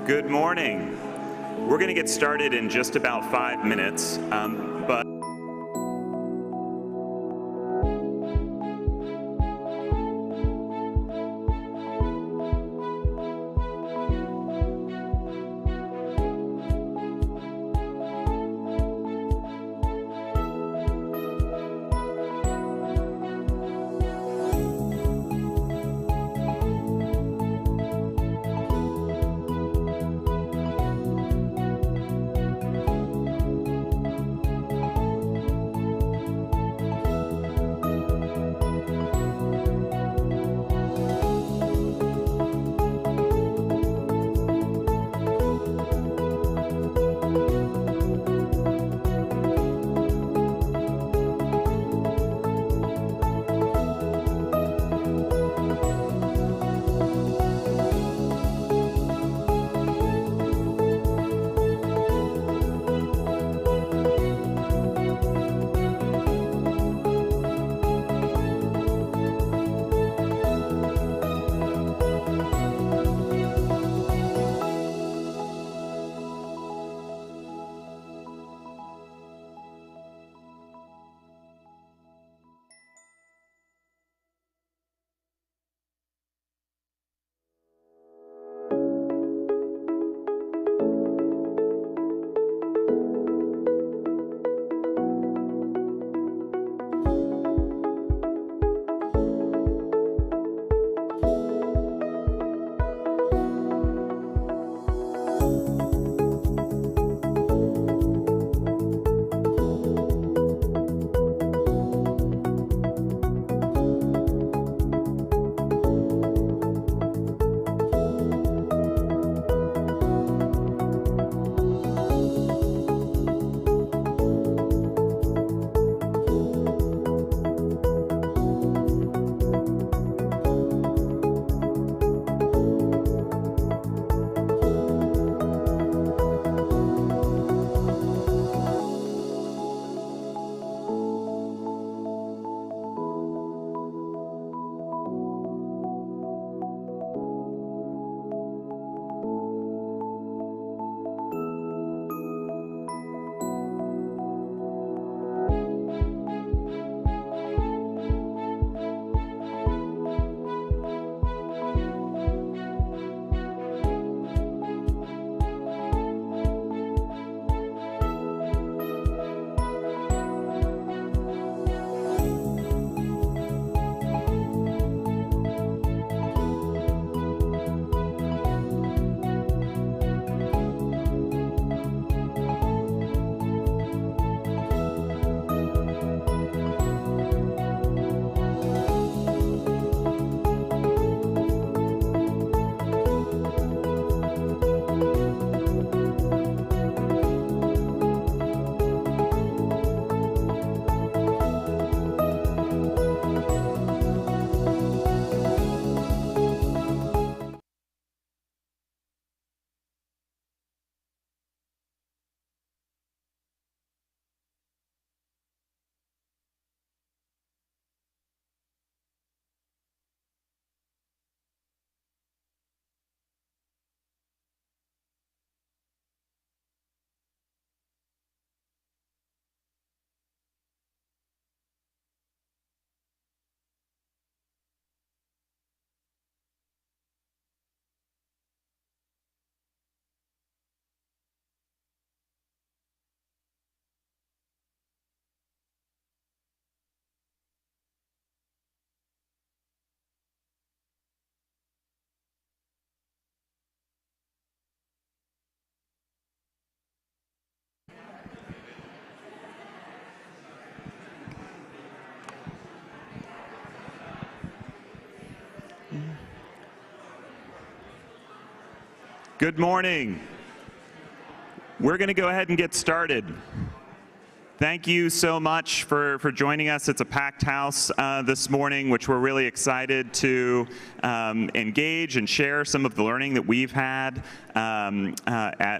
Good morning. We're going to get started in just about 5 minutes, but good morning. We're going to go ahead and get started. Thank you so much for joining us. It's a packed house this morning, which we're really excited to engage and share some of the learning that we've had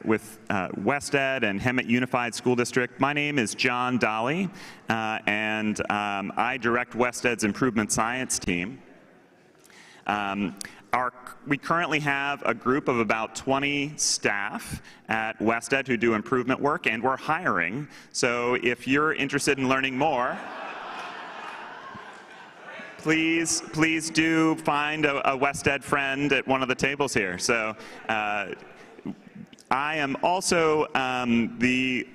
with WestEd and Hemet Unified School District. My name is John Dolly, and I direct WestEd's Improvement Science team. We currently have a group of about 20 staff at WestEd who do improvement work, and we're hiring. So if you're interested in learning more, please do find a WestEd friend at one of the tables here. So I am also the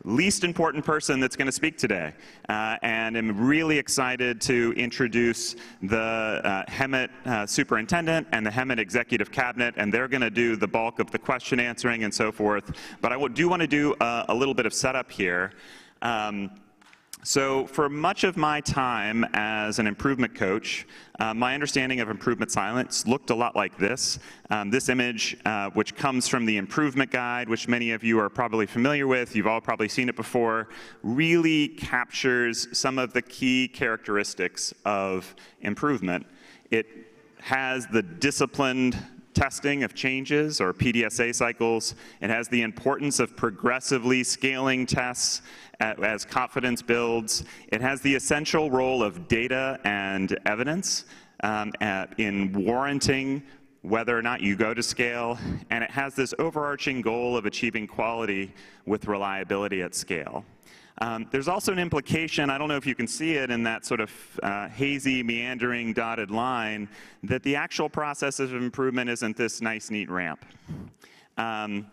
least important person that's going to speak today, and I'm really excited to introduce the HEMT superintendent and the HEMT executive cabinet, and they're going to do the bulk of the question answering and so forth. But I do want to do a little bit of setup here. So for much of my time as an improvement coach, my understanding of improvement science looked a lot like this. This image, which comes from the Improvement Guide, which many of you are probably familiar with, you've all probably seen it before, really captures some of the key characteristics of improvement. It has the disciplined testing of changes, or PDSA cycles. It has the importance of progressively scaling tests as confidence builds. It has the essential role of data and evidence in warranting whether or not you go to scale. And it has this overarching goal of achieving quality with reliability at scale. There's also an implication, I don't know if you can see it in that sort of hazy, meandering, dotted line, that the actual process of improvement isn't this nice, neat ramp. And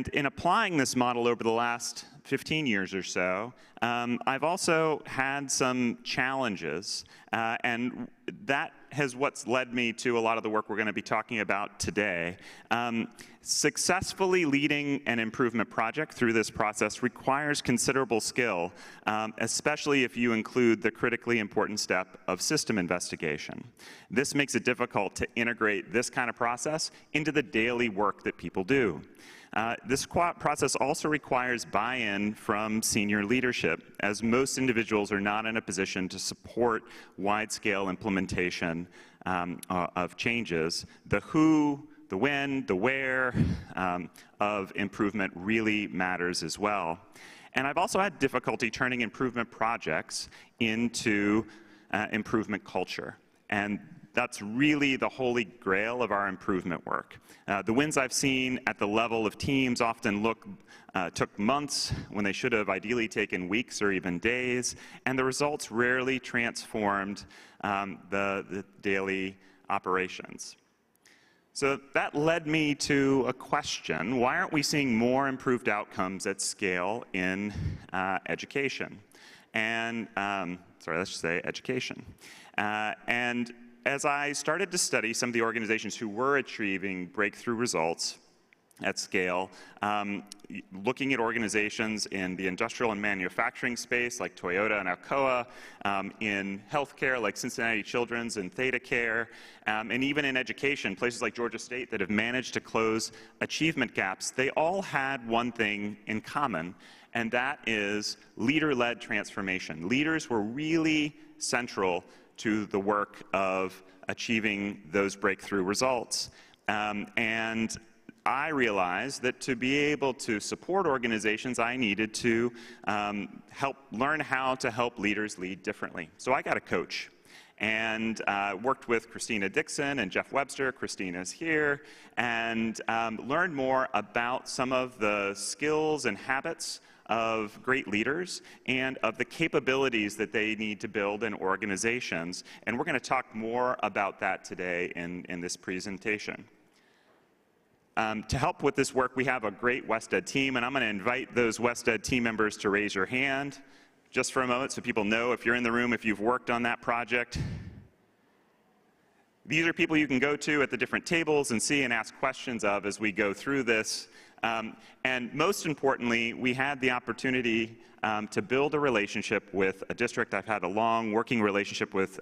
in applying this model over the last 15 years or so, I've also had some challenges, and that has what's led me to a lot of the work we're going to be talking about today. Successfully leading an improvement project through this process requires considerable skill, especially if you include the critically important step of system investigation. This makes it difficult to integrate this kind of process into the daily work that people do. This process also requires buy-in from senior leadership, as most individuals are not in a position to support wide-scale implementation of changes. The who, the when, the where of improvement really matters as well. And I've also had difficulty turning improvement projects into improvement culture. And that's really the holy grail of our improvement work. The wins I've seen at the level of teams often took months when they should have ideally taken weeks or even days, and the results rarely transformed the daily operations. So that led me to a question: why aren't we seeing more improved outcomes at scale in education? And, sorry, let's just say education. And as I started to study some of the organizations who were achieving breakthrough results at scale, looking at organizations in the industrial and manufacturing space like Toyota and Alcoa, in healthcare like Cincinnati Children's and ThedaCare, and even in education, places like Georgia State that have managed to close achievement gaps, they all had one thing in common, and that is leader-led transformation. Leaders were really central to the work of achieving those breakthrough results. And I realized that to be able to support organizations, I needed to learn how to help leaders lead differently. So I got a coach and worked with Christina Dixon and Jeff Webster. Christina's here, and learned more about some of the skills and habits of great leaders and of the capabilities that they need to build in organizations. And we're going to talk more about that today in this presentation. To help with this work, we have a great WestEd team, and I'm going to invite those WestEd team members to raise your hand just for a moment so people know if you're in the room, if you've worked on that project. These are people you can go to at the different tables and see and ask questions of as we go through this. And most importantly, we had the opportunity to build a relationship with a district. I've had a long working relationship with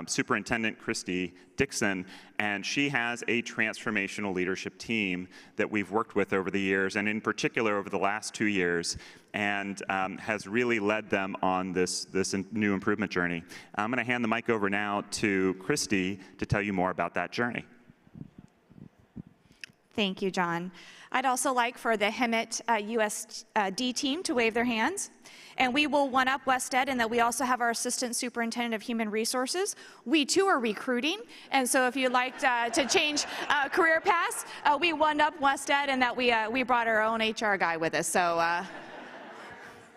Superintendent Christy Dixon, and she has a transformational leadership team that we've worked with over the years, and in particular over the last 2 years, and has really led them on this new improvement journey. I'm going to hand the mic over now to Christy to tell you more about that journey. Thank you, John. I'd also like for the Hemet USD team to wave their hands. And we will one-up WestEd in that we also have our Assistant Superintendent of Human Resources. We too are recruiting, and so if you'd like to change career paths, we one-up WestEd in that we brought our own HR guy with us, so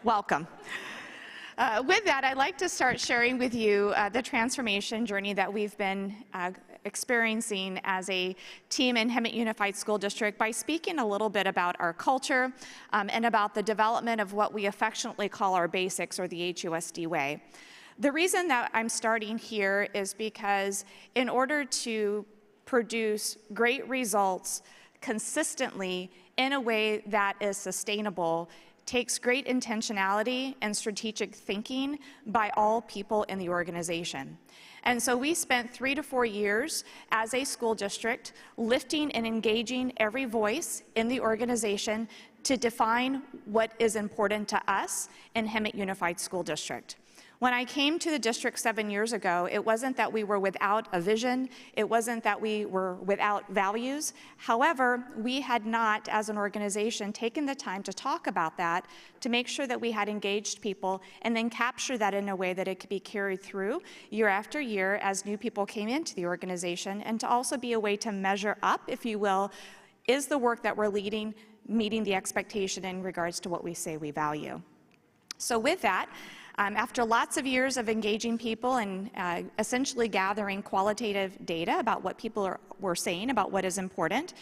welcome. With that, I'd like to start sharing with you the transformation journey that we've been experiencing as a team in Hemet Unified School District by speaking a little bit about our culture and about the development of what we affectionately call our basics, or the HUSD way. The reason that I'm starting here is because in order to produce great results consistently in a way that is sustainable takes great intentionality and strategic thinking by all people in the organization. And so we spent 3 to 4 years as a school district lifting and engaging every voice in the organization to define what is important to us in Hemet Unified School District. When I came to the district 7 years ago, it wasn't that we were without a vision, it wasn't that we were without values. However, we had not, as an organization, taken the time to talk about that, to make sure that we had engaged people, and then capture that in a way that it could be carried through year after year as new people came into the organization, and to also be a way to measure up, if you will, is the work that we're leading meeting the expectation in regards to what we say we value. So with that, after lots of years of engaging people and essentially gathering qualitative data about what people were saying about what is important,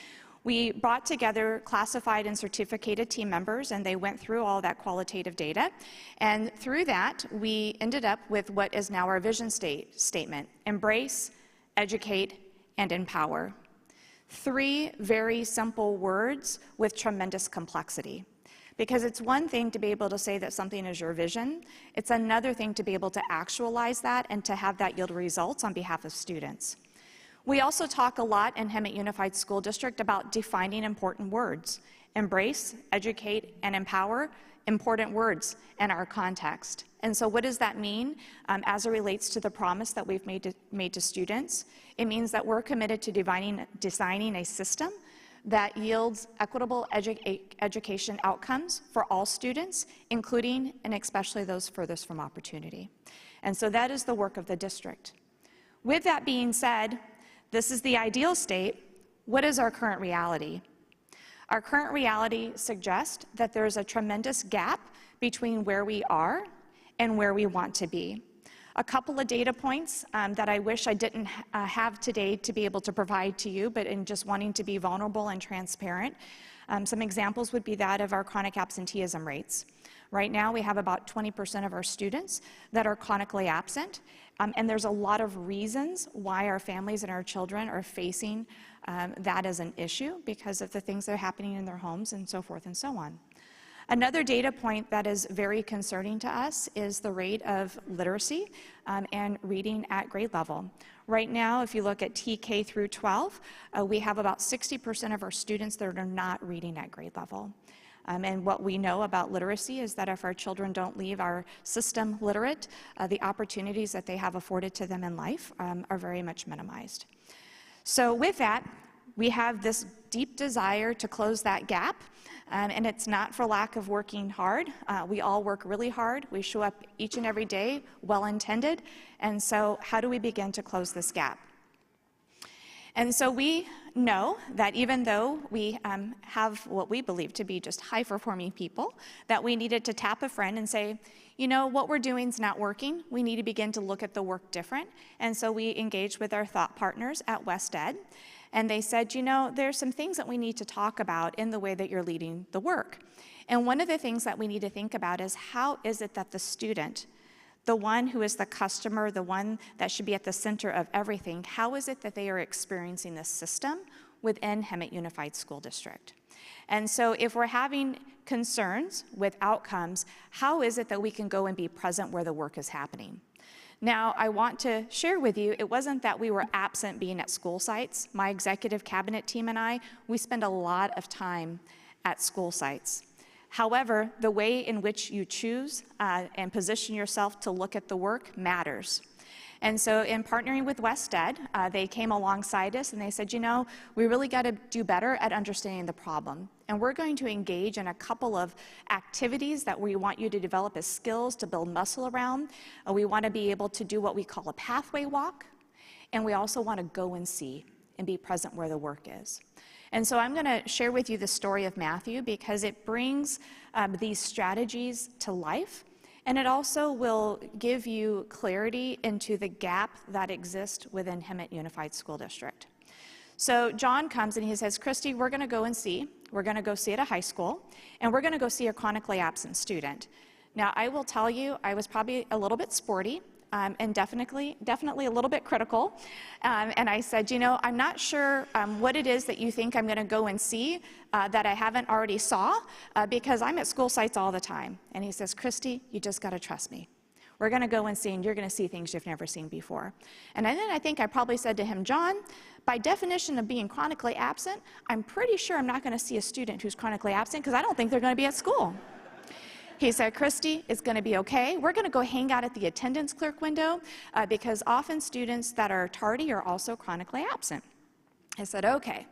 we brought together classified and certificated team members, and they went through all that qualitative data. And through that, we ended up with what is now our vision statement: embrace, educate, and empower. 3 very simple words with tremendous complexity. Because it's one thing to be able to say that something is your vision, it's another thing to be able to actualize that and to have that yield results on behalf of students. We also talk a lot in Hemet Unified School District about defining important words. Embrace, educate, and empower, important words in our context. And so what does that mean as it relates to the promise that we've made to students? It means that we're committed to designing a system that yields equitable education outcomes for all students, including and especially those furthest from opportunity. And so that is the work of the district. With that being said, this is the ideal state. What is our current reality? Our current reality suggests that there's a tremendous gap between where we are and where we want to be. A couple of data points that I wish I didn't have today to be able to provide to you, but in just wanting to be vulnerable and transparent. Some examples would be that of our chronic absenteeism rates. Right now, we have about 20% of our students that are chronically absent, and there's a lot of reasons why our families and our children are facing that as an issue because of the things that are happening in their homes and so forth and so on. Another data point that is very concerning to us is the rate of literacy and reading at grade level. Right now, if you look at TK through 12, we have about 60% of our students that are not reading at grade level. And what we know about literacy is that if our children don't leave our system literate, the opportunities that they have afforded to them in life are very much minimized. So with that, we have this deep desire to close that gap, and it's not for lack of working hard. We all work really hard. We show up each and every day, well-intended, and so how do we begin to close this gap? And so we know that even though we have what we believe to be just high-performing people, that we needed to tap a friend and say, you know, what we're doing is not working. We need to begin to look at the work different. And so we engaged with our thought partners at WestEd, and they said, you know, there's some things that we need to talk about in the way that you're leading the work. And one of the things that we need to think about is how is it that the student, the one who is the customer, the one that should be at the center of everything, how is it that they are experiencing this system within Hemet Unified School District? And so if we're having concerns with outcomes, how is it that we can go and be present where the work is happening? Now, I want to share with you, it wasn't that we were absent being at school sites. My executive cabinet team and I, we spend a lot of time at school sites. However, the way in which you choose and position yourself to look at the work matters. And so in partnering with WestEd, they came alongside us and they said, you know, we really got to do better at understanding the problem. And we're going to engage in a couple of activities that we want you to develop as skills to build muscle around. We want to be able to do what we call a pathway walk. And we also want to go and see and be present where the work is. And so I'm going to share with you the story of Matthew because it brings these strategies to life. And it also will give you clarity into the gap that exists within Hemet Unified School District. So John comes and he says, Christy, we're going to go and see. We're going to go see at a high school, and we're going to go see a chronically absent student. Now, I will tell you, I was probably a little bit sporty. And definitely a little bit critical. And I said, you know, I'm not sure what it is that you think I'm going to go and see that I haven't already saw, because I'm at school sites all the time. And he says, Christy, you just got to trust me. We're going to go and see, and you're going to see things you've never seen before. And then I think I probably said to him, John, by definition of being chronically absent, I'm pretty sure I'm not going to see a student who's chronically absent because I don't think they're going to be at school. He said, Christy, it's going to be okay. We're going to go hang out at the attendance clerk window because often students that are tardy are also chronically absent. I said, okay.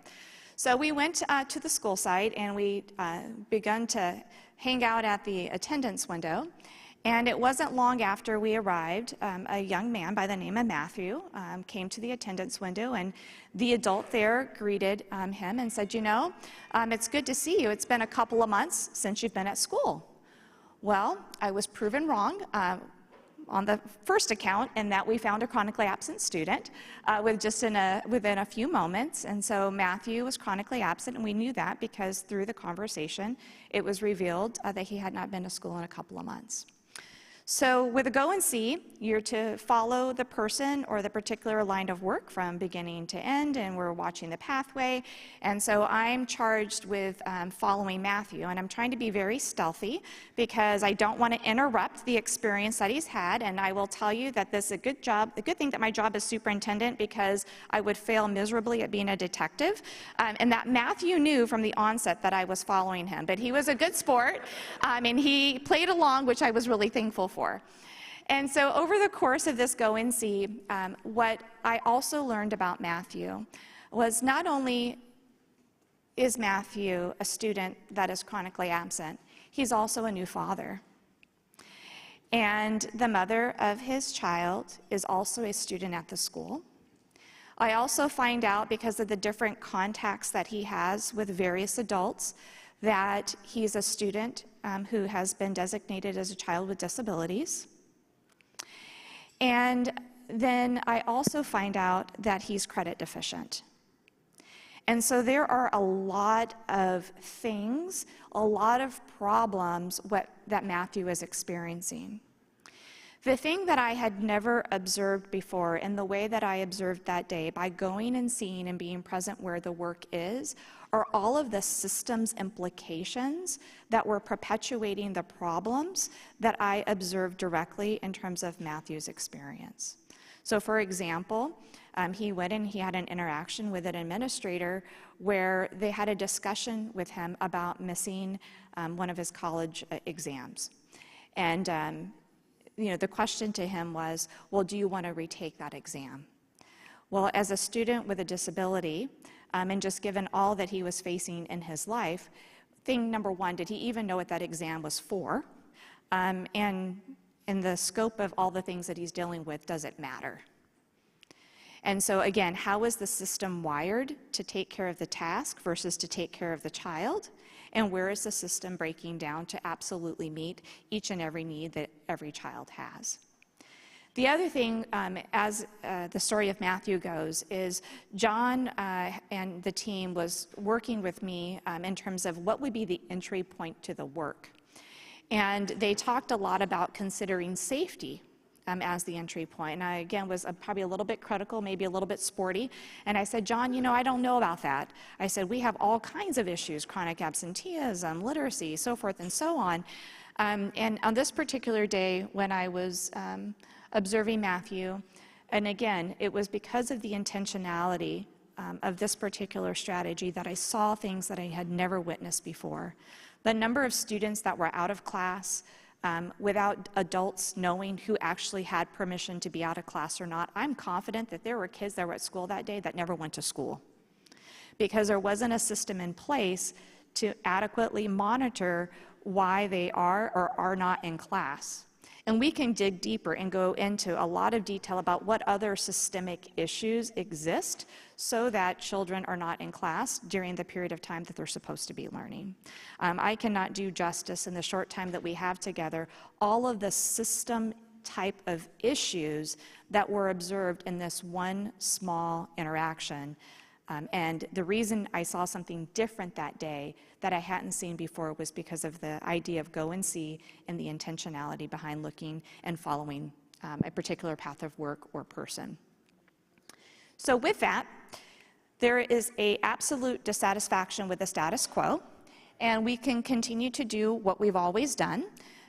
So we went to the school site and we begun to hang out at the attendance window. And it wasn't long after we arrived, a young man by the name of Matthew came to the attendance window, and the adult there greeted him and said, you know, it's good to see you. It's been a couple of months since you've been at school. Well, I was proven wrong on the first account in that we found a chronically absent student within a few moments. And so Matthew was chronically absent, and we knew that because through the conversation, it was revealed that he had not been to school in a couple of months. So with a go and see, you're to follow the person or the particular line of work from beginning to end, and we're watching the pathway. And so I'm charged with following Matthew, and I'm trying to be very stealthy because I don't want to interrupt the experience that he's had. And I will tell you that this is a good thing that my job is superintendent, because I would fail miserably at being a detective. And that Matthew knew from the onset that I was following him, but he was a good sport, and he played along, which I was really thankful for. And so over the course of this go and see, what I also learned about Matthew was not only is Matthew a student that is chronically absent, he's also a new father. And the mother of his child is also a student at the school. I also find out, because of the different contacts that he has with various adults, that he's a student who has been designated as a child with disabilities. And then I also find out that he's credit deficient. And so there are a lot of things, a lot of problems that Matthew is experiencing. The thing that I had never observed before, in the way that I observed that day, by going and seeing and being present where the work is, are all of the systems implications that were perpetuating the problems that I observed directly in terms of Matthew's experience. So for example, he went and he had an interaction with an administrator where they had a discussion with him about missing one of his college exams. And the question to him was, well, do you want to retake that exam? Well, as a student with a disability, and just given all that he was facing in his life, thing number one, did he even know what that exam was for? And in the scope of all the things that he's dealing with, does it matter? And so again, how is the system wired to take care of the task versus to take care of the child? And where is the system breaking down to absolutely meet each and every need that every child has? The other thing, as the story of Matthew goes, is John and the team was working with me in terms of what would be the entry point to the work. And they talked a lot about considering safety as the entry point. And I, again, was probably a little bit critical, maybe a little bit sporty. And I said, John, I don't know about that. I said, we have all kinds of issues, chronic absenteeism, literacy, so forth and so on. And on this particular day, when I was observing Matthew, and again, it was because of the intentionality of this particular strategy that I saw things that I had never witnessed before. The number of students that were out of class, without adults knowing who actually had permission to be out of class or not. I'm confident that there were kids that were at school that day that never went to school because there wasn't a system in place to adequately monitor why they are or are not in class. And we can dig deeper and go into a lot of detail about what other systemic issues exist so that children are not in class during the period of time that they're supposed to be learning. I cannot do justice in the short time that we have together, all of the system type of issues that were observed in this one small interaction. And the reason I saw something different that day that I hadn't seen before was because of the idea of go and see and the intentionality behind looking and following a particular path of work or person. So with that, there is an absolute dissatisfaction with the status quo, and we can continue to do what we've always done.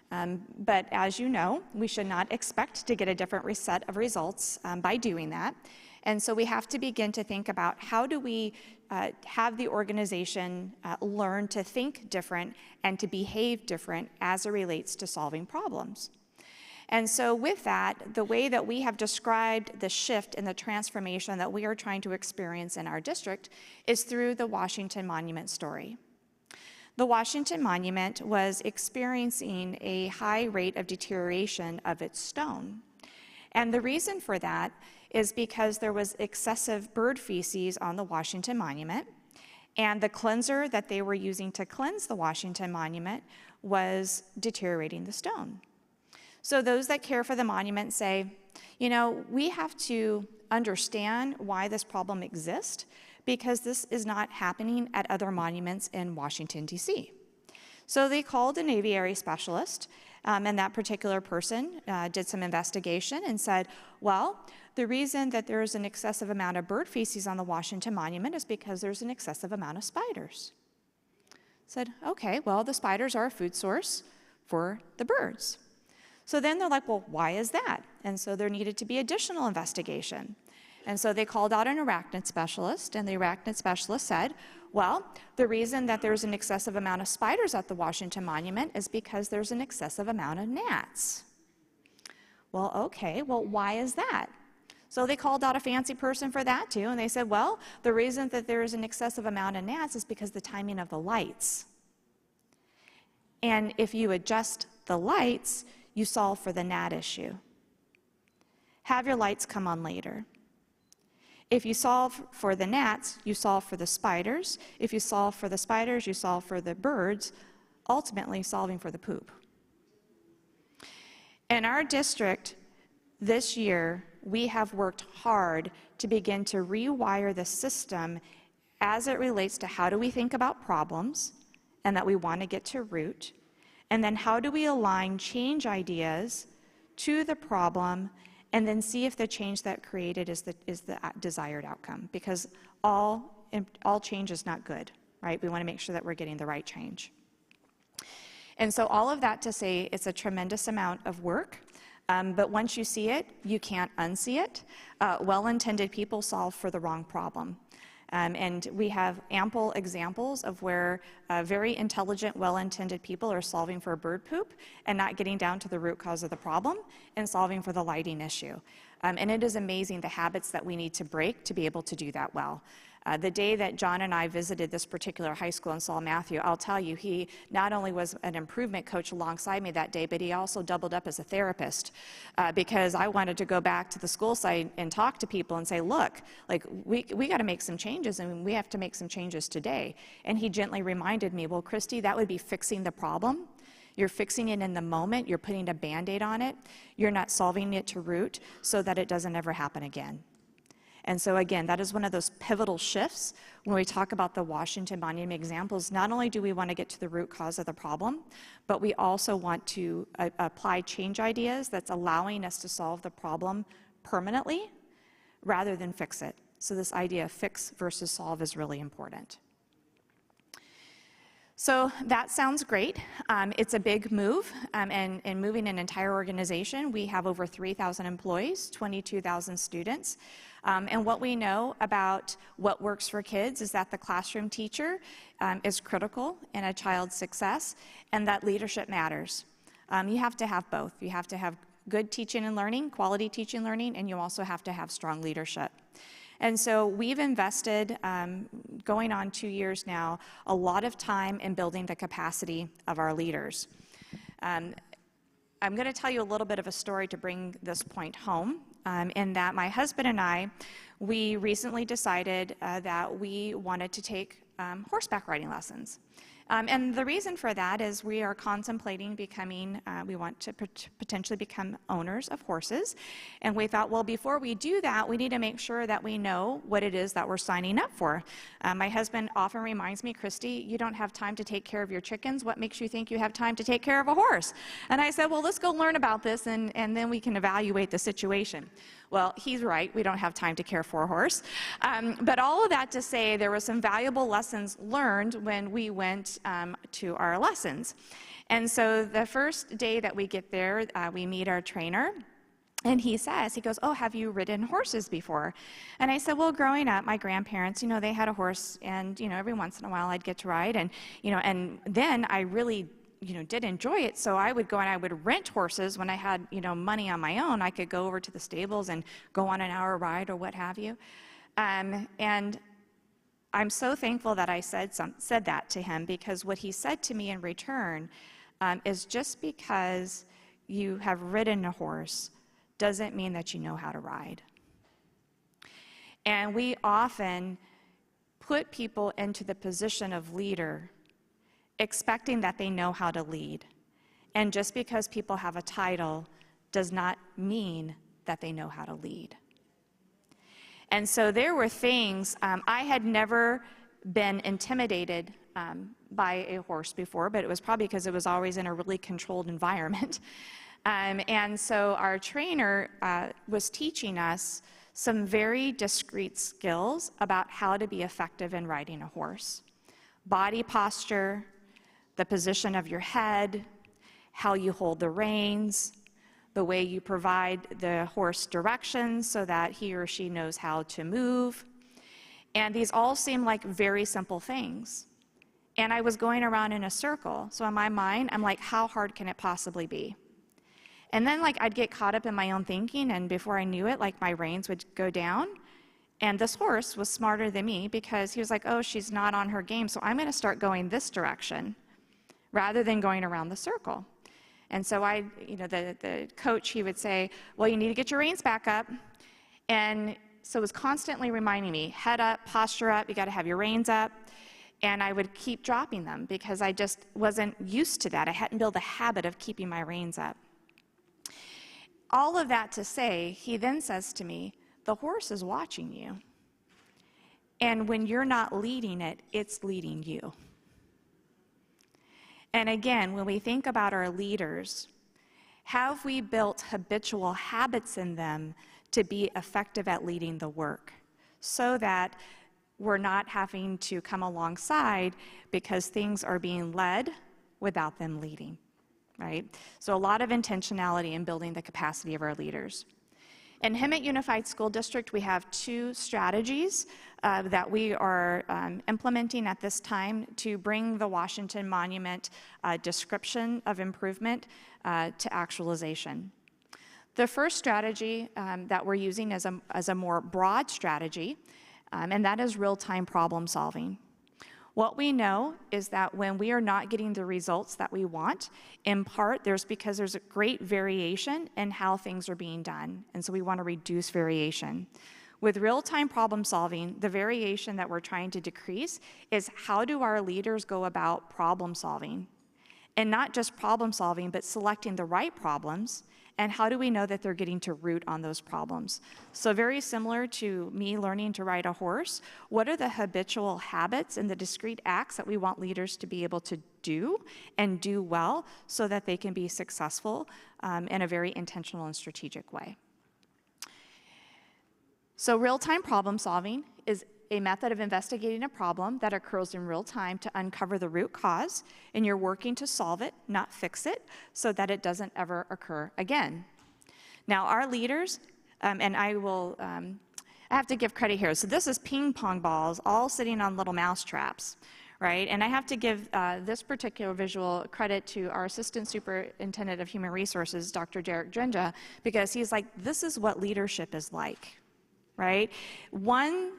But as you know, we should not expect to get a different set of results by doing that. And so we have to begin to think about how do we have the organization learn to think different and to behave different as it relates to solving problems. And so with that, the way that we have described the shift and the transformation that we are trying to experience in our district is through the Washington Monument story. The Washington Monument was experiencing a high rate of deterioration of its stone. And the reason for that is because there was excessive bird feces on the Washington Monument, and the cleanser that they were using to cleanse the Washington Monument was deteriorating the stone. So those that care for the monument say, you know, we have to understand why this problem exists because this is not happening at other monuments in Washington, D.C. So they called an aviary specialist, and that particular person did some investigation and said, well, the reason that there's an excessive amount of bird feces on the Washington Monument is because there's an excessive amount of spiders. Said, okay, well, the spiders are a food source for the birds. So then they're like, well, why is that? And so there needed to be additional investigation. And so they called out an arachnid specialist, and the arachnid specialist said, well, the reason that there's an excessive amount of spiders at the Washington Monument is because there's an excessive amount of gnats. Well, okay, well, why is that? So they called out a fancy person for that too, and they said, well, the reason that there is an excessive amount of gnats is because the timing of the lights. And if you adjust the lights, you solve for the gnat issue. Have your lights come on later. If you solve for the gnats, you solve for the spiders. If you solve for the spiders, you solve for the birds, ultimately solving for the poop. In our district this year, we have worked hard to begin to rewire the system as it relates to how do we think about problems and that we want to get to root, and then how do we align change ideas to the problem and then see if the change that created is the desired outcome, because all change is not good, right? We want to make sure that we're getting the right change. And so all of that to say it's a tremendous amount of work, but once you see it, you can't unsee it. Well-intended people solve for the wrong problem. And we have ample examples of where very intelligent, well-intended people are solving for bird poop and not getting down to the root cause of the problem and solving for the lighting issue. And it is amazing the habits that we need to break to be able to do that well. The day that John and I visited this particular high school and saw Matthew, I'll tell you, he not only was an improvement coach alongside me that day, but he also doubled up as a therapist because I wanted to go back to the school site and talk to people and say, look, like we got to make some changes, and we have to make some changes today. And he gently reminded me, well, Christy, that would be fixing the problem. You're fixing it in the moment. You're putting a Band-Aid on it. You're not solving it to root so that it doesn't ever happen again. And so again, that is one of those pivotal shifts when we talk about the Washington Monument examples. Not only do we want to get to the root cause of the problem, but we also want to apply change ideas that's allowing us to solve the problem permanently rather than fix it. So this idea of fix versus solve is really important. So that sounds great. It's a big move, and moving an entire organization. We have over 3,000 employees, 22,000 students. And what we know about what works for kids is that the classroom teacher is critical in a child's success, and that leadership matters. You have to have both. You have to have good teaching and learning, quality teaching and learning, and you also have to have strong leadership. And so we've invested, going on 2 years now, a lot of time in building the capacity of our leaders. I'm going to tell you a little bit of a story to bring this point home, in that my husband and I, we recently decided that we wanted to take horseback riding lessons. And the reason for that is we are contemplating becoming, we want to potentially become owners of horses. And we thought, well, before we do that, we need to make sure that we know what it is that we're signing up for. My husband often reminds me, Christy, you don't have time to take care of your chickens. What makes you think you have time to take care of a horse? And I said, well, let's go learn about this, and then we can evaluate the situation. Well, he's right. We don't have time to care for a horse. But all of that to say, there were some valuable lessons learned when we went to our lessons. And so the first day that we get there, we meet our trainer. And he goes, oh, have you ridden horses before? And I said, well, growing up, my grandparents, they had a horse, and, every once in a while I'd get to ride. And, and then I really did enjoy it, so I would go and I would rent horses when I had, money on my own. I could go over to the stables and go on an hour ride or what have you. And I'm so thankful that I said that to him, because what he said to me in return is, just because you have ridden a horse doesn't mean that you know how to ride. And we often put people into the position of leader expecting that they know how to lead. And just because people have a title does not mean that they know how to lead. And so there were things, I had never been intimidated by a horse before, but it was probably because it was always in a really controlled environment. And so our trainer was teaching us some very discrete skills about how to be effective in riding a horse. Body posture, the position of your head, how you hold the reins, the way you provide the horse directions so that he or she knows how to move. And these all seem like very simple things. And I was going around in a circle. So in my mind, I'm like, how hard can it possibly be? And then I'd get caught up in my own thinking, and before I knew it, my reins would go down. And this horse was smarter than me, because he was like, oh, she's not on her game, so I'm going to start going this direction rather than going around the circle. And so the coach, he would say, well, you need to get your reins back up. And so it was constantly reminding me, head up, posture up, you got to have your reins up. And I would keep dropping them because I just wasn't used to that. I hadn't built a habit of keeping my reins up. All of that to say, he then says to me, the horse is watching you. And when you're not leading it, it's leading you. And again, when we think about our leaders, have we built habitual habits in them to be effective at leading the work, so that we're not having to come alongside because things are being led without them leading, right? So a lot of intentionality in building the capacity of our leaders. In Hemet Unified School District, we have 2 strategies that we are implementing at this time to bring the Washington Monument description of improvement to actualization. The first strategy that we're using as a more broad strategy, and that is real-time problem solving. What we know is that when we are not getting the results that we want, in part because there's a great variation in how things are being done, and so we want to reduce variation. With real-time problem solving, the variation that we're trying to decrease is, how do our leaders go about problem solving? And not just problem solving, but selecting the right problems, and how do we know that they're getting to root on those problems? So very similar to me learning to ride a horse, what are the habitual habits and the discrete acts that we want leaders to be able to do and do well so that they can be successful in a very intentional and strategic way? So real-time problem solving is a method of investigating a problem that occurs in real time to uncover the root cause, and you're working to solve it, not fix it, so that it doesn't ever occur again. Now, our leaders, and I have to give credit here. So this is ping pong balls all sitting on little mouse traps, right? And I have to give this particular visual credit to our Assistant Superintendent of Human Resources, Dr. Derek Drenja, because he's like, this is what leadership is like, right? One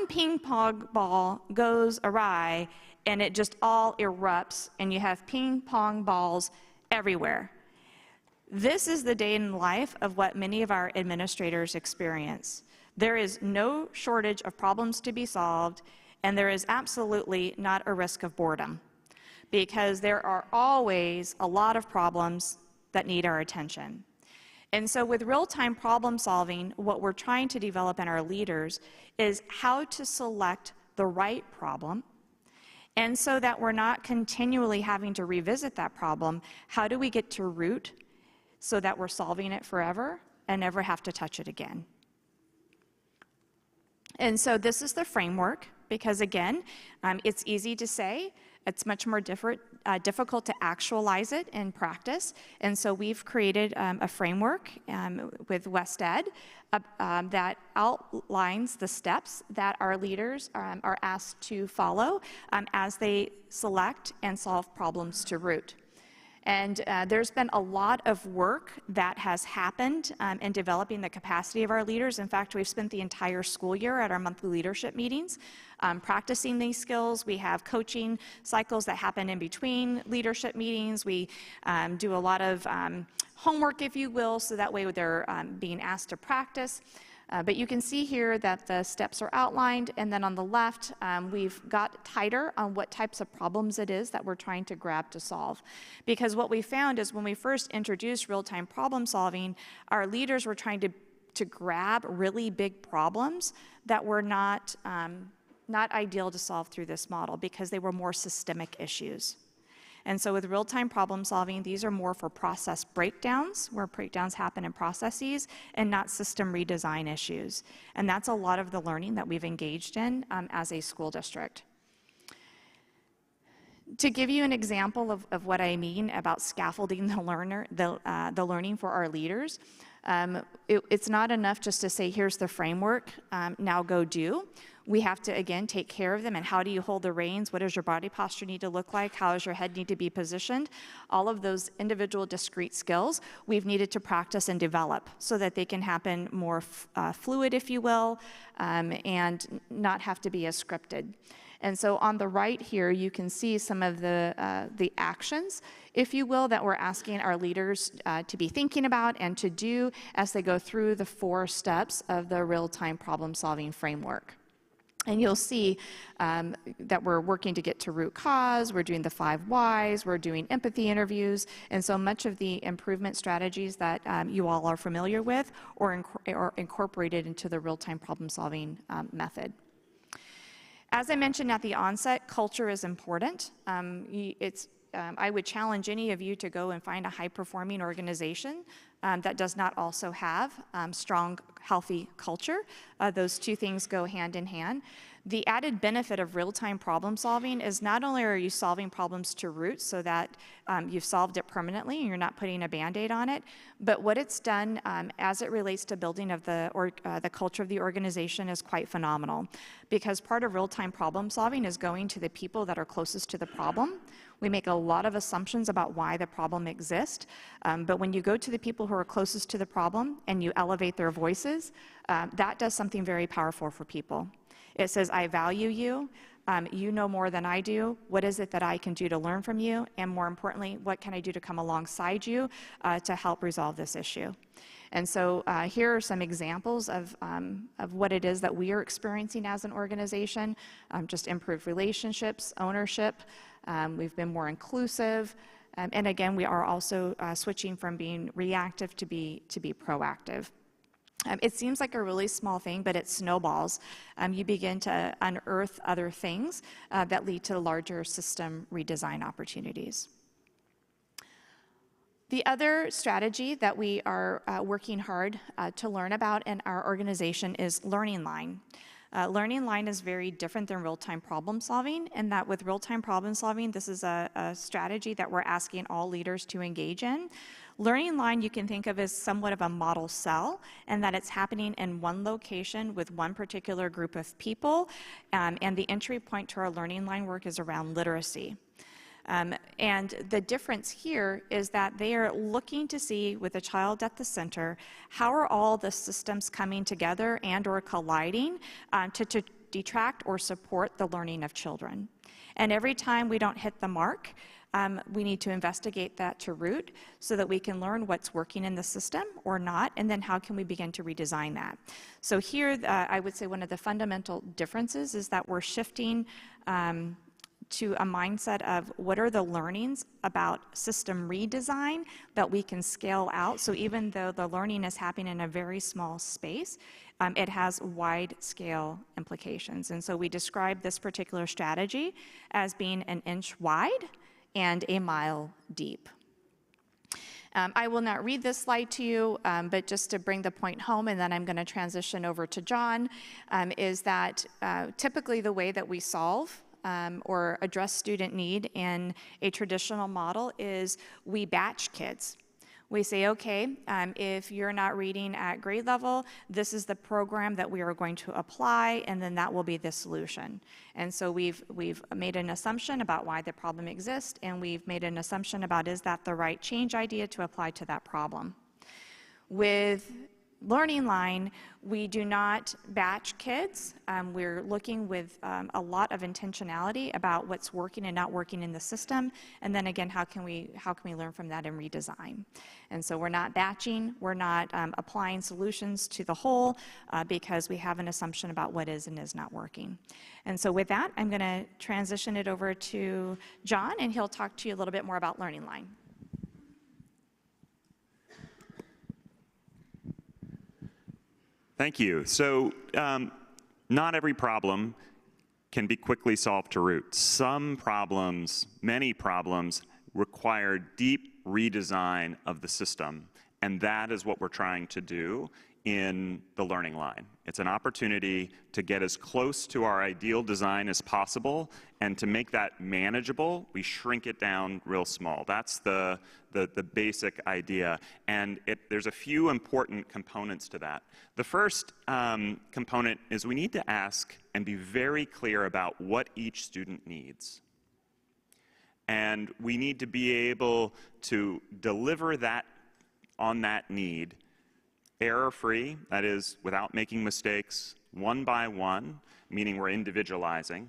ping pong ball goes awry and it just all erupts and you have ping pong balls everywhere. This is the day in life of what many of our administrators experience. There is no shortage of problems to be solved, and there is absolutely not a risk of boredom, because there are always a lot of problems that need our attention. And so with real-time problem solving, what we're trying to develop in our leaders is how to select the right problem, and so that we're not continually having to revisit that problem, how do we get to root so that we're solving it forever and never have to touch it again? And so this is the framework, because again, it's easy to say, it's much more difficult to actualize it in practice. And so we've created a framework with WestEd that outlines the steps that our leaders are asked to follow as they select and solve problems to root. And there's been a lot of work that has happened in developing the capacity of our leaders. In fact, we've spent the entire school year at our monthly leadership meetings practicing these skills. We have coaching cycles that happen in between leadership meetings. We do a lot of homework, if you will, so that way they're being asked to practice. But you can see here that the steps are outlined, and then on the left, we've got tighter on what types of problems it is that we're trying to grab to solve. Because what we found is when we first introduced real-time problem solving, our leaders were trying to grab really big problems that were not ideal to solve through this model because they were more systemic issues. And so with real-time problem solving, these are more for process breakdowns, where breakdowns happen in processes, and not system redesign issues. And that's a lot of the learning that we've engaged in as a school district. To give you an example of what I mean about scaffolding the learning for our leaders, it's not enough just to say, here's the framework, now go do. We have to, again, take care of them. And how do you hold the reins? What does your body posture need to look like? How does your head need to be positioned? All of those individual discrete skills we've needed to practice and develop so that they can happen more fluid, if you will, and not have to be as scripted. And so on the right here, you can see some of the actions, if you will, that we're asking our leaders to be thinking about and to do as they go through the 4 steps of the real-time problem-solving framework. And you'll see that we're working to get to root cause, we're doing the 5 whys, we're doing empathy interviews, and so much of the improvement strategies that you all are familiar with are incorporated into the real-time problem-solving method. As I mentioned at the onset, culture is important. I would challenge any of you to go and find a high-performing organization that does not also have strong, healthy culture. Those 2 things go hand in hand. The added benefit of real-time problem solving is not only are you solving problems to root so that you've solved it permanently and you're not putting a Band-Aid on it, but what it's done as it relates to building of the culture of the organization is quite phenomenal. Because part of real-time problem solving is going to the people that are closest to the problem. We make a lot of assumptions about why the problem exists, but when you go to the people who are closest to the problem and you elevate their voices, that does something very powerful for people. It says, I value you, you know more than I do, what is it that I can do to learn from you, and more importantly, what can I do to come alongside you to help resolve this issue? And so here are some examples of what it is that we are experiencing as an organization, just improved relationships, ownership, we've been more inclusive, and again, we are also switching from being reactive to be proactive. It seems like a really small thing, but it snowballs. You begin to unearth other things that lead to larger system redesign opportunities. The other strategy that we are working hard to learn about in our organization is Learning Line. Learning Line is very different than real-time problem solving, in that with real-time problem solving, this is a strategy that we're asking all leaders to engage in. Learning line you can think of as somewhat of a model cell, and that it's happening in one location with one particular group of people, and the entry point to our learning line work is around literacy. And the difference here is that they are looking to see, with the child at the center, how are all the systems coming together and or colliding to detract or support the learning of children. And every time we don't hit the mark, we need to investigate that to root so that we can learn what's working in the system or not, and then how can we begin to redesign that. So here, I would say one of the fundamental differences is that we're shifting to a mindset of what are the learnings about system redesign that we can scale out. So even though the learning is happening in a very small space, it has wide scale implications. And so we describe this particular strategy as being an inch wide and a mile deep. I will not read this slide to you, but just to bring the point home, and then I'm going to transition over to John, is that typically the way that we solve or address student need in a traditional model is we batch kids. We say, okay, if you're not reading at grade level, this is the program that we are going to apply, and then that will be the solution. And so we've made an assumption about why the problem exists, and we've made an assumption about is that the right change idea to apply to that problem. With Learning Line, we do not batch kids. We're looking with a lot of intentionality about what's working and not working in the system, and then again, how can we learn from that and redesign? And so we're not batching, we're not applying solutions to the whole because we have an assumption about what is and is not working. And so with that, I'm going to transition it over to John, and he'll talk to you a little bit more about Learning Line. Thank you. So not every problem can be quickly solved to root. Some problems, many problems, require deep redesign of the system, and that is what we're trying to do in the Learning Line. It's an opportunity to get as close to our ideal design as possible, and to make that manageable, we shrink it down real small. That's the basic idea, and there's a few important components to that. The first component is we need to ask and be very clear about what each student needs. And we need to be able to deliver that on that need error-free, that is, without making mistakes, one by one, meaning we're individualizing,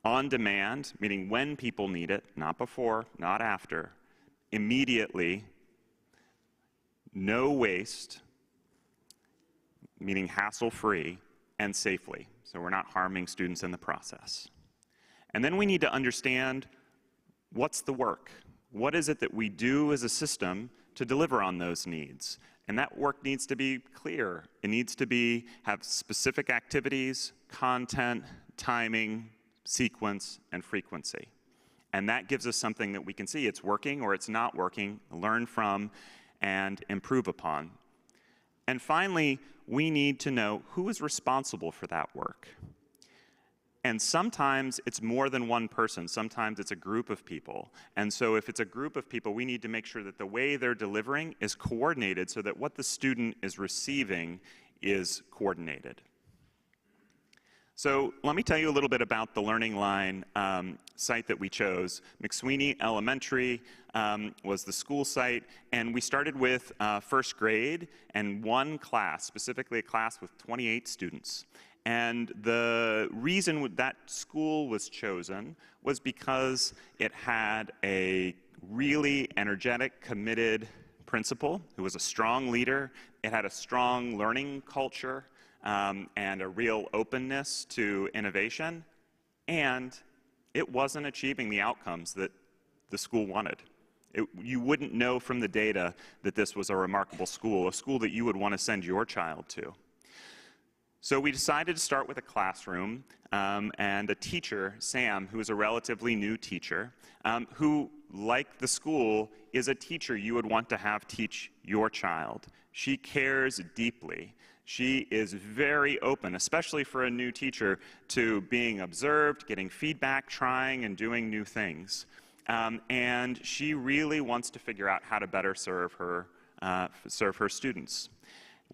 on demand, meaning when people need it, not before, not after, immediately, no waste, meaning hassle-free, and safely, so we're not harming students in the process. And then we need to understand what's the work. What is it that we do as a system to deliver on those needs? And that work needs to be clear. It needs to have specific activities, content, timing, sequence, and frequency. And that gives us something that we can see it's working or it's not working, learn from, and improve upon. And finally, we need to know who is responsible for that work. And sometimes it's more than one person. Sometimes it's a group of people. And so if it's a group of people, we need to make sure that the way they're delivering is coordinated so that what the student is receiving is coordinated. So let me tell you a little bit about the Learning Line site that we chose. McSweeney Elementary was the school site, and we started with first grade and one class, specifically a class with 28 students. And the reason that school was chosen was because it had a really energetic, committed principal who was a strong leader. It had a strong learning culture and a real openness to innovation. And it wasn't achieving the outcomes that the school wanted. You wouldn't know from the data that this was a remarkable school, a school that you would want to send your child to. So we decided to start with a classroom and a teacher, Sam, who is a relatively new teacher, who, like the school, is a teacher you would want to have teach your child. She cares deeply. She is very open, especially for a new teacher, to being observed, getting feedback, trying and doing new things. and she really wants to figure out how to better serve her students.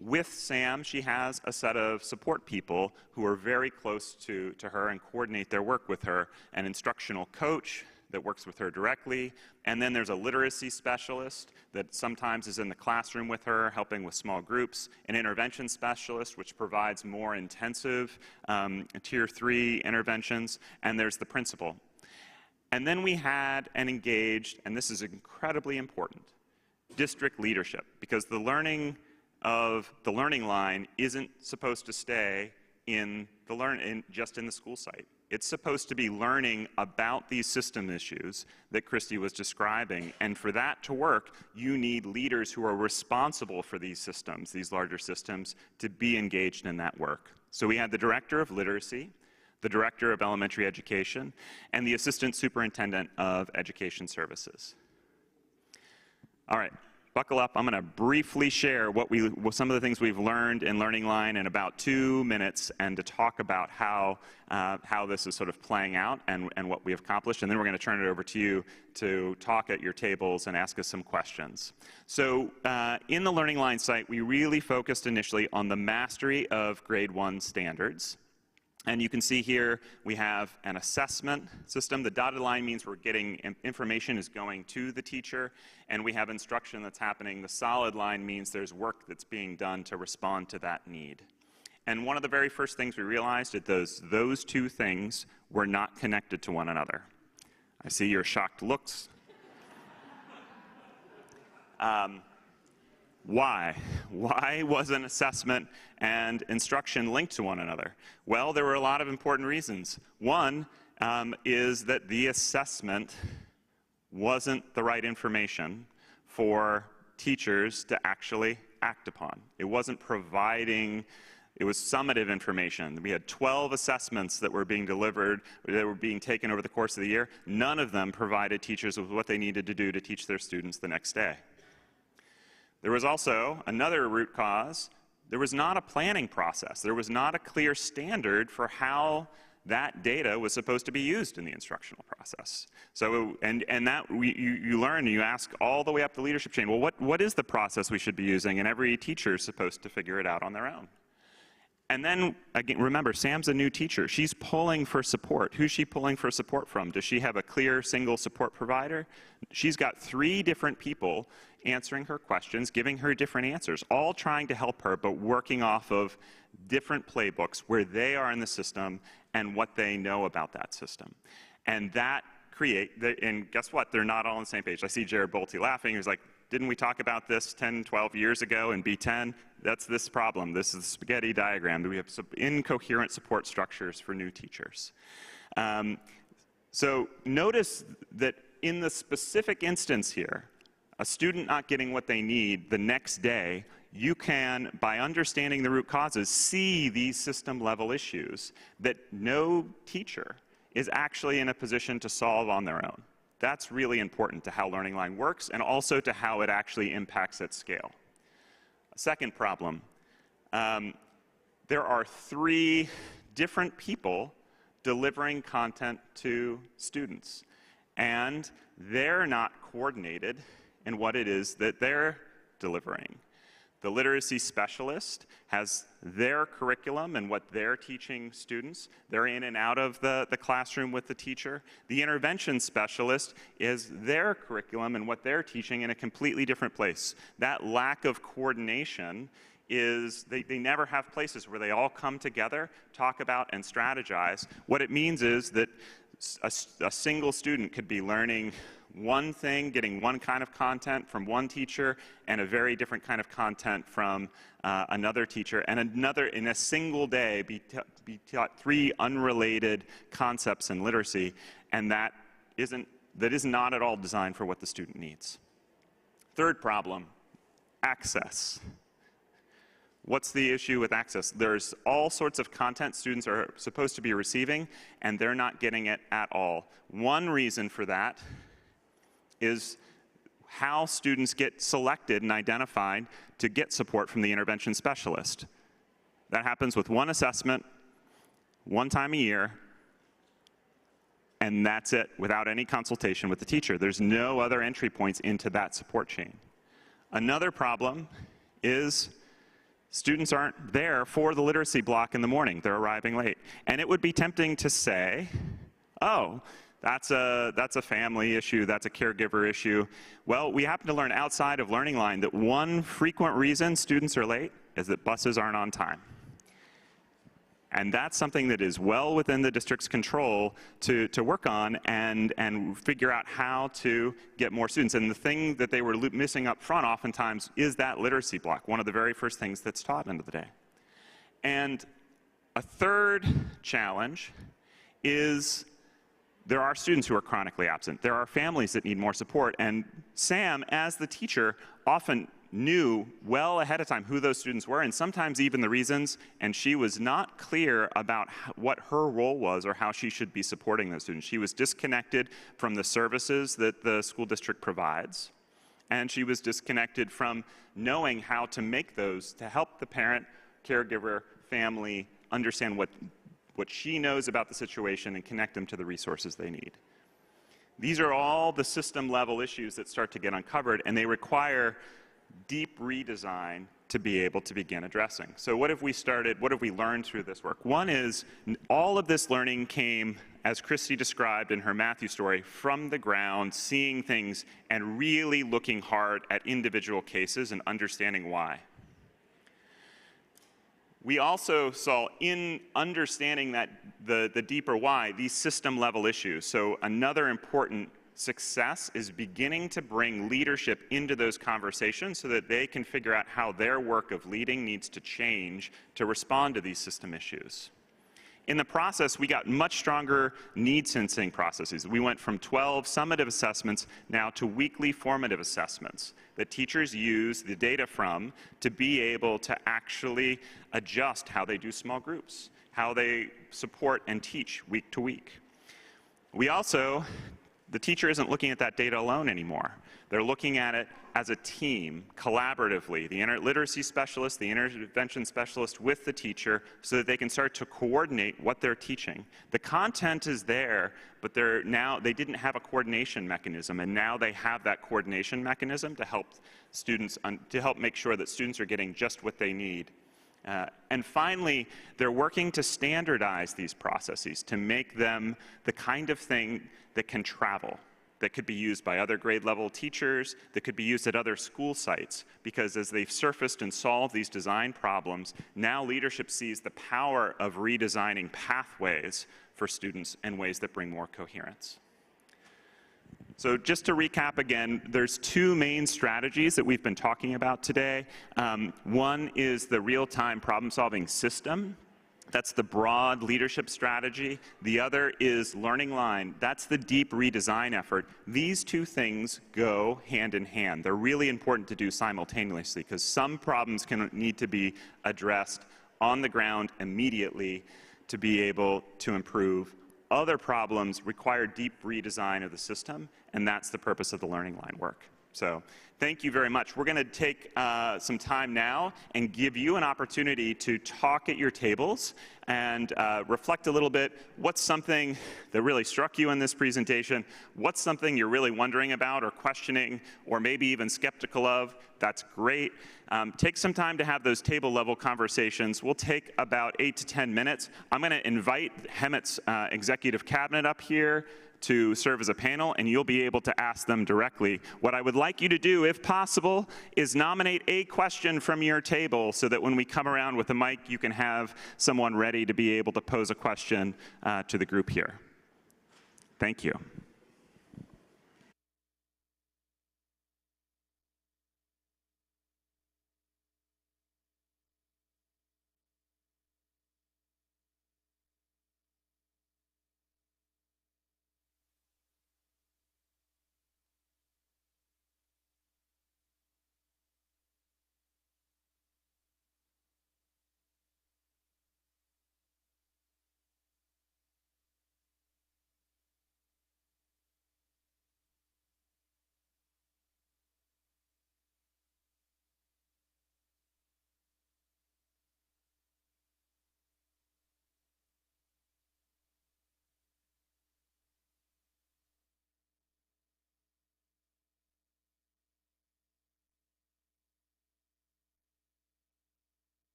With Sam, she has a set of support people who are very close to her and coordinate their work with her, an instructional coach that works with her directly, and then there's a literacy specialist that sometimes is in the classroom with her, helping with small groups, an intervention specialist, which provides more intensive Tier 3 interventions, and there's the principal. And then we had and engaged, and this is incredibly important, district leadership, because the learning line isn't supposed to stay just in the school site. It's supposed to be learning about these system issues that Christy was describing, and for that to work, you need leaders who are responsible for these systems, these larger systems, to be engaged in that work. So we had the Director of Literacy, the Director of Elementary Education, and the Assistant Superintendent of Education Services. All right. Buckle up. I'm going to briefly share some of the things we've learned in Learning Line in about 2 minutes, and to talk about how this is sort of playing out and what we have accomplished. And then we're going to turn it over to you to talk at your tables and ask us some questions. So in the Learning Line site, we really focused initially on the mastery of Grade 1 standards. And you can see here we have an assessment system. The dotted line means we're getting information is going to the teacher, and we have instruction that's happening. The solid line means there's work that's being done to respond to that need. And one of the very first things we realized is those two things were not connected to one another. I see your shocked looks. Why? Why wasn't assessment and instruction linked to one another? Well, there were a lot of important reasons. One is that the assessment wasn't the right information for teachers to actually act upon. It wasn't providing, it was summative information. We had 12 assessments that were being delivered, that were being taken over the course of the year. None of them provided teachers with what they needed to do to teach their students the next day. There was also another root cause. There was not a planning process. There was not a clear standard for how that data was supposed to be used in the instructional process. So, and that you learn, you ask all the way up the leadership chain, well, what is the process we should be using? And every teacher is supposed to figure it out on their own. And then, again, remember, Sam's a new teacher. She's pulling for support. Who's she pulling for support from? Does she have a clear single support provider? She's got 3 different people answering her questions, giving her different answers, all trying to help her, but working off of different playbooks where they are in the system and what they know about that system. And that and guess what? They're not all on the same page. I see Jared Bolte laughing. He's like, didn't we talk about this 10, 12 years ago in B10? That's this problem. This is the spaghetti diagram. We have some incoherent support structures for new teachers. So notice that in the specific instance here, a student not getting what they need the next day, you can, by understanding the root causes, see these system-level issues that no teacher is actually in a position to solve on their own. That's really important to how Learning Line works, and also to how it actually impacts at scale. A second problem, there are 3 different people delivering content to students, and they're not coordinated in what it is that they're delivering. The literacy specialist has their curriculum and what they're teaching students. They're in and out of the classroom with the teacher. The intervention specialist is their curriculum and what they're teaching in a completely different place. That lack of coordination is, they never have places where they all come together, talk about and strategize. What it means is that a single student could be learning one thing, getting one kind of content from one teacher, and a very different kind of content from another teacher, and another, in a single day, be taught 3 unrelated concepts in literacy, and that is not at all designed for what the student needs. Third problem, access. What's the issue with access? There's all sorts of content students are supposed to be receiving, and they're not getting it at all. One reason for that is how students get selected and identified to get support from the intervention specialist. That happens with one assessment, one time a year, and that's it, without any consultation with the teacher. There's no other entry points into that support chain. Another problem is students aren't there for the literacy block in the morning. They're arriving late. And it would be tempting to say, oh, that's a family issue, that's a caregiver issue. Well, we happen to learn outside of Learning Line that one frequent reason students are late is that buses aren't on time. And that's something that is well within the district's control to work on and figure out how to get more students. And the thing that they were missing up front oftentimes is that literacy block, one of the very first things that's taught end of the day. And a third challenge is there are students who are chronically absent. There are families that need more support. And Sam, as the teacher, often knew well ahead of time who those students were and sometimes even the reasons, and she was not clear about what her role was or how she should be supporting those students. She was disconnected from the services that the school district provides, and she was disconnected from knowing how to make those to help the parent, caregiver, family understand what she knows about the situation and connect them to the resources they need. These are all the system level issues that start to get uncovered, and they require deep redesign to be able to begin addressing. So what have we learned through this work? One is all of this learning came, as Christy described in her Matthew story, from the ground, seeing things and really looking hard at individual cases and understanding why. We also saw in understanding that the deeper why, these system level issues. So another important success is beginning to bring leadership into those conversations so that they can figure out how their work of leading needs to change to respond to these system issues. In the process, we got much stronger need sensing processes. We went from 12 summative assessments now to weekly formative assessments that teachers use the data from to be able to actually adjust how they do small groups, how they support and teach week to week. The teacher isn't looking at that data alone anymore. They're looking at it as a team, collaboratively, the literacy specialist, the intervention specialist with the teacher, so that they can start to coordinate what they're teaching. The content is there, but they didn't have a coordination mechanism, and now they have that coordination mechanism to help students, to help make sure that students are getting just what they need. And finally, they're working to standardize these processes to make them the kind of thing that can travel, that could be used by other grade level teachers, that could be used at other school sites, because as they've surfaced and solved these design problems, now leadership sees the power of redesigning pathways for students in ways that bring more coherence. So just to recap again, there's two main strategies that we've been talking about today. One is the real-time problem-solving system. That's the broad leadership strategy. The other is Learning Line. That's the deep redesign effort. These two things go hand in hand. They're really important to do simultaneously because some problems can need to be addressed on the ground immediately to be able to improve. Other problems require deep redesign of the system, and that's the purpose of the Learning Line work. So thank you very much. We're going to take some time now and give you an opportunity to talk at your tables and reflect a little bit. What's something that really struck you in this presentation? What's something you're really wondering about or questioning or maybe even skeptical of? That's great. Take some time to have those table level conversations. We'll take about 8 to 10 minutes. I'm going to invite Hemet's executive cabinet up here to serve as a panel, and you'll be able to ask them directly. What I would like you to do, if possible, is nominate a question from your table so that when we come around with the mic, you can have someone ready to be able to pose a question to the group here. Thank you.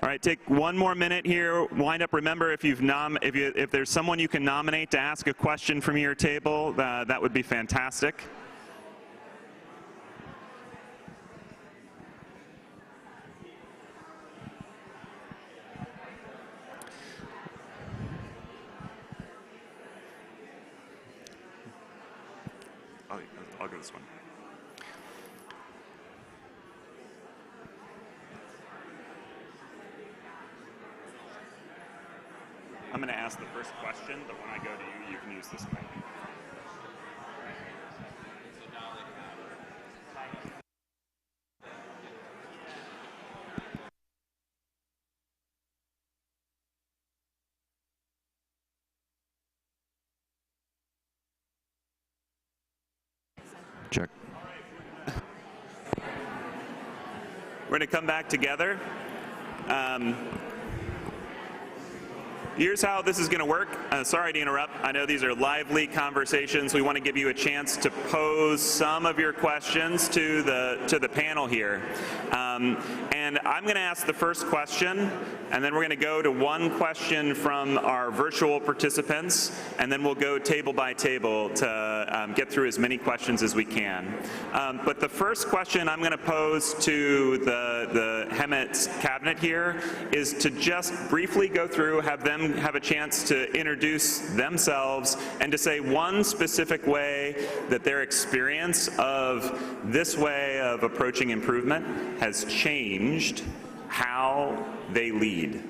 All right, take one more minute here. Wind up. Remember, if there's someone you can nominate to ask a question from your table, that would be fantastic. I'll go this one. I'm going to ask the first question, but when I go to you, you can use this mic. Check. We're going to come back together. Here's how this is going to work. Sorry to interrupt. I know these are lively conversations. We want to give you a chance to pose some of your questions to the panel here. And I'm going to ask the first question, and then we're going to go to one question from our virtual participants, and then we'll go table by table to get through as many questions as we can. But the first question I'm going to pose to the HEMT cabinet here is to just briefly go through, have them have a chance to introduce themselves and to say one specific way that their experience of this way of approaching improvement has changed how they lead.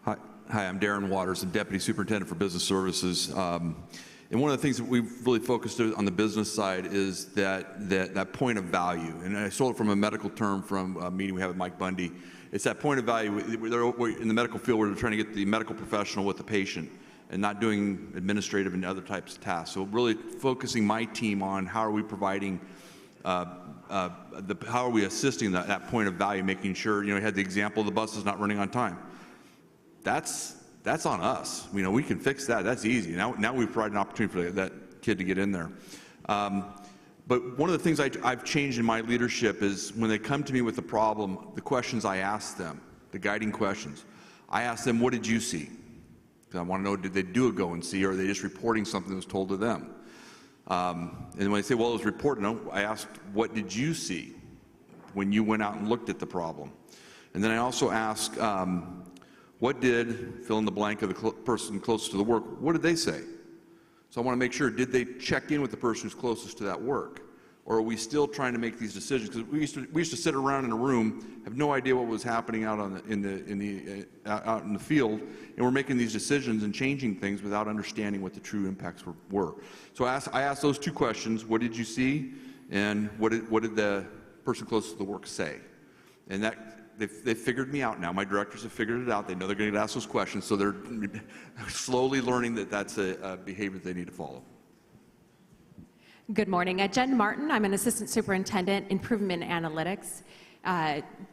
Hi, I'm Darren Waters. I'm Deputy Superintendent for Business Services. And one of the things that we've really focused on the business side is that point of value. And I stole it from a medical term from a meeting we had with Mike Bundy. It's that point of value. In the medical field, we're trying to get the medical professional with the patient and not doing administrative and other types of tasks. So really focusing my team on how are we providing, how are we assisting that point of value, making sure, you had the example of the bus is not running on time. That's on us. We can fix that. That's easy. Now we provide an opportunity for that kid to get in there. But one of the things I've changed in my leadership is when they come to me with a problem, the questions I ask them, the guiding questions, I ask them, what did you see? Because I want to know, did they do a go and see, or are they just reporting something that was told to them? And when they say, well, it was reported, no, I asked, what did you see when you went out and looked at the problem? And then I also ask, what did, fill in the blank of the person closest to the work, what did they say? So I want to make sure, did they check in with the person who's closest to that work? Or are we still trying to make these decisions? Because we used to sit around in a room, have no idea what was happening out in the field, and we're making these decisions and changing things without understanding what the true impacts were. So I asked those two questions: what did you see, and what did the person closest to the work say? And that they figured me out now. My directors have figured it out. They know they're going to get asked those questions, so they're slowly learning that that's a behavior they need to follow. Good morning. Jen Martin. I'm an assistant superintendent, improvement analytics.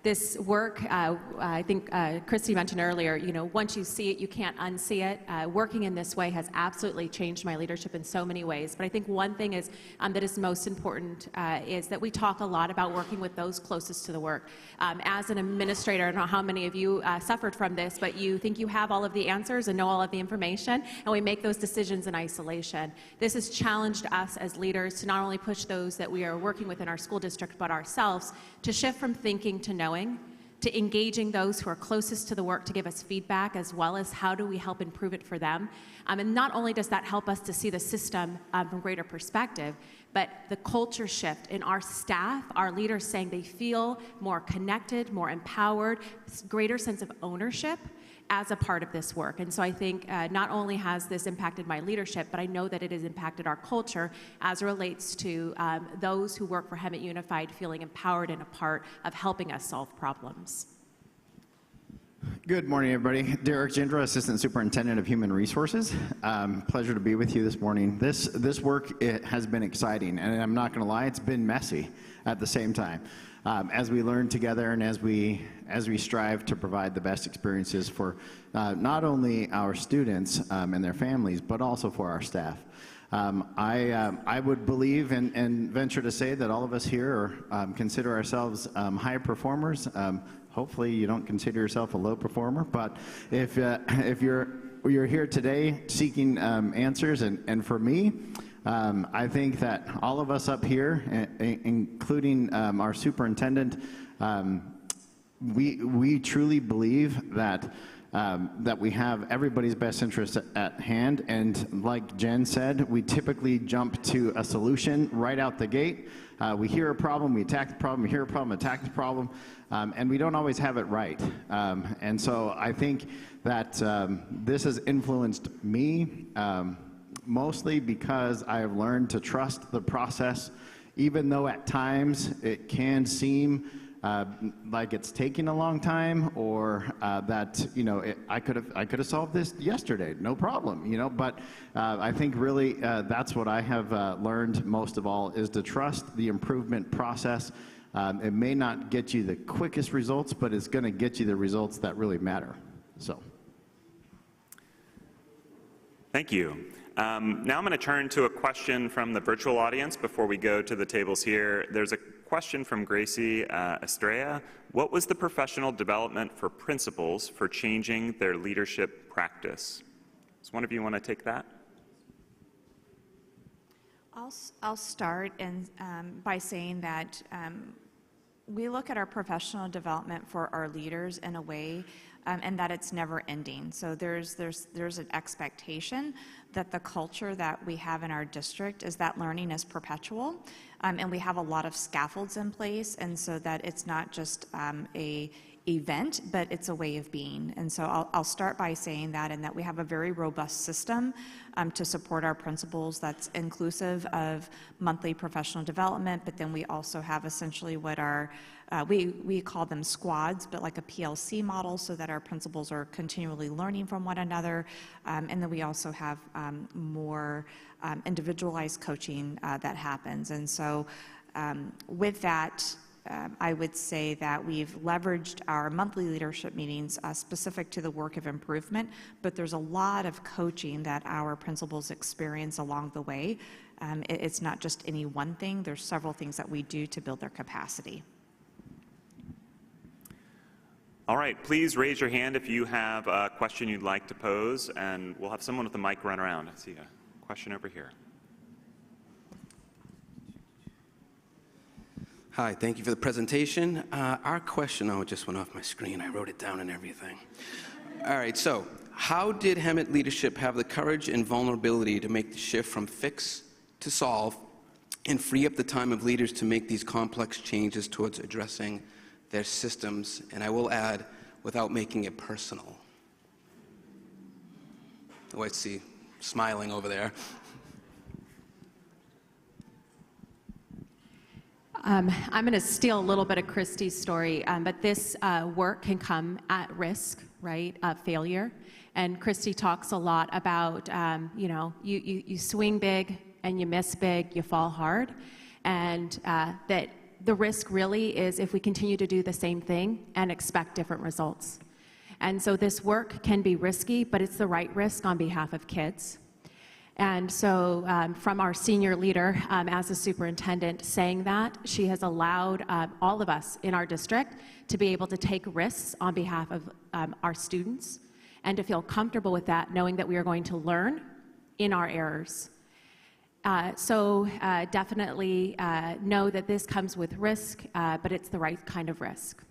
This work, I think Christy mentioned earlier, once you see it, you can't unsee it. Working in this way has absolutely changed my leadership in so many ways. But I think one thing is that is most important is that we talk a lot about working with those closest to the work. As an administrator, I don't know how many of you suffered from this, but you think you have all of the answers and know all of the information, and we make those decisions in isolation. This has challenged us as leaders to not only push those that we are working with in our school district, but ourselves to shift from thinking to knowing, to engaging those who are closest to the work to give us feedback, as well as how do we help improve it for them. And not only does that help us to see the system from greater perspective, but the culture shift in our staff, our leaders saying they feel more connected, more empowered, greater sense of ownership as a part of this work. And so I think not only has this impacted my leadership, but I know that it has impacted our culture as it relates to those who work for HEMT Unified feeling empowered and a part of helping us solve problems. Good morning, everybody. Derek Jindra, Assistant Superintendent of Human Resources. Pleasure to be with you this morning. This work, it has been exciting, and I'm not going to lie, it's been messy at the same time. As we learn together and as we strive to provide the best experiences for not only our students and their families, but also for our staff. I would believe and venture to say that all of us here consider ourselves high performers. Hopefully you don't consider yourself a low performer, but if you're here today seeking answers, and for me, I think that all of us up here, including our superintendent, we truly believe that that we have everybody's best interest at hand, and like Jen said, we typically jump to a solution right out the gate. We hear a problem, we attack the problem, we hear a problem, attack the problem, and we don't always have it right. And so I think that this has influenced me mostly because I have learned to trust the process, even though at times it can seem like it's taking a long time, or that I could have solved this yesterday, no problem, But I think really that's what I have learned most of all, is to trust the improvement process. It may not get you the quickest results, but it's going to get you the results that really matter. So, thank you. Now I'm going to turn to a question from the virtual audience before we go to the tables here. There's a question from Gracie Estrella. What was the professional development for principals for changing their leadership practice? Does one of you want to take that? I'll start by saying that we look at our professional development for our leaders in a way and that it's never ending. So there's an expectation that the culture that we have in our district is that learning is perpetual, and we have a lot of scaffolds in place, and so that it's not just a event, but it's a way of being. And so I'll start by saying that, and that we have a very robust system to support our principals that's inclusive of monthly professional development, but then we also have essentially what our, we call them squads, but like a PLC model, so that our principals are continually learning from one another. And then we also have more individualized coaching that happens. And so with that, I would say that we've leveraged our monthly leadership meetings specific to the work of improvement, but there's a lot of coaching that our principals experience along the way. It's not just any one thing. There's several things that we do to build their capacity. All right, please raise your hand if you have a question you'd like to pose, and we'll have someone with the mic run around. I see a question over here. Hi, thank you for the presentation. Our question, oh, it just went off my screen. I wrote it down and everything. All right, so how did Hemet leadership have the courage and vulnerability to make the shift from fix to solve and free up the time of leaders to make these complex changes towards addressing their systems? And I will add, without making it personal. Oh, I see smiling over there. I'm going to steal a little bit of Christy's story, but this work can come at risk, right, of failure. And Christy talks a lot about, you swing big and you miss big, you fall hard. And that the risk really is if we continue to do the same thing and expect different results. And so this work can be risky, but it's the right risk on behalf of kids. And so from our senior leader as a superintendent saying that, she has allowed all of us in our district to be able to take risks on behalf of our students and to feel comfortable with that, knowing that we are going to learn in our errors. So definitely know that this comes with risk, but it's the right kind of risk.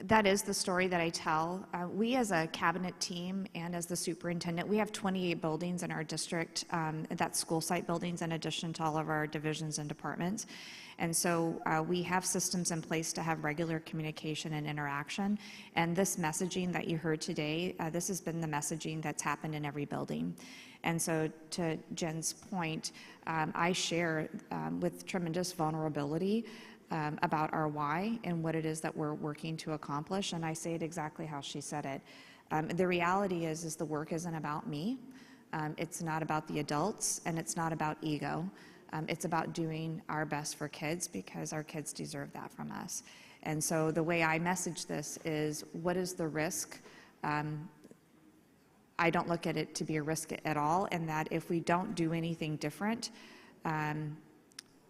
That is the story that I tell. We as a cabinet team and as the superintendent, we have 28 buildings in our district, that's school site buildings in addition to all of our divisions and departments. And so we have systems in place to have regular communication and interaction. And this messaging that you heard today, this has been the messaging that's happened in every building. And so to Jen's point, I share with tremendous vulnerability about our why and what it is that we're working to accomplish, and I say it exactly how she said it. The reality is the work isn't about me. It's not about the adults, and it's not about ego. It's about doing our best for kids because our kids deserve that from us. And so the way I message this is, what is the risk I don't look at it to be a risk at all, and that if we don't do anything different,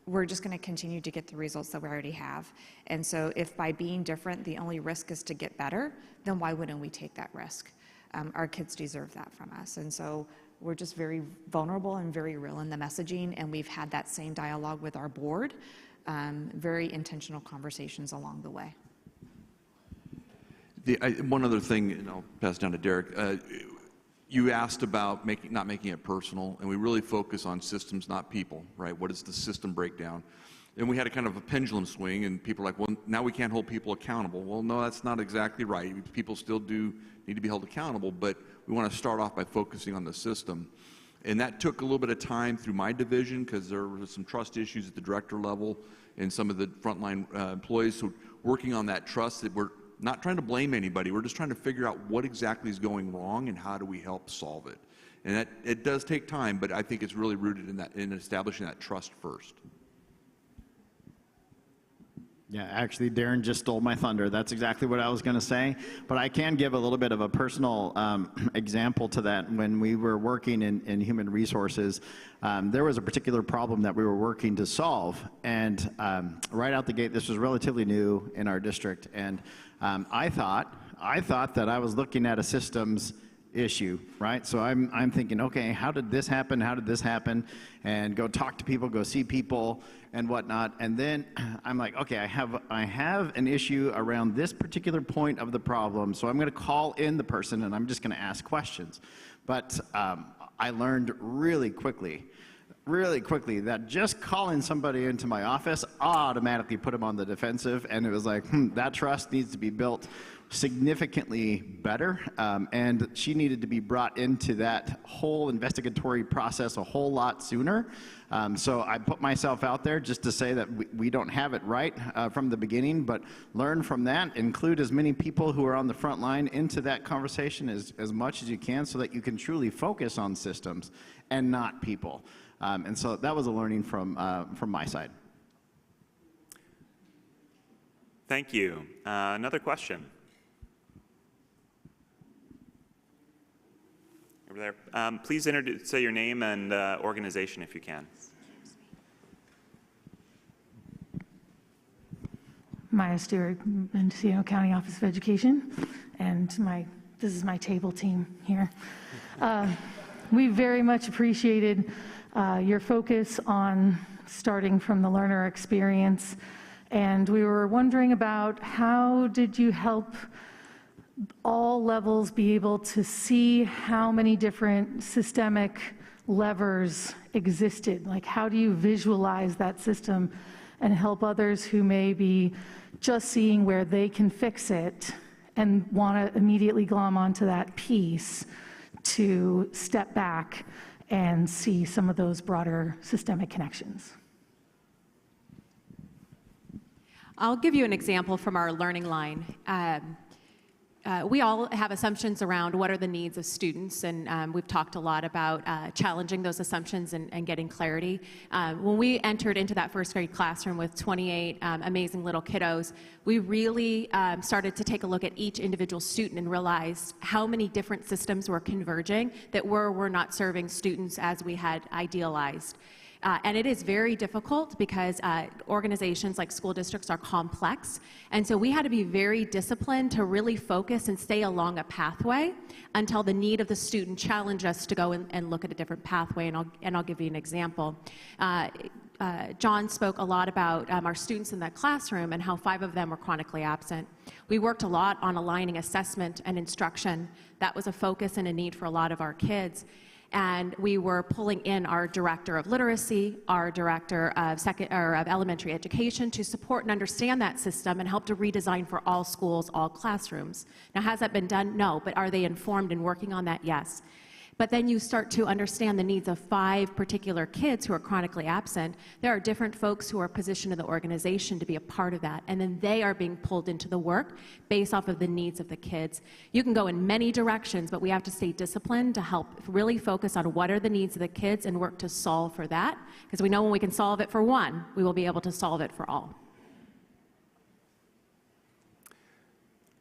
we're just going to continue to get the results that we already have. And so if by being different, the only risk is to get better, then why wouldn't we take that risk? Our kids deserve that from us. And so we're just very vulnerable and very real in the messaging, and we've had that same dialogue with our board, very intentional conversations along the way. One other thing, and I'll pass it down to Derek. You asked about not making it personal, and we really focus on systems, not people, right? What is the system breakdown? And we had a kind of a pendulum swing, and people are like, well, now we can't hold people accountable. Well, no, that's not exactly right. People still do need to be held accountable, but we want to start off by focusing on the system. And that took a little bit of time through my division because there were some trust issues at the director level and some of the frontline employees. So working on that trust, that we're not trying to blame anybody. We're just trying to figure out what exactly is going wrong and how do we help solve it. And that, it does take time, but I think it's really rooted in establishing that trust first. Yeah, actually, Darren just stole my thunder. That's exactly what I was going to say. But I can give a little bit of a personal example to that. When we were working in human resources, there was a particular problem that we were working to solve. And right out the gate, this was relatively new in our district. And I thought that I was looking at a systems issue, right? So I'm thinking, okay, how did this happen? How did this happen? And go talk to people, go see people and whatnot. And then I'm like, okay, I have an issue around this particular point of the problem. So I'm going to call in the person and I'm just going to ask questions. But I learned really quickly that just calling somebody into my office automatically put them on the defensive. And it was like, that trust needs to be built significantly better, and she needed to be brought into that whole investigatory process a whole lot sooner. So I put myself out there just to say that we don't have it right from the beginning, but learn from that, include as many people who are on the front line into that conversation as much as you can so that you can truly focus on systems and not people. And so that was a learning from my side. Thank you. Another question. Over there. Please say your name and organization if you can. Maya Stewart, Mendocino County Office of Education, and this is my table team here. We very much appreciated your focus on starting from the learner experience, and we were wondering about how did you help all levels be able to see how many different systemic levers existed? Like, how do you visualize that system and help others who may be just seeing where they can fix it and want to immediately glom onto that piece to step back and see some of those broader systemic connections? I'll give you an example from our learning line. We all have assumptions around what are the needs of students, and we've talked a lot about challenging those assumptions and getting clarity. When we entered into that first grade classroom with 28 amazing little kiddos, we really started to take a look at each individual student and realized how many different systems were converging that were not serving students as we had idealized. And it is very difficult because organizations like school districts are complex. And so we had to be very disciplined to really focus and stay along a pathway until the need of the student challenged us to go and look at a different pathway. And I'll give you an example. John spoke a lot about our students in that classroom and how 5 of them were chronically absent. We worked a lot on aligning assessment and instruction. That was a focus and a need for a lot of our kids. And we were pulling in our director of literacy, our director of elementary education to support and understand that system and help to redesign for all schools, all classrooms. Now, has that been done? No, but are they informed and working on that? Yes. But then you start to understand the needs of 5 particular kids who are chronically absent. There are different folks who are positioned in the organization to be a part of that, and then they are being pulled into the work based off of the needs of the kids. You can go in many directions, but we have to stay disciplined to help really focus on what are the needs of the kids and work to solve for that, because we know when we can solve it for one, we will be able to solve it for all.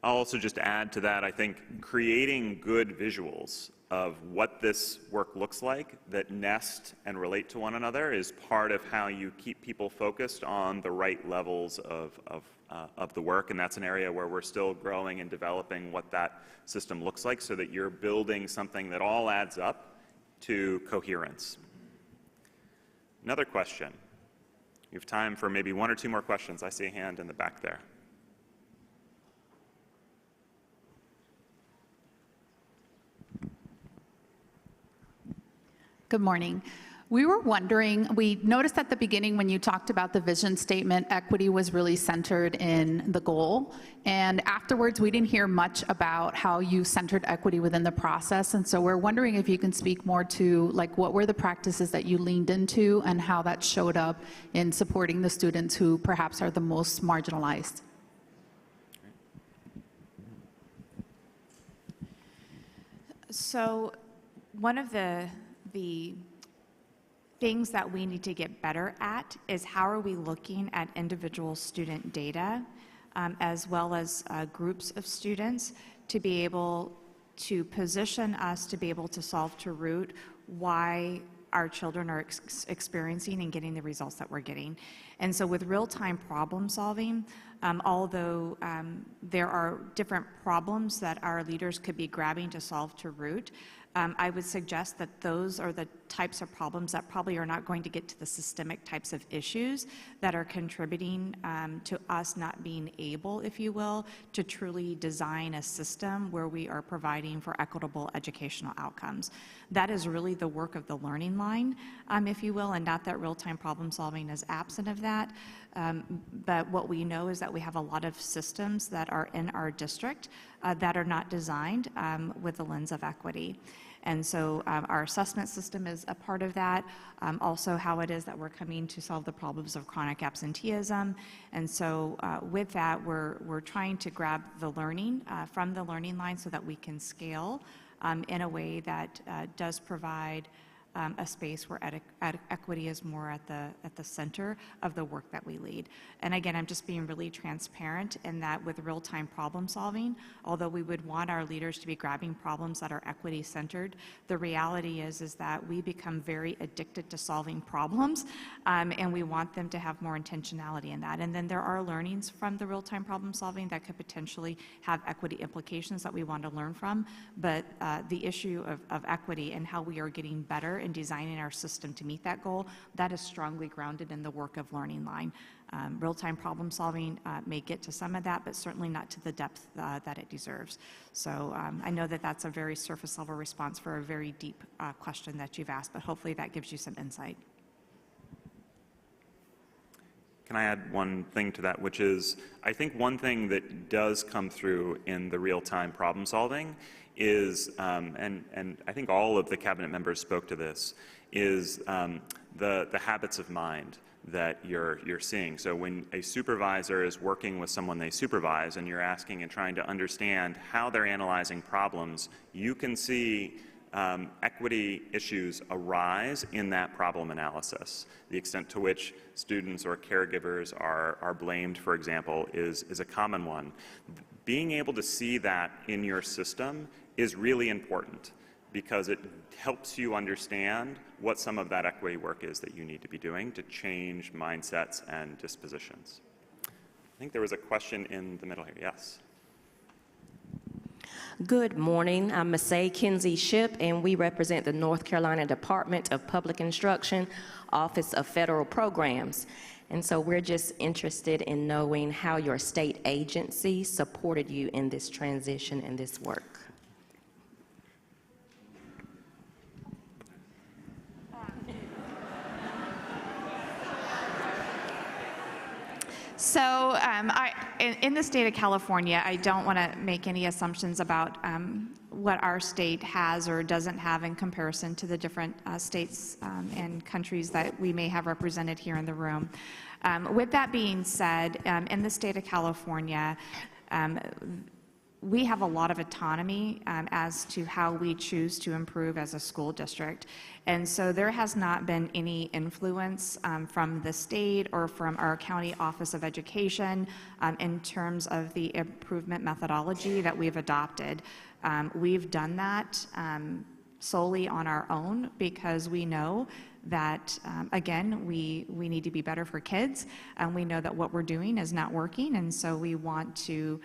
I'll also just add to that, I think creating good visuals of what this work looks like that nest and relate to one another is part of how you keep people focused on the right levels of the work, and that's an area where we're still growing and developing what that system looks like so that you're building something that all adds up to coherence. Another question. We have time for maybe one or two more questions. I see a hand in the back there. Good morning. We were wondering, we noticed at the beginning when you talked about the vision statement, equity was really centered in the goal. And afterwards, we didn't hear much about how you centered equity within the process. And so we're wondering if you can speak more to, like, what were the practices that you leaned into and how that showed up in supporting the students who perhaps are the most marginalized. So one of the things that we need to get better at is how are we looking at individual student data as well as groups of students to be able to position us to be able to solve to root why our children are experiencing and getting the results that we're getting. And so with real-time problem solving, although there are different problems that our leaders could be grabbing to solve to root, I would suggest that those are the types of problems that probably are not going to get to the systemic types of issues that are contributing to us not being able, if you will, to truly design a system where we are providing for equitable educational outcomes. That is really the work of the learning line, if you will, and not that real-time problem solving is absent of that. But what we know is that we have a lot of systems that are in our district that are not designed with the lens of equity. And so our assessment system is a part of that. Also how it is that we're coming to solve the problems of chronic absenteeism. And so with that, we're trying to grab the learning from the learning line so that we can scale in a way that does provide a space where equity is more at the center of the work that we lead. And again, I'm just being really transparent in that with real-time problem solving, although we would want our leaders to be grabbing problems that are equity centered, the reality is that we become very addicted to solving problems, and we want them to have more intentionality in that. And then there are learnings from the real-time problem solving that could potentially have equity implications that we want to learn from, but the issue of equity and how we are getting better in designing our system to meet that goal, that is strongly grounded in the work of Learning Line. Real-time problem solving may get to some of that, but certainly not to the depth that it deserves. So I know that that's a very surface level response for a very deep question that you've asked, but hopefully that gives you some insight. Can I add one thing to that, which is, I think one thing that does come through in the real-time problem solving is, and I think all of the cabinet members spoke to this, is the habits of mind that you're seeing. So when a supervisor is working with someone they supervise and you're asking and trying to understand how they're analyzing problems, you can see equity issues arise in that problem analysis. The extent to which students or caregivers are blamed, for example, is a common one. Being able to see that in your system is really important because it helps you understand what some of that equity work is that you need to be doing to change mindsets and dispositions. I think there was a question in the middle here. Yes. Good morning. I'm Masay Kinsey Ship, and we represent the North Carolina Department of Public Instruction, Office of Federal Programs. And so we're just interested in knowing how your state agency supported you in this transition and this work. So in the state of California, I don't want to make any assumptions about what our state has or doesn't have in comparison to the different states and countries that we may have represented here in the room. With that being said, in the state of California, we have a lot of autonomy as to how we choose to improve as a school district. And so there has not been any influence from the state or from our county office of education in terms of the improvement methodology that we've adopted. We've done that solely on our own, because we know that, again, we need to be better for kids, and we know that what we're doing is not working, and so we want to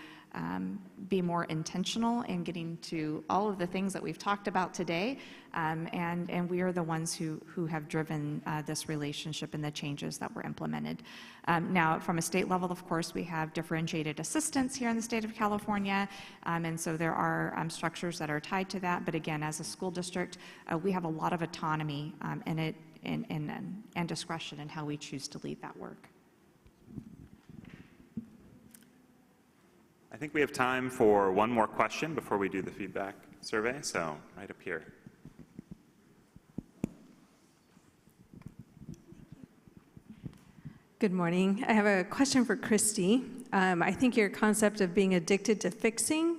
be more intentional in getting to all of the things that we've talked about today, and we are the ones who have driven this relationship and the changes that were implemented. Now, from a state level, of course, we have differentiated assistance here in the state of California, and so there are structures that are tied to that, but again, as a school district, we have a lot of autonomy in it and discretion in how we choose to lead that work. I think we have time for one more question before we do the feedback survey, so right up here. Good morning. I have a question for Christy. I think your concept of being addicted to fixing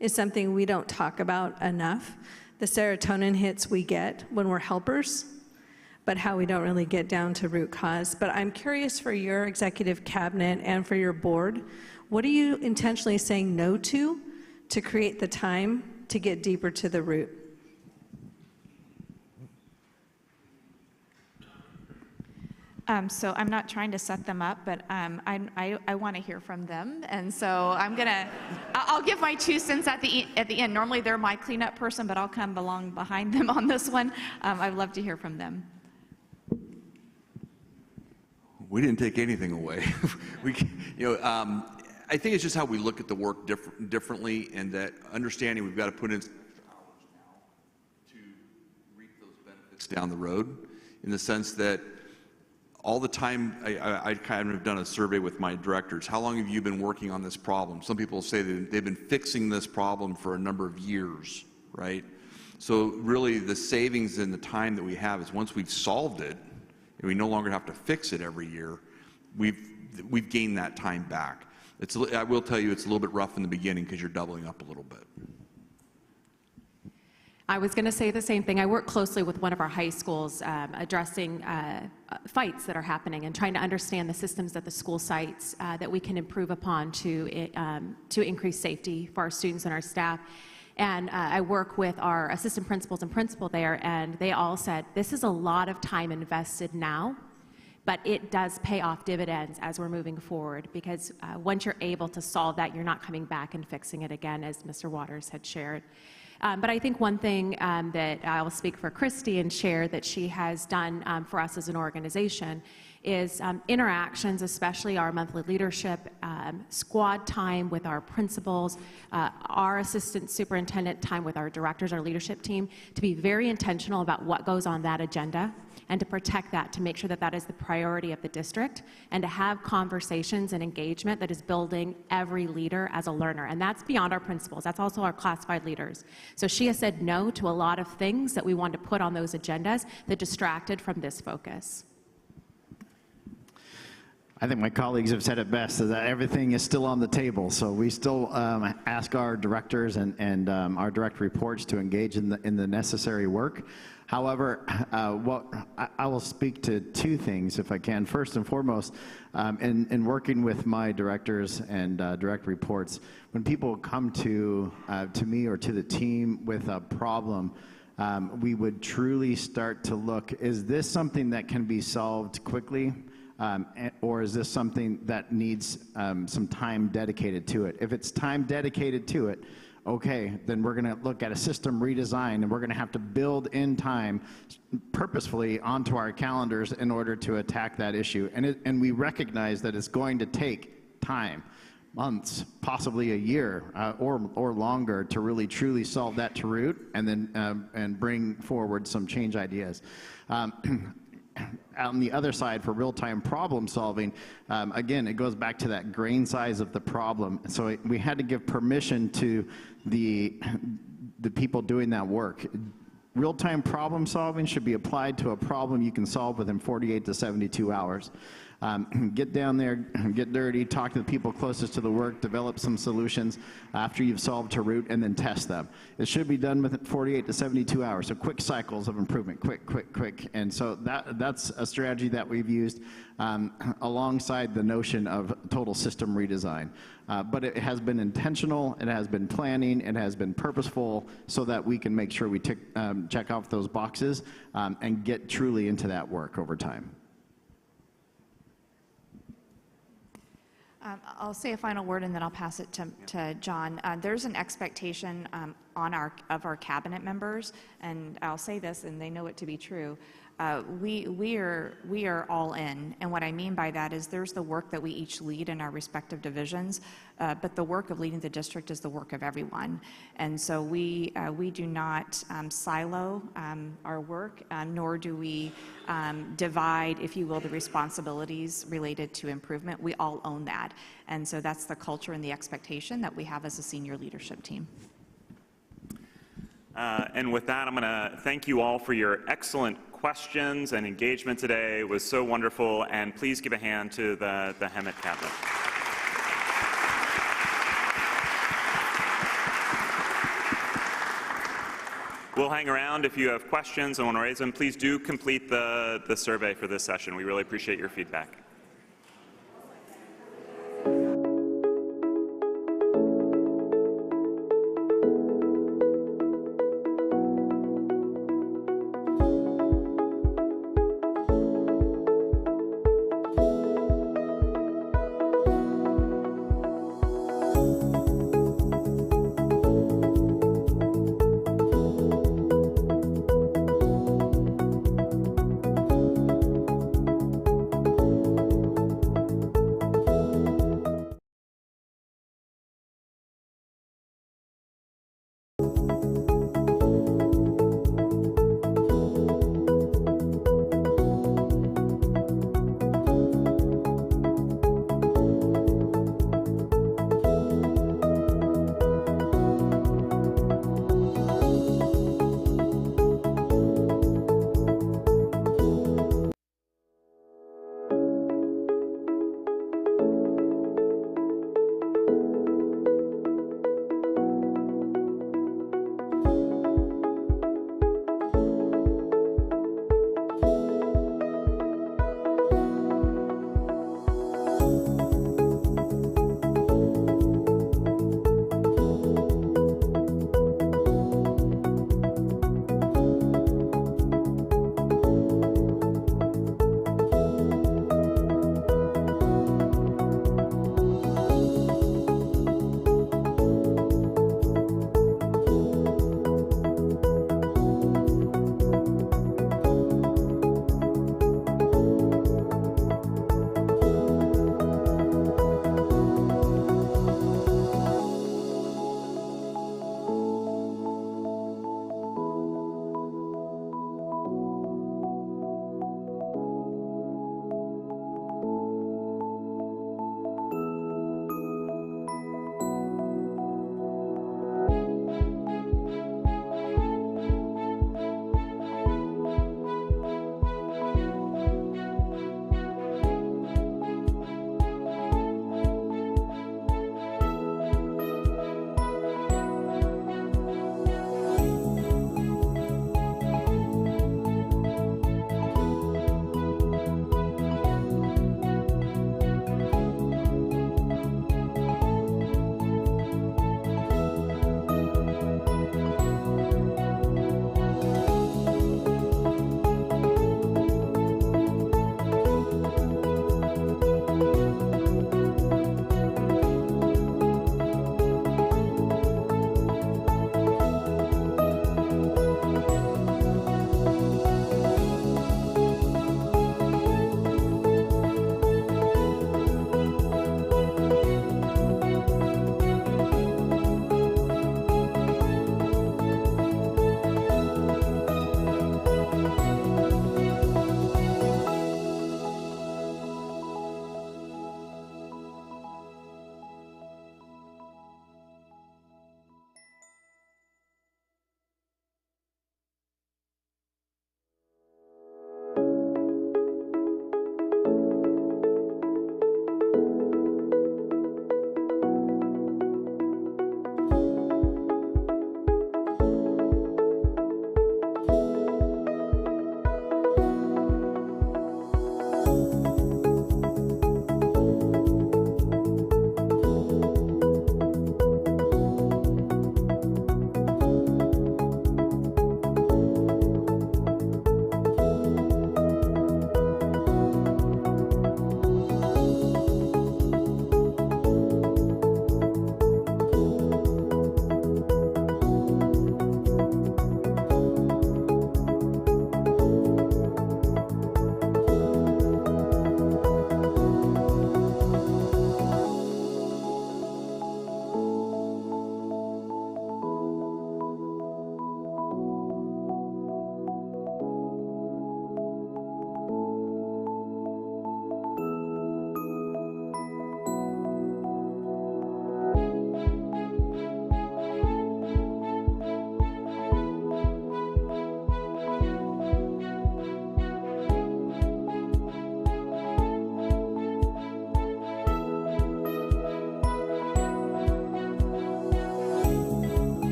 is something we don't talk about enough. The serotonin hits we get when we're helpers, but how we don't really get down to root cause. But I'm curious for your executive cabinet and for your board, what are you intentionally saying no to create the time to get deeper to the root? So I'm not trying to set them up, but I want to hear from them, and so I'll give my 2 cents at the end. Normally they're my cleanup person, but I'll come along behind them on this one. I'd love to hear from them. We didn't take anything away. I think it's just how we look at the work differently, and that understanding we've got to put in some extra hours now to reap those benefits down the road, in the sense that all the time, I kind of done a survey with my directors. How long have you been working on this problem? Some people say that they've been fixing this problem for a number of years, right? So really the savings and the time that we have is once we've solved it, and we no longer have to fix it every year, we've gained that time back. I will tell you, it's a little bit rough in the beginning because you're doubling up a little bit. I was going to say the same thing. I work closely with one of our high schools addressing fights that are happening and trying to understand the systems at the school sites that we can improve upon to increase safety for our students and our staff. And I work with our assistant principals and principal there, and they all said, this is a lot of time invested now, but it does pay off dividends as we're moving forward, because once you're able to solve that, you're not coming back and fixing it again, as Mr. Waters had shared. But I think one thing that I will speak for Christy and share that she has done for us as an organization is interactions, especially our monthly leadership, squad time with our principals, our assistant superintendent time with our directors, our leadership team, to be very intentional about what goes on that agenda and to protect that, to make sure that that is the priority of the district, and to have conversations and engagement that is building every leader as a learner. And that's beyond our principals. That's also our classified leaders. So she has said no to a lot of things that we wanted to put on those agendas that distracted from this focus. I think my colleagues have said it best, is that everything is still on the table. So we still ask our directors and our direct reports to engage in the necessary work. However, I will speak to 2 things, if I can. First and foremost, in working with my directors and direct reports, when people come to me or to the team with a problem, we would truly start to look, is this something that can be solved quickly? Or is this something that needs some time dedicated to it? If it's time dedicated to it, okay, then we're going to look at a system redesign, and we're going to have to build in time purposefully onto our calendars in order to attack that issue. And we recognize that it's going to take time, months, possibly a year or longer, to really truly solve that to root, and then and bring forward some change ideas. On the other side, for real-time problem solving, again, it goes back to that grain size of the problem. So we had to give permission to the people doing that work. Real-time problem solving should be applied to a problem you can solve within 48 to 72 hours. Get down there, get dirty, talk to the people closest to the work, develop some solutions after you've solved to root, and then test them. It should be done within 48 to 72 hours, so quick cycles of improvement, quick. And so that's a strategy that we've used alongside the notion of total system redesign. But it has been intentional, it has been planning, it has been purposeful so that we can make sure we check off those boxes and get truly into that work over time. I'll say a final word and then I'll pass it to John. There's an expectation of our cabinet members, and I'll say this, and they know it to be true. We are all in, and what I mean by that is there's the work that we each lead in our respective divisions, but the work of leading the district is the work of everyone, and so we do not silo our work, nor do we divide, if you will, the responsibilities related to improvement. We all own that, and so that's the culture and the expectation that we have as a senior leadership team. And with that, I'm going to thank you all for your excellent questions and engagement today. It was so wonderful, and please give a hand to the Hemet Cabinet. We'll hang around if you have questions and want to raise them. Please do complete the survey for this session. We really appreciate your feedback.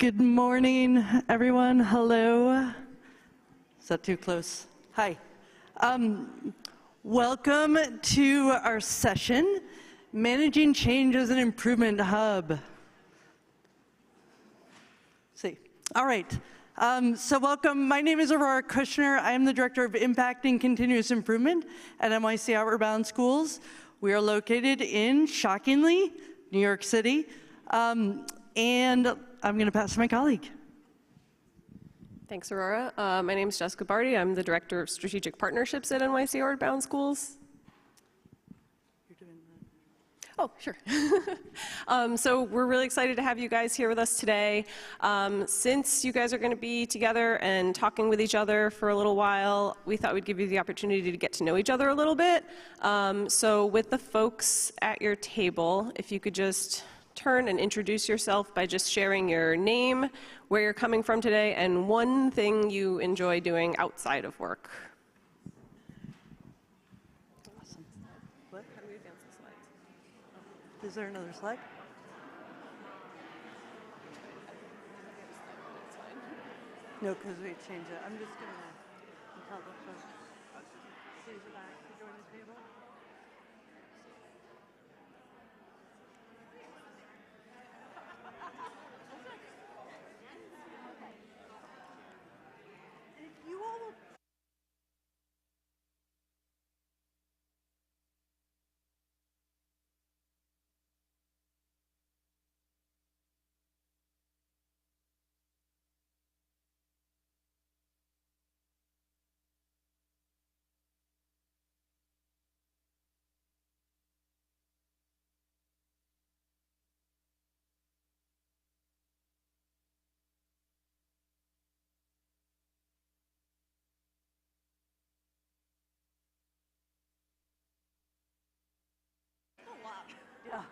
Good morning, everyone. Hello. Is that too close? Hi. Welcome to our session, Managing Change as an Improvement Hub. See. All right. So welcome. My name is Aurora Kushner. I am the Director of Impact and Continuous Improvement at NYC Outward Bound Schools. We are located in, shockingly, New York City. And I'm going to pass to my colleague. Thanks, Aurora. My name is Jessica Barty. I'm the Director of Strategic Partnerships at NYC Outward Bound Schools. Oh, sure. So we're really excited to have you guys here with us today. Since you guys are going to be together and talking with each other for a little while, we thought we'd give you the opportunity to get to know each other a little bit. So with the folks at your table, if you could just turn and introduce yourself by just sharing your name, where you're coming from today, and one thing you enjoy doing outside of work. Awesome. What? How do we advance the slides? Is there another slide? No, because we changed it. I'm just going to tell the folks. Please back to join the table. Yeah.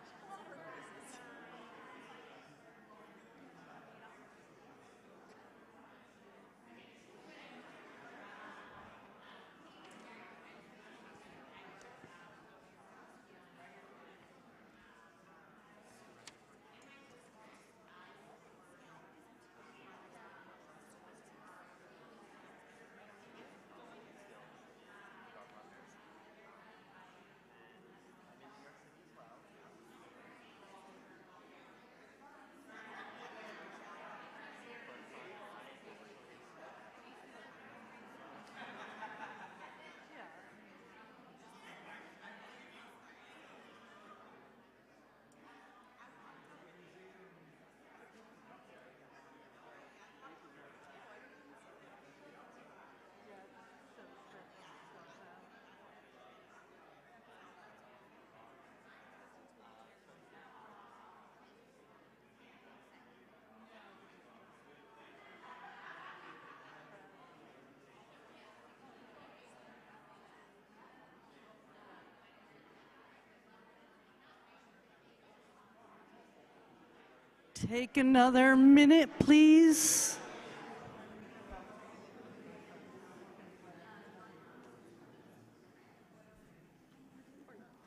Take another minute, please.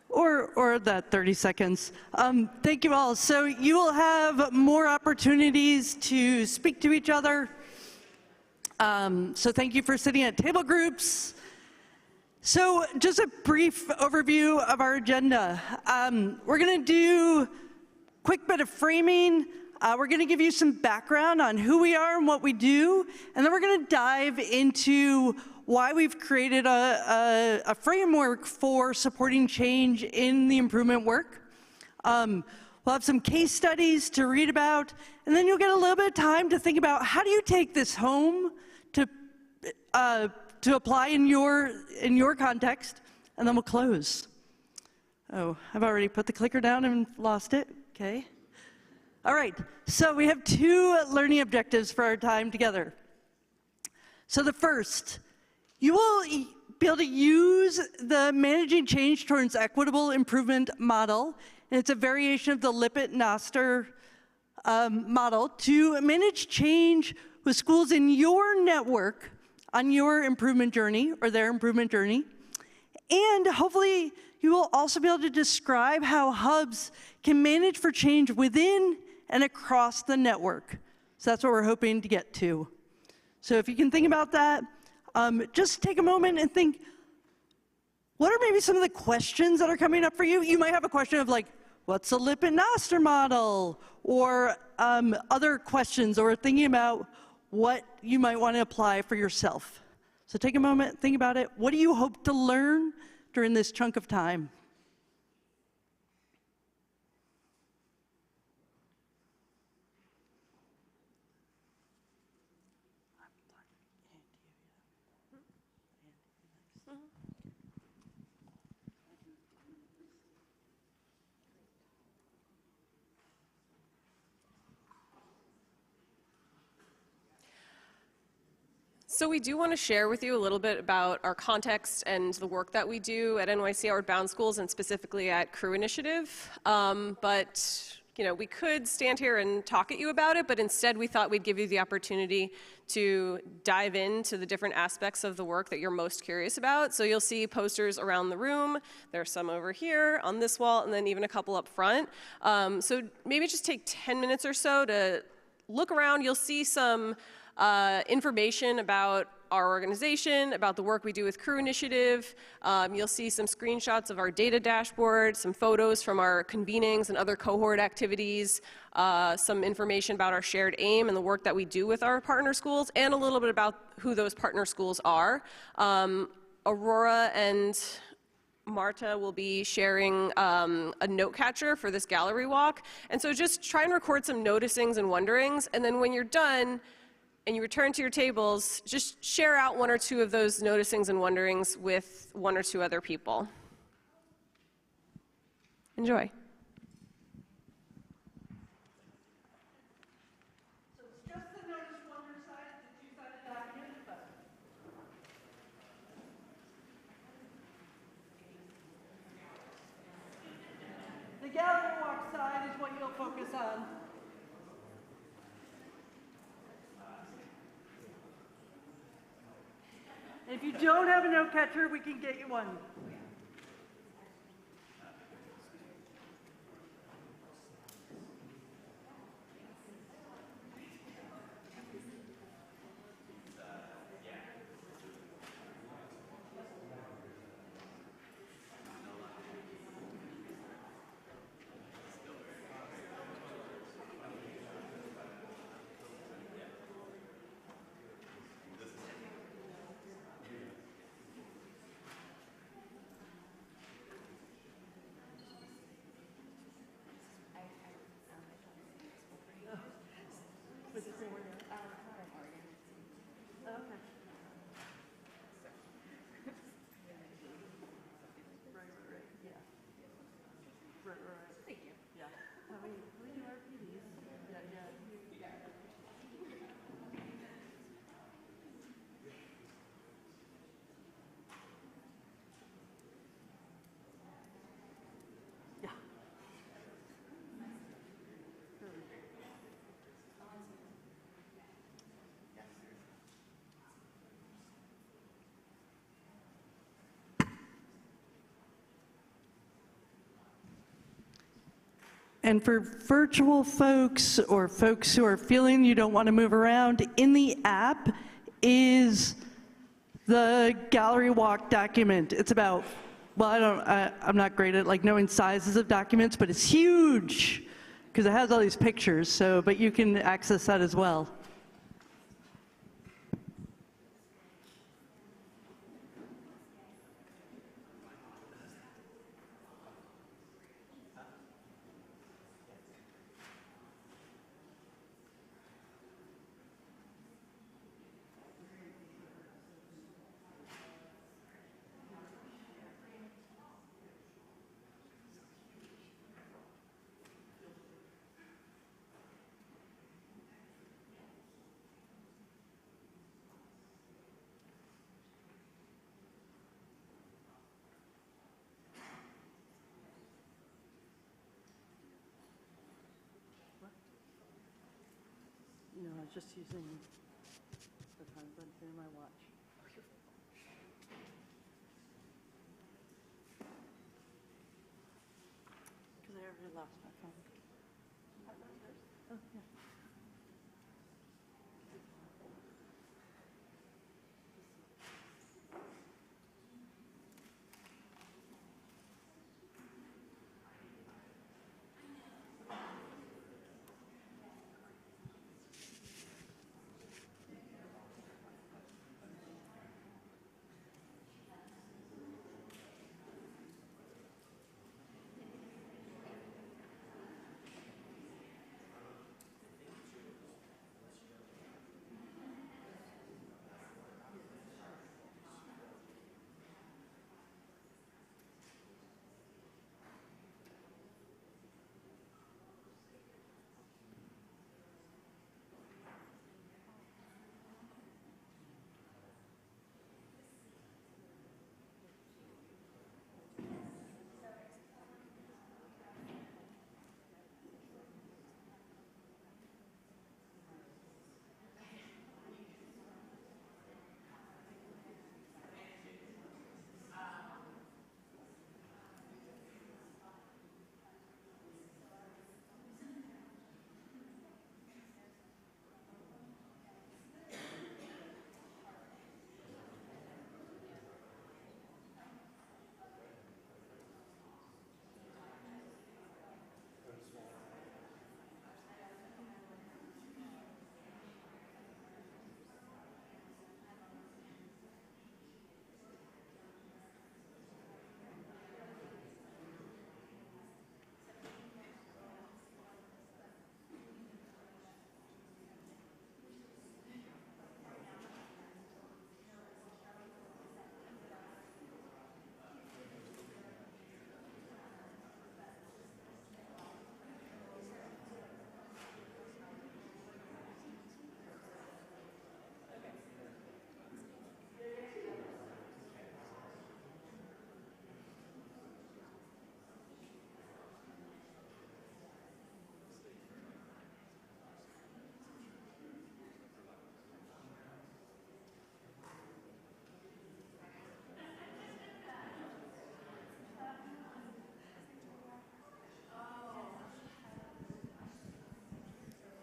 Or that 30 seconds. Thank you all. So you will have more opportunities to speak to each other. So thank you for sitting at table groups. So just a brief overview of our agenda. We're going to do a quick bit of framing. We're going to give you some background on who we are and what we do, and then we're going to dive into why we've created a framework for supporting change in the improvement work. We'll have some case studies to read about, and then you'll get a little bit of time to think about how do you take this home to apply in your context, and then we'll close. Oh, I've already put the clicker down and lost it. Okay. All right, so we have 2 learning objectives for our time together. So the first, you will be able to use the Managing Change Towards Equitable Improvement model, and it's a variation of the Lippitt-Noster model, to manage change with schools in your network on your improvement journey, or their improvement journey. And hopefully, you will also be able to describe how hubs can manage for change within and across the network. So that's what we're hoping to get to. So if you can think about that, just take a moment and think, what are maybe some of the questions that are coming up for you? You might have a question of like, what's a Lippert-Noster model? Or other questions, or thinking about what you might want to apply for yourself. So take a moment, think about it. What do you hope to learn during this chunk of time? So we do want to share with you a little bit about our context and the work that we do at NYC Outward Bound Schools and specifically at Crew Initiative. But we could stand here and talk at you about it, but instead we thought we'd give you the opportunity to dive into the different aspects of the work that you're most curious about. So you'll see posters around the room. There's some over here on this wall, and then even a couple up front. So maybe just take 10 minutes or so to look around. You'll see some information about our organization, about the work we do with Crew Initiative. You'll see some screenshots of our data dashboard, some photos from our convenings and other cohort activities, some information about our shared aim and the work that we do with our partner schools, and a little bit about who those partner schools are. Aurora and Marta will be sharing a note catcher for this gallery walk. And so just try and record some noticings and wonderings, and then when you're done, and you return to your tables, just share out one or two of those noticings and wonderings with one or two other people. Enjoy. So it's just the notice wonder side, the two-sided document, but the gallery walk side is what you'll focus on. If you don't have a note catcher, we can get you one. And for virtual folks or folks who are feeling you don't want to move around, in the app is the gallery walk document. It's about, well, I'm not great at like knowing sizes of documents, but it's huge because it has all these pictures. So, but you can access that as well. No, I was just using the time button in my watch. Because I already lost my phone. Oh, yeah.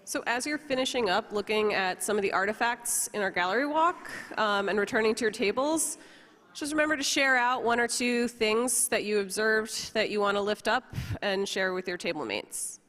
So as you're finishing up looking at some of the artifacts in our gallery walk and returning to your tables, just remember to share out one or two things that you observed that you want to lift up and share with your table mates.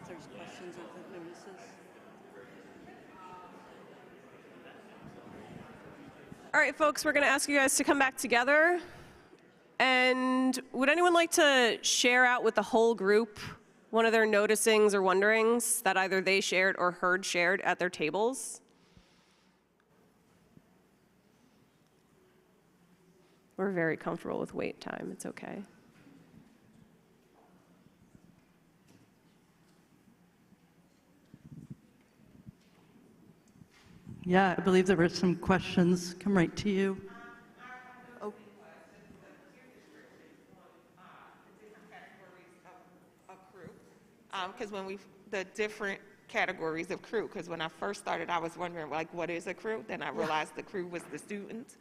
There's questions of the notices. All right, folks, we're going to ask you guys to come back together. And would anyone like to share out with the whole group one of their noticings or wonderings that either they shared or heard shared at their tables? We're very comfortable with wait time. It's okay. Yeah, I believe there were some questions. Come right to you. Oh. Because the different categories of crew, because when I first started, I was wondering, like, what is a crew? Then I realized the crew was the students.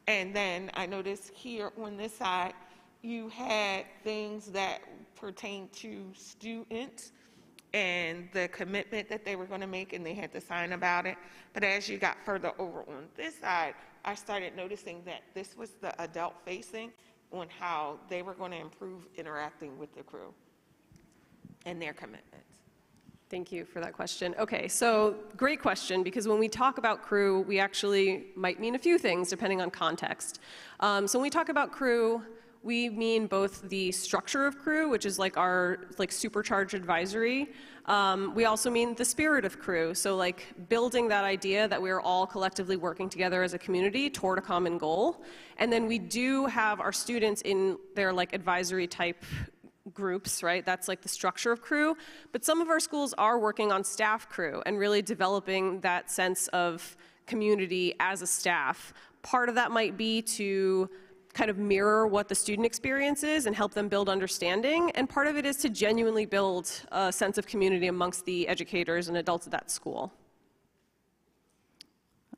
And then I noticed here on this side, you had things that pertain to students and the commitment that they were going to make, and they had to sign about it. But as you got further over on this side, I started noticing that this was the adult facing on how they were going to improve interacting with the crew and their commitments. Thank you for that question. Okay, so great question, because when we talk about crew, we actually might mean a few things depending on context. So when we talk about crew, we mean both the structure of crew, which is like our supercharged advisory. We also mean the spirit of crew, so like building that idea that we're all collectively working together as a community toward a common goal. And then we do have our students in their like advisory type groups, right? That's like the structure of crew. But some of our schools are working on staff crew and really developing that sense of community as a staff. Part of that might be to kind of mirror what the student experience is and help them build understanding. And part of it is to genuinely build a sense of community amongst the educators and adults at that school.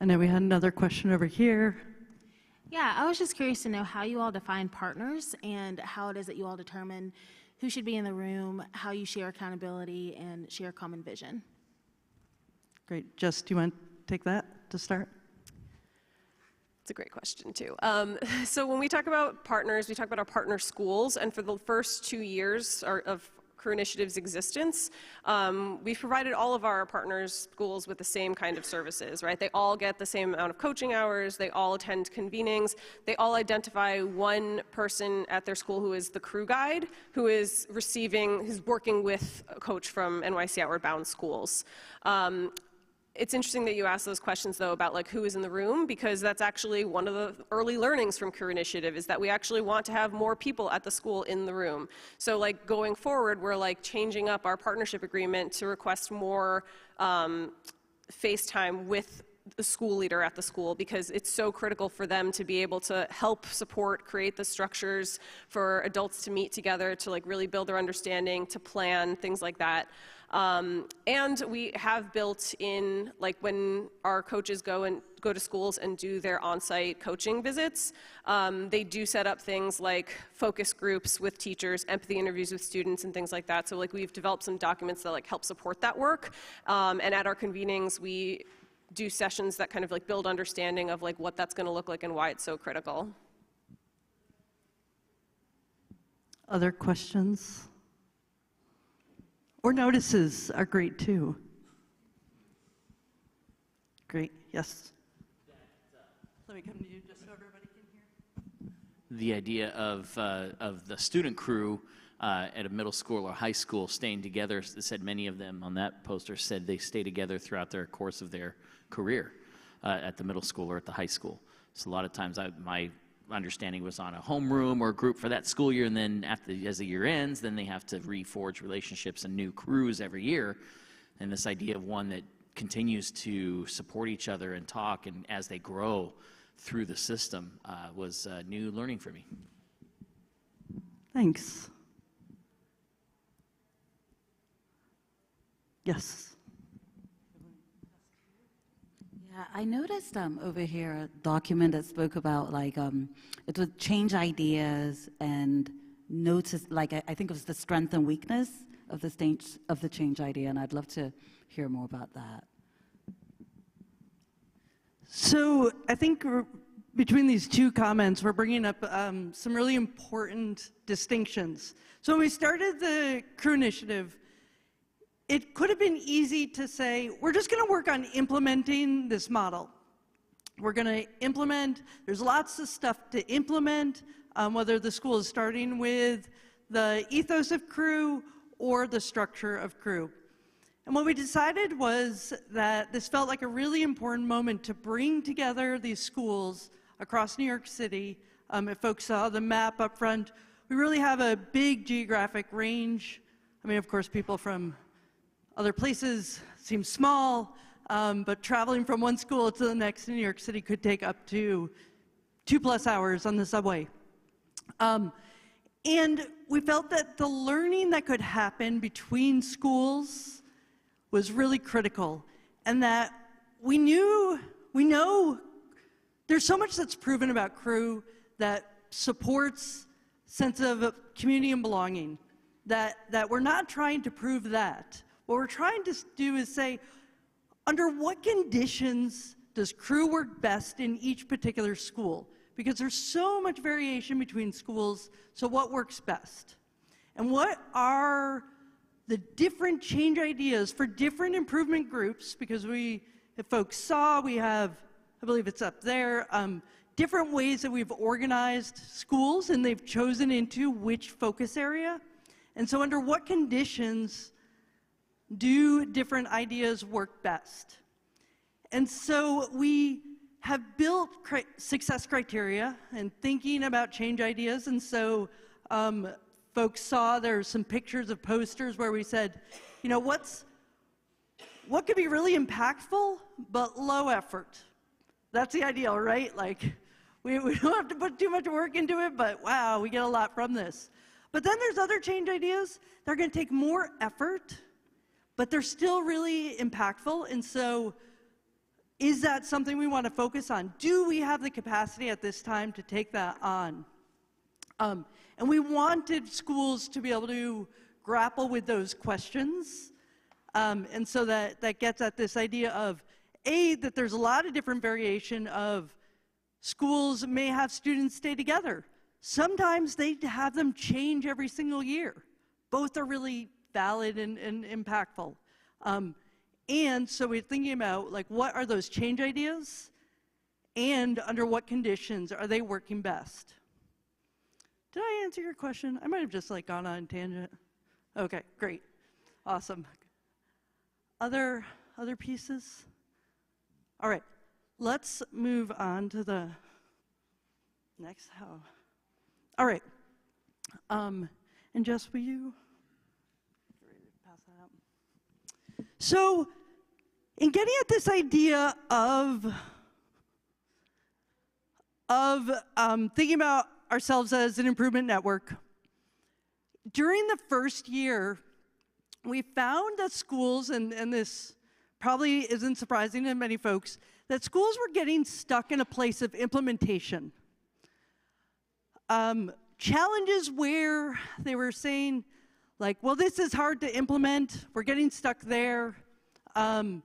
I know we had another question over here. Yeah, I was just curious to know how you all define partners and how it is that you all determine who should be in the room, how you share accountability and share common vision. Great. Jess, do you want to take that to start? It's a great question, too. So when we talk about partners, we talk about our partner schools, and for the first 2 years of Cru Initiative's existence, we've provided all of our partners schools with the same kind of services, right? They all get the same amount of coaching hours, they all attend convenings, they all identify one person at their school who is the Cru guide, who's working with a coach from NYC Outward Bound schools. It's interesting that you asked those questions, though, about like who is in the room, because that's actually one of the early learnings from Cru Initiative is that we actually want to have more people at the school in the room. So like going forward, we're like changing up our partnership agreement to request more face time with the school leader at the school, because it's so critical for them to be able to help support, create the structures for adults to meet together, to like really build their understanding, to plan, things like that. And we have built in, like when our coaches go to schools and do their on-site coaching visits, they do set up things like focus groups with teachers, empathy interviews with students, and things like that. So like we've developed some documents that like help support that work. And at our convenings, we do sessions that kind of like build understanding of like what that's going to look like and why it's so critical. Other questions? Or notices are great too. Great, yes. Let me come to you just so everybody can hear. The idea of the student crew at a middle school or high school staying together, said many of them on that poster said they stay together throughout their course of their career at the middle school or at the high school. So a lot of times my understanding was on a homeroom or a group for that school year, and then as the year ends, then they have to reforge relationships and new crews every year. And this idea of one that continues to support each other and talk and as they grow through the system was new learning for me. Thanks. Yes. Yeah, I noticed over here a document that spoke about like it would change ideas and notice, like I think it was the strength and weakness of the change idea, and I'd love to hear more about that. So I think between these two comments, we're bringing up some really important distinctions. So when we started the Cru Initiative, it could have been easy to say, we're just going to work on implementing this model. We're going to implement, there's lots of stuff to implement, whether the school is starting with the ethos of Cru or the structure of Cru. And what we decided was that this felt like a really important moment to bring together these schools across New York City. If folks saw the map up front, we really have a big geographic range. I mean, of course, people from other places seem small, but traveling from one school to the next in New York City could take up to 2+ hours on the subway. And we felt that the learning that could happen between schools was really critical, and that we know there's so much that's proven about Cru that supports sense of community and belonging, that we're not trying to prove that. What we're trying to do is say, under what conditions does Cru work best in each particular school? Because there's so much variation between schools, so what works best? And what are the different change ideas for different improvement groups? Because if folks saw, we have, I believe it's up there, different ways that we've organized schools, and they've chosen into which focus area. And so under what conditions do different ideas work best? And so we have built success criteria and thinking about change ideas. And so folks saw there's some pictures of posters where we said, you know, what could be really impactful but low effort? That's the ideal, right? Like we don't have to put too much work into it, but wow, we get a lot from this. But then there's other change ideas that are going to take more effort, but they're still really impactful. And so Is that something we want to focus on? Do we have the capacity at this time to take that on? And we wanted schools to be able to grapple with those questions. And so that gets at this idea of, A, that there's a lot of different variation of schools may have students stay together. Sometimes they have them change every single year. Both are really valid and impactful. And so we're thinking about, like, what are those change ideas? And under what conditions are they working best? Did I answer your question? I might have just, like, gone on a tangent. Okay, great. Awesome. Other pieces? All right, let's move on to the next how. All right. And Jess, will you pass that out? So, in getting at this idea of thinking about ourselves as an improvement network, during the first year, we found that schools, and this probably isn't surprising to many folks, that schools were getting stuck in a place of implementation. Challenges where they were saying, like, well, this is hard to implement, we're getting stuck there. And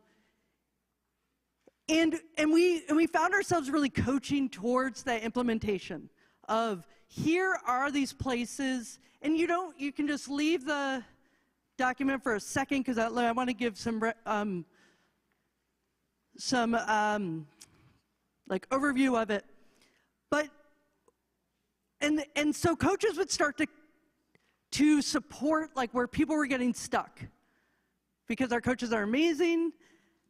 we found ourselves really coaching towards that implementation of, here are these places, and you can just leave the document for a second, because I want to give some like overview of it. But and so coaches would start to support, like, where people were getting stuck, because our coaches are amazing.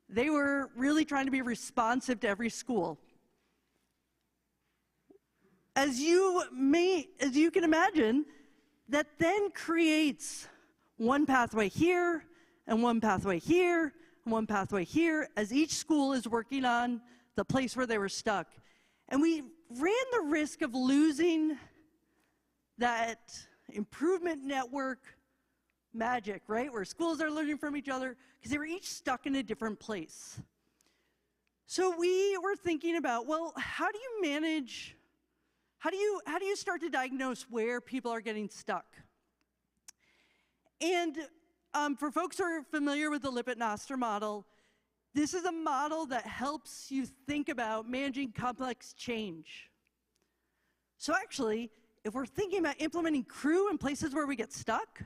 They were really trying to be responsive to every school. As you can imagine, that then creates one pathway here, and one pathway here, and one pathway here, as each school is working on the place where they were stuck. And we ran the risk of losing that improvement network magic, right? Where schools are learning from each other, because they were each stuck in a different place. So we were thinking about, well, how do you manage, how do you start to diagnose where people are getting stuck? And for folks who are familiar with the Lippitt-Noster model, this is a model that helps you think about managing complex change. So actually, if we're thinking about implementing CREW in places where we get stuck,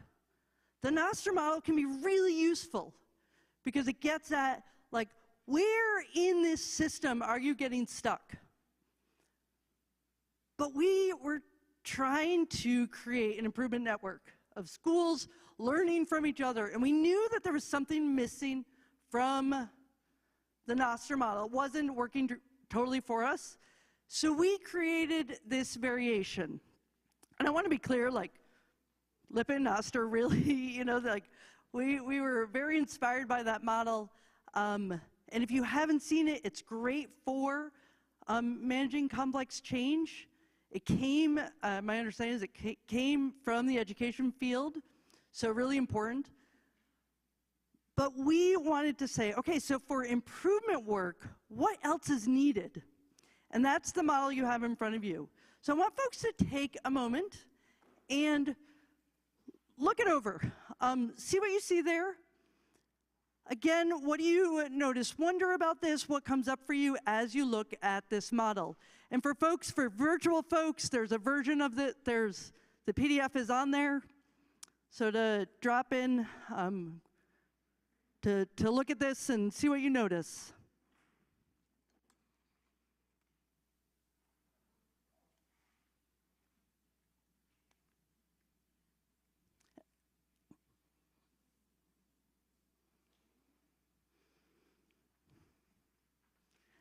the Noster model can be really useful, because it gets at, like, where in this system are you getting stuck? But we were trying to create an improvement network of schools learning from each other, and we knew that there was something missing from the Noster model. It wasn't working totally for us, so we created this variation. And I want to be clear, like, Lippitt and Noster really, like, we were very inspired by that model. And if you haven't seen it, it's great for managing complex change. It came, my understanding is it came from the education field, so really important. But we wanted to say, okay, so for improvement work, what else is needed? And that's the model you have in front of you. So I want folks to take a moment and look it over. See what you see there? Again, what do you notice? Wonder about this, what comes up for you as you look at this model. And for folks, for virtual folks, there's a version of the PDF is on there. So to drop in, to look at this and see what you notice.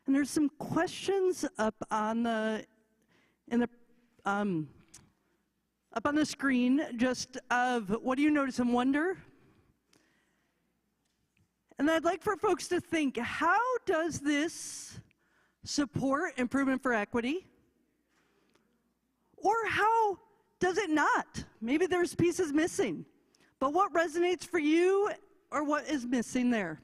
And there's some questions up on the screen, just of what do you notice and wonder? And I'd like for folks to think, how does this support improvement for equity? Or how does it not? Maybe there's pieces missing. But what resonates for you, or what is missing there?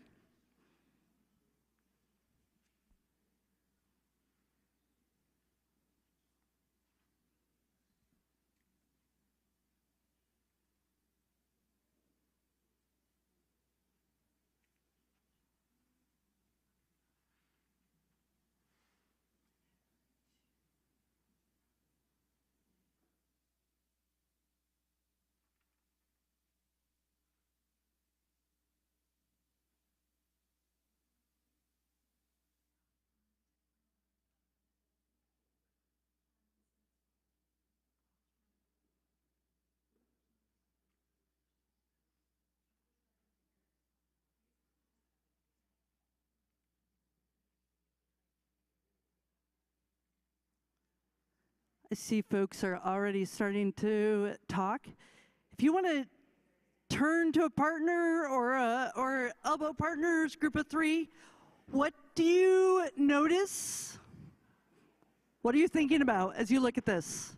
I see folks are already starting to talk. If you want to turn to a partner or elbow partners, group of three, what do you notice? What are you thinking about as you look at this?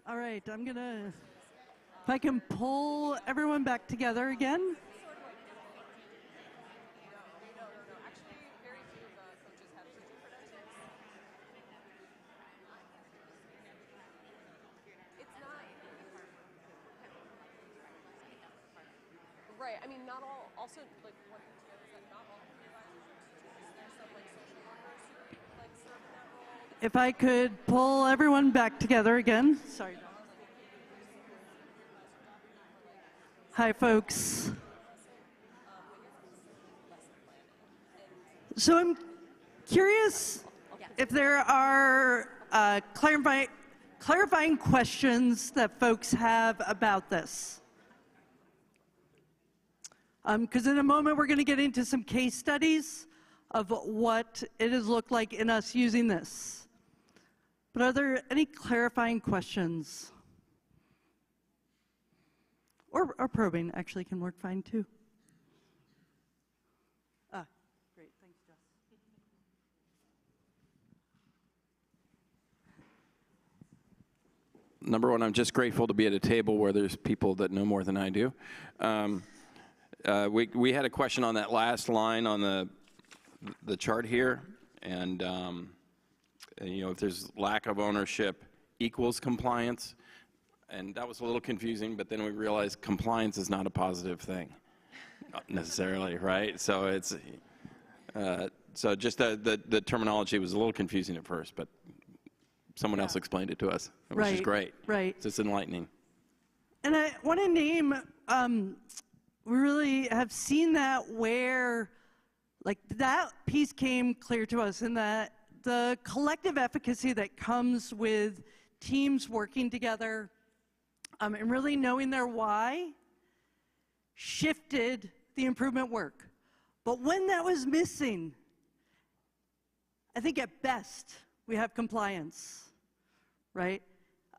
All right, I'm gonna, if I can pull everyone back together again. Right. I mean, not all. Also, like one thing to know is that not all supervisors are teachers. There's some like social workers who like serve in that role. If I could pull everyone back together again. Sorry. Hi, folks. So I'm curious if there are clarifying questions that folks have about this. Because in a moment we're going to get into some case studies of what it has looked like in us using this. But are there any clarifying questions? Or probing actually can work fine too. Great, thanks, Jess. Number one, I'm just grateful to be at a table where there's people that know more than I do. We had a question on that last line on the chart here, and you know, if there's lack of ownership equals compliance, and that was a little confusing, but then we realized compliance is not a positive thing, not necessarily, right? So it's so just the terminology was a little confusing at first, but someone else explained it to us, which is great. Right. It's just enlightening. And I want to name, we really have seen that where, like, that piece came clear to us, in that the collective efficacy that comes with teams working together and really knowing their why shifted the improvement work. But when that was missing, I think at best we have compliance, right?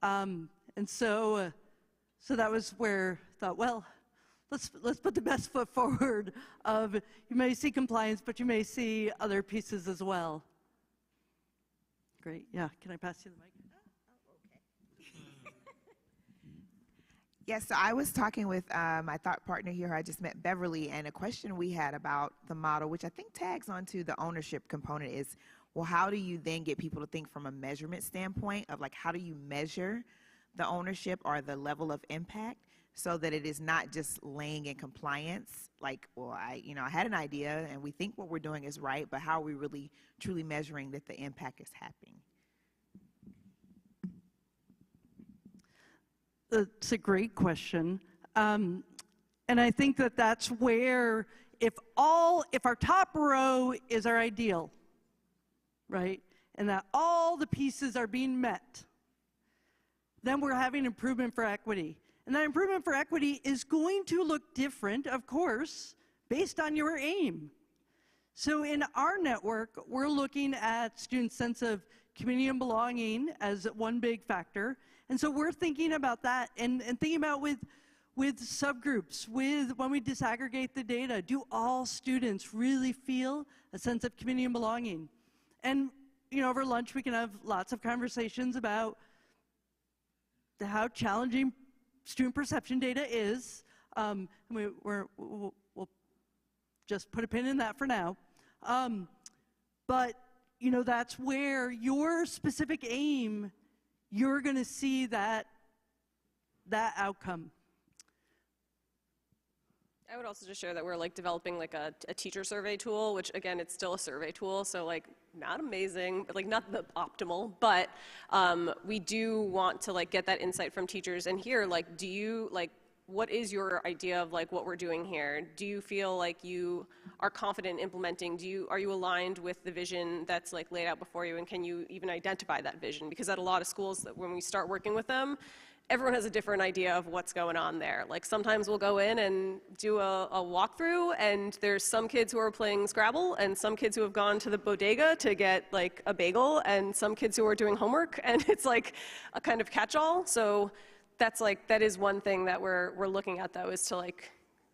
And so that was where I thought, well, let's put the best foot forward of, you may see compliance, but you may see other pieces as well. great. Yeah, can I pass you the mic? Yes, so I was talking with my thought partner here, who I just met, Beverly, and a question we had about the model, which I think tags onto the ownership component, is, well, how do you then get people to think from a measurement standpoint of, like, how do you measure the ownership or the level of impact so that it is not just laying in compliance, like, well, I had an idea and we think what we're doing is right, but how are we really truly measuring that the impact is happening? It's a great question. And I think that that's where, if our top row is our ideal, right, and that all the pieces are being met, then we're having improvement for equity. And that improvement for equity is going to look different, of course, based on your aim. So in our network, we're looking at students' sense of community and belonging as one big factor. And so we're thinking about that and thinking about with subgroups, when we disaggregate the data, do all students really feel a sense of community and belonging? And over lunch we can have lots of conversations about how challenging student perception data is. We'll just put a pin in that for now. But that's where your specific aim, you're going to see that outcome. I would also just share that we're developing a teacher survey tool, which again, it's still a survey tool, so not amazing, not the optimal, but we do want to get that insight from teachers and hear do you what is your idea of what we're doing here? Do you feel like you are confident in implementing? Are you aligned with the vision that's laid out before you, and can you even identify that vision? Because at a lot of schools, when we start working with them, everyone has a different idea of what's going on there. Sometimes we'll go in and do a walkthrough, and there's some kids who are playing Scrabble, and some kids who have gone to the bodega to get a bagel, and some kids who are doing homework, and it's a kind of catch-all. So that is one thing that we're looking at, though, is to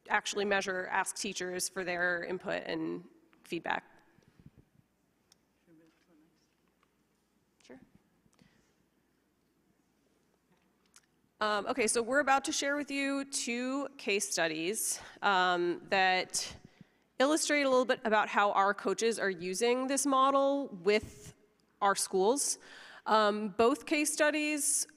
actually measure, ask teachers for their input and feedback. Sure. Okay, so we're about to share with you 2 case studies that illustrate a little bit about how our coaches are using this model with our schools. Both case studies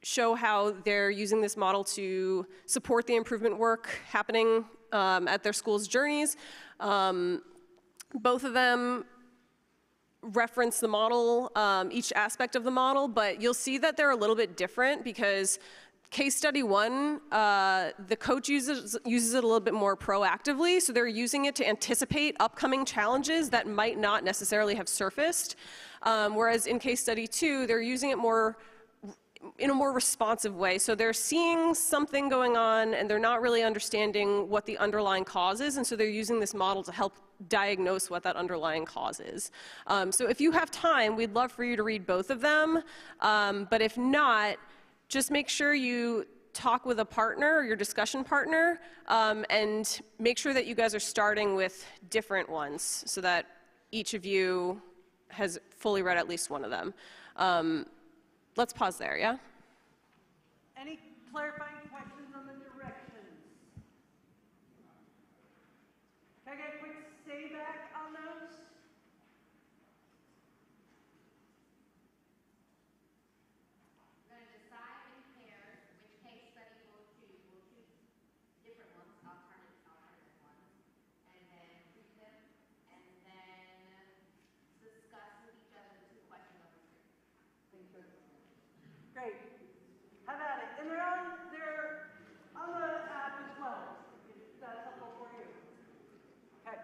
show how they're using this model to support the improvement work happening at their schools' journeys. Both of them reference the model, each aspect of the model, but you'll see that they're a little bit different because case study 1, the coach uses it a little bit more proactively, so they're using it to anticipate upcoming challenges that might not necessarily have surfaced, whereas in case study 2, they're using it in a more responsive way. So they're seeing something going on and they're not really understanding what the underlying cause is, and so they're using this model to help diagnose what that underlying cause is. So if you have time, we'd love for you to read both of them, but if not, just make sure you talk with a partner or your discussion partner and make sure that you guys are starting with different ones so that each of you has fully read at least one of them. Let's pause there, yeah? Any clarifying questions on the directions? Can I get a quick say back on those? We're going to decide in pairs which case study we'll choose. We'll choose different ones, alternative ones, and then read them, and then discuss with each other the 2 questions on the screen. Thank you. Great. Have at it. And they're on the app as well, if that's helpful for you. Okay.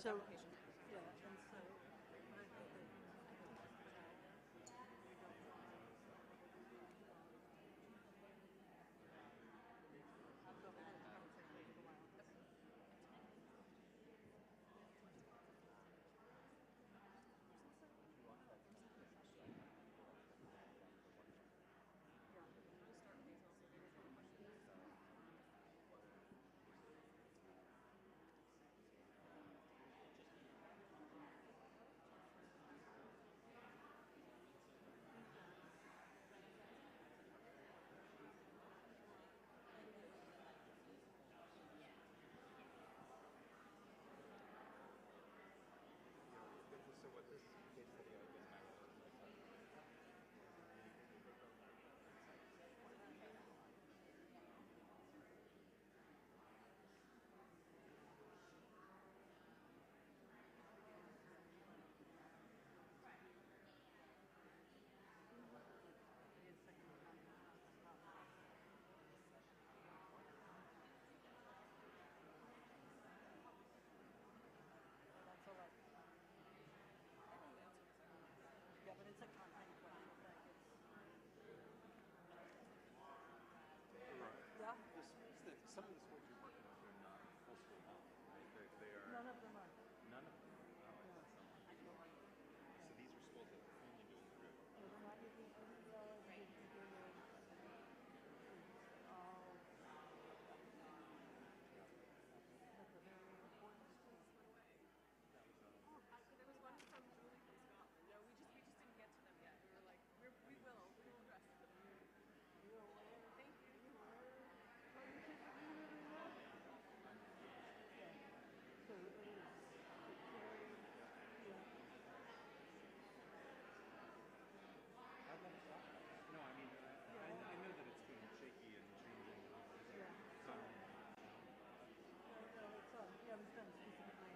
so, yeah, and so. Some of the schools you're working with are not full school health, right? They are. None of them are. None of them. Oh, I thought some were. So these are schools that are only doing crew. There was one from Julie from Scotland. No, we just didn't get to them yet. We were like, we will address them. Thank you. No, I mean, I know that it's been shaky and changing. So, Yeah, it was done specifically.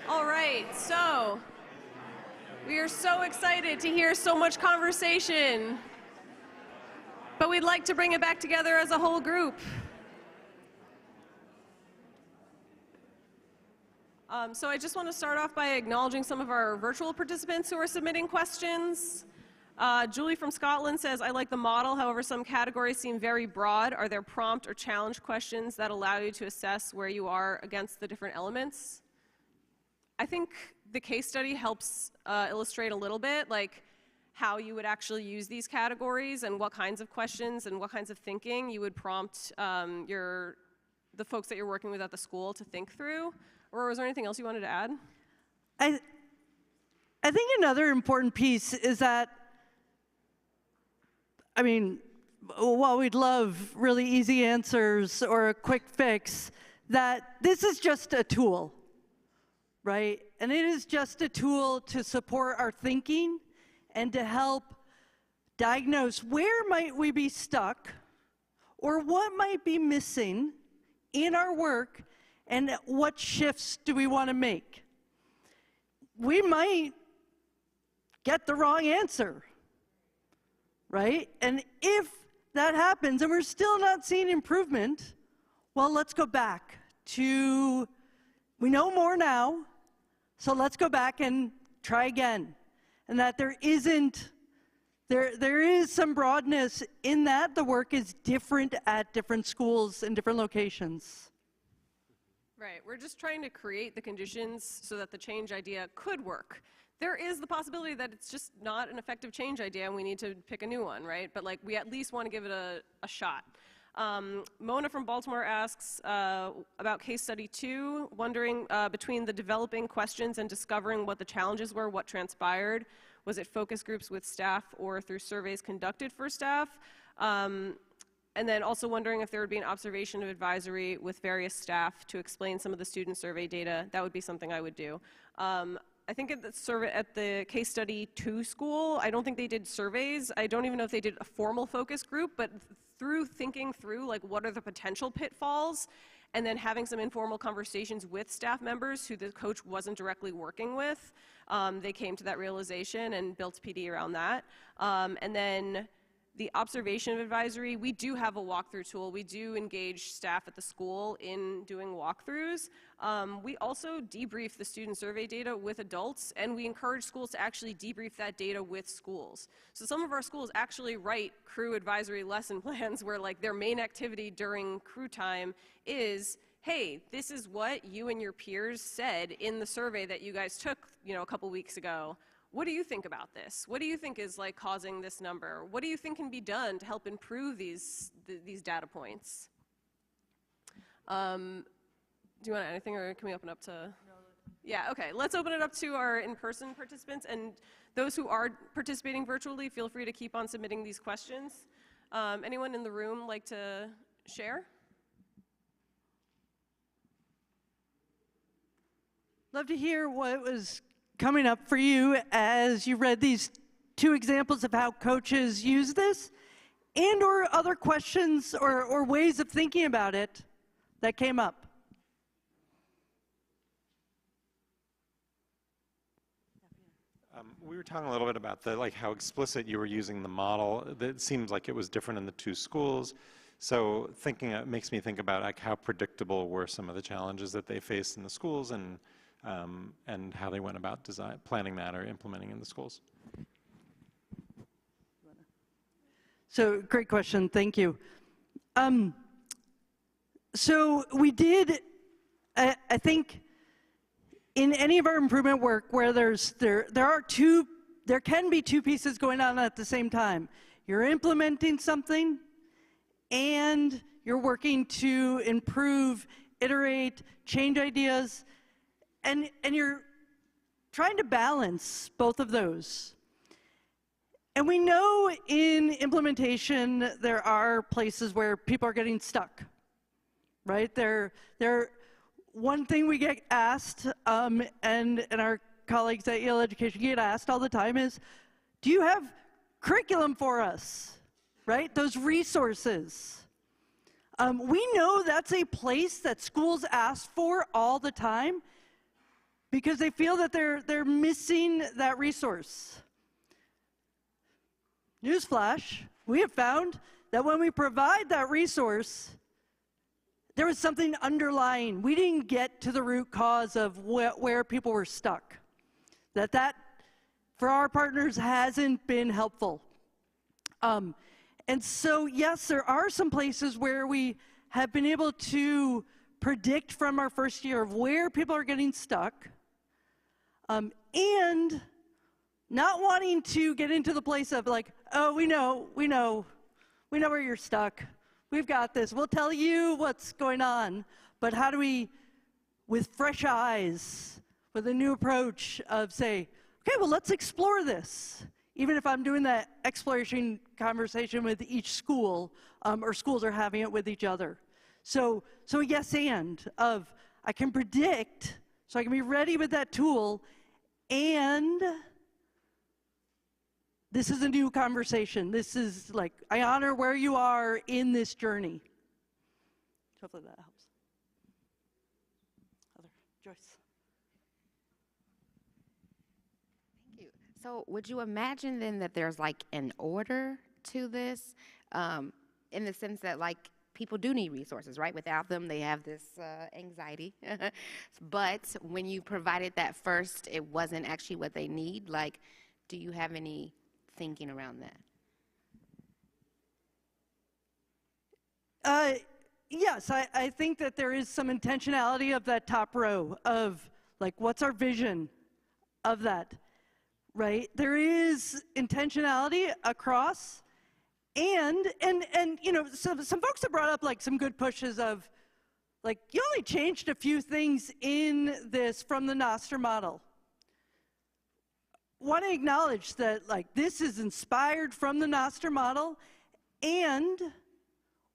All right, so we are so excited to hear so much conversation, but we'd like to bring it back together as a whole group. So I just want to start off by acknowledging some of our virtual participants who are submitting questions. Julie from Scotland says, I like the model, however, some categories seem very broad. Are there prompt or challenge questions that allow you to assess where you are against the different elements? I think the case study helps illustrate a little bit, like how you would actually use these categories and what kinds of questions and what kinds of thinking you would prompt the folks that you're working with at the school to think through. Or was there anything else you wanted to add? I think another important piece is that, I mean, while we'd love really easy answers or a quick fix, that this is just a tool. right? And it is just a tool to support our thinking and to help diagnose where might we be stuck or what might be missing in our work and what shifts do we want to make. We might get the wrong answer, right? And if that happens and we're still not seeing improvement, well, let's go back to, we know more now, so let's go back and try again. And that there is some broadness in that. The work is different at different schools and different locations. Right, we're just trying to create the conditions so that the change idea could work. There is the possibility that it's just not an effective change idea and we need to pick a new one, right? But like, we at least want to give it a shot. Mona from Baltimore asks about case study 2, wondering between the developing questions and discovering what the challenges were, what transpired. Was it focus groups with staff or through surveys conducted for staff? And then also wondering if there would be an observation of advisory with various staff to explain some of the student survey data. That would be something I would do. I think at the case study 2 school, I don't think they did surveys. I don't even know if they did a formal focus group, but through thinking through like what are the potential pitfalls and then having some informal conversations with staff members who the coach wasn't directly working with, they came to that realization and built PD around that. And then the observation of advisory, we do have a walkthrough tool. We do engage staff at the school in doing walkthroughs. We also debrief the student survey data with adults, and we encourage schools to actually debrief that data with schools. So some of our schools actually write crew advisory lesson plans where like their main activity during crew time is, hey, this is what you and your peers said in the survey that you guys took, a couple weeks ago. What do you think about this? What do you think is like causing this number? What do you think can be done to help improve these data points? Do you want anything, or can we open up to? Yeah, okay. Let's open it up to our in-person participants, and those who are participating virtually, feel free to keep on submitting these questions. Anyone in the room like to share? Love to hear what was coming up for you as you read these 2 examples of how coaches use this, and or other questions or ways of thinking about it that came up. We were talking a little bit about how explicit you were using the model. It seems like it was different in the 2 schools. So it makes me think about how predictable were some of the challenges that they faced in the schools and how they went about planning that or implementing in the schools. So great question, thank you. So we did, I think, in any of our improvement work where there can be 2 pieces going on at the same time. You're implementing something and you're working to improve, iterate, change ideas, and you're trying to balance both of those. And we know in implementation there are places where people are getting stuck, right? One thing we get asked, and our colleagues at Yale Education get asked all the time is, do you have curriculum for us, right? Those resources. We know that's a place that schools ask for all the time because they feel that they're missing that resource. Newsflash, we have found that when we provide that resource, there was something underlying. We didn't get to the root cause of where people were stuck. That for our partners hasn't been helpful. And so yes, there are some places where we have been able to predict from our first year of where people are getting stuck, and not wanting to get into the place of like, oh, we know where you're stuck. We've got this. We'll tell you what's going on. But how do we, with fresh eyes, with a new approach of say, okay, well, let's explore this. Even if I'm doing that exploration conversation with each school, or schools are having it with each other. So yes, and of I can predict so I can be ready with that tool. And this is a new conversation. This is like, I honor where you are in this journey. Hopefully that helps. Joyce. Thank you. So would you imagine then that there's like an order to this, in the sense that like people do need resources, right? Without them, they have this anxiety. But when you provided that first, it wasn't actually what they need. Like, do you have any thinking around that? Yes, I think that there is some intentionality of that top row of like, what's our vision of that, right? There is intentionality across, and you know, some folks have brought up like some good pushes of like, you only changed a few things in this from the Nostr model. Want to acknowledge that like this is inspired from the Nostr model, and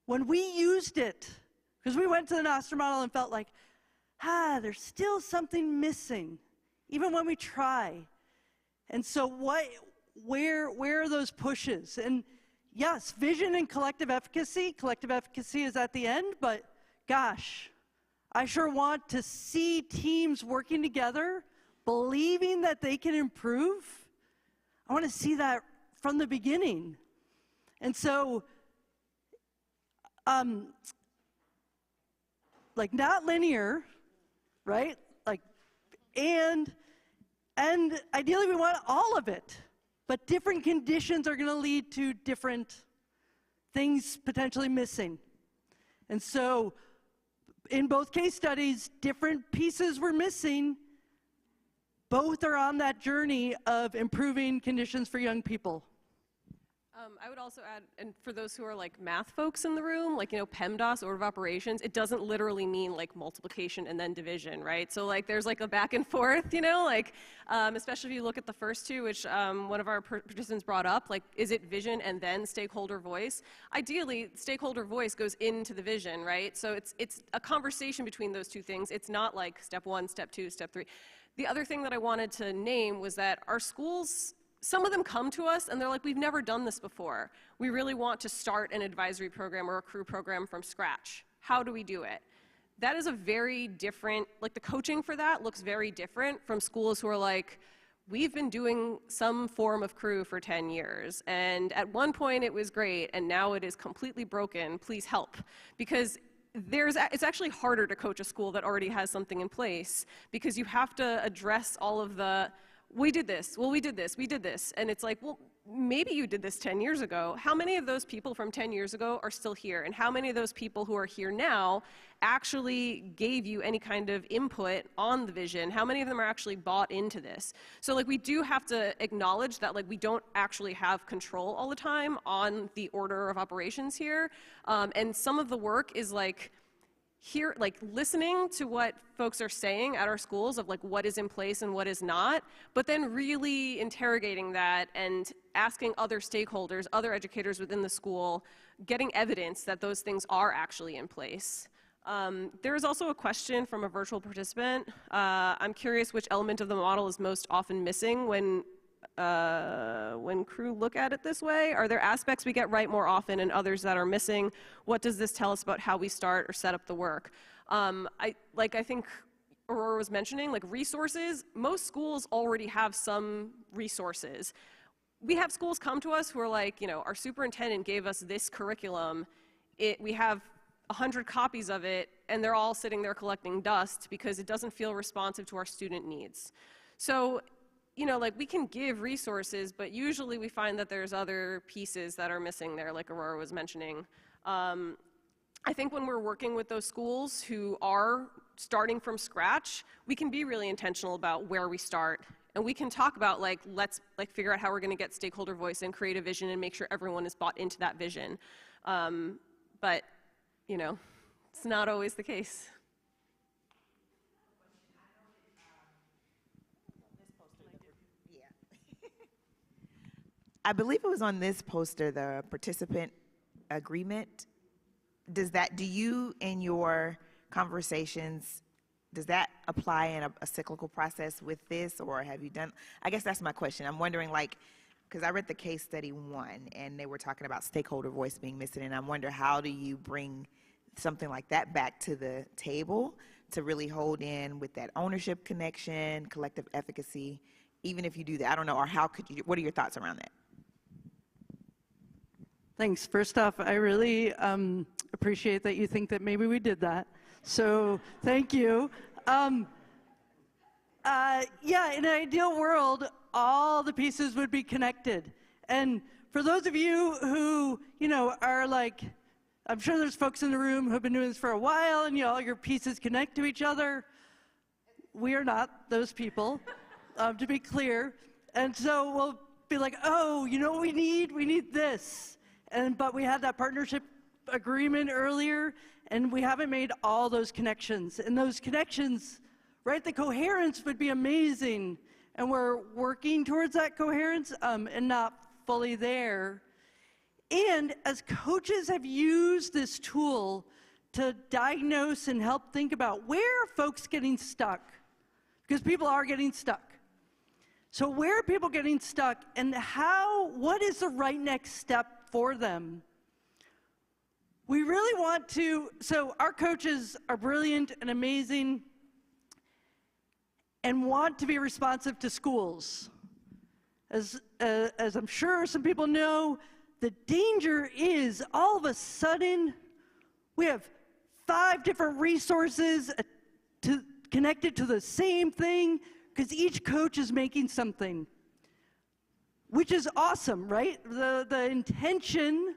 when we used it, because we went to the Nostr model and felt like, there's still something missing, even when we try. And so where are those pushes? And yes, vision and collective efficacy is at the end, but gosh, I sure want to see teams working together, believing that they can improve. I want to see that from the beginning. And so, like not linear, right? Like, and ideally we want all of it, but different conditions are going to lead to different things potentially missing. And so in both case studies, different pieces were missing. Both are on that journey of improving conditions for young people. I would also add, and for those who are like math folks in the room, like, you know, PEMDAS, order of operations, it doesn't literally mean like multiplication and then division, right? So like there's like a back and forth, you know, like especially if you look at the first two, which one of our participants brought up, like is it vision and then stakeholder voice? Ideally, stakeholder voice goes into the vision, right? So it's a conversation between those two things. It's not like step one, step two, step three. The other thing that I wanted to name was that our schools, some of them come to us and they're like, we've never done this before. We really want to start an advisory program or a crew program from scratch. How do we do it? That is a very different, like the coaching for that looks very different from schools who are like, we've been doing some form of crew for 10 years. And at one point it was great and now it is completely broken. Please help. Because it's actually harder to coach a school that already has something in place because you have to address all of the, we did this, well, we did this, we did this. And it's like, well, maybe you did this 10 years ago. How many of those people from 10 years ago are still here? And how many of those people who are here now actually gave you any kind of input on the vision? How many of them are actually bought into this? So like we do have to acknowledge that like we don't actually have control all the time on the order of operations here. And some of the work is like, here, like listening to what folks are saying at our schools of like what is in place and what is not, but then really interrogating that and asking other stakeholders, other educators within the school, getting evidence that those things are actually in place. There is also a question from a virtual participant. I'm curious which element of the model is most often missing when crew look at it this way? Are there aspects we get right more often and others that are missing? What does this tell us about how we start or set up the work? I think Aurora was mentioning, like resources, most schools already have some resources. We have schools come to us who are like, you know, our superintendent gave us this curriculum. We have 100 copies of it and they're all sitting there collecting dust because it doesn't feel responsive to our student needs. So, you know, like we can give resources, but usually we find that there's other pieces that are missing there, like Aurora was mentioning. I think when we're working with those schools who are starting from scratch, we can be really intentional about where we start. And we can talk about like, let's like figure out how we're gonna get stakeholder voice and create a vision and make sure everyone is bought into that vision. But, you know, it's not always the case. I believe it was on this poster, the participant agreement. Do you, in your conversations, does that apply in a cyclical process with this, or have you done, I guess that's my question. I'm wondering, like, because I read the case study 1, and they were talking about stakeholder voice being missing, and I wonder, how do you bring something like that back to the table to really hold in with that ownership connection, collective efficacy, even if you do that? I don't know, or how could you, what are your thoughts around that? Thanks. First off, I really appreciate that you think that maybe we did that. So thank you. Yeah, in an ideal world, all the pieces would be connected. And for those of you who, are like, I'm sure there's folks in the room who have been doing this for a while, and all your pieces connect to each other. We are not those people, to be clear. And so we'll be like, oh, you know what we need? We need this. But we had that partnership agreement earlier, and we haven't made all those connections. And those connections, right, the coherence would be amazing. And we're working towards that coherence and not fully there. And as coaches have used this tool to diagnose and help think about where are folks getting stuck, because people are getting stuck. So where are people getting stuck, and what is the right next step for them? We really want to, so our coaches are brilliant and amazing and want to be responsive to schools. As I'm sure some people know, the danger is all of a sudden we have 5 different resources connected to the same thing because each coach is making something, which is awesome, right? The intention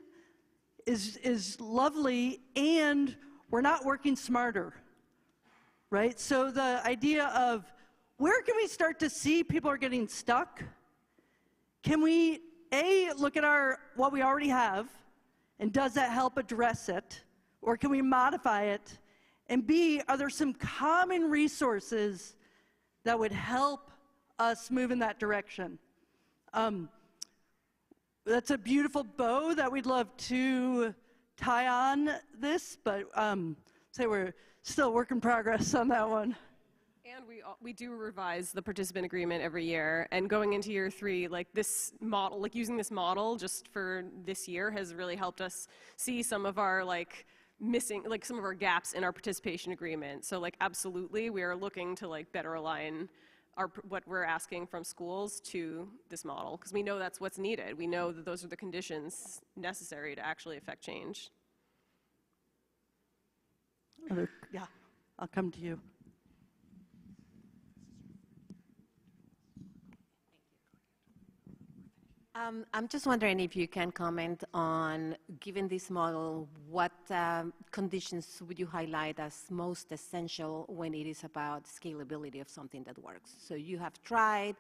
is lovely, and we're not working smarter, right? So the idea of where can we start to see people are getting stuck? Can we, A, look at what we already have, and does that help address it? Or can we modify it? And B, are there some common resources that would help us move in that direction? That's a beautiful bow that we'd love to tie on this, but say we're still work in progress on that one. And we do revise the participant agreement every year, and going into year 3, like this model, like using this model just for this year has really helped us see some of our missing, some of our gaps in our participation agreement. So absolutely, we are looking to better align what we're asking from schools to this model, because we know that's what's needed. We know that those are the conditions necessary to actually affect change. Yeah, I'll come to you. I'm just wondering if you can comment on, given this model, what conditions would you highlight as most essential when it is about scalability of something that works? So you have tried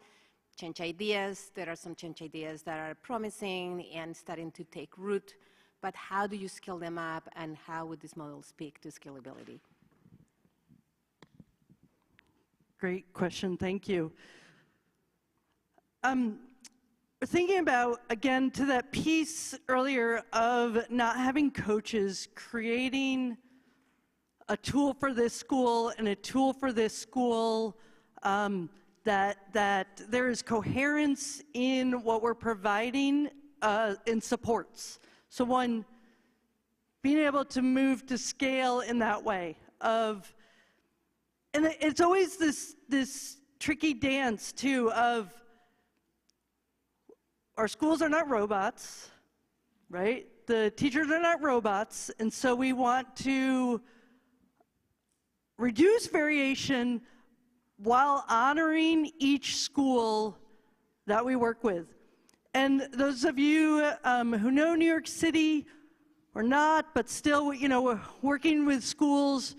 change ideas. There are some change ideas that are promising and starting to take root, but how do you scale them up, and how would this model speak to scalability? Great question, thank you. Thinking about, again, to that piece earlier of not having coaches, creating a tool for this school and a tool for this school, that there is coherence in what we're providing in supports. So one, being able to move to scale in that way of, and it's always this tricky dance too of, our schools are not robots, right? The teachers are not robots, and so we want to reduce variation while honoring each school that we work with. And those of you who know New York City or not, but still, we're working with schools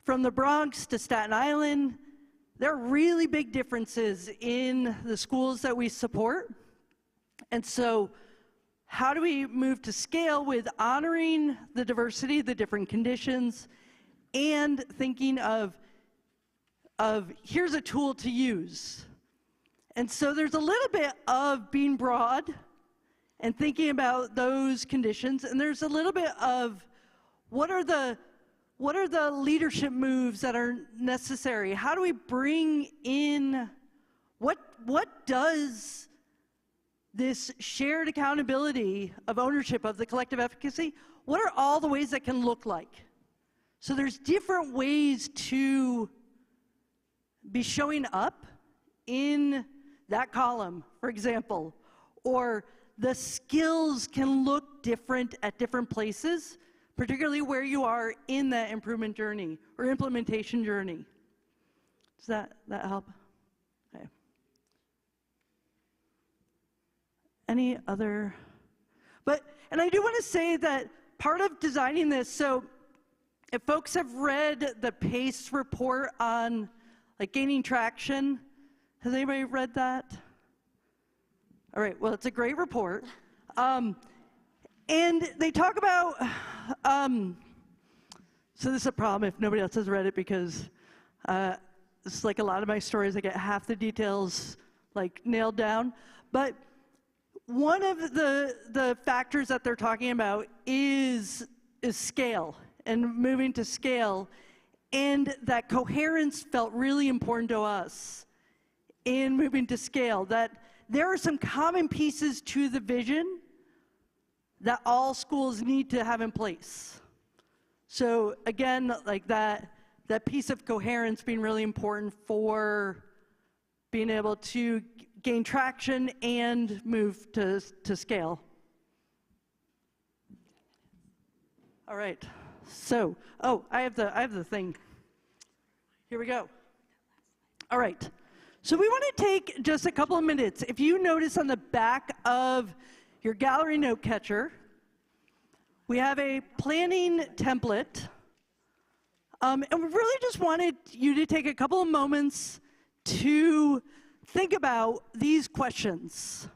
from the Bronx to Staten Island, there are really big differences in the schools that we support. And so how do we move to scale with honoring the diversity, the different conditions, and thinking of here's a tool to use? And so there's a little bit of being broad and thinking about those conditions, and there's a little bit of what are the what are the leadership moves that are necessary? How do we bring in, what does this shared accountability of ownership of the collective efficacy, what are all the ways that can look like? So there's different ways to be showing up in that column, for example, or the skills can look different at different places, particularly where you are in that improvement journey or implementation journey. Does that help? Okay. Any other? And I do want to say that part of designing this, so if folks have read the PACE report on like gaining traction, has anybody read that? All right, well, it's a great report. And they talk about, so this is a problem if nobody else has read it because it's like a lot of my stories, I get half the details like nailed down. But one of the factors that they're talking about is scale and moving to scale. And that coherence felt really important to us in moving to scale, that there are some common pieces to the vision that all schools need to have in place. So again, like that piece of coherence being really important for being able to gain traction and move to scale. All right, so, I have the thing. Here we go. All right, so we want to take just a couple of minutes. If you notice on the back of your gallery note catcher, we have a planning template. And we really just wanted you to take a couple of moments to think about these questions.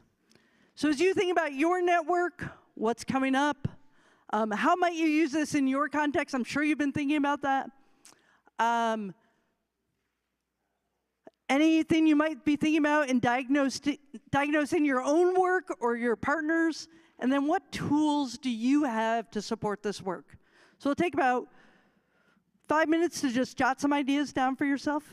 So as you think about your network, what's coming up, how might you use this in your context? I'm sure you've been thinking about that. Anything you might be thinking about in diagnosing your own work or your partners, and then what tools do you have to support this work? So it'll take about 5 minutes to just jot some ideas down for yourself.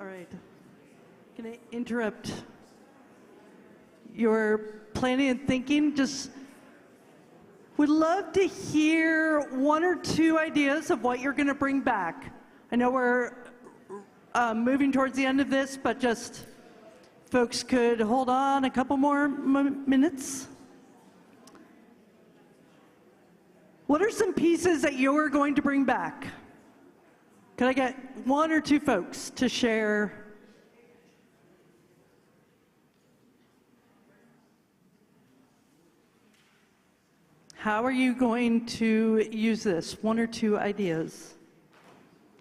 All right. Can I interrupt your planning and thinking? Just would love to hear one or two ideas of what you're going to bring back. I know we're moving towards the end of this, but just folks could hold on a couple more minutes. What are some pieces that you're going to bring back? Could I get one or two folks to share? How are you going to use this? One or two ideas.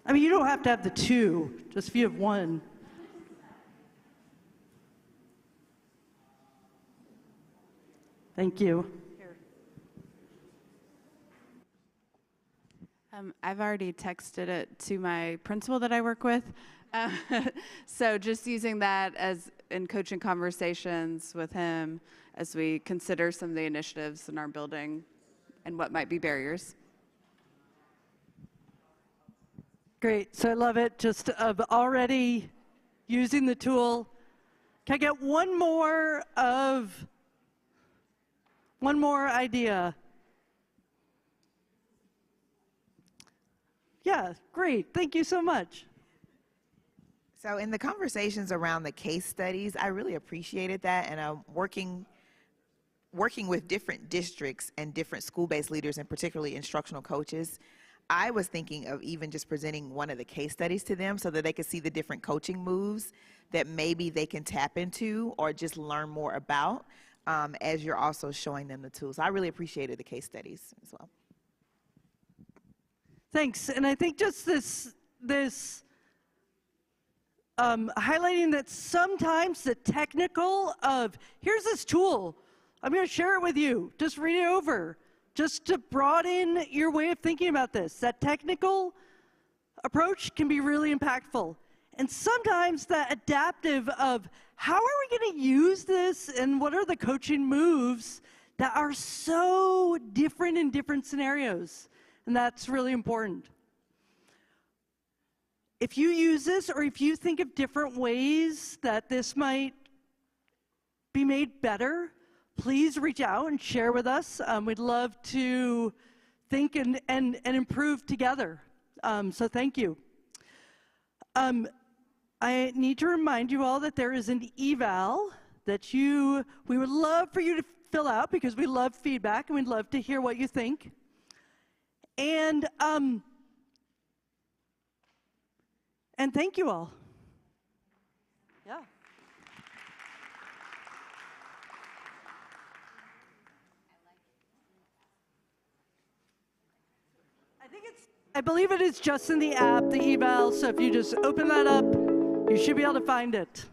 I mean, you don't have to have the two, just if you have one. Thank you. I've already texted it to my principal that I work with. So just using that as in coaching conversations with him as we consider some of the initiatives in our building and what might be barriers. Great, so I love it, just of already using the tool. Can I get one more idea? Yeah, great, thank you so much. So in the conversations around the case studies, I really appreciated that, and working with different districts and different school-based leaders, and particularly instructional coaches, I was thinking of even just presenting one of the case studies to them so that they could see the different coaching moves that maybe they can tap into or just learn more about as you're also showing them the tools. I really appreciated the case studies as well. Thanks, and I think just this highlighting that sometimes the technical of, here's this tool, I'm going to share it with you, just read it over, just to broaden your way of thinking about this. That technical approach can be really impactful. And sometimes that adaptive of, how are we going to use this and what are the coaching moves that are so different in different scenarios? And that's really important. If you use this, or if you think of different ways that this might be made better, please reach out and share with us. We'd love to think and improve together. So thank you. I need to remind you all that there is an eval that we would love for you to fill out, because we love feedback and we'd love to hear what you think. And thank you all. Yeah. I believe it is just in the app, the eval, so if you just open that up, you should be able to find it.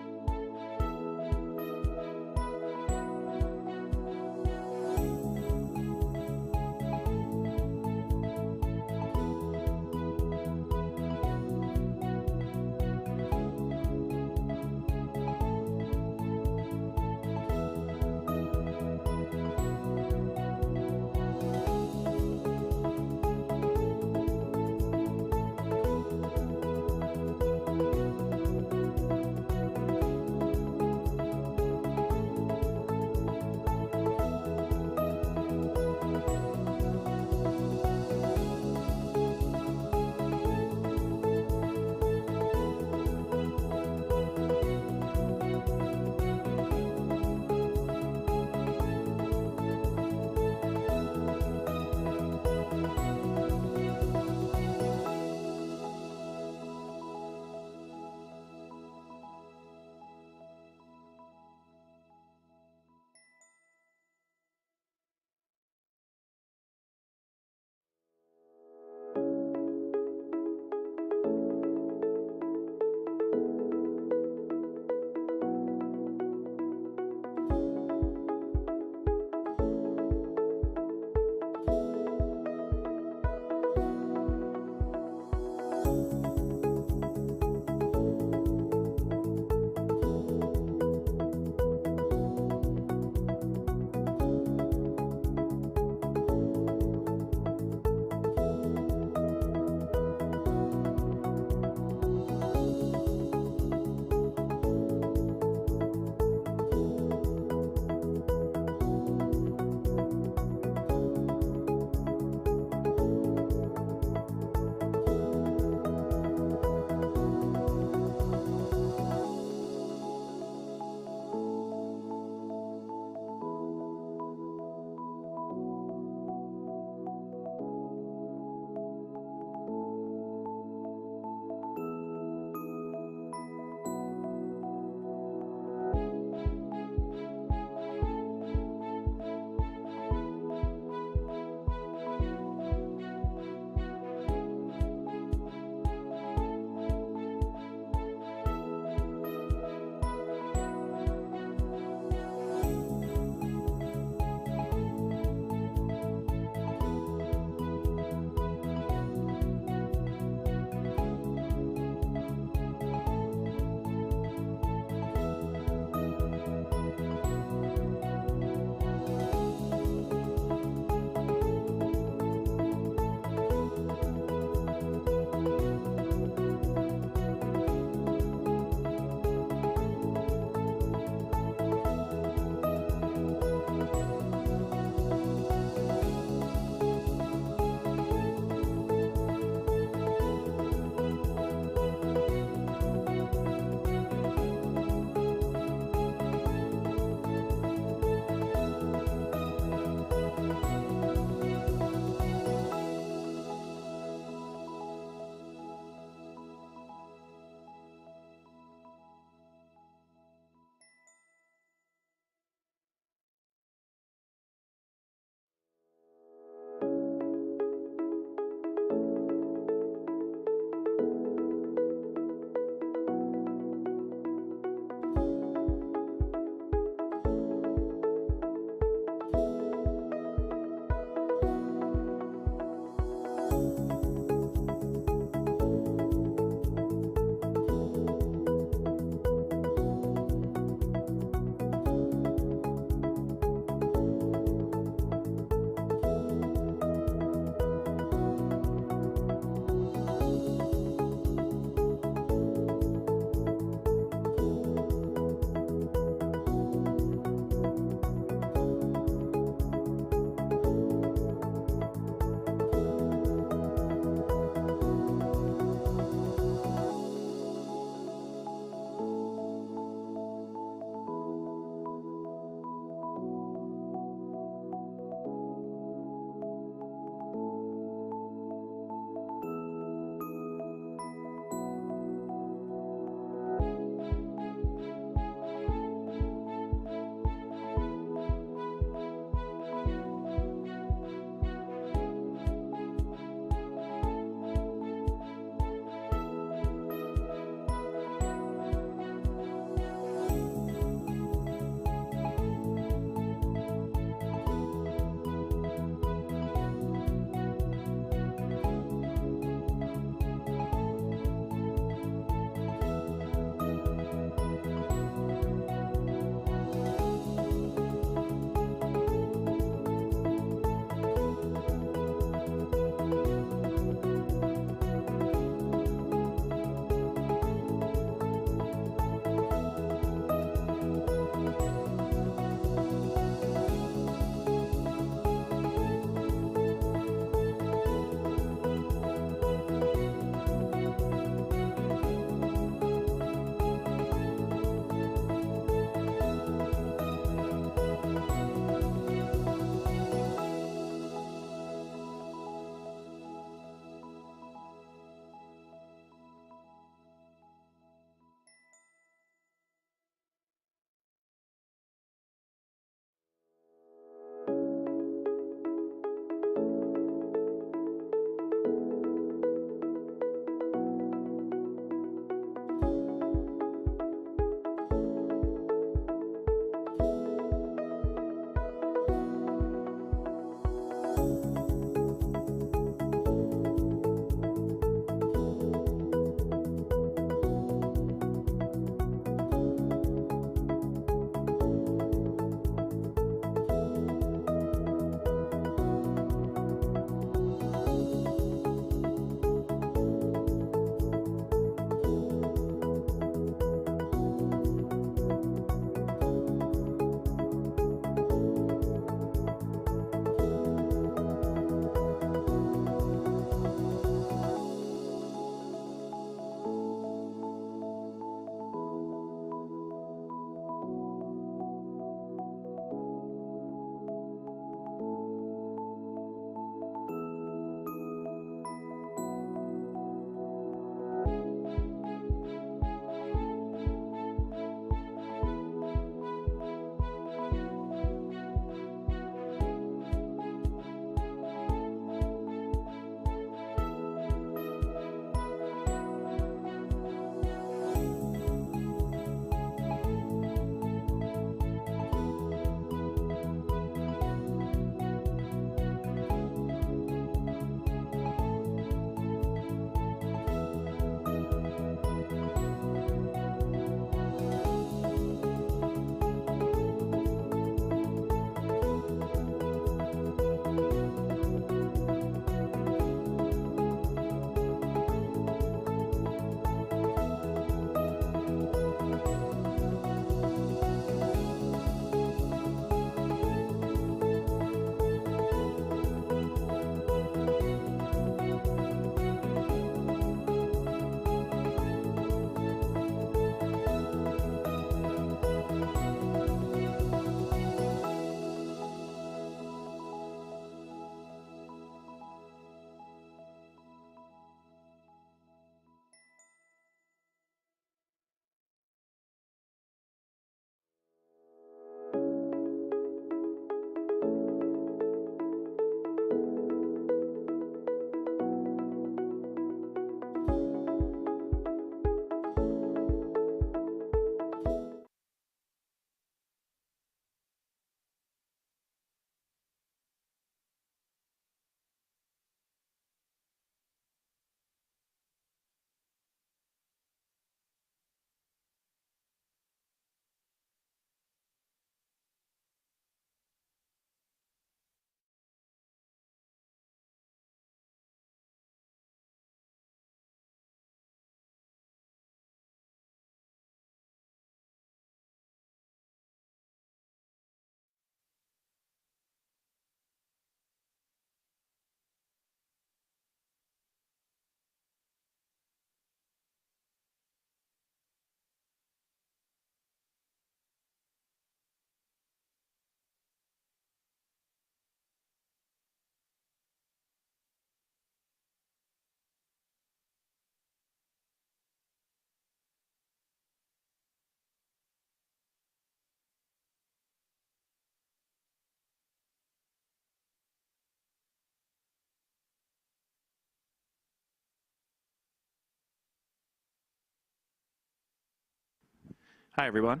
Hi, everyone.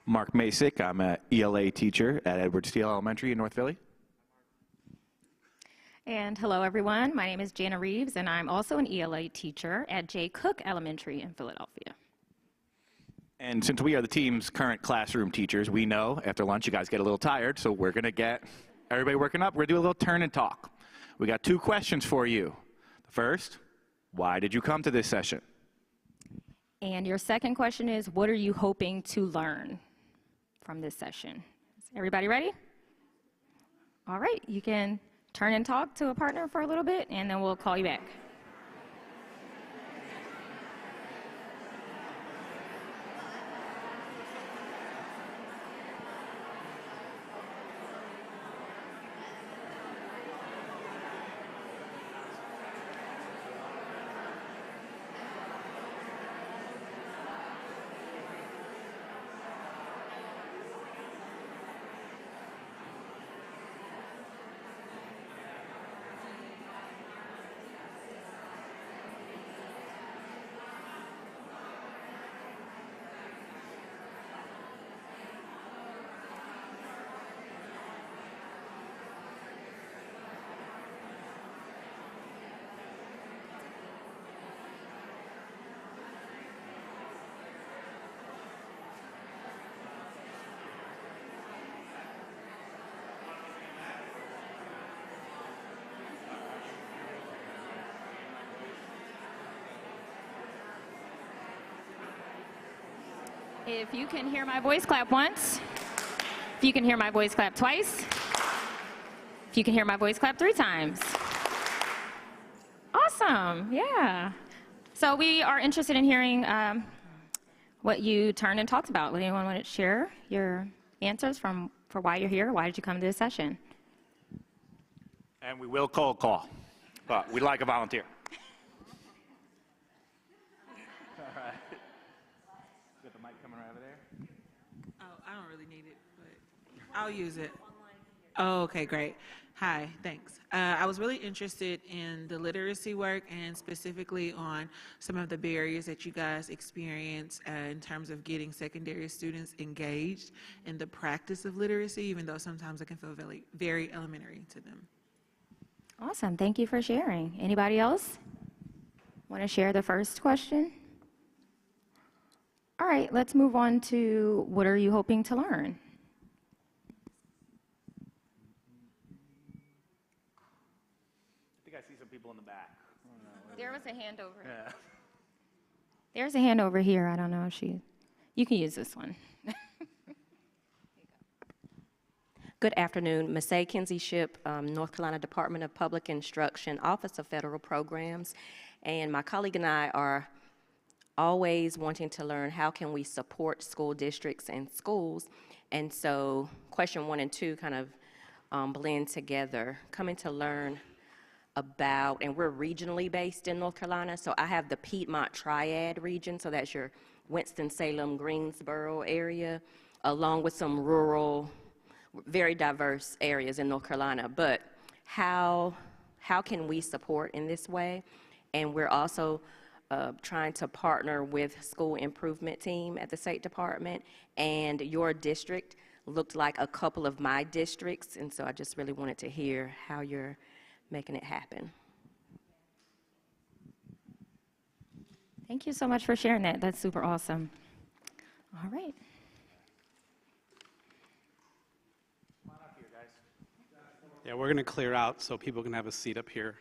Mark Masick. I'm an ELA teacher at Edward Steele Elementary in North Philly. And hello, everyone. My name is Jana Reeves, and I'm also an ELA teacher at J. Cook Elementary in Philadelphia. And since we are the team's current classroom teachers, we know after lunch you guys get a little tired, so we're going to get everybody working up. We're going to do a little turn and talk. We got 2 questions for you. The first, why did you come to this session? And your second question is, what are you hoping to learn from this session? Is everybody ready? All right, you can turn and talk to a partner for a little bit, and then we'll call you back. If you can hear my voice, clap once. If you can hear my voice, clap twice. If you can hear my voice, clap 3 times. Awesome, yeah. So we are interested in hearing what you turned and talked about. Would anyone want to share your answers for why you're here? Why did you come to this session? And we will cold call, but we'd like a volunteer. All right. Got the mic coming right over there. Oh, I don't really need it, but I'll use it. Oh, okay, great. Hi, thanks. I was really interested in the literacy work and specifically on some of the barriers that you guys experience in terms of getting secondary students engaged in the practice of literacy, even though sometimes it can feel very, very elementary to them. Awesome, thank you for sharing. Anybody else want to share the first question? All right, let's move on to what are you hoping to learn? I think I see some people in the back. There was a hand over here. Yeah. There's a hand over here. I don't know if you can use this one. Good afternoon. Masay Kinsey Ship, North Carolina Department of Public Instruction, Office of Federal Programs. And my colleague and I are always wanting to learn how can we support school districts and schools. And so question 1 and 2 kind of blend together, coming to learn about, and we're regionally based in North Carolina, so I have the Piedmont Triad region, so that's your Winston-Salem, Greensboro area, along with some rural, very diverse areas in North Carolina. But how can we support in this way? And we're also trying to partner with school improvement team at the State Department, and your district looked like a couple of my districts, and so I just really wanted to hear how you're making it happen. Thank you so much for sharing that. That's super awesome. All right. Yeah, we're going to clear out so people can have a seat up here.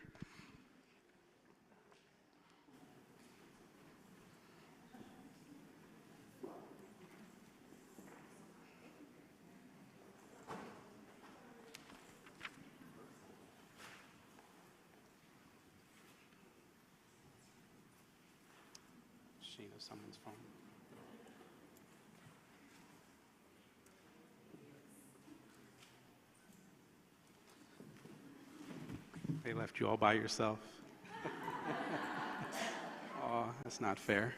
Someone's phone. They left you all by yourself. Oh, that's not fair.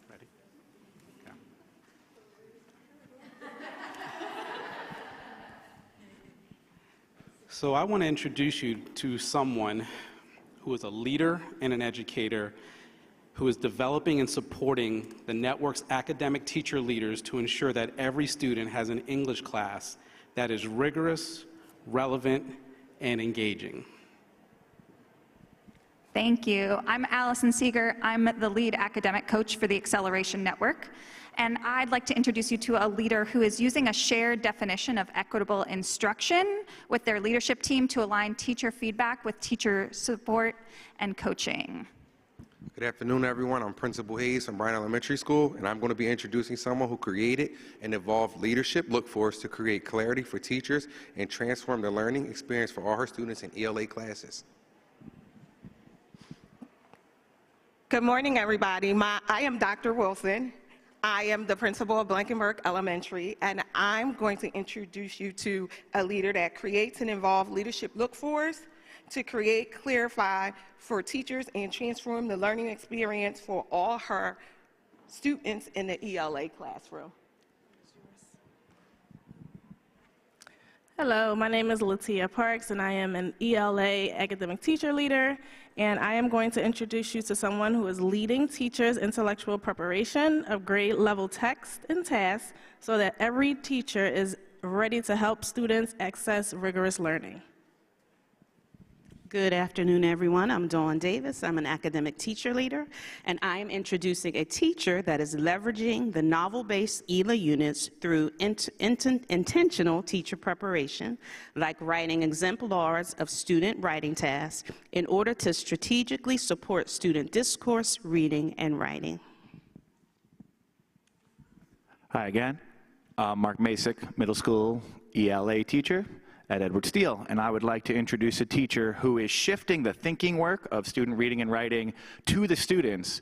Ready? Yeah. So I want to introduce you to someone who is a leader and an educator who is developing and supporting the network's academic teacher leaders to ensure that every student has an English class that is rigorous, relevant, and engaging. Thank you. I'm Allison Seeger. I'm the lead academic coach for the Acceleration Network. And I'd like to introduce you to a leader who is using a shared definition of equitable instruction with their leadership team to align teacher feedback with teacher support and coaching. Good afternoon, everyone. I'm Principal Hayes from Bryan Elementary School, and I'm going to be introducing someone who created and evolved leadership look forwards to create clarity for teachers and transform the learning experience for all her students in ELA classes. Good morning, everybody. I am Dr. Wilson. I am the principal of Blankenburg Elementary, and I'm going to introduce you to a leader that creates and evolves leadership look-forwards to create, clarify for teachers, and transform the learning experience for all her students in the ELA classroom. Hello, my name is Latia Parks, and I am an ELA academic teacher leader, and I am going to introduce you to someone who is leading teachers' intellectual preparation of grade level text and tasks so that every teacher is ready to help students access rigorous learning. Good afternoon, everyone. I'm Dawn Davis. I'm an academic teacher leader, and I am introducing a teacher that is leveraging the novel-based ELA units through intentional teacher preparation, like writing exemplars of student writing tasks in order to strategically support student discourse, reading, and writing. Hi again. Mark Masick, middle school ELA teacher at Edward Steele, and I would like to introduce a teacher who is shifting the thinking work of student reading and writing to the students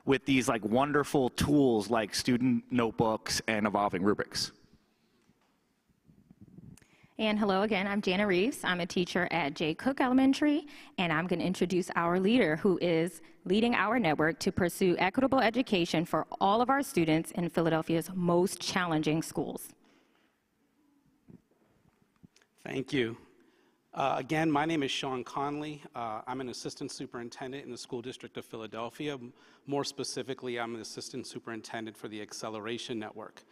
with these wonderful tools like student notebooks and evolving rubrics. And hello again, I'm Jana Reeves. I'm a teacher at J. Cook Elementary, and I'm going to introduce our leader who is leading our network to pursue equitable education for all of our students in Philadelphia's most challenging schools. Thank you. Again, my name is Sean Conley. I'm an assistant superintendent in the School District of Philadelphia. More specifically, I'm an assistant superintendent for the Acceleration Network.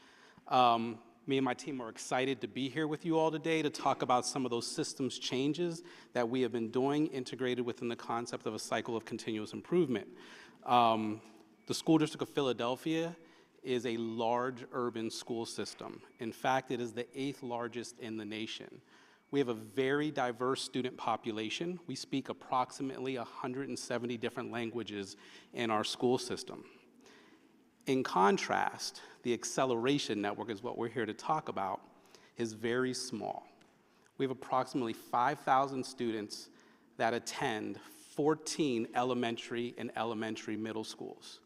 Me and my team are excited to be here with you all today to talk about some of those systems changes that we have been doing integrated within the concept of a cycle of continuous improvement. The School District of Philadelphia is a large urban school system. In fact, it is the 8th largest in the nation. We have a very diverse student population. We speak approximately 170 different languages in our school system. In contrast, the Acceleration Network is what we're here to talk about, is very small. We have approximately 5,000 students that attend 14 elementary and elementary middle schools.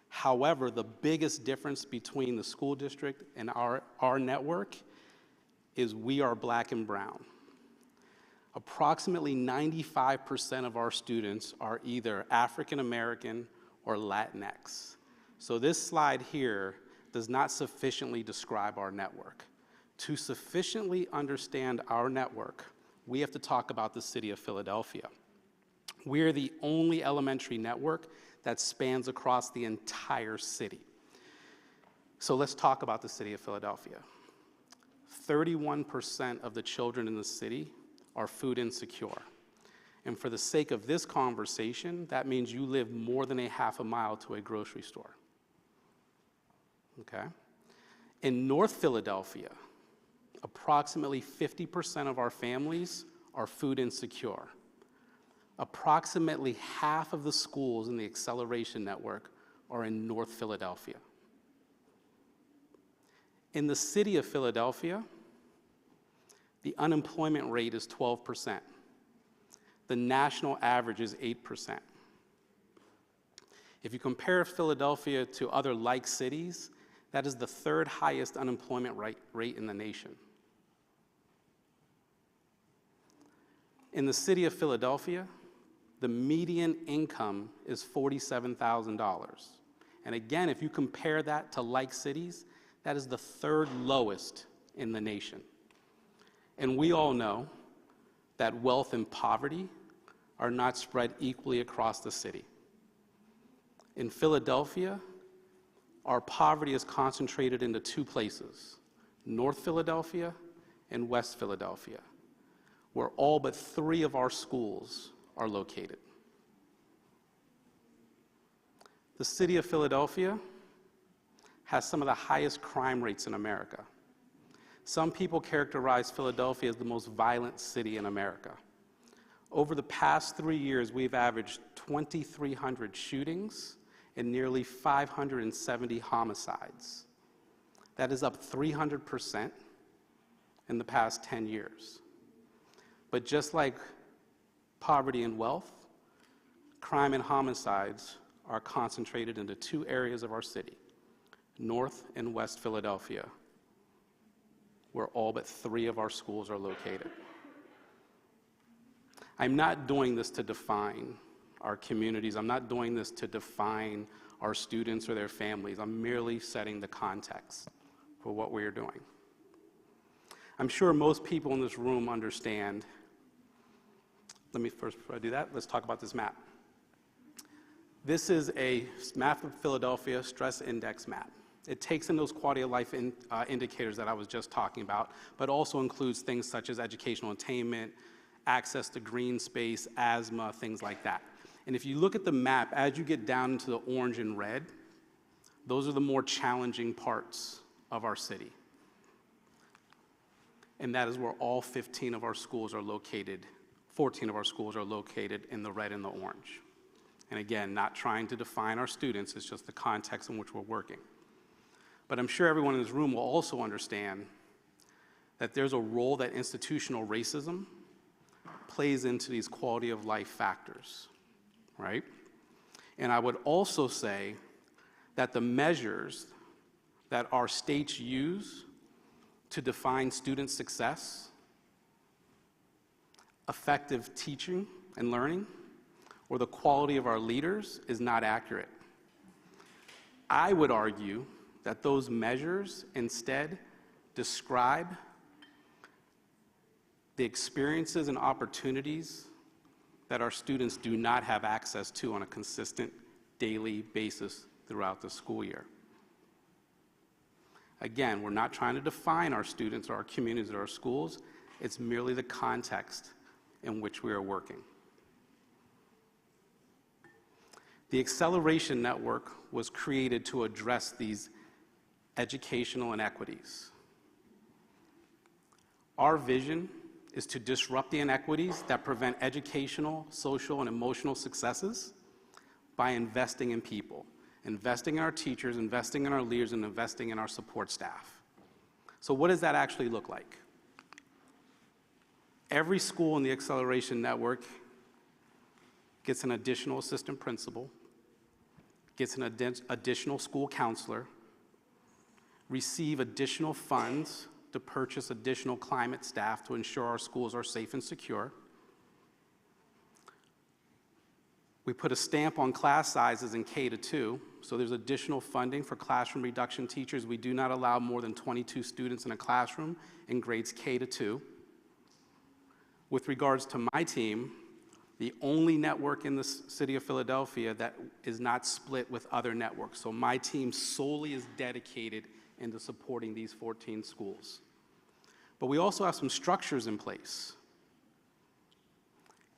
However, the biggest difference between the school district and our network is we are Black and brown. Approximately 95% of our students are either African American or Latinx. So this slide here does not sufficiently describe our network. To sufficiently understand our network, we have to talk about the city of Philadelphia. We're the only elementary network that spans across the entire city. So let's talk about the city of Philadelphia. 31% of the children in the city are food insecure. And for the sake of this conversation, that means you live more than a half a mile to a grocery store. Okay? In North Philadelphia, approximately 50% of our families are food insecure. Approximately half of the schools in the Acceleration Network are in North Philadelphia. In the city of Philadelphia, the unemployment rate is 12%. The national average is 8%. If you compare Philadelphia to other like cities, that is the 3rd highest unemployment rate in the nation. In the city of Philadelphia, the median income is $47,000. And again, if you compare that to like cities, that is the 3rd lowest in the nation. And we all know that wealth and poverty are not spread equally across the city. In Philadelphia, our poverty is concentrated into two places, North Philadelphia and West Philadelphia, where all but 3 of our schools are located. The city of Philadelphia has some of the highest crime rates in America. Some people characterize Philadelphia as the most violent city in America. Over the past 3 years, we've averaged 2,300 shootings and nearly 570 homicides. That is up 300% in the past 10 years. But just like poverty and wealth, crime and homicides are concentrated into 2 areas of our city, North and West Philadelphia, where all but 3 of our schools are located. I'm not doing this to define our communities. I'm not doing this to define our students or their families. I'm merely setting the context for what we are doing. I'm sure most people in this room understand. Let me first, before I do that, let's talk about this map. This is a map of Philadelphia stress index map. It takes in those quality of life indicators that I was just talking about, but also includes things such as educational attainment, access to green space, asthma, things like that. And if you look at the map, as you get down into the orange and red, those are the more challenging parts of our city. And that is where all 15 of our schools are located, 14 of our schools are located in the red and the orange. And again, not trying to define our students, it's just the context in which we're working. But I'm sure everyone in this room will also understand that there's a role that institutional racism plays into these quality of life factors, right? And I would also say that the measures that our states use to define student success, effective teaching and learning, or the quality of our leaders is not accurate. I would argue that those measures instead describe the experiences and opportunities that our students do not have access to on a consistent daily basis throughout the school year. Again, we're not trying to define our students or our communities or our schools. It's merely the context in which we are working. The Acceleration Network was created to address these educational inequities. Our vision is to disrupt the inequities that prevent educational, social, and emotional successes by investing in people, investing in our teachers, investing in our leaders, and investing in our support staff. So what does that actually look like? Every school in the Acceleration Network gets an additional assistant principal, gets an additional school counselor, receive additional funds to purchase additional climate staff to ensure our schools are safe and secure. We put a stamp on class sizes in K-2, so there's additional funding for classroom reduction teachers. We do not allow more than 22 students in a classroom in grades K-2. With regards to my team, the only network in the city of Philadelphia that is not split with other networks. So my team solely is dedicated into supporting these 14 schools. But we also have some structures in place.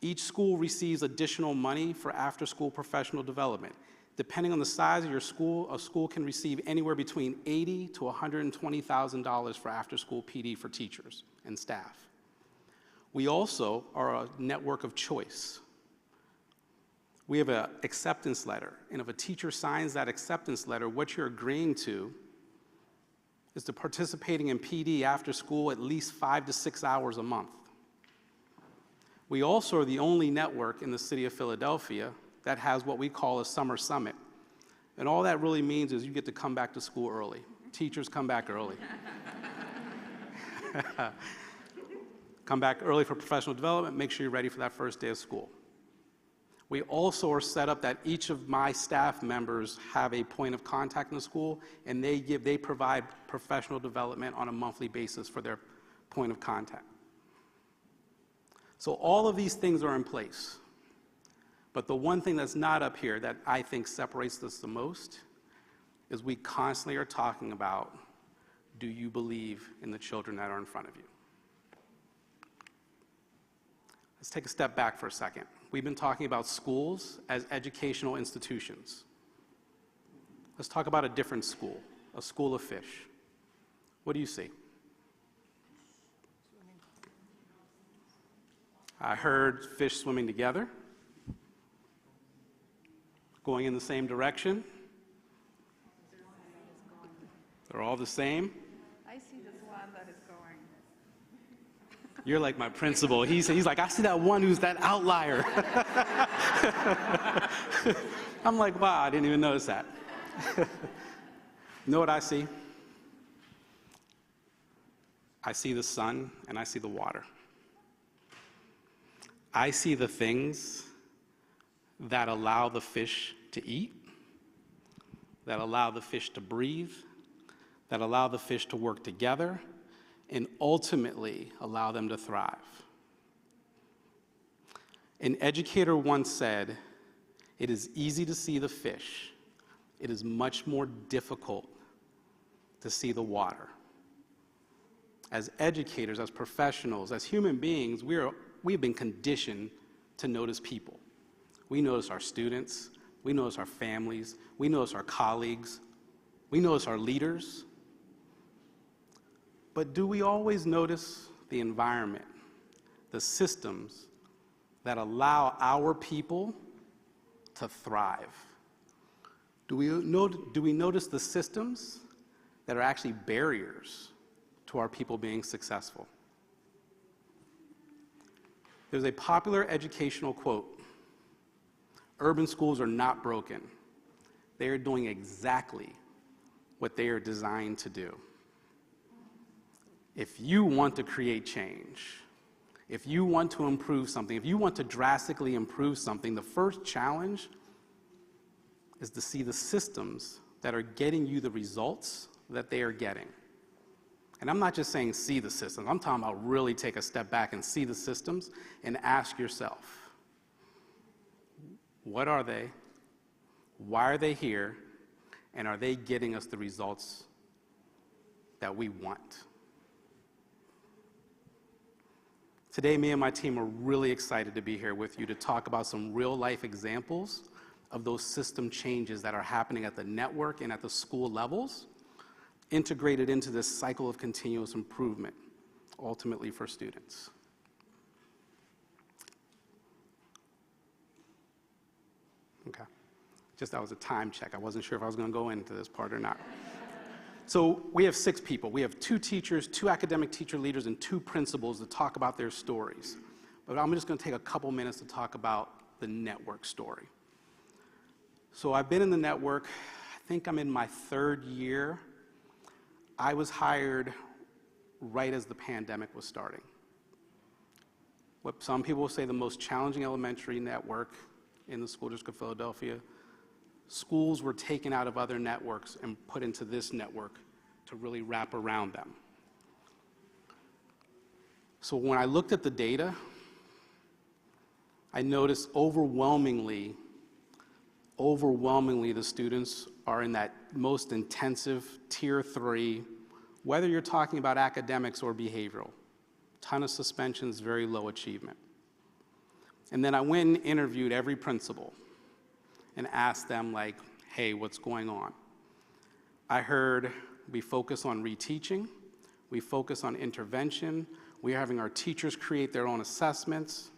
Each school receives additional money for after-school professional development. Depending on the size of your school, a school can receive anywhere between $80,000 to $120,000 for after-school PD for teachers and staff. We also are a network of choice. We have an acceptance letter, and if a teacher signs that acceptance letter, what you're agreeing to is to participating in PD after school at least 5 to 6 hours a month. We also are the only network in the city of Philadelphia that has what we call a summer summit. And all that really means is you get to come back to school early. Teachers come back early. Come back early for professional development, make sure you're ready for that first day of school. We also are set up that each of my staff members have a point of contact in the school, and they provide professional development on a monthly basis for their point of contact. So all of these things are in place. But the one thing that's not up here that I think separates us the most is we constantly are talking about, do you believe in the children that are in front of you? Let's take a step back for a second. We've been talking about schools as educational institutions. Let's talk about a different school, a school of fish. What do you see? I heard fish swimming together, going in the same direction. They're all the same. I see this one that is going. You're like my principal. He's like, I see that one who's that outlier. I'm like, wow, I didn't even notice that. You know what I see? I see the sun and I see the water. I see the things that allow the fish to eat, that allow the fish to breathe, that allow the fish to work together, and ultimately allow them to thrive. An educator once said, "It is easy to see the fish. It is much more difficult to see the water." As educators, as professionals, as human beings, we've been conditioned to notice people. We notice our students, we notice our families, we notice our colleagues, we notice our leaders. But do we always notice the environment, the systems that allow our people to thrive? Do we notice the systems that are actually barriers to our people being successful? There's a popular educational quote: urban schools are not broken. They are doing exactly what they are designed to do. If you want to create change, if you want to improve something, if you want to drastically improve something, the first challenge is to see the systems that are getting you the results that they are getting. And I'm not just saying see the systems. I'm talking about really take a step back and see the systems and ask yourself, what are they? Why are they here? And are they getting us the results that we want? Today, me and my team are really excited to be here with you to talk about some real-life examples of those system changes that are happening at the network and at the school levels, integrated into this cycle of continuous improvement, ultimately for students. Okay. Just that was a time check. I wasn't sure if I was going to go into this part or not. So we have 6 people. We have 2 teachers, 2 academic teacher leaders, and 2 principals to talk about their stories. But I'm just going to take a couple minutes to talk about the network story. So I've been in the network, I think I'm in my 3rd year. I was hired right as the pandemic was starting. What some people will say the most challenging elementary network in the School District of Philadelphia. Schools were taken out of other networks and put into this network to really wrap around them. So when I looked at the data, I noticed overwhelmingly the students are in that most intensive tier 3, whether you're talking about academics or behavioral. Ton of suspensions, very low achievement. And then I went and interviewed every principal and asked them, like, hey, what's going on? I heard we focus on reteaching, we focus on intervention, we're having our teachers create their own assessments.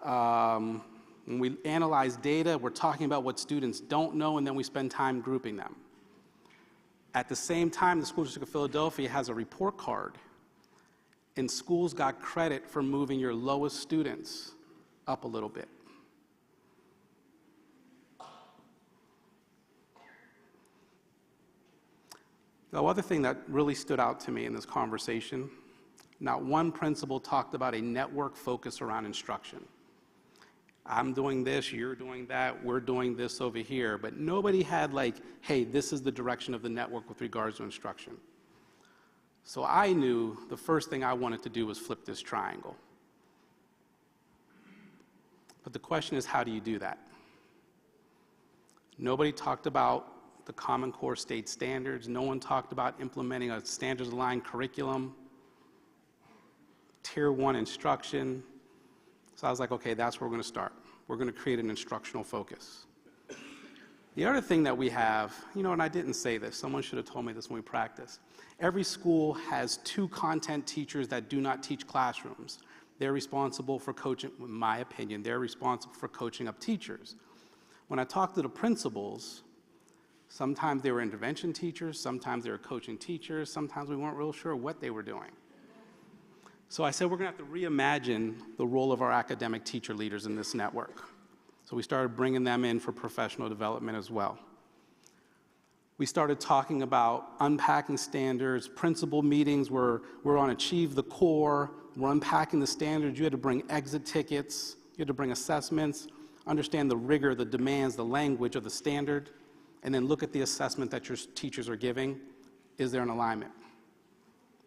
When we analyze data, we're talking about what students don't know, and then we spend time grouping them. At the same time, the School District of Philadelphia has a report card, and schools got credit for moving your lowest students up a little bit. The other thing that really stood out to me in this conversation, not one principal talked about a network focus around instruction. I'm doing this, you're doing that, we're doing this over here, but nobody had like, hey, this is the direction of the network with regards to instruction. So I knew the first thing I wanted to do was flip this triangle. But the question is, how do you do that? Nobody talked about the Common Core state standards. No one talked about implementing a standards-aligned curriculum, Tier 1 instruction. So I was like, okay, that's where we're going to start. We're going to create an instructional focus. The other thing that we have, and I didn't say this, someone should have told me this when we practiced. Every school has 2 content teachers that do not teach classrooms. They're responsible for coaching, in my opinion, they're responsible for coaching up teachers. When I talked to the principals, sometimes they were intervention teachers, sometimes they were coaching teachers, sometimes we weren't real sure what they were doing. So I said we're going to have to reimagine the role of our academic teacher leaders in this network. So we started bringing them in for professional development as well. We started talking about unpacking standards. Principal meetings were on Achieve the Core. We're unpacking the standards. You had to bring exit tickets. You had to bring assessments, understand the rigor, the demands, the language of the standard, and then look at the assessment that your teachers are giving. Is there an alignment?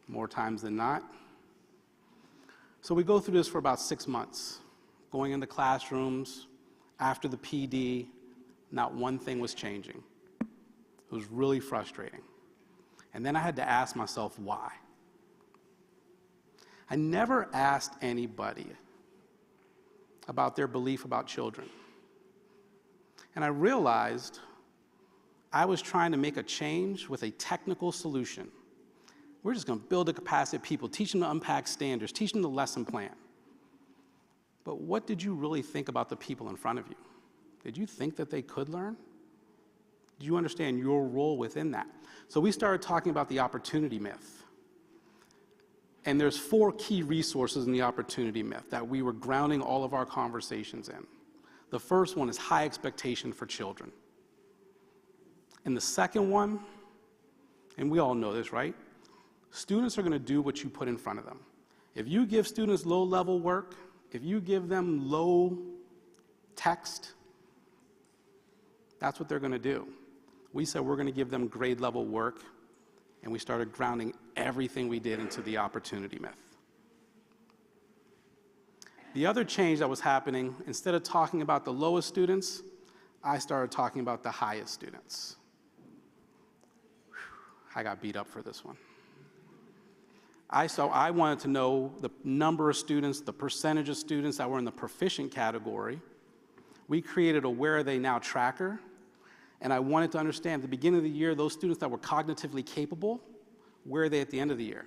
More times than not. So we go through this for about 6 months, going into classrooms. After the PD, not one thing was changing. It was really frustrating. And then I had to ask myself why. I never asked anybody about their belief about children. And I realized I was trying to make a change with a technical solution. We're just going to build the capacity of people, teach them to unpack standards, teach them the lesson plan. But what did you really think about the people in front of you? Did you think that they could learn? Did you understand your role within that? So we started talking about the opportunity myth. And there's 4 key resources in the opportunity myth that we were grounding all of our conversations in. The first one is high expectation for children. And the second one, and we all know this, right? Students are going to do what you put in front of them. If you give students low-level work, if you give them low text, that's what they're going to do. We said we're going to give them grade-level work, and we started grounding everything we did into the opportunity myth. The other change that was happening, instead of talking about the lowest students, I started talking about the highest students. I got beat up for this one. I wanted to know the number of students, the percentage of students that were in the proficient category. We created a Where Are They Now tracker, and I wanted to understand at the beginning of the year, those students that were cognitively capable, where are they at the end of the year?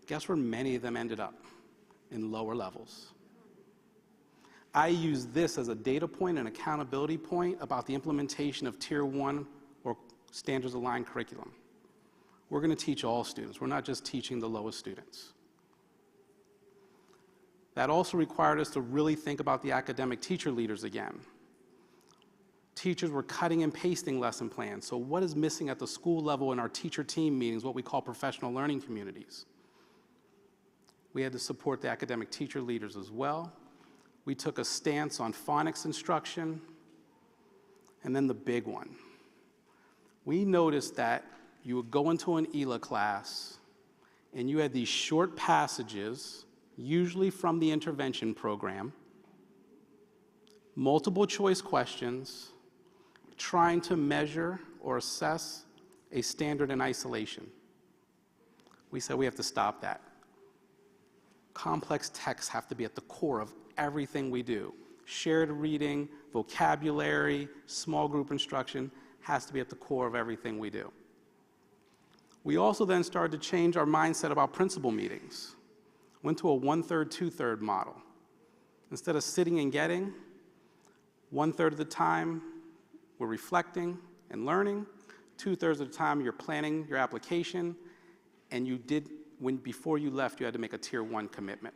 Guess where many of them ended up? In lower levels. I use this as a data point and accountability point about the implementation of Tier 1 or standards-aligned curriculum. We're going to teach all students. We're not just teaching the lowest students. That also required us to really think about the academic teacher leaders again. Teachers were cutting and pasting lesson plans. So what is missing at the school level in our teacher team meetings, what we call professional learning communities? We had to support the academic teacher leaders as well. We took a stance on phonics instruction. And then the big one. We noticed that you would go into an ELA class and you had these short passages, usually from the intervention program, multiple choice questions, trying to measure or assess a standard in isolation. We said we have to stop that. Complex texts have to be at the core of everything we do. Shared reading, vocabulary, small group instruction has to be at the core of everything we do. We also then started to change our mindset about principal meetings. Went to a 1/3, 2/3 model. Instead of sitting and getting, 1/3 of the time we're reflecting and learning, 2/3 of the time you're planning your application, and before you left, you had to make a Tier 1 commitment.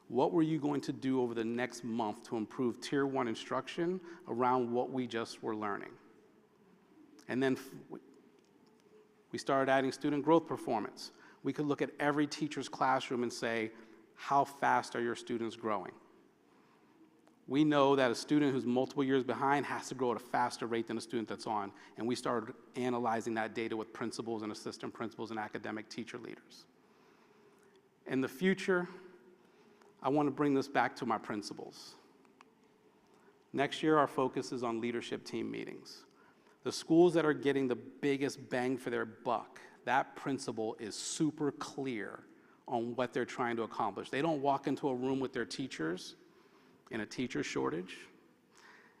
What were you going to do over the next month to improve Tier 1 instruction around what we just were learning? And then we started adding student growth performance. We could look at every teacher's classroom and say, how fast are your students growing? We know that a student who's multiple years behind has to grow at a faster rate than a student that's on. And we started analyzing that data with principals and assistant principals and academic teacher leaders. In the future, I want to bring this back to my principals. Next year, our focus is on leadership team meetings. The schools that are getting the biggest bang for their buck, that principal is super clear on what they're trying to accomplish. They don't walk into a room with their teachers in a teacher shortage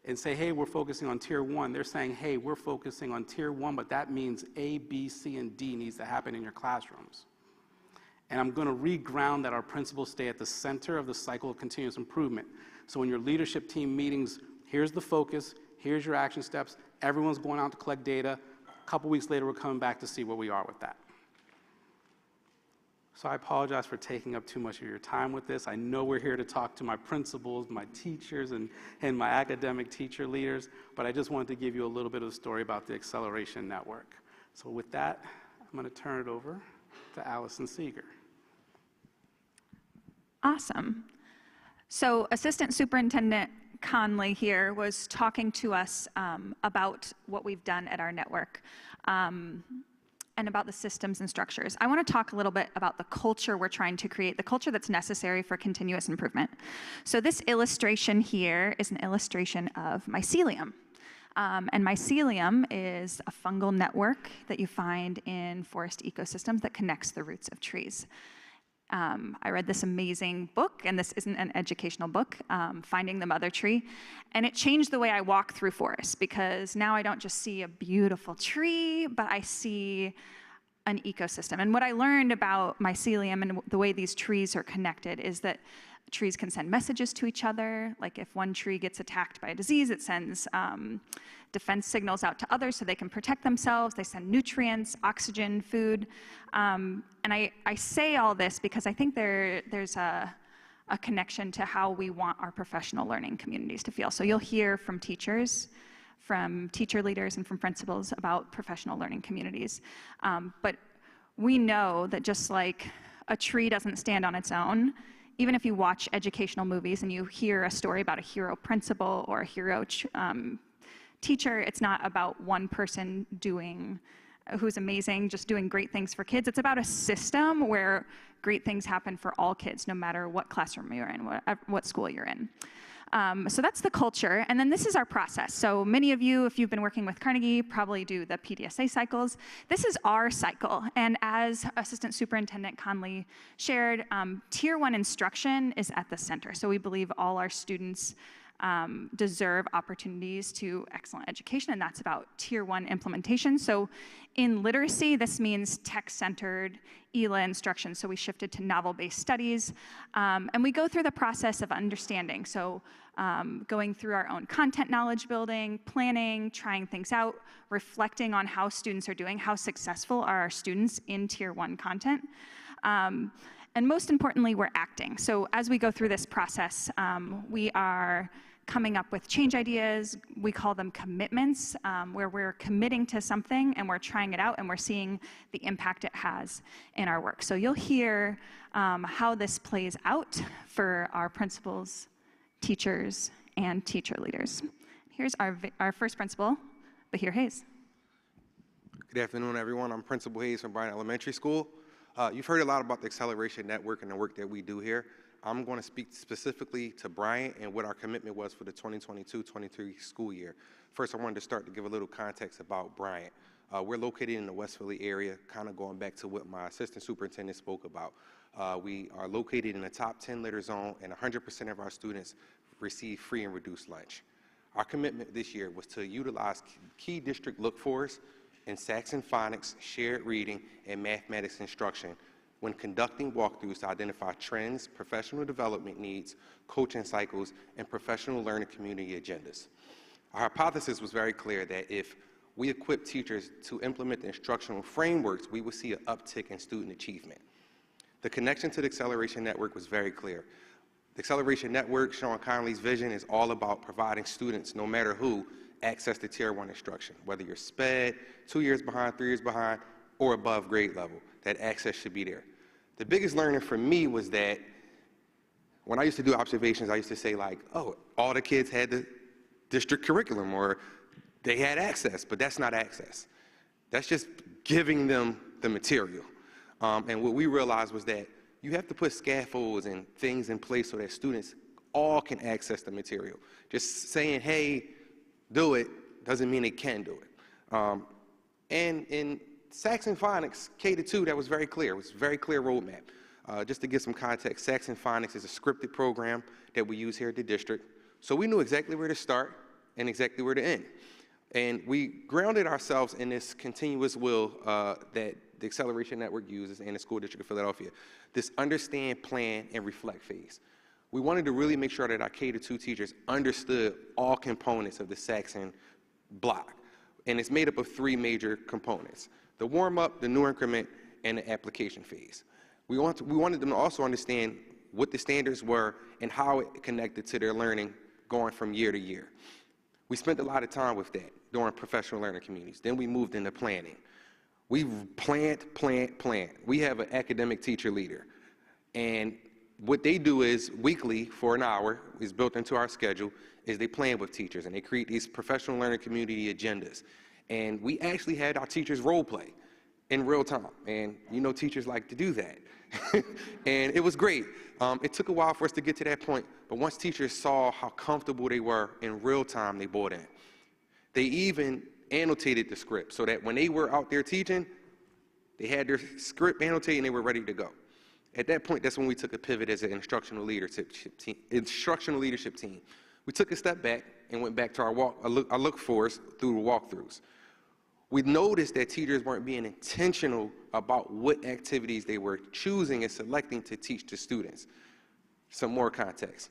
and say, hey, we're focusing on tier 1. They're saying, hey, we're focusing on tier 1, but that means A, B, C, and D needs to happen in your classrooms. And I'm going to reground that our principals stay at the center of the cycle of continuous improvement. So in your leadership team meetings, here's the focus, here's your action steps, everyone's going out to collect data. A couple weeks later, we're coming back to see where we are with that. So I apologize for taking up too much of your time with this. I know we're here to talk to my principals, my teachers, and my academic teacher leaders, but I just wanted to give you a little bit of the story about the Acceleration Network. So with that, I'm going to turn it over to Allison Seeger. Awesome. So Assistant Superintendent Conley here was talking to us about what we've done at our network. And about the systems and structures. I want to talk a little bit about the culture we're trying to create, the culture that's necessary for continuous improvement. So this illustration here is an illustration of mycelium. And mycelium is a fungal network that you find in forest ecosystems that connects the roots of trees. I read this amazing book, and this isn't an educational book, Finding the Mother Tree, and it changed the way I walk through forests, because now I don't just see a beautiful tree, but I see an ecosystem. And what I learned about mycelium and the way these trees are connected is that trees can send messages to each other. Like if one tree gets attacked by a disease, it sends defense signals out to others so they can protect themselves. They send nutrients, oxygen, food. And I say all this because I think there's a connection to how we want our professional learning communities to feel. So you'll hear from teachers, from teacher leaders, and from principals about professional learning communities. But we know that just like a tree doesn't stand on its own, even if you watch educational movies and you hear a story about a hero principal or a hero teacher, it's not about one person who's amazing, just doing great things for kids. It's about a system where great things happen for all kids, no matter what classroom you're in, what school you're in. So that's the culture, and then this is our process. So many of you, if you've been working with Carnegie, probably do the PDSA cycles. This is our cycle, and as Assistant Superintendent Conley shared, Tier 1 instruction is at the center. So we believe all our students deserve opportunities to excellent education, and that's about Tier 1 implementation. So in literacy, this means text-centered ELA instruction. So we shifted to novel-based studies, and we go through the process of understanding. So going through our own content knowledge building, planning, trying things out, reflecting on how students are doing, how successful are our students in Tier 1 content. And most importantly, we're acting. So as we go through this process, we are coming up with change ideas. We call them commitments, where we're committing to something and we're trying it out and we're seeing the impact it has in our work. So you'll hear how this plays out for our principals, teachers, and teacher leaders. Here's our first principal, Bahir Hayes. Good afternoon, everyone. I'm Principal Hayes from Bryan Elementary School. You've heard a lot about the Acceleration Network and the work that we do here. I'm going to speak specifically to Bryant and what our commitment was for the 2022-23 school year. First, I wanted to start to give a little context about Bryant. We're located in the West Philly area, kind of going back to what my assistant superintendent spoke about. We are located in the top 10 litter zone, and 100% of our students receive free and reduced lunch. Our commitment this year was to utilize key district look-fors in Saxon Phonics, shared reading, and mathematics instruction when conducting walkthroughs to identify trends, professional development needs, coaching cycles, and professional learning community agendas. Our hypothesis was very clear that if we equip teachers to implement the instructional frameworks, we would see an uptick in student achievement. The connection to the Acceleration Network was very clear. The Acceleration Network, Sean Conley's vision, is all about providing students, no matter who, access to Tier 1 instruction, whether you're SPED, 2 years behind, 3 years behind, or above grade level. That access should be there. The biggest learning for me was that when I used to do observations, I used to say like, oh, all the kids had the district curriculum or they had access, but that's not access. That's just giving them the material. And what we realized was that you have to put scaffolds and things in place so that students all can access the material. Just saying, hey, do it, doesn't mean they can do it. And in Saxon Phonics, K-2, that was very clear. It was a very clear roadmap. Just to give some context, Saxon Phonics is a scripted program that we use here at the district. So we knew exactly where to start and exactly where to end. And we grounded ourselves in this continuous will that the Acceleration Network uses and the School District of Philadelphia, this understand, plan, and reflect phase. We wanted to really make sure that our K-2 teachers understood all components of the Saxon block. And it's made up of 3 major components: the warm-up, the new increment, and the application phase. We wanted them to also understand what the standards were and how it connected to their learning going from year to year. We spent a lot of time with that during professional learning communities. Then we moved into planning. We plan. We have an academic teacher leader. And what they do is weekly for an hour, is built into our schedule, is they plan with teachers and they create these professional learning community agendas. And we actually had our teachers role play in real time. And you know teachers like to do that. And it was great. It took a while for us to get to that point, but once teachers saw how comfortable they were in real time, they bought in. They even annotated the script so that when they were out there teaching, they had their script annotated and they were ready to go. At that point, that's when we took a pivot as an instructional leadership team. We took a step back and went back to our look forwards through the walkthroughs. We noticed that teachers weren't being intentional about what activities they were choosing and selecting to teach to students. Some more context.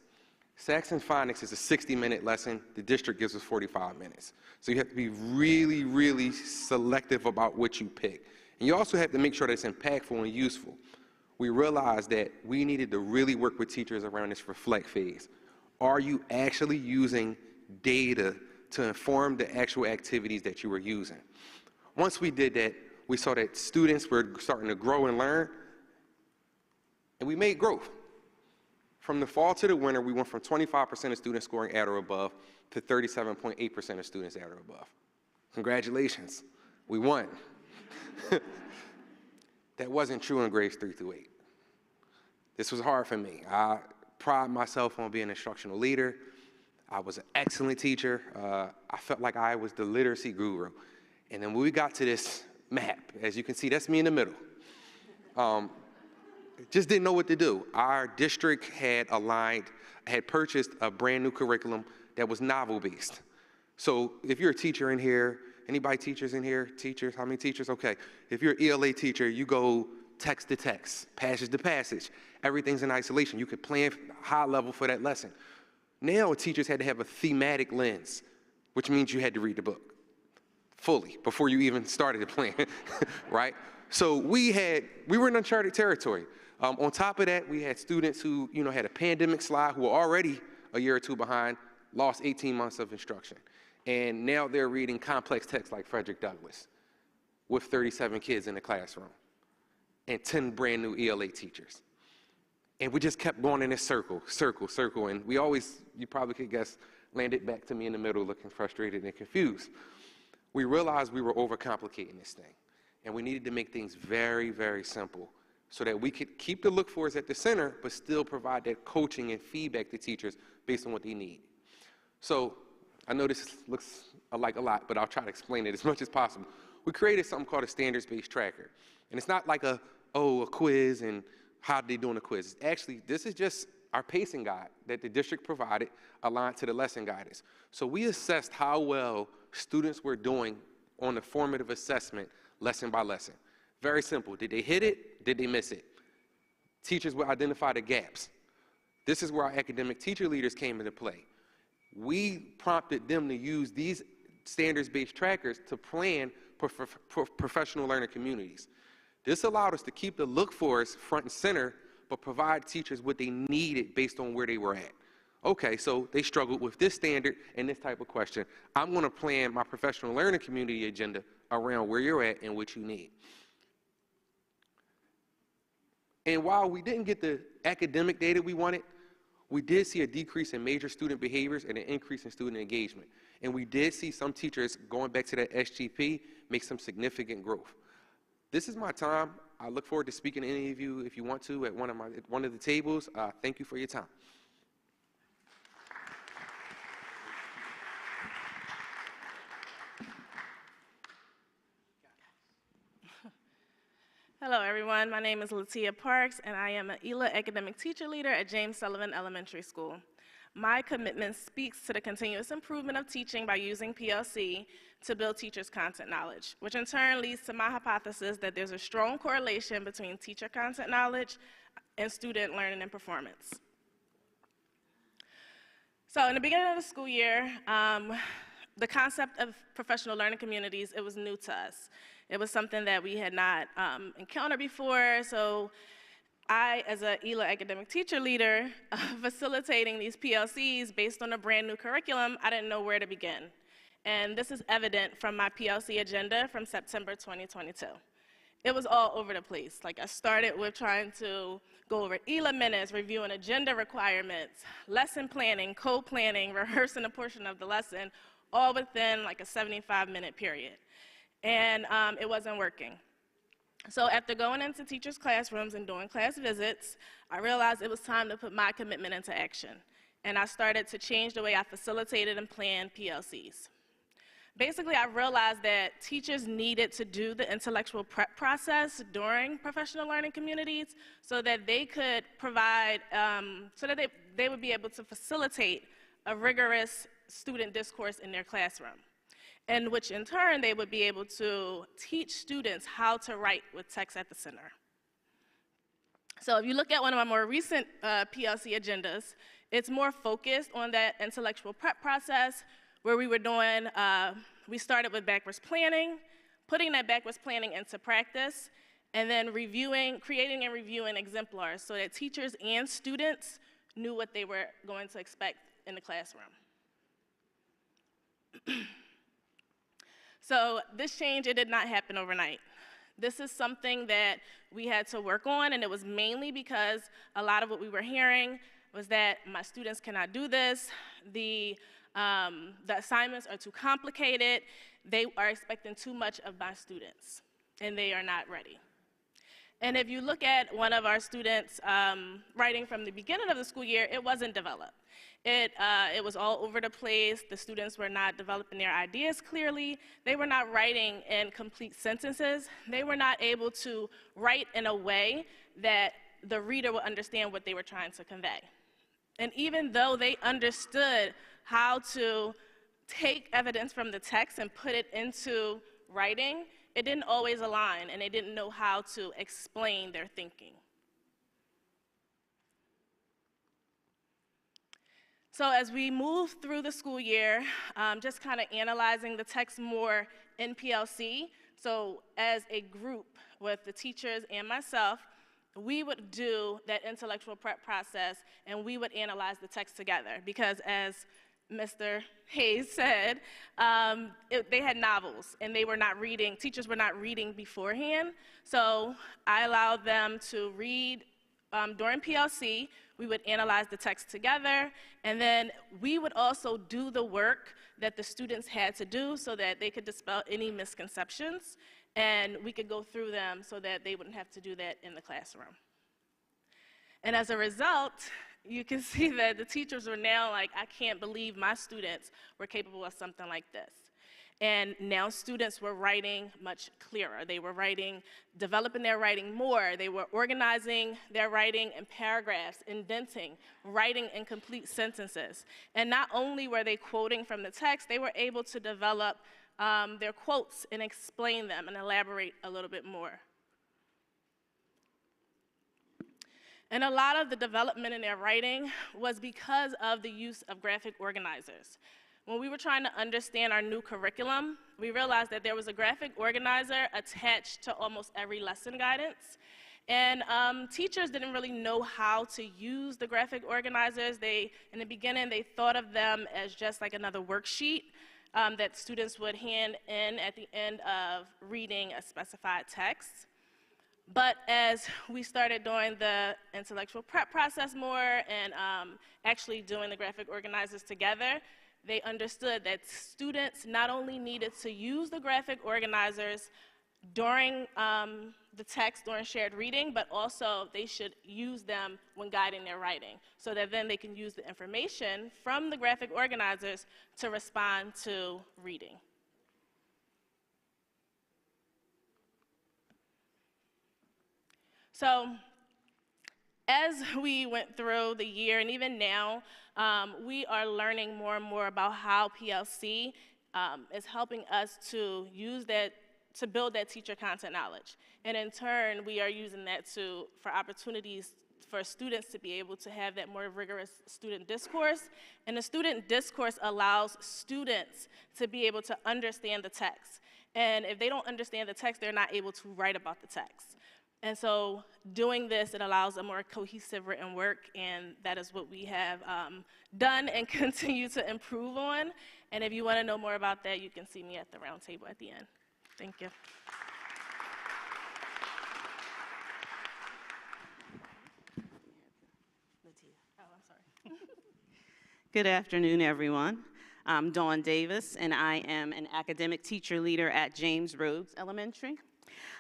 Saxon Phonics is a 60-minute lesson. The district gives us 45 minutes. So you have to be really, really selective about what you pick. And you also have to make sure that it's impactful and useful. We realized that we needed to really work with teachers around this reflect phase. Are you actually using data to inform the actual activities that you were using? Once we did that, we saw that students were starting to grow and learn, and we made growth. From the fall to the winter, we went from 25% of students scoring at or above to 37.8% of students at or above. Congratulations, we won. That wasn't true in grades 3 through 8. This was hard for me. I pride myself on being an instructional leader. I was an excellent teacher. I felt like I was the literacy guru. And then when we got to this map, as you can see, that's me in the middle. Just didn't know what to do. Our district had purchased a brand new curriculum that was novel-based. So if you're a teacher in here, anybody teachers in here? Teachers, how many teachers? Okay. If you're an ELA teacher, you go text to text, passage to passage. Everything's in isolation. You could plan high level for that lesson. Now teachers had to have a thematic lens, which means you had to read the book fully before you even started the plan, right? So we were in uncharted territory. On top of that, we had students who, had a pandemic slide, who were already a year or 2 behind, lost 18 months of instruction. And now they're reading complex texts like Frederick Douglass with 37 kids in the classroom and 10 brand new ELA teachers. And we just kept going in this circle, and we always, you probably could guess, landed back to me in the middle looking frustrated and confused. We realized we were overcomplicating this thing, and we needed to make things very, very simple so that we could keep the look-fors at the center, but still provide that coaching and feedback to teachers based on what they need. So I know this looks like a lot, but I'll try to explain it as much as possible. We created something called a standards-based tracker, and it's not like a quiz and how they doing the quiz. Actually, this is just our pacing guide that the district provided aligned to the lesson guidance. So we assessed how well students were doing on the formative assessment lesson by lesson. Very simple. Did they hit it? Did they miss it? Teachers would identify the gaps. This is where our academic teacher leaders came into play. We prompted them to use these standards-based trackers to plan professional learning communities. This allowed us to keep the look-fors front and center, but provide teachers what they needed based on where they were at. Okay, so they struggled with this standard and this type of question. I'm going to plan my professional learning community agenda around where you're at and what you need. And while we didn't get the academic data we wanted, we did see a decrease in major student behaviors and an increase in student engagement. And we did see some teachers, going back to that SGP, make some significant growth. This is my time. I look forward to speaking to any of you if you want to at one of the tables. Thank you for your time. Hello, everyone. My name is Latia Parks, and I am an ELA academic teacher leader at James Sullivan Elementary School. My commitment speaks to the continuous improvement of teaching by using PLC to build teachers' content knowledge, which in turn leads to my hypothesis that there's a strong correlation between teacher content knowledge and student learning and performance. So in the beginning of the school year, the concept of professional learning communities, it was new to us. It was something that we had not encountered before, so I, as an ELA academic teacher leader, facilitating these PLCs based on a brand new curriculum, I didn't know where to begin. And this is evident from my PLC agenda from September 2022. It was all over the place. Like I started with trying to go over ELA minutes, reviewing agenda requirements, lesson planning, co-planning, rehearsing a portion of the lesson, all within like a 75-minute period. And it wasn't working. So after going into teachers' classrooms and doing class visits, I realized it was time to put my commitment into action. And I started to change the way I facilitated and planned PLCs. Basically, I realized that teachers needed to do the intellectual prep process during professional learning communities so that they could provide, so that they would be able to facilitate a rigorous student discourse in their classroom, and which in turn they would be able to teach students how to write with text at the center. So if you look at one of my more recent PLC agendas, it's more focused on that intellectual prep process where we were doing, we started with backwards planning, putting that backwards planning into practice, and then creating and reviewing exemplars so that teachers and students knew what they were going to expect in the classroom. So this change, it did not happen overnight. This is something that we had to work on, and it was mainly because a lot of what we were hearing was that my students cannot do this, the assignments are too complicated, they are expecting too much of my students, and they are not ready. And if you look at one of our students' writing from the beginning of the school year, it wasn't developed. It was all over the place. The students were not developing their ideas clearly. They were not writing in complete sentences. They were not able to write in a way that the reader would understand what they were trying to convey. And even though they understood how to take evidence from the text and put it into writing, it didn't always align, and they didn't know how to explain their thinking. So as we move through the school year, just kind of analyzing the text more in PLC, so as a group with the teachers and myself, we would do that intellectual prep process, and we would analyze the text together, because as Mr. Hayes said, they had novels, and they were not reading, teachers were not reading beforehand, so I allowed them to read during PLC. We would analyze the text together, and then we would also do the work that the students had to do so that they could dispel any misconceptions, and we could go through them so that they wouldn't have to do that in the classroom. And as a result, you can see that the teachers were now like, I can't believe my students were capable of something like this. And now students were writing much clearer. They were developing their writing more. They were organizing their writing in paragraphs, indenting, writing in complete sentences. And not only were they quoting from the text, they were able to develop their quotes and explain them and elaborate a little bit more. And a lot of the development in their writing was because of the use of graphic organizers. When we were trying to understand our new curriculum, we realized that there was a graphic organizer attached to almost every lesson guidance. And teachers didn't really know how to use the graphic organizers. In the beginning, they thought of them as just like another worksheet that students would hand in at the end of reading a specified text. But as we started doing the intellectual prep process more and actually doing the graphic organizers together, they understood that students not only needed to use the graphic organizers during the text, during shared reading, but also they should use them when guiding their writing, so that then they can use the information from the graphic organizers to respond to reading. So as we went through the year, and even now, we are learning more and more about how PLC is helping us to use that, to build that teacher content knowledge. And in turn, we are using that for opportunities for students to be able to have that more rigorous student discourse. And the student discourse allows students to be able to understand the text. And if they don't understand the text, they're not able to write about the text. And so doing this, it allows a more cohesive written work, and that is what we have done and continue to improve on. And if you want to know more about that, you can see me at the round table at the end. Thank you. Oh, I'm sorry. Good afternoon, everyone. I'm Dawn Davis, and I am an academic teacher leader at James Rhodes Elementary.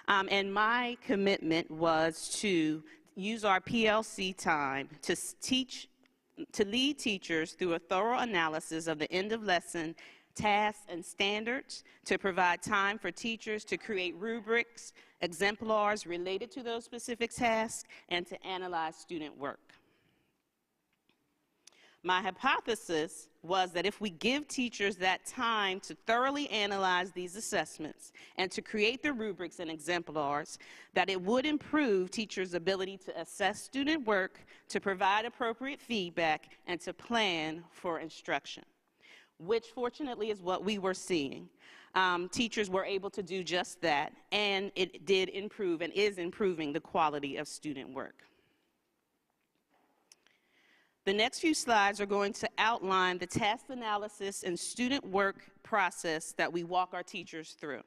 And my commitment was to use our PLC time to lead teachers through a thorough analysis of the end of lesson tasks and standards, to provide time for teachers to create rubrics, exemplars related to those specific tasks, and to analyze student work. My hypothesis was that if we give teachers that time to thoroughly analyze these assessments and to create the rubrics and exemplars, that it would improve teachers' ability to assess student work, to provide appropriate feedback, and to plan for instruction, which fortunately is what we were seeing. Teachers were able to do just that, and it did improve and is improving the quality of student work. The next few slides are going to outline the task analysis and student work process that we walk our teachers through.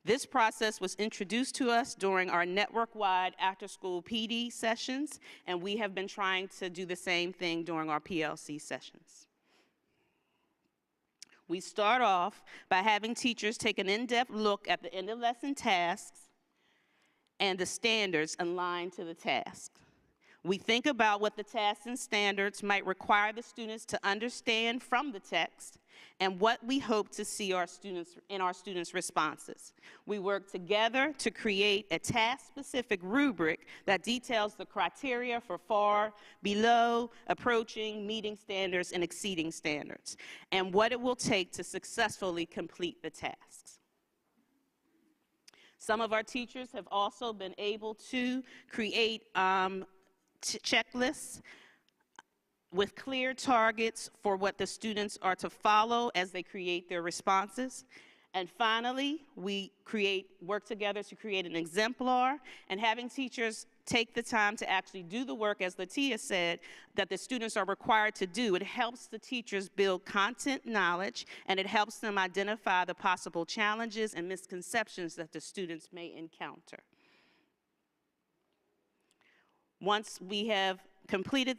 This process was introduced to us during our network-wide after-school PD sessions, and we have been trying to do the same thing during our PLC sessions. We start off by having teachers take an in-depth look at the end-of-lesson tasks and the standards aligned to the task. We think about what the tasks and standards might require the students to understand from the text and what we hope to see our students' responses. We work together to create a task-specific rubric that details the criteria for far, below, approaching, meeting standards, and exceeding standards, and what it will take to successfully complete the tasks. Some of our teachers have also been able to create checklists with clear targets for what the students are to follow as they create their responses. And finally, we work together to create an exemplar, and having teachers take the time to actually do the work, as Latia said, that the students are required to do. It helps the teachers build content knowledge, and it helps them identify the possible challenges and misconceptions that the students may encounter. Once we have completed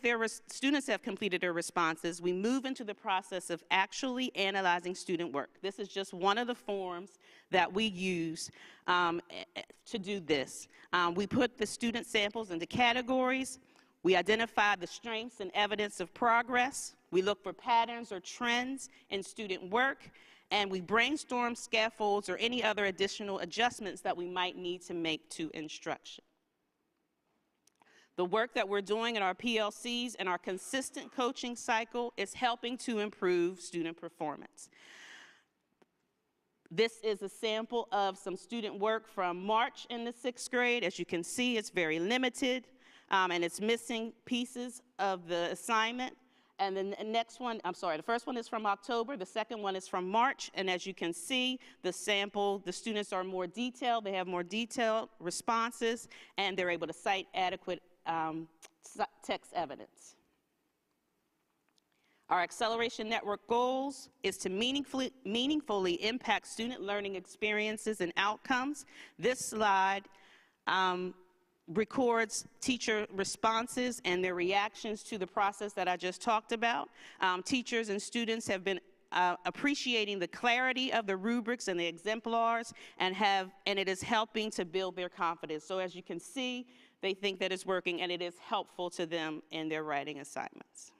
students have completed their responses, we move into the process of actually analyzing student work. This is just one of the forms that we use to do this. We put the student samples into categories. We identify the strengths and evidence of progress. We look for patterns or trends in student work, and we brainstorm scaffolds or any other additional adjustments that we might need to make to instruction. The work that we're doing in our PLCs and our consistent coaching cycle is helping to improve student performance. This is a sample of some student work from March in the 6th grade. As you can see, it's very limited, and it's missing pieces of the assignment. And then the next one, I'm sorry, the first one is from October, the second one is from March, and as you can see, the sample, the students are more detailed, they have more detailed responses, and they're able to cite adequate text evidence. Our Acceleration Network goals is to meaningfully impact student learning experiences and outcomes. This slide records teacher responses and their reactions to the process that I just talked about. Teachers and students have been appreciating the clarity of the rubrics and the exemplars, and it is helping to build their confidence. So as you can see, they think that it's working, and it is helpful to them in their writing assignments.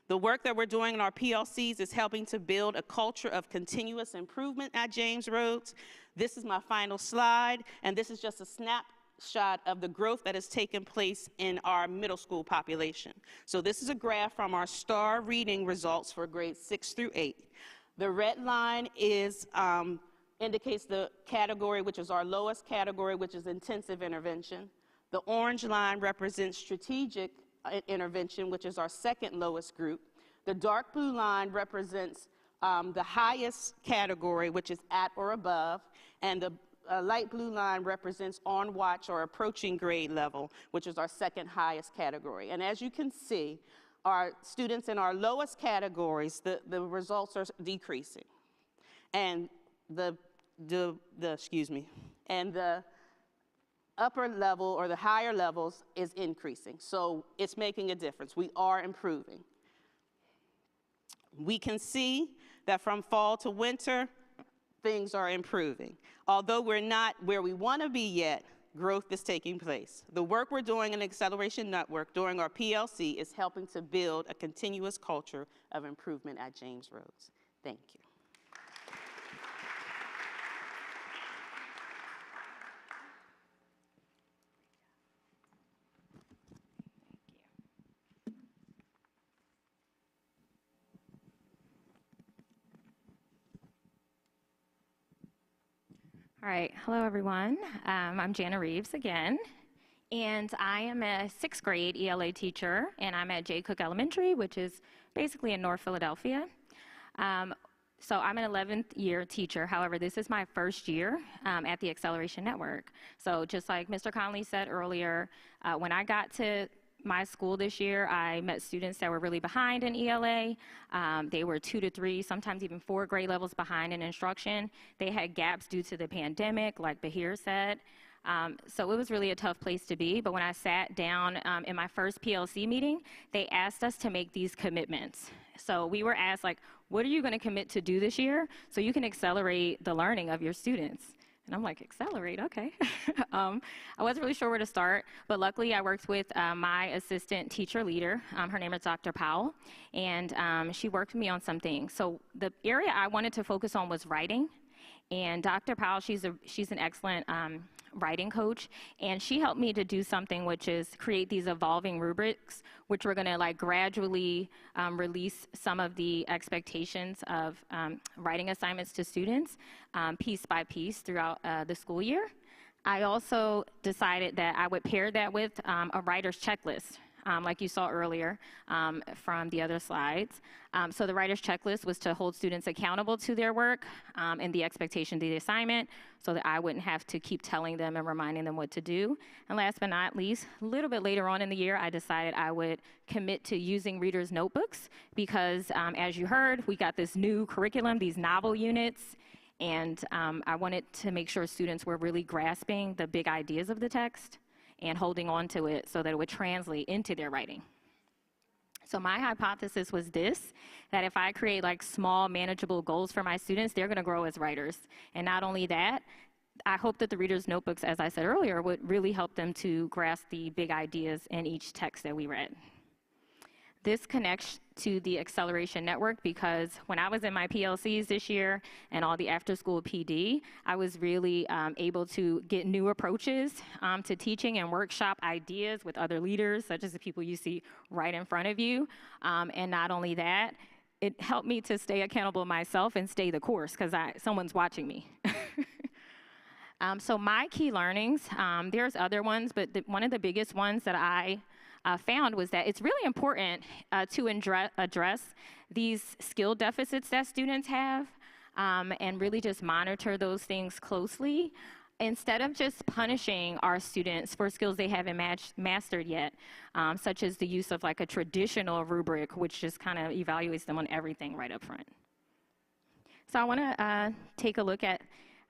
The work that we're doing in our PLCs is helping to build a culture of continuous improvement at James Rhodes. This is my final slide, and this is just a snapshot of the growth that has taken place in our middle school population. So this is a graph from our STAR reading results for grades 6 through 8. The red line is indicates the category, which is our lowest category, which is intensive intervention. The orange line represents strategic intervention, which is our second lowest group. The dark blue line represents the highest category, which is at or above, and the light blue line represents on watch or approaching grade level, which is our second highest category. And as you can see, our students in our lowest categories, the results are decreasing. And the upper level or the higher levels is increasing. So it's making a difference. We are improving. We can see that from fall to winter, things are improving. Although we're not where we want to be yet, growth is taking place. The work we're doing in Acceleration Network during our PLC is helping to build a continuous culture of improvement at James Rhodes. Thank you. All right, hello everyone. I'm Jana Reeves again, and I am a 6th grade ELA teacher, and I'm at Jay Cook Elementary, which is basically in North Philadelphia. So I'm an 11th year teacher. However, this is my first year at the Acceleration Network. So just like Mr. Conley said earlier, when I got to my school this year, I met students that were really behind in ELA. They were 2 to 3, sometimes even 4 grade levels behind in instruction. They had gaps due to the pandemic, like Bahir said. So it was really a tough place to be. But when I sat down in my first PLC meeting, they asked us to make these commitments. So we were asked, like, what are you going to commit to do this year so you can accelerate the learning of your students? And I'm like, accelerate, okay. I wasn't really sure where to start, but luckily I worked with my assistant teacher leader. Her name is Dr. Powell, and she worked with me on some things. So the area I wanted to focus on was writing, and Dr. Powell, she's an excellent writing coach, and she helped me to do something, which is create these evolving rubrics, which we're going to like gradually release some of the expectations of writing assignments to students piece by piece throughout the school year. I also decided that I would pair that with a writer's checklist. Like you saw earlier from the other slides. So the writer's checklist was to hold students accountable to their work and the expectation of the assignment so that I wouldn't have to keep telling them and reminding them what to do. And last but not least, a little bit later on in the year, I decided I would commit to using readers' notebooks because as you heard, we got this new curriculum, these novel units, and I wanted to make sure students were really grasping the big ideas of the text and holding on to it so that it would translate into their writing. So my hypothesis was this, that if I create like small manageable goals for my students, they're gonna grow as writers. And not only that, I hope that the readers' notebooks, as I said earlier, would really help them to grasp the big ideas in each text that we read. This connects to the Acceleration Network because when I was in my PLCs this year and all the after-school PD, I was really able to get new approaches to teaching and workshop ideas with other leaders, such as the people you see right in front of you. And not only that, it helped me to stay accountable myself and stay the course because someone's watching me. So my key learnings, there's other ones, but one of the biggest ones that I found was that it's really important to address these skill deficits that students have and really just monitor those things closely instead of just punishing our students for skills they haven't mastered yet, such as the use of like a traditional rubric, which just kind of evaluates them on everything right up front. So I want to take a look at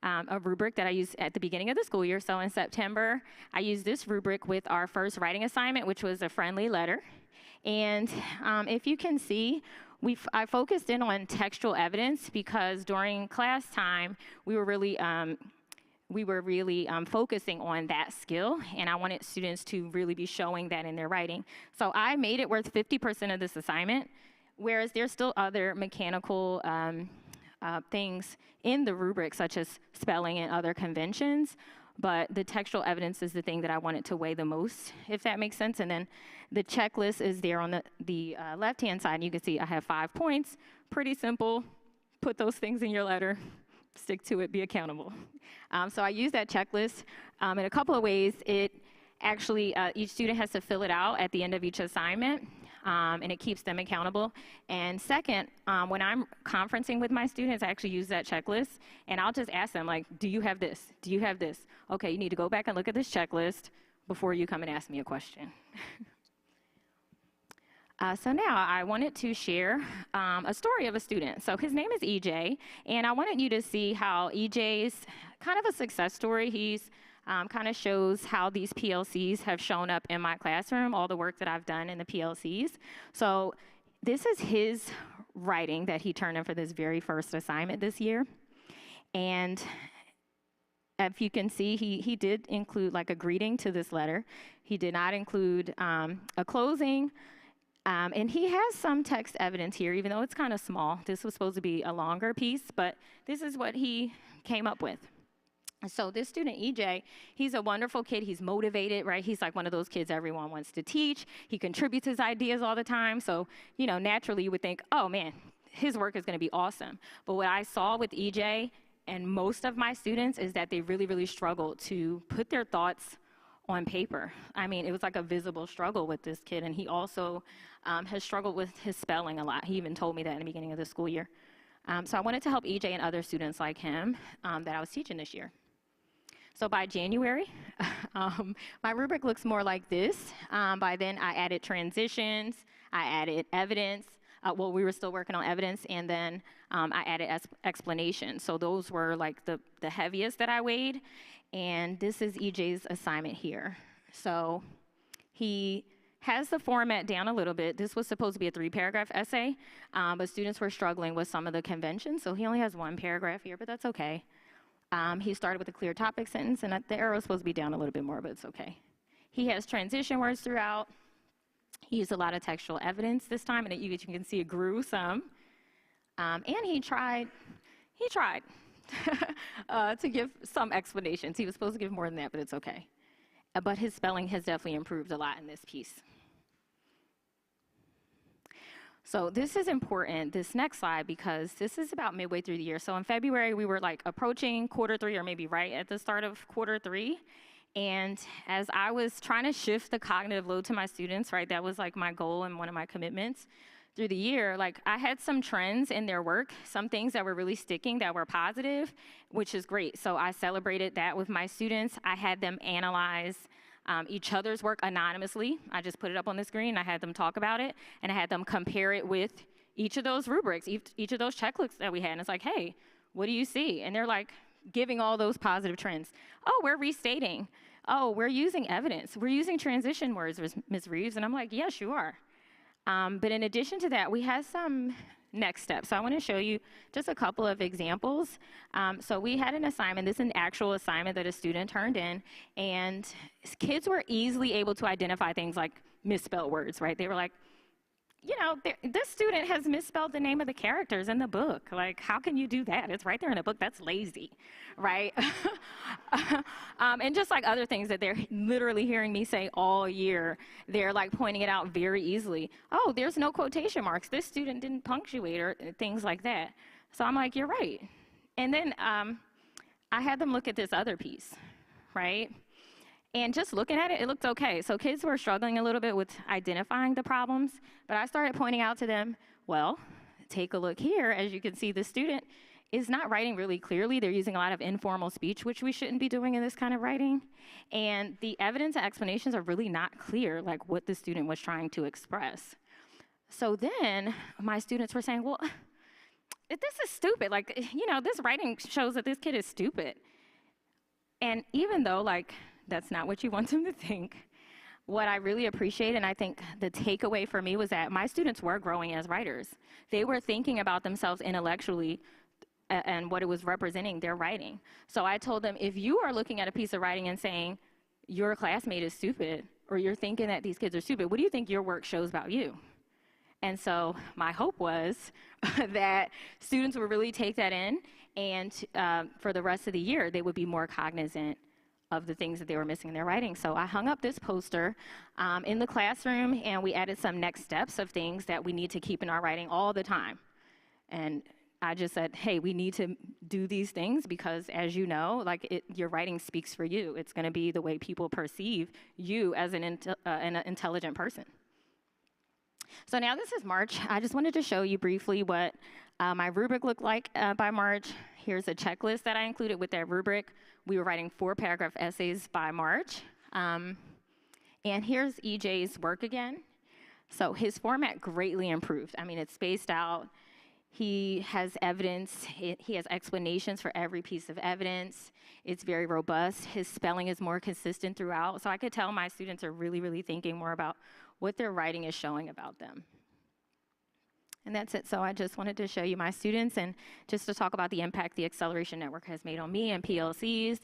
a rubric that I used at the beginning of the school year. So in September, I used this rubric with our first writing assignment, which was a friendly letter. And if you can see, I focused in on textual evidence because during class time, we were really focusing on that skill, and I wanted students to really be showing that in their writing. So I made it worth 50% of this assignment, whereas there's still other mechanical things in the rubric, such as spelling and other conventions. but the textual evidence is the thing that I wanted to weigh the most, if that makes sense. And then the checklist is there on the left-hand side, and you can see I have 5 points. Pretty simple. Put those things in your letter. Stick to it. Be accountable. So I use that checklist in a couple of ways. It actually, each student has to fill it out at the end of each assignment, and it keeps them accountable. And second, when I'm conferencing with my students, I actually use that checklist, and I'll just ask them, like, do you have this? Do you have this? Okay, you need to go back and look at this checklist before you come and ask me a question. So now I wanted to share a story of a student. So his name is EJ, and I wanted you to see how EJ's kind of a success story. He's kind of shows how these PLCs have shown up in my classroom, all the work that I've done in the PLCs. So this is his writing that he turned in for this very first assignment this year. And if you can see, he did include like a greeting to this letter. He did not include a closing. And he has some text evidence here, even though it's kind of small. This was supposed to be a longer piece, but this is what he came up with. So this student, EJ, he's a wonderful kid. He's motivated, right? He's like one of those kids everyone wants to teach. He contributes his ideas all the time. So, you know, naturally you would think, oh man, his work is going to be awesome. But what I saw with EJ and most of my students is that they really, really struggled to put their thoughts on paper. I mean, it was like a visible struggle with this kid. And he also has struggled with his spelling a lot. He even told me that in the beginning of the school year. So I wanted to help EJ and other students like him that I was teaching this year. So by January, my rubric looks more like this. By then, I added transitions, I added evidence. Well, we were still working on evidence, and then I added explanations. So those were like the heaviest that I weighed. And this is EJ's assignment here. So he has the format down a little bit. This was supposed to be a 3-paragraph essay, but students were struggling with some of the conventions, so he only has 1 paragraph here, but that's okay. He started with a clear topic sentence, and the arrow is supposed to be down a little bit more, but it's okay. He has transition words throughout. He used a lot of textual evidence this time, and you can see it grew some. And he tried to give some explanations. He was supposed to give more than that, but it's okay. But his spelling has definitely improved a lot in this piece. So this is important, this next slide, because this is about midway through the year. So in February, we were like approaching Q3, or maybe right at the start of Q3. And as I was trying to shift the cognitive load to my students, right, that was like my goal and one of my commitments through the year, like I had some trends in their work, some things that were really sticking, that were positive, which is great. So I celebrated that with my students. I had them analyze each other's work anonymously. I just put it up on the screen. I had them talk about it, and I had them compare it with each of those rubrics, each of those checklists that we had. And it's like, hey, what do you see? And they're like giving all those positive trends. Oh, we're restating. Oh, we're using evidence. We're using transition words, Ms. Reeves. And I'm like, yes, you are. But in addition to that, we had some next steps. So I want to show you just a couple of examples. So we had an assignment. This is an actual assignment that a student turned in, and kids were easily able to identify things like misspelled words, right? They were like, you know, this student has misspelled the name of the characters in the book. Like, how can you do that? It's right there in the book. That's lazy, right? And just like other things that they're literally hearing me say all year, they're like pointing it out very easily. Oh, there's no quotation marks. This student didn't punctuate, or things like that. So I'm like, you're right. And then I had them look at this other piece, right? And just looking at it, it looked okay. So kids were struggling a little bit with identifying the problems, but I started pointing out to them, well, take a look here. As you can see, the student is not writing really clearly. They're using a lot of informal speech, which we shouldn't be doing in this kind of writing. And the evidence and explanations are really not clear, like what the student was trying to express. So then my students were saying, well, this is stupid. Like, you know, this writing shows that this kid is stupid. And even though, like, that's not what you want them to think, what I really appreciate, and I think the takeaway for me, was that my students were growing as writers. They were thinking about themselves intellectually and what it was representing their writing. So I told them, if you are looking at a piece of writing and saying your classmate is stupid, or you're thinking that these kids are stupid, what do you think your work shows about you? And so my hope was that students would really take that in, and for the rest of the year, they would be more cognizant of the things that they were missing in their writing. So I hung up this poster in the classroom, and we added some next steps of things that we need to keep in our writing all the time. And I just said, hey, we need to do these things because, as you know, like your writing speaks for you. It's going to be the way people perceive you as an intelligent person. So now this is March. I just wanted to show you briefly what my rubric looked like by March. Here's a checklist that I included with that rubric. We were writing 4-paragraph essays by March. And here's EJ's work again. So his format greatly improved. I mean, it's spaced out. He has evidence. He has explanations for every piece of evidence. It's very robust. His spelling is more consistent throughout. So I could tell my students are really, really thinking more about what their writing is showing about them. And that's it. So I just wanted to show you my students and just to talk about the impact the Acceleration Network has made on me and PLCs.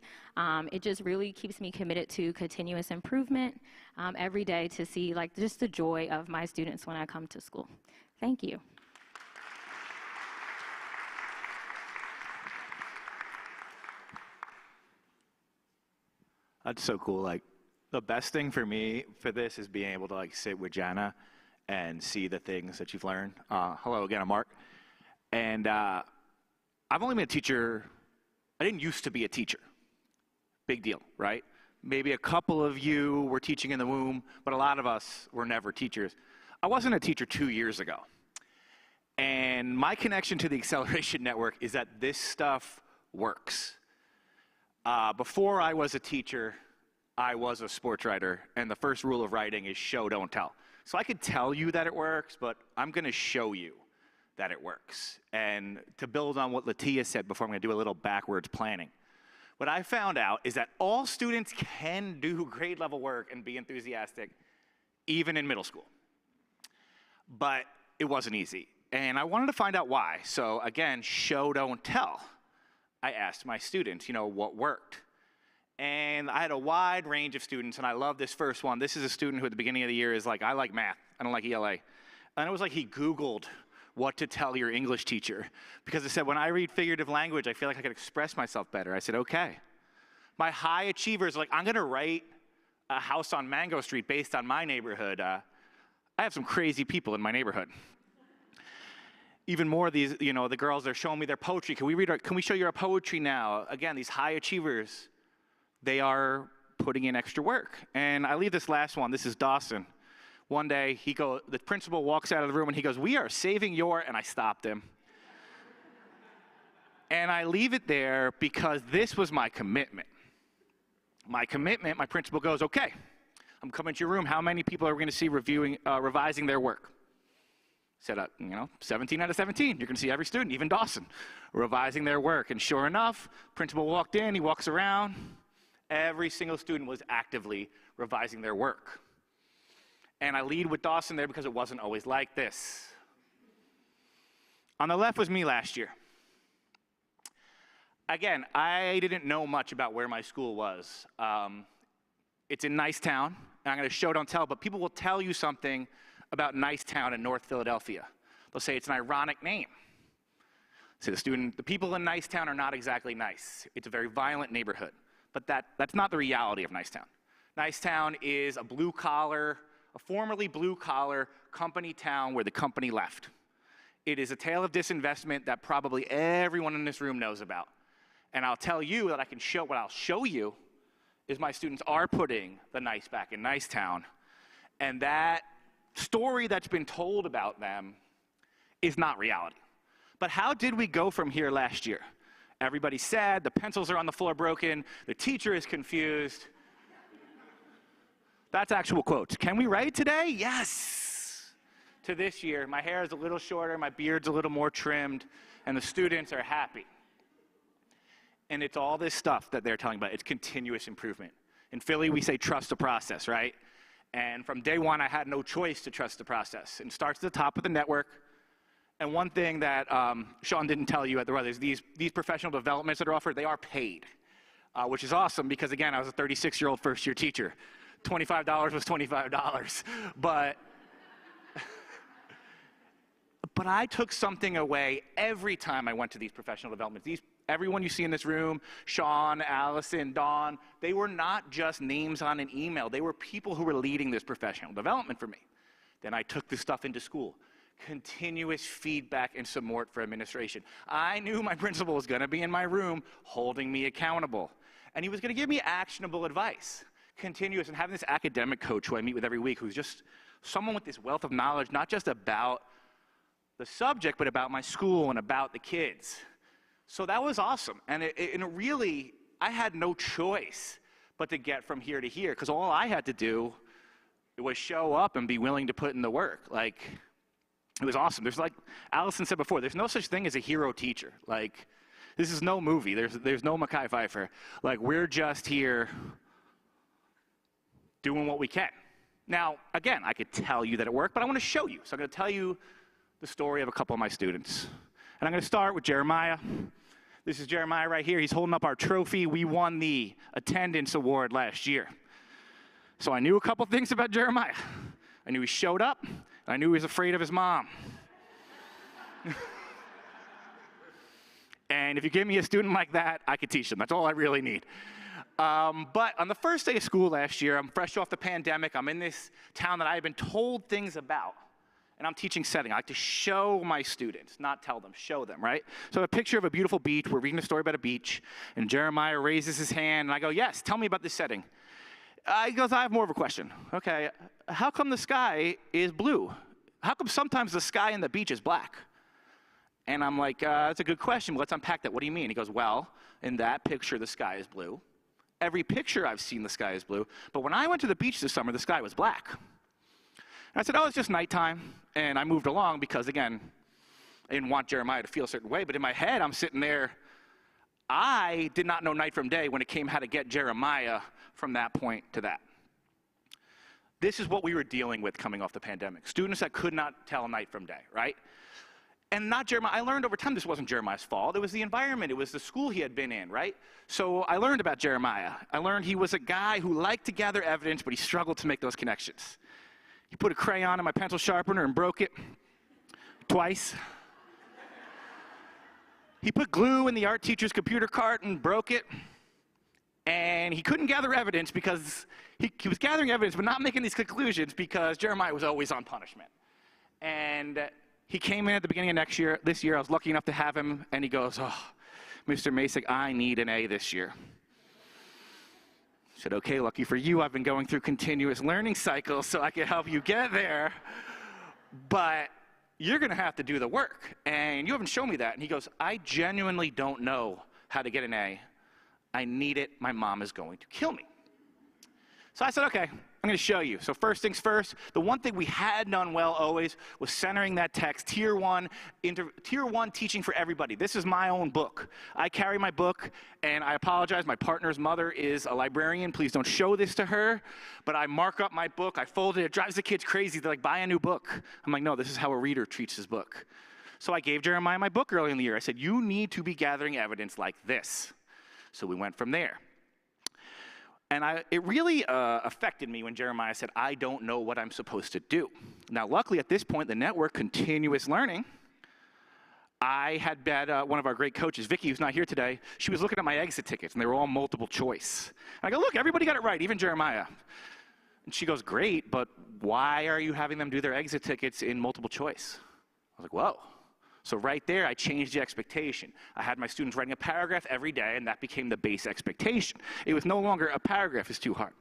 It just really keeps me committed to continuous improvement every day to see like just the joy of my students when I come to school. Thank you. That's so cool. Like, the best thing for me for this is being able to like sit with Jana and see the things that you've learned. Hello again, I'm Mark. And I've only been a teacher, I didn't used to be a teacher. Big deal, right? Maybe a couple of you were teaching in the womb, but a lot of us were never teachers. I wasn't a teacher 2 years ago. And my connection to the Acceleration Network is that this stuff works. Before I was a teacher, I was a sports writer, and the first rule of writing is show, don't tell. So I could tell you that it works, but I'm going to show you that it works. And to build on what Latia said before, I'm going to do a little backwards planning. What I found out is that all students can do grade level work and be enthusiastic, even in middle school. But it wasn't easy. And I wanted to find out why. So again, show, don't tell. I asked my students, what worked? And I had a wide range of students, and I love this first one. This is a student who at the beginning of the year is like, I like math, I don't like ELA. And it was like he Googled what to tell your English teacher. Because it said, when I read figurative language, I feel like I could express myself better. I said, okay. My high achievers are like, I'm gonna write a house on Mango Street based on my neighborhood. I have some crazy people in my neighborhood. Even more of these, the girls, they're showing me their poetry. Can we show you our poetry now? Again, these high achievers, they are putting in extra work. And I leave this last one. This is Dawson. One day, the principal walks out of the room and he goes, we are saving your, and I stopped him. And I leave it there because this was my commitment. My commitment, my principal goes, okay, I'm coming to your room. How many people are we going to see revising their work? Said, 17 out of 17. You're going to see every student, even Dawson, revising their work. And sure enough, principal walked in, he walks around. Every single student was actively revising their work. And I lead with Dawson there because it wasn't always like this. On the left was me last year. Again, I didn't know much about where my school was. It's in Nicetown, and I'm going to show, don't tell, but people will tell you something about Nicetown in North Philadelphia. They'll say it's an ironic name. So the people in Nicetown are not exactly nice. It's a very violent neighborhood. But that's not the reality of Nicetown. Nicetown is a formerly blue-collar company town where the company left. It is a tale of disinvestment that probably everyone in this room knows about. And I'll tell you that what I'll show you is my students are putting the nice back in Nicetown. And that story that's been told about them is not reality. But how did we go from here last year? Everybody's sad, the pencils are on the floor broken, the teacher is confused. That's actual quotes. Can we write today? Yes. To this year, my hair is a little shorter, my beard's a little more trimmed, and the students are happy. And it's all this stuff that they're telling about. It's continuous improvement. In Philly, we say trust the process, right? And from day one, I had no choice to trust the process. And it starts at the top of the network. And one thing that Sean didn't tell you at the right is these professional developments that are offered, they are paid, which is awesome because, again, I was a 36-year-old first-year teacher. $25 was $25. But I took something away every time I went to these professional developments. Everyone you see in this room, Sean, Allison, Dawn, they were not just names on an email. They were people who were leading this professional development for me. Then I took this stuff into school. Continuous feedback and support for administration. I knew my principal was going to be in my room holding me accountable. And he was going to give me actionable advice. Continuous, and having this academic coach who I meet with every week, who's just someone with this wealth of knowledge, not just about the subject, but about my school and about the kids. So that was awesome. And it really, I had no choice but to get from here to here, because all I had to do was show up and be willing to put in the work. Like, it was awesome. There's, like Allison said before, there's no such thing as a hero teacher. Like, this is no movie. There's no Mekhi Phifer. Like, we're just here doing what we can. Now, again, I could tell you that it worked, but I want to show you. So I'm going to tell you the story of a couple of my students. And I'm going to start with Jeremiah. This is Jeremiah right here. He's holding up our trophy. We won the attendance award last year. So I knew a couple things about Jeremiah. I knew he showed up, and I knew he was afraid of his mom. And if you give me a student like that, I could teach them. That's all I really need. But on the first day of school last year, I'm fresh off the pandemic. I'm in this town that I had been told things about. And I'm teaching setting. I like to show my students, not tell them, show them, right? So a picture of a beautiful beach. We're reading a story about a beach. And Jeremiah raises his hand, and I go, yes, tell me about this setting. He goes, I have more of a question. Okay, how come the sky is blue? How come sometimes the sky and the beach is black? And I'm like, that's a good question, but let's unpack that. What do you mean? He goes, well, in that picture, the sky is blue. Every picture I've seen, the sky is blue. But when I went to the beach this summer, the sky was black. And I said, oh, it's just nighttime. And I moved along because, again, I didn't want Jeremiah to feel a certain way. But in my head, I'm sitting there. I did not know night from day when it came how to get Jeremiah from that point to that. This is what we were dealing with coming off the pandemic. Students that could not tell night from day, right? And not Jeremiah. I learned over time this wasn't Jeremiah's fault. It was the environment. It was the school he had been in, right? So I learned about Jeremiah. I learned he was a guy who liked to gather evidence, but he struggled to make those connections. He put a crayon in my pencil sharpener and broke it twice. He put glue in the art teacher's computer cart and broke it. And he couldn't gather evidence because he was gathering evidence but not making these conclusions because Jeremiah was always on punishment. And he came in at the beginning of this year. I was lucky enough to have him, and he goes, oh, Mr. Masick, I need an A this year. I said, okay, lucky for you, I've been going through continuous learning cycles so I can help you get there. But you're going to have to do the work, and you haven't shown me that. And he goes, I genuinely don't know how to get an A. I need it. My mom is going to kill me. So I said, okay, I'm going to show you. So first things first, the one thing we had done well always was centering that text, Tier 1 teaching for everybody. This is my own book. I carry my book, and I apologize. My partner's mother is a librarian. Please don't show this to her. But I mark up my book. I fold it. It drives the kids crazy. They're like, buy a new book. I'm like, no, this is how a reader treats his book. So I gave Jeremiah my book early in the year. I said, you need to be gathering evidence like this. So we went from there. And it really affected me when Jeremiah said, I don't know what I'm supposed to do. Now, luckily, at this point, the network, Continuous Learning, I had one of our great coaches, Vicky, who's not here today, she was looking at my exit tickets, and they were all multiple choice. And I go, look, everybody got it right, even Jeremiah. And she goes, great, but why are you having them do their exit tickets in multiple choice? I was like, whoa. So right there, I changed the expectation. I had my students writing a paragraph every day, and that became the base expectation. It was no longer a paragraph is too hard.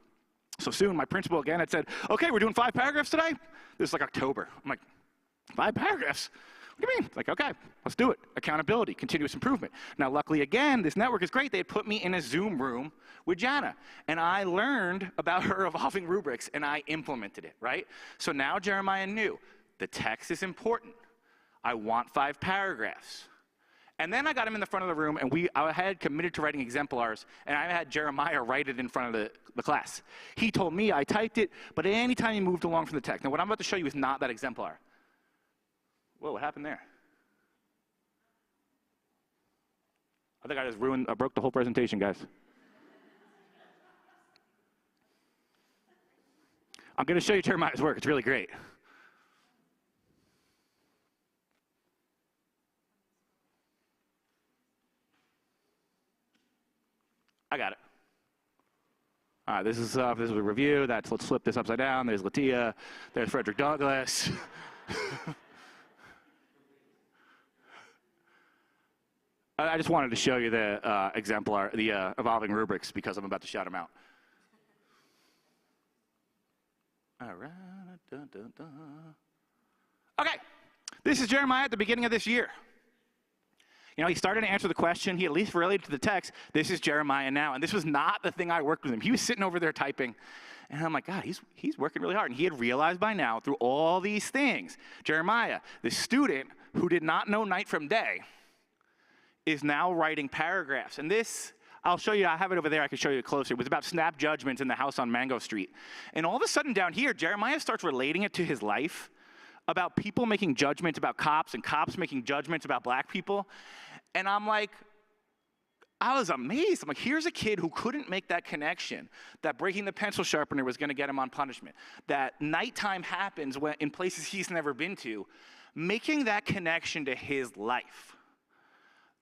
So soon, my principal again had said, okay, we're doing 5 paragraphs today? This is like October. I'm like, 5 paragraphs? What do you mean? Like, okay, let's do it. Accountability, continuous improvement. Now, luckily, again, this network is great. They had put me in a Zoom room with Jana, and I learned about her evolving rubrics, and I implemented it, right? So now Jeremiah knew the text is important. I want 5 paragraphs. And then I got him in the front of the room, and I had committed to writing exemplars, and I had Jeremiah write it in front of the class. He told me I typed it, but anytime he moved along from the text. Now, what I'm about to show you is not that exemplar. Whoa, what happened there? I think I just broke the whole presentation, guys. I'm going to show you Jeremiah's work. It's really great. I got it. All right, this is a review. Let's flip this upside down. There's Latia. There's Frederick Douglass. I just wanted to show you the exemplar, the evolving rubrics, because I'm about to shout them out. All right. Dun, dun, dun. Okay, this is Jeremiah at the beginning of this year. You know, he started to answer the question. He at least related to the text. This is Jeremiah now. And this was not the thing I worked with him. He was sitting over there typing. And I'm like, God, he's working really hard. And he had realized by now through all these things, Jeremiah, the student who did not know night from day, is now writing paragraphs. And this, I'll show you, I have it over there, I can show you closer. It was about snap judgments in the house on Mango Street. And all of a sudden down here, Jeremiah starts relating it to his life, about people making judgments about cops and cops making judgments about black people. And I'm like, I was amazed. I'm like, here's a kid who couldn't make that connection, that breaking the pencil sharpener was going to get him on punishment, that nighttime happens in places he's never been to, making that connection to his life.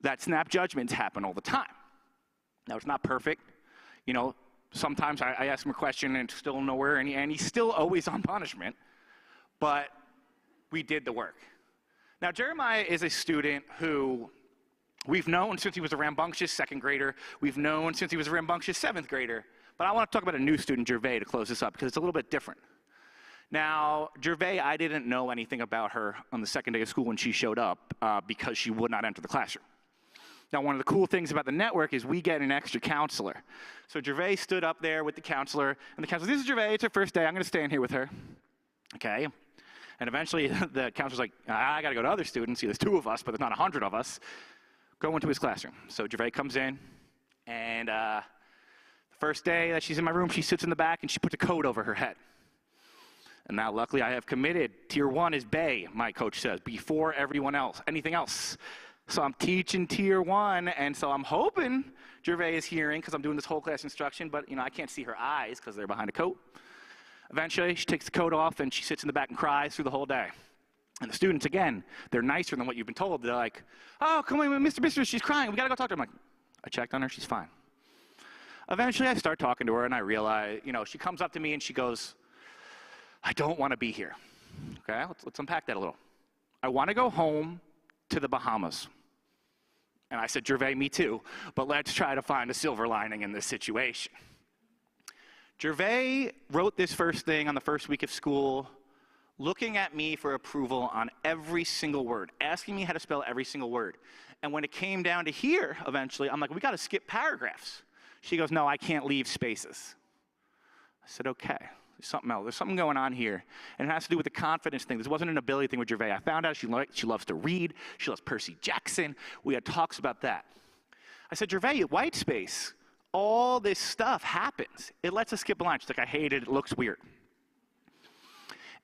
That snap judgments happen all the time. Now, it's not perfect. You know, sometimes I ask him a question and still nowhere, and he's still always on punishment. But we did the work. Now, Jeremiah is a student who we've known since he was a rambunctious second grader. We've known since he was a rambunctious seventh grader. But I want to talk about a new student, Gervais, to close this up, because it's a little bit different. Now, Gervais, I didn't know anything about her on the second day of school when she showed up because she would not enter the classroom. Now, one of the cool things about the network is we get an extra counselor. So Gervais stood up there with the counselor, and the counselor, this is Gervais, it's her first day, I'm gonna stay in here with her. Okay, and eventually the counselor's like, I gotta go to other students, see, there's 2 of us, but there's not 100 of us. Go into his classroom. So Gervais comes in, and the first day that she's in my room, she sits in the back and she puts a coat over her head. And now, luckily, I have committed. Tier 1 is Bay, my coach says, before everyone else, anything else. So I'm teaching Tier 1, and so I'm hoping Gervais is hearing, because I'm doing this whole class instruction, but I can't see her eyes because they're behind a coat. Eventually, she takes the coat off, and she sits in the back and cries through the whole day. And the students, again, they're nicer than what you've been told. They're like, oh, come on, Mr. She's crying. We got to go talk to her. I'm like, I checked on her. She's fine. Eventually, I start talking to her, and I realize, she comes up to me, and she goes, I don't want to be here. Okay, let's unpack that a little. I want to go home to the Bahamas. And I said, Gervais, me too, but let's try to find a silver lining in this situation. Gervais wrote this first thing on the first week of school, looking at me for approval on every single word, asking me how to spell every single word. And when it came down to here, eventually, I'm like, we got to skip paragraphs. She goes, no, I can't leave spaces. I said, okay. There's something else. There's something going on here. And it has to do with the confidence thing. This wasn't an ability thing with Gervais. I found out she loves to read. She loves Percy Jackson. We had talks about that. I said, Gervais, white space, all this stuff happens. It lets us skip a line. She's like, I hate it. It looks weird.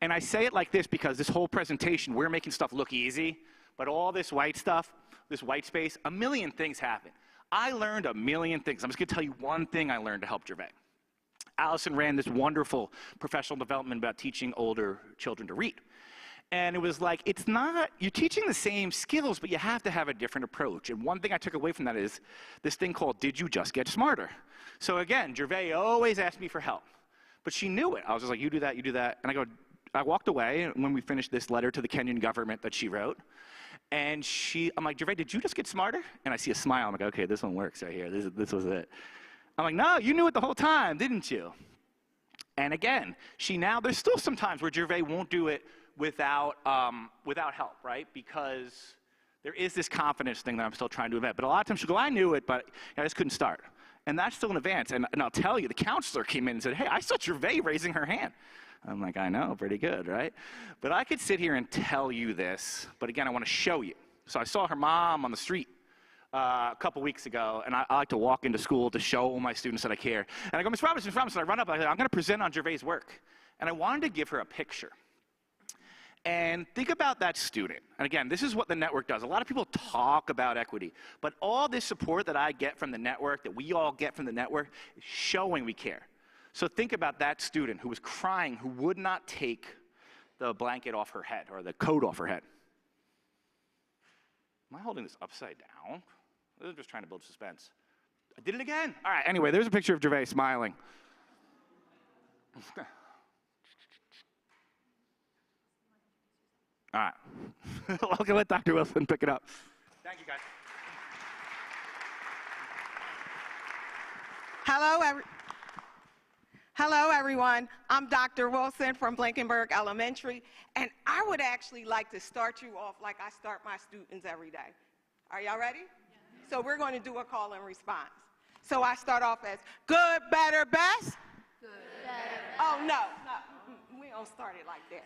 And I say it like this because this whole presentation, we're making stuff look easy. But all this white stuff, this white space, a million things happen. I learned a million things. I'm just going to tell you one thing I learned to help Gervais. Allison ran this wonderful professional development about teaching older children to read. And it was like, it's not, you're teaching the same skills, but you have to have a different approach. And one thing I took away from that is this thing called, did you just get smarter? So again, Gervais always asked me for help, but she knew it. I was just like, you do that, you do that. And I walked away when we finished this letter to the Kenyan government that she wrote. And I'm like, Gervais, did you just get smarter? And I see a smile. I'm like, okay, this one works right here. This was it. I'm like, no, you knew it the whole time, didn't you? And again, there's still some times where Gervais won't do it without help, right? Because there is this confidence thing that I'm still trying to invent. But a lot of times she'll go, I knew it, but I just couldn't start. And that's still an advance. And I'll tell you, the counselor came in and said, hey, I saw Gervais raising her hand. I'm like, I know, pretty good, right? But I could sit here and tell you this, but again, I want to show you. So I saw her mom on the street a couple weeks ago, and I like to walk into school to show my students that I care. And I go, Ms. Robinson, I run up, I'm going to present on Gervais' work. And I wanted to give her a picture. And think about that student. And again, this is what the network does. A lot of people talk about equity, but all this support that I get from the network, that we all get from the network, is showing we care. So think about that student who was crying, who would not take the blanket off her head or the coat off her head. Am I holding this upside down? I'm just trying to build suspense. I did it again. All right, anyway, there's a picture of Gervais smiling. All right. I'll let Dr. Wilson pick it up. Thank you, guys. Hello, everyone. I'm Dr. Wilson from Blankenburg Elementary, and I would actually like to start you off like I start my students every day. Are y'all ready? Yeah. So we're going to do a call and response. So I start off as good, better, best? Good, better, best. Oh, no, we don't start it like that.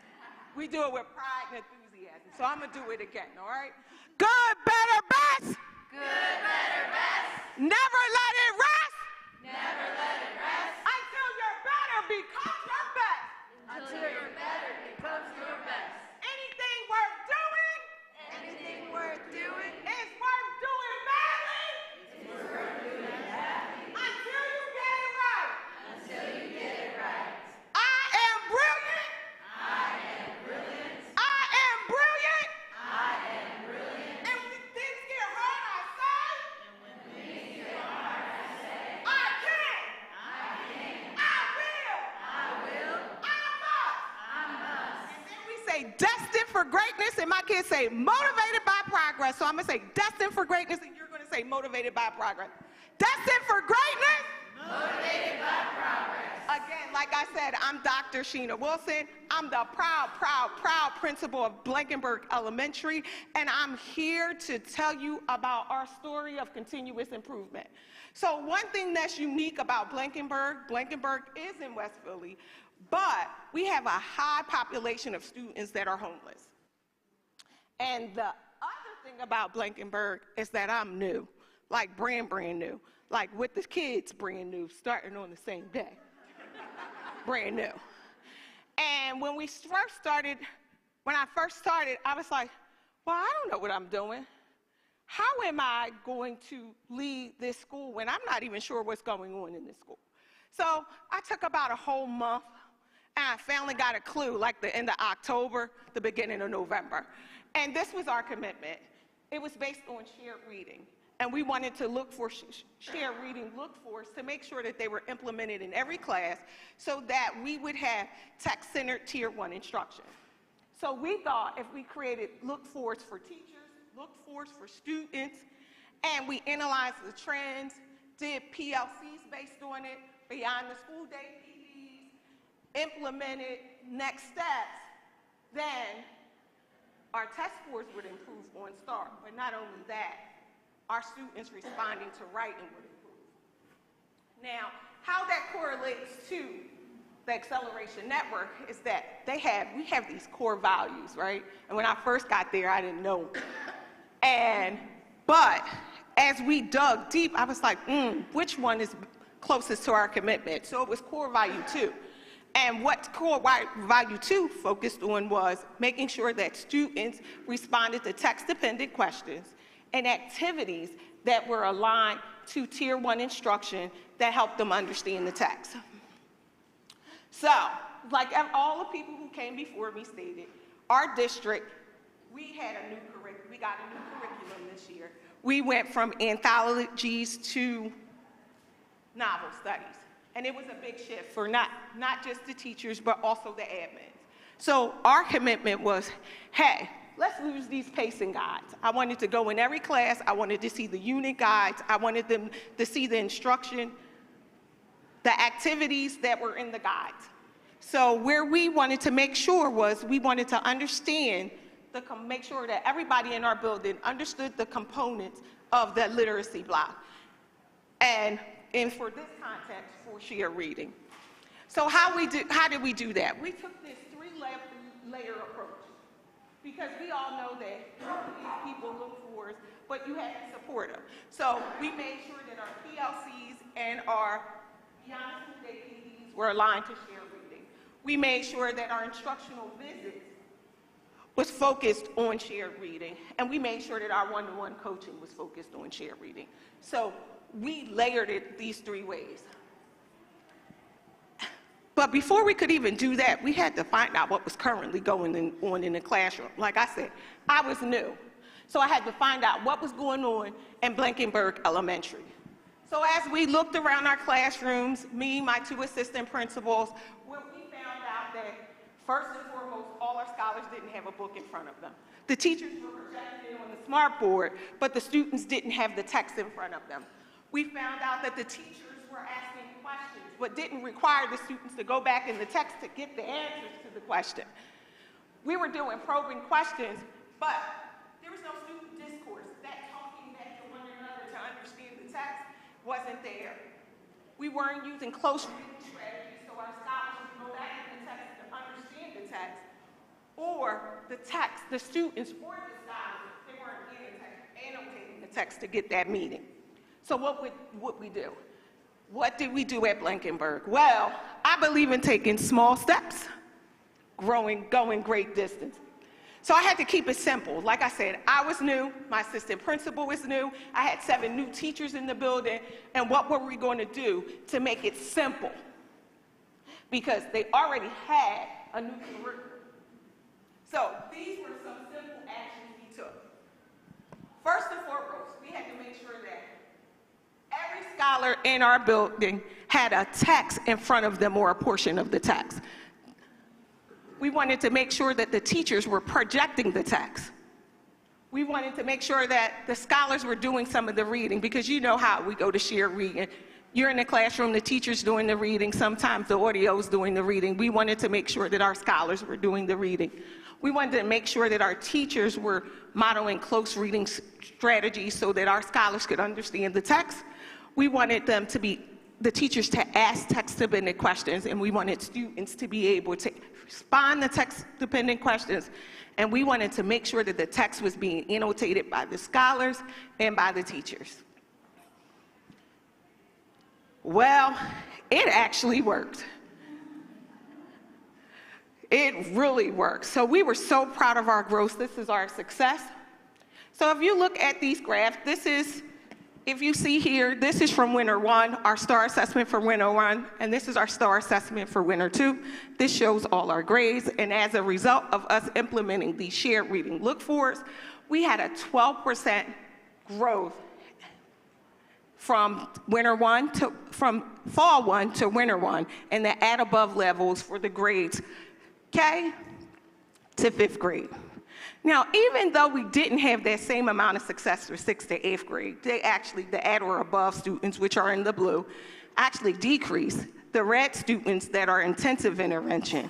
We do it with pride and enthusiasm. So I'm going to do it again, all right? Good, better, best? Good, better, best. Never let it rest? Never let it rest. Until you're better becomes your best. Until you're better becomes your best. Anything worth doing? Anything worth doing? Is worth doing badly? It's worth doing badly. Until you get it right. Until you get it right. I am brilliant. I am brilliant. I am brilliant. I am brilliant. And when things get hard, I say. And when things get hard, I say. I can. I can. I will. I will. I must. I must. And then we say destined for greatness, and my kids say motivated by progress. So I'm going to say destined for greatness, and you're going to say motivated by progress. Destined for greatness. Motivated by progress. Again, like I said, I'm Dr. Sheena Wilson. I'm the proud principal of Blankenburg Elementary, and I'm here to tell you about our story of continuous improvement. So one thing that's unique about Blankenburg is in West Philly, but we have a high population of students that are homeless. And the other thing about Blankenburg is that I'm new, like brand new, like with the kids brand new, starting on the same day, brand new. And when I first started, I was like, well, I don't know what I'm doing. How am I going to lead this school when I'm not even sure what's going on in this school? So I took about a whole month, and I finally got a clue, like the end of October, the beginning of November. And this was our commitment. It was based on shared reading. And we wanted to look for shared reading look-fors to make sure that they were implemented in every class so that we would have tech-centered Tier 1 instruction. So we thought if we created look-fors for teachers, look-fors for students, and we analyzed the trends, did PLCs based on it, beyond the school day PDs, implemented next steps, then our test scores would improve on STAR. But not only that, our students responding to writing would improve. Now, how that correlates to the Acceleration Network is that we have these core values, right? And when I first got there, I didn't know. But as we dug deep, I was like, which one is closest to our commitment? So it was core value 2. And what core value 2 focused on was making sure that students responded to text-dependent questions and activities that were aligned to Tier 1 instruction that helped them understand the text. So, like all the people who came before me stated, our district, we got a new curriculum this year. We went from anthologies to novel studies. And it was a big shift for not just the teachers, but also the admins. So our commitment was, hey, let's use these pacing guides. I wanted to go in every class. I wanted to see the unit guides. I wanted them to see the instruction, the activities that were in the guides. So where we wanted to make sure was we wanted to understand, make sure that everybody in our building understood the components of the literacy block. And for this context, for shared reading. So how did we do that? We took this 3-layer approach. Because we all know that these people look for us, but you have to support them. So we made sure that our PLCs and our beyond school day PDs were aligned to shared reading. We made sure that our instructional visits was focused on shared reading, and we made sure that our one-to-one coaching was focused on shared reading. So we layered it these 3 ways. But before we could even do that, we had to find out what was currently going on in the classroom. Like I said, I was new. So I had to find out what was going on in Blankenburg Elementary. So as we looked around our classrooms, me, my 2 assistant principals, what we found out that first and foremost, all our scholars didn't have a book in front of them. The teachers were projecting on the smart board, but the students didn't have the text in front of them. We found out that the teachers were asking questions, but didn't require the students to go back in the text to get the answers to the question. We were doing probing questions, but there was no student discourse. That talking back to one another to understand the text wasn't there. We weren't using close reading strategies so our scholars would go back in the text to understand the text, or the text, the students or the scholars, they weren't annotating the text to get that meaning. So what would we do? What did we do at Blankenberg? Well, I believe in taking small steps, going great distance. So I had to keep it simple. Like I said, I was new, my assistant principal was new, I had 7 new teachers in the building, and what were we going to do to make it simple? Because they already had a new curriculum. So these were some simple actions we took. First and foremost, we had to make sure that every scholar in our building had a text in front of them or a portion of the text. We wanted to make sure that the teachers were projecting the text. We wanted to make sure that the scholars were doing some of the reading, because you know how we go to share reading. You're in the classroom, the teacher's doing the reading, sometimes the audio's doing the reading. We wanted to make sure that our scholars were doing the reading. We wanted to make sure that our teachers were modeling close reading strategies so that our scholars could understand the text. We wanted them to be, the teachers to ask text-dependent questions, and we wanted students to be able to respond to text-dependent questions, and we wanted to make sure that the text was being annotated by the scholars and by the teachers. Well, it actually worked. It really worked. So we were so proud of our growth. This is our success. So if you look at these graphs, this is, if you see here, this is from winter 1, our STAR assessment for winter 1, and this is our STAR assessment for winter 2. This shows all our grades, and as a result of us implementing these shared reading look-fors, we had a 12% growth from fall 1 to winter 1, and the at above levels for the grades K to 5th grade. Now, even though we didn't have that same amount of success for 6th to 8th grade, they actually, the at or above students, which are in the blue, actually decreased. The red students that are intensive intervention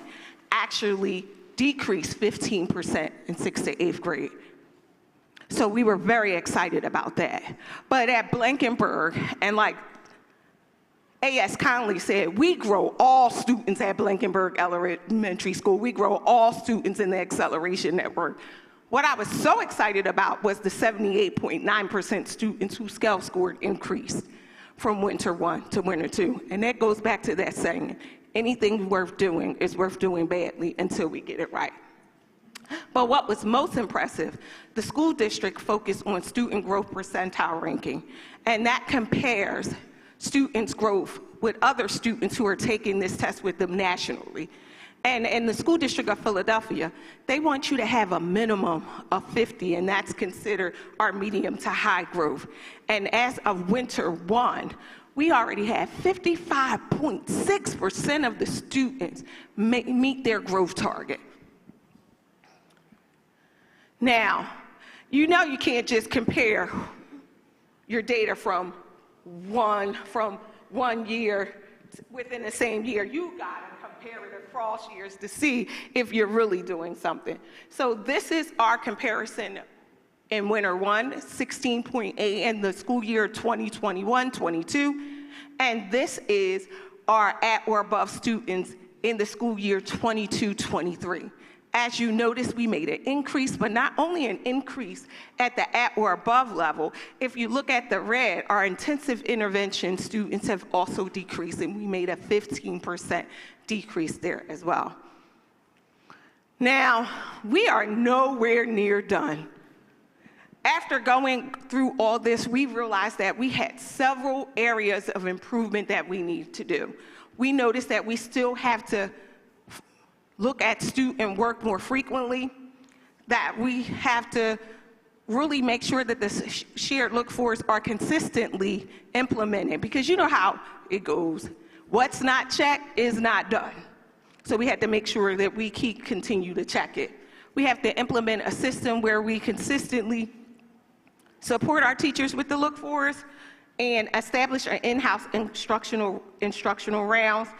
actually decreased 15% in 6th to 8th grade. So we were very excited about that. But at Blankenberg, and like A.S. Conley said, we grow all students at Blankenberg Elementary School. We grow all students in the Acceleration Network. What I was so excited about was the 78.9% students whose Scale score increased from winter 1 to winter 2. And that goes back to that saying, anything worth doing is worth doing badly until we get it right. But what was most impressive, the school district focused on student growth percentile ranking, and that compares students' growth with other students who are taking this test with them nationally. And in the school district of Philadelphia, they want you to have a minimum of 50, and that's considered our medium to high growth. And as of winter 1, we already have 55.6% of the students meet their growth target. Now, you know you can't just compare your data from one year within the same year. You gotta compare it across years to see if you're really doing something. So this is our comparison in winter 1, 16.8 in the school year 2021-22, and this is our at or above students in the school year 22-23. As you notice, we made an increase, but not only an increase at the at or above level. If you look at the red, our intensive intervention students have also decreased, and we made a 15% decrease there as well. Now, we are nowhere near done. After going through all this, we realized that we had several areas of improvement that we need to do. We noticed that we still have to look at student work more frequently, that we have to really make sure that the shared look-fors are consistently implemented, because you know how it goes. What's not checked is not done. So we had to make sure that we continue to check it. We have to implement a system where we consistently support our teachers with the look-fors and establish an in-house instructional rounds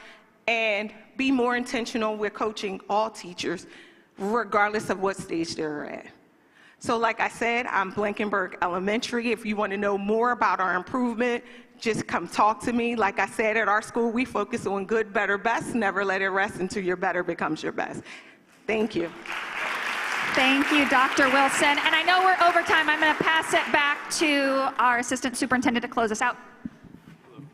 and be more intentional with coaching all teachers, regardless of what stage they're at. So like I said, I'm Blankenburg Elementary. If you want to know more about our improvement, just come talk to me. Like I said, at our school, we focus on good, better, best. Never let it rest until your better becomes your best. Thank you. Thank you, Dr. Wilson. And I know we're over time. I'm going to pass it back to our Assistant Superintendent to close us out.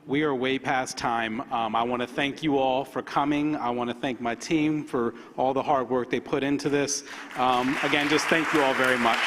We are way past time. I want to thank you all for coming. I want to thank my team for all the hard work they put into this. Again, just thank you all very much.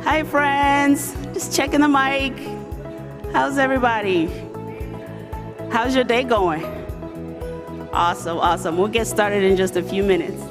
Hi, friends. Just checking the mic. How's everybody? How's your day going? Awesome, awesome. We'll get started in just a few minutes.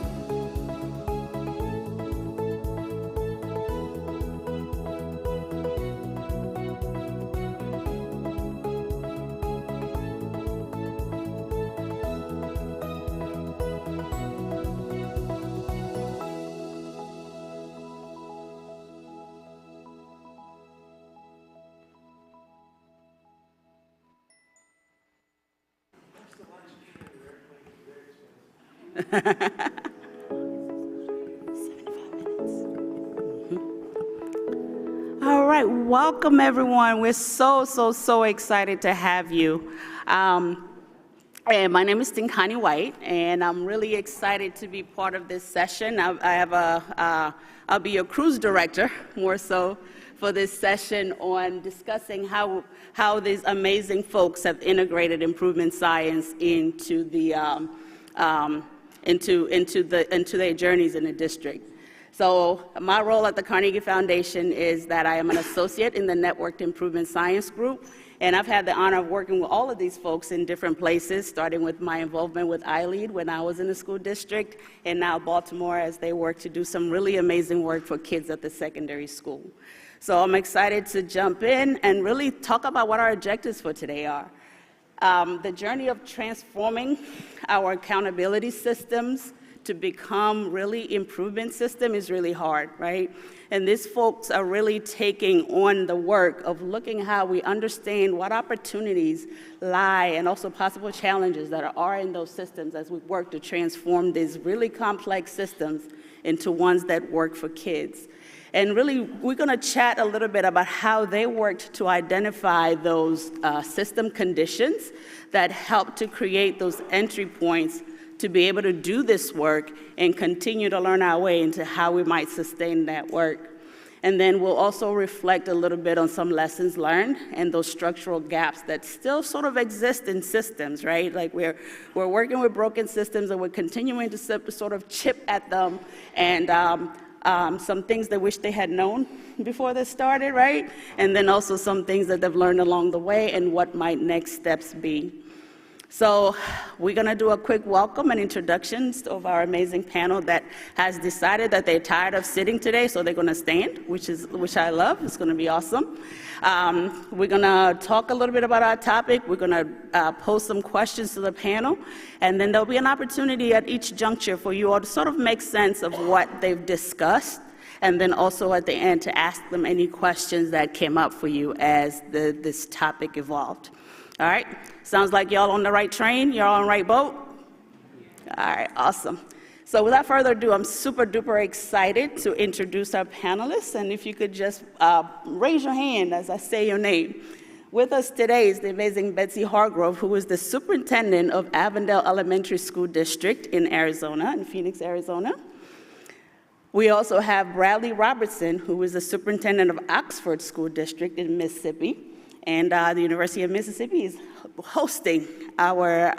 All right, welcome everyone. We're so excited to have you. And my name is Tinkani White, and I'm really excited to be part of this session. I'll be your cruise director, more so, for this session on discussing how these amazing folks have integrated improvement science into their journeys in the district. So my role at the Carnegie Foundation is that I am an associate in the Networked Improvement Science Group, and I've had the honor of working with all of these folks in different places, starting with my involvement with iLead when I was in the school district, and now Baltimore as they work to do some really amazing work for kids at the secondary school. So I'm excited to jump in and really talk about what our objectives for today are. The journey of transforming our accountability systems to become really improvement system is really hard, right? And these folks are really taking on the work of looking how we understand what opportunities lie and also possible challenges that are in those systems as we work to transform these really complex systems into ones that work for kids. And really, we're going to chat a little bit about how they worked to identify those system conditions that help to create those entry points to be able to do this work and continue to learn our way into how we might sustain that work. And then we'll also reflect a little bit on some lessons learned and those structural gaps that still sort of exist in systems, right? Like we're working with broken systems and we're continuing to sort of chip at them and some things they wish they had known before they started, right? And then also some things that they've learned along the way and what might next steps be. So we're going to do a quick welcome and introductions of our amazing panel that has decided that they're tired of sitting today, so they're going to stand, which I love. It's going to be awesome. We're going to talk a little bit about our topic. We're going to pose some questions to the panel, and then there'll be an opportunity at each juncture for you all to sort of make sense of what they've discussed, and then also at the end to ask them any questions that came up for you as this topic evolved. All right, sounds like y'all on the right train, y'all on the right boat? All right, awesome. So without further ado, I'm super duper excited to introduce our panelists, and if you could just raise your hand as I say your name. With us today is the amazing Betsy Hargrove, who is the superintendent of Avondale Elementary School District in Arizona, in Phoenix, Arizona. We also have Bradley Robertson, who is the superintendent of Oxford School District in Mississippi. And the University of Mississippi is hosting our,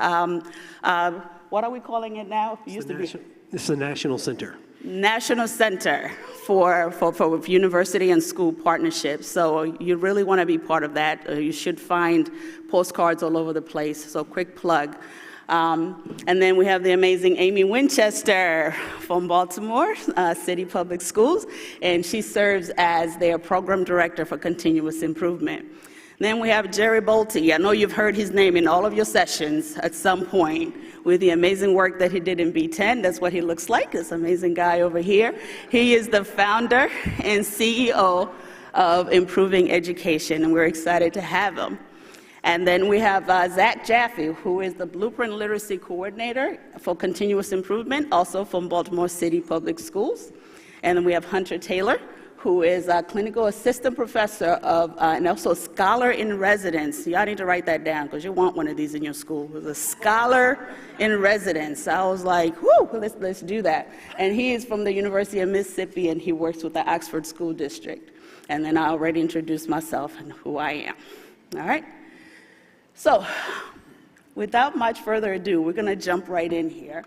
what are we calling it now? It used to be. This is the National Center. National Center for university and school partnerships. So you really want to be part of that. You should find postcards all over the place, so quick plug. And then we have the amazing Amy Winchester from Baltimore City Public Schools, and she serves as their program director for continuous improvement. Then we have Jerry Bolte. I know you've heard his name in all of your sessions at some point with the amazing work that he did in B10. That's what he looks like, this amazing guy over here. He is the founder and CEO of Improving Education, and we're excited to have him. And then we have Zach Jaffe, who is the Blueprint Literacy Coordinator for Continuous Improvement, also from Baltimore City Public Schools. And then we have Hunter Taylor, who is a clinical assistant professor of, and also scholar in residence. Y'all need to write that down because you want one of these in your school. He's a scholar in residence. I was like, whoo, let's do that. And he is from the University of Mississippi, and he works with the Oxford School District. And then I already introduced myself and who I am. All right? So, without much further ado, we're going to jump right in here.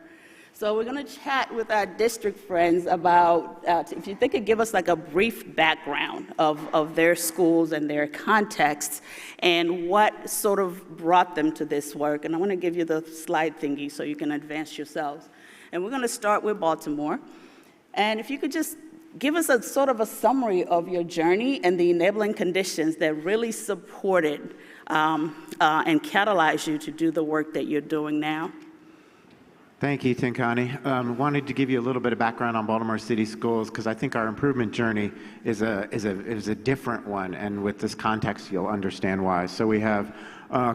So we're going to chat with our district friends about, if you could give us like a brief background of their schools and their contexts and what sort of brought them to this work. And I want to give you the slide thingy so you can advance yourselves. And we're going to start with Baltimore. And if you could just give us a sort of a summary of your journey and the enabling conditions that really supported and catalyzed you to do the work that you're doing now. Thank you, Tinkani. Wanted to give you a little bit of background on Baltimore City Schools because I think our improvement journey is a different one, and with this context, you'll understand why. So we have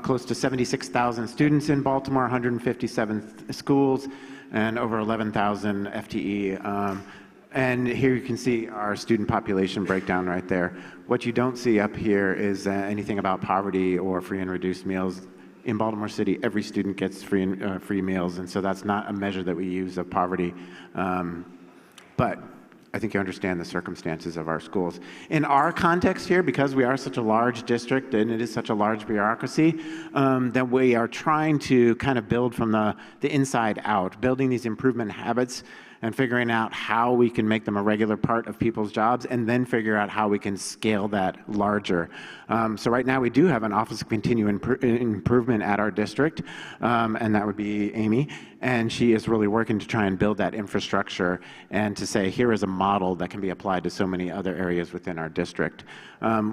close to 76,000 students in Baltimore, 157 schools, and over 11,000 FTE. And here you can see our student population breakdown right there. What you don't see up here is anything about poverty or free and reduced meals. In Baltimore City, every student gets free meals, and so that's not a measure that we use of poverty. But I think you understand the circumstances of our schools. In our context here, because we are such a large district and it is such a large bureaucracy, that we are trying to kind of build from the inside out, building these improvement habits and figuring out how we can make them a regular part of people's jobs, and then figure out how we can scale that larger. So right now we do have an Office of Continuous Improvement at our district, and that would be Amy, and she is really working to try and build that infrastructure and to say, here is a model that can be applied to so many other areas within our district.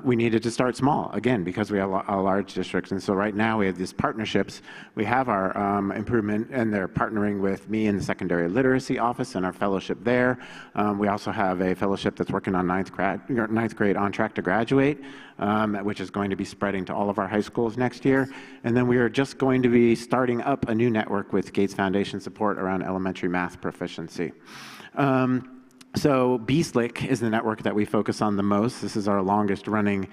We needed to start small, again, because we are a large district, and so right now we have these partnerships. We have our improvement, and they're partnering with me in the Secondary Literacy Office and our fellowship there. We also have a fellowship that's working on ninth grade on track to graduate, which is going to be spreading to all of our high schools next year. And then we are just going to be starting up a new network with Gates Foundation support around elementary math proficiency. So BSLIC is the network that we focus on the most. This is our longest running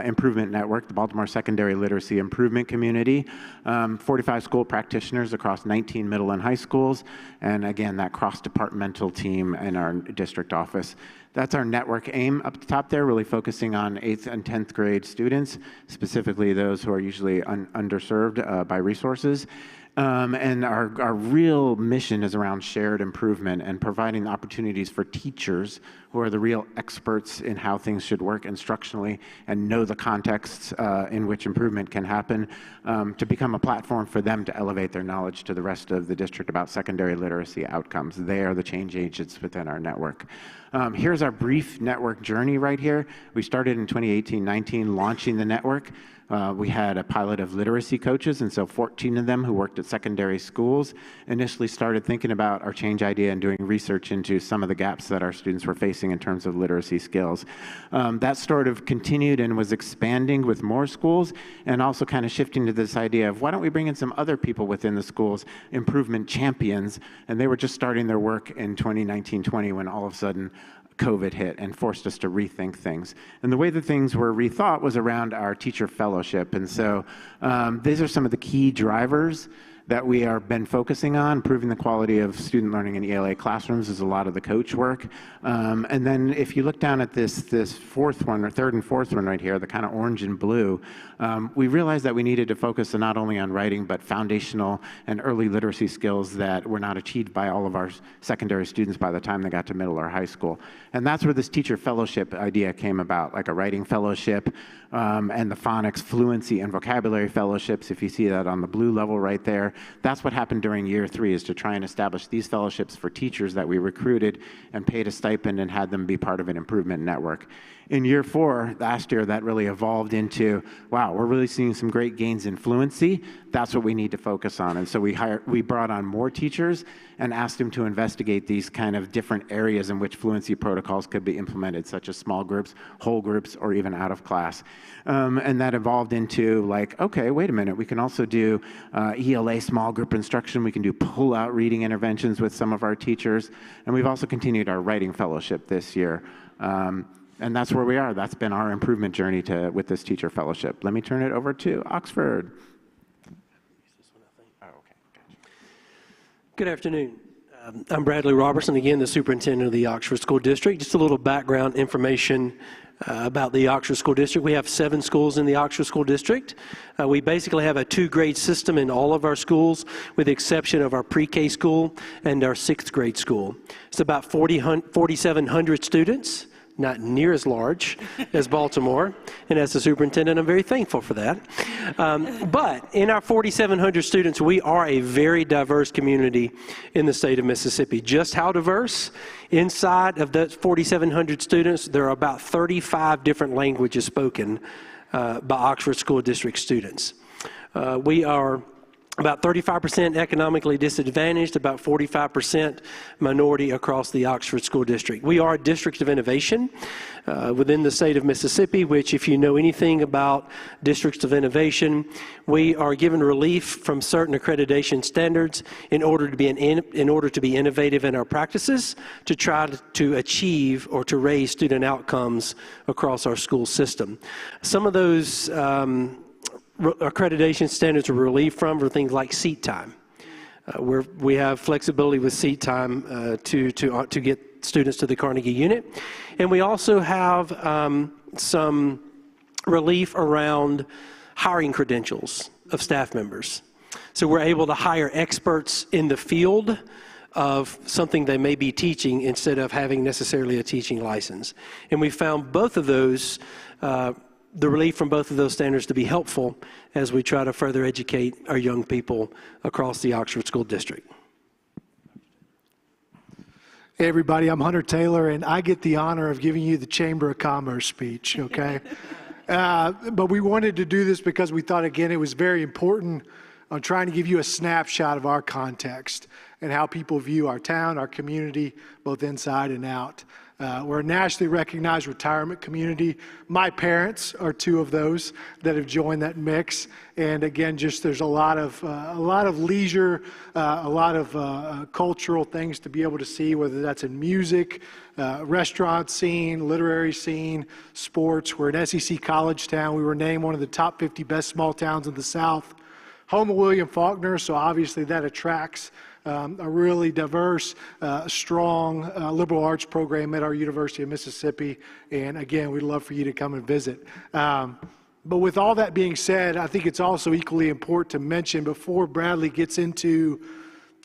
improvement network, the Baltimore Secondary Literacy Improvement Community. 45 school practitioners across 19 middle and high schools. And again, that cross-departmental team in our district office. That's our network aim up the top there, really focusing on 8th and 10th grade students, specifically those who are usually underserved by resources. And our real mission is around shared improvement and providing opportunities for teachers who are the real experts in how things should work instructionally and know the contexts in which improvement can happen, to become a platform for them to elevate their knowledge to the rest of the district about secondary literacy outcomes. They are the change agents within our network. Here's our brief network journey right here. We started in 2018-19 launching the network. We had a pilot of literacy coaches, and so 14 of them who worked at secondary schools initially started thinking about our change idea and doing research into some of the gaps that our students were facing in terms of literacy skills. That sort of continued and was expanding with more schools, and also kind of shifting to this idea of why don't we bring in some other people within the schools, improvement champions, and they were just starting their work in 2019-20 when all of a sudden COVID hit and forced us to rethink things. And the way that things were rethought was around our teacher fellowship. And so these are some of the key drivers that we have been focusing on. Improving the quality of student learning in ELA classrooms is a lot of the coach work. And then if you look down at this fourth one, or third and fourth one right here, the kind of orange and blue, we realized that we needed to focus not only on writing, but foundational and early literacy skills that were not achieved by all of our secondary students by the time they got to middle or high school. And that's where this teacher fellowship idea came about, like a writing fellowship and the phonics fluency and vocabulary fellowships, if you see that on the blue level right there. That's what happened during year 3, is to try and establish these fellowships for teachers that we recruited and paid a stipend and had them be part of an improvement network. In year 4, last year, that really evolved into, wow, we're really seeing some great gains in fluency. That's what we need to focus on. And so we brought on more teachers and asked them to investigate these kind of different areas in which fluency protocols could be implemented, such as small groups, whole groups, or even out of class. And that evolved into like, okay, wait a minute, we can also do ELA small group instruction. We can do pull-out reading interventions with some of our teachers. And we've also continued our writing fellowship this year. And that's where we are. That's been our improvement journey with this teacher fellowship. Let me turn it over to Oxford. Good afternoon. I'm Bradley Robertson, again, the superintendent of the Oxford School District. Just a little background information about the Oxford School District. We have 7 schools in the Oxford School District. We basically have a 2-grade system in all of our schools, with the exception of our pre-K school and our 6th grade school. It's about 4,700 students. Not near as large as Baltimore, and as the superintendent, I'm very thankful for that. But in our 4,700 students, we are a very diverse community in the state of Mississippi. Just how diverse? Inside of those 4,700 students, there are about 35 different languages spoken by Oxford School District students. We are about 35% economically disadvantaged, about 45% minority across the Oxford School District. We are a district of innovation within the state of Mississippi, which, if you know anything about districts of innovation, we are given relief from certain accreditation standards in order to be innovative in our practices, to try to achieve or to raise student outcomes across our school system. Some of those accreditation standards are relieved from for things like seat time. We have flexibility with seat time to get students to the Carnegie unit. And we also have some relief around hiring credentials of staff members. So we're able to hire experts in the field of something they may be teaching instead of having necessarily a teaching license. And we found both of those the relief from both of those standards to be helpful as we try to further educate our young people across the Oxford School District. Hey everybody, I'm Hunter Taylor, and I get the honor of giving you the Chamber of Commerce speech, okay? But we wanted to do this because we thought, again, it was very important on trying to give you a snapshot of our context and how people view our town, our community, both inside and out. We're a nationally recognized retirement community. My parents are 2 of those that have joined that mix. And again, just there's a lot of leisure, a lot of cultural things to be able to see, whether that's in music, restaurant scene, literary scene, sports. We're an SEC college town. We were named one of the top 50 best small towns in the South. Home of William Faulkner, so obviously that attracts a really diverse, strong liberal arts program at our University of Mississippi. And again, we'd love for you to come and visit. But with all that being said, I think it's also equally important to mention, before Bradley gets into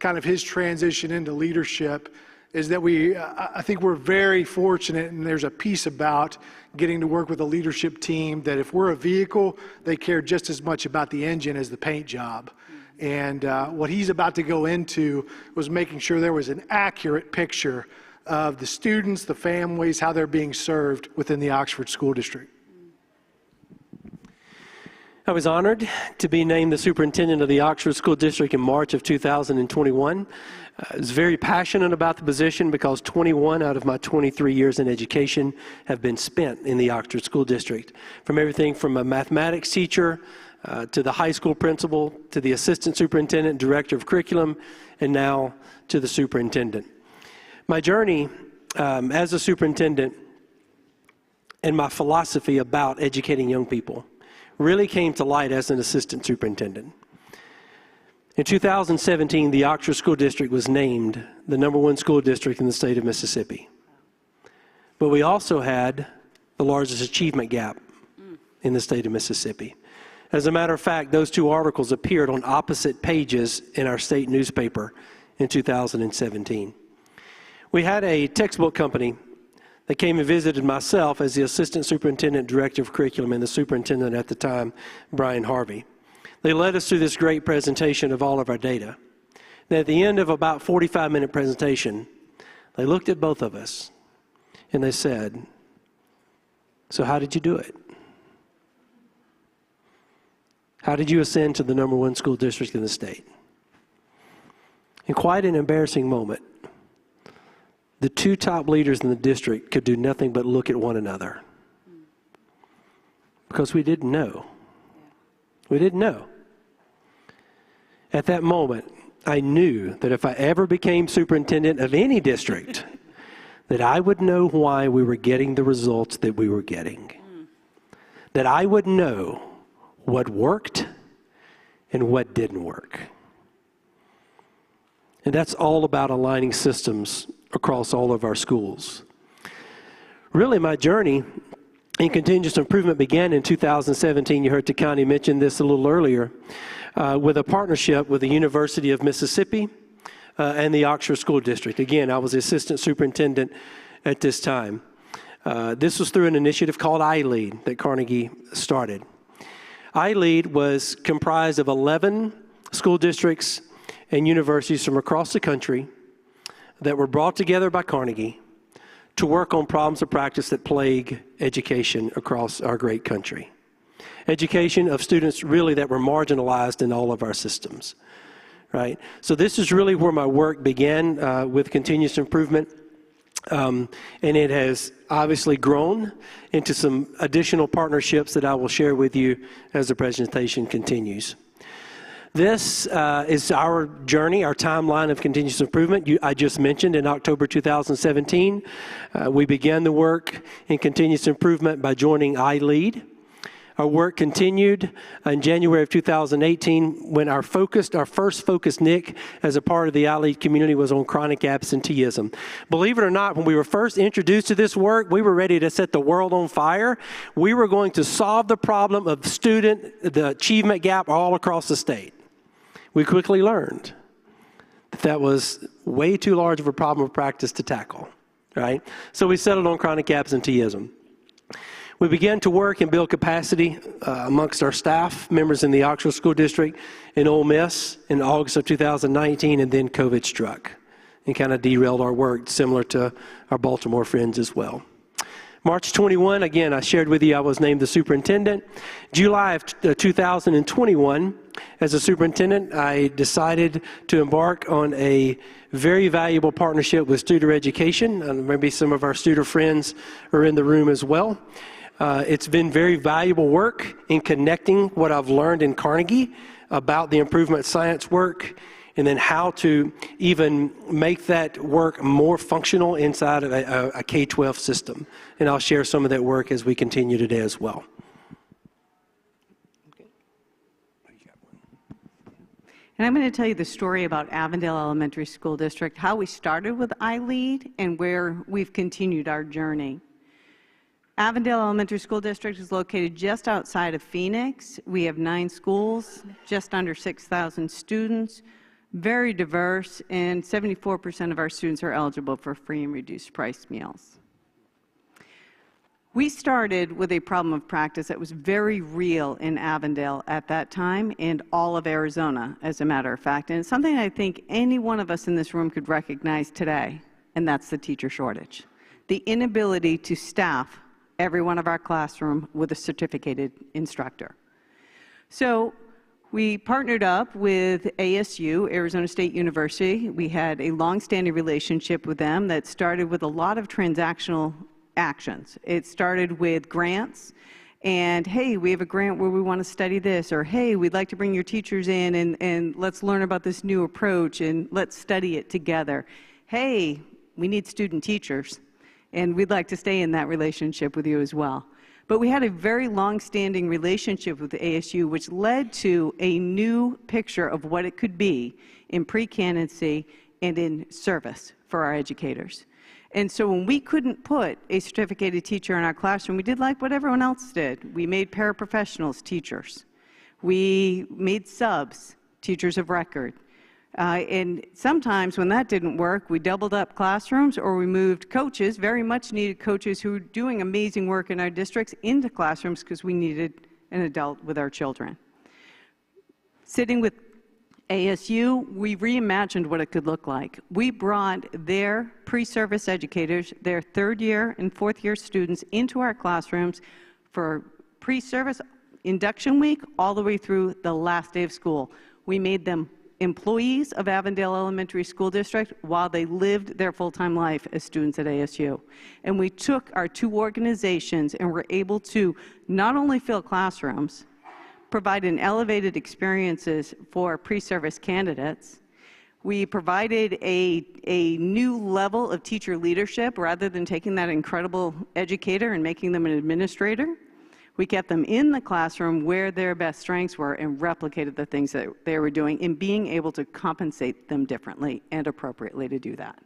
kind of his transition into leadership, is that I think we're very fortunate, and there's a piece about getting to work with a leadership team that if we're a vehicle, they care just as much about the engine as the paint job. And what he's about to go into was making sure there was an accurate picture of the students, the families, how they're being served within the Oxford School District. I was honored to be named the superintendent of the Oxford School District in March of 2021. I was very passionate about the position because 21 out of my 23 years in education have been spent in the Oxford School District. From everything from a mathematics teacher to the high school principal, to the assistant superintendent, director of curriculum, and now to the superintendent. My journey as a superintendent and my philosophy about educating young people really came to light as an assistant superintendent. In 2017, the Oxford School District was named the #1 school district in the state of Mississippi. But we also had the largest achievement gap in the state of Mississippi. As a matter of fact, those two articles appeared on opposite pages in our state newspaper in 2017. We had a textbook company that came and visited myself as the Assistant Superintendent Director of Curriculum and the superintendent at the time, Brian Harvey. They led us through this great presentation of all of our data. And at the end of about 45-minute presentation, they looked at both of us and they said, "So how did you do it? How did you ascend to the #1 school district in the state?" In quite an embarrassing moment, the two top leaders in the district could do nothing but look at one another. Because we didn't know. We didn't know. At that moment, I knew that if I ever became superintendent of any district, that I would know why we were getting the results that we were getting. That I would know what worked and what didn't work. And that's all about aligning systems across all of our schools. Really, my journey in continuous improvement began in 2017. You heard Takani mention this a little earlier, with a partnership with the University of Mississippi and the Oxford School District. Again, I was the assistant superintendent at this time. This was through an initiative called iLead that Carnegie started. iLead was comprised of 11 school districts and universities from across the country that were brought together by Carnegie to work on problems of practice that plague education across our great country. Education of students really that were marginalized in all of our systems, right? So this is really where my work began with continuous improvement. And it has obviously grown into some additional partnerships that I will share with you as the presentation continues. This is our journey, our timeline of continuous improvement. I just mentioned in October 2017, we began the work in continuous improvement by joining iLead. Our work continued in January of 2018 when our first focus, Nick, as a part of the iLead community was on chronic absenteeism. Believe it or not, when we were first introduced to this work, we were ready to set the world on fire. We were going to solve the problem of the achievement gap all across the state. We quickly learned that that was way too large of a problem of practice to tackle, right? So we settled on chronic absenteeism. We began to work and build capacity amongst our staff members in the Oxford School District in Ole Miss in August of 2019, and then COVID struck and kind of derailed our work, similar to our Baltimore friends as well. March 21, again, I shared with you I was named the superintendent. July of 2021, as a superintendent, I decided to embark on a very valuable partnership with Studer Education, and maybe some of our Studer friends are in the room as well. It's been very valuable work in connecting what I've learned in Carnegie about the improvement science work, and then how to even make that work more functional inside of a K-12 system. And I'll share some of that work as we continue today as well. And I'm going to tell you the story about Avondale Elementary School District, how we started with iLead and where we've continued our journey. Avondale Elementary School District is located just outside of Phoenix. We have 9 schools, just under 6,000 students, very diverse, and 74% of our students are eligible for free and reduced price meals. We started with a problem of practice that was very real in Avondale at that time and all of Arizona, as a matter of fact. And it's something I think any one of us in this room could recognize today, and that's the teacher shortage. The inability to staff every one of our classroom with a certificated instructor. So we partnered up with ASU, Arizona State University. We had a long-standing relationship with them that started with a lot of transactional actions. It started with grants, and hey, we have a grant where we want to study this, or hey, we'd like to bring your teachers in and let's learn about this new approach and let's study it together. Hey, we need student teachers. And we'd like to stay in that relationship with you as well. But we had a very long-standing relationship with the ASU, which led to a new picture of what it could be in pre-candidacy and in service for our educators. And so when we couldn't put a certificated teacher in our classroom, we did like what everyone else did. We made paraprofessionals teachers. We made subs teachers of record. And sometimes when that didn't work, we doubled up classrooms or we moved coaches, very much needed coaches who were doing amazing work in our districts, into classrooms because we needed an adult with our children. Sitting with ASU, we reimagined what it could look like. We brought their pre-service educators, their third-year and fourth-year students into our classrooms for pre-service induction week all the way through the last day of school. We made them employees of Avondale Elementary School District while they lived their full-time life as students at ASU. And we took our two organizations and were able to not only fill classrooms, provide an elevated experiences for pre-service candidates. We provided a new level of teacher leadership rather than taking that incredible educator and making them an administrator. We kept them in the classroom where their best strengths were and replicated the things that they were doing and being able to compensate them differently and appropriately to do that.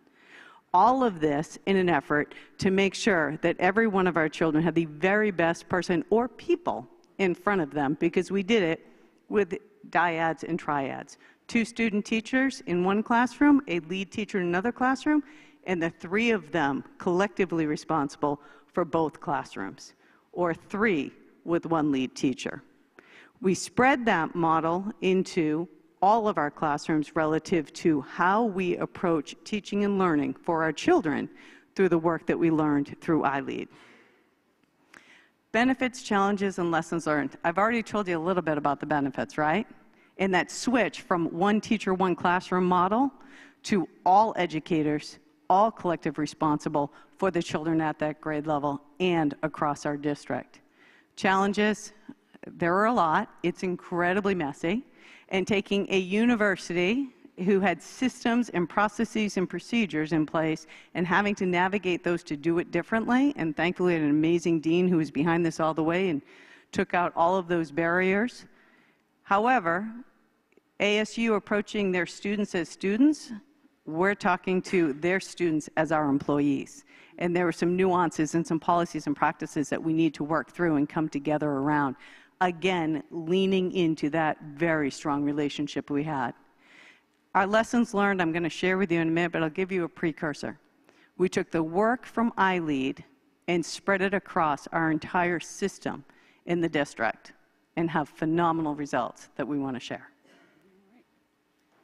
All of this in an effort to make sure that every one of our children had the very best person or people in front of them, because we did it with dyads and triads. 2 student teachers in one classroom, a lead teacher in another classroom, and the 3 of them collectively responsible for both classrooms, or 3 with 1 lead teacher. We spread that model into all of our classrooms relative to how we approach teaching and learning for our children through the work that we learned through iLead. Benefits, challenges, and lessons learned. I've already told you a little bit about the benefits, right? And that switch from one teacher, one classroom model to all educators, all collective responsible for the children at that grade level and across our district. Challenges, there are a lot. It's incredibly messy. And taking a university who had systems and processes and procedures in place and having to navigate those to do it differently, and thankfully an amazing dean who was behind this all the way and took out all of those barriers. However, ASU approaching their students as students, we're talking to their students as our employees. And there were some nuances and some policies and practices that we need to work through and come together around. Again, leaning into that very strong relationship we had. Our lessons learned, I'm going to share with you in a minute, but I'll give you a precursor. We took the work from iLead and spread it across our entire system in the district and have phenomenal results that we want to share.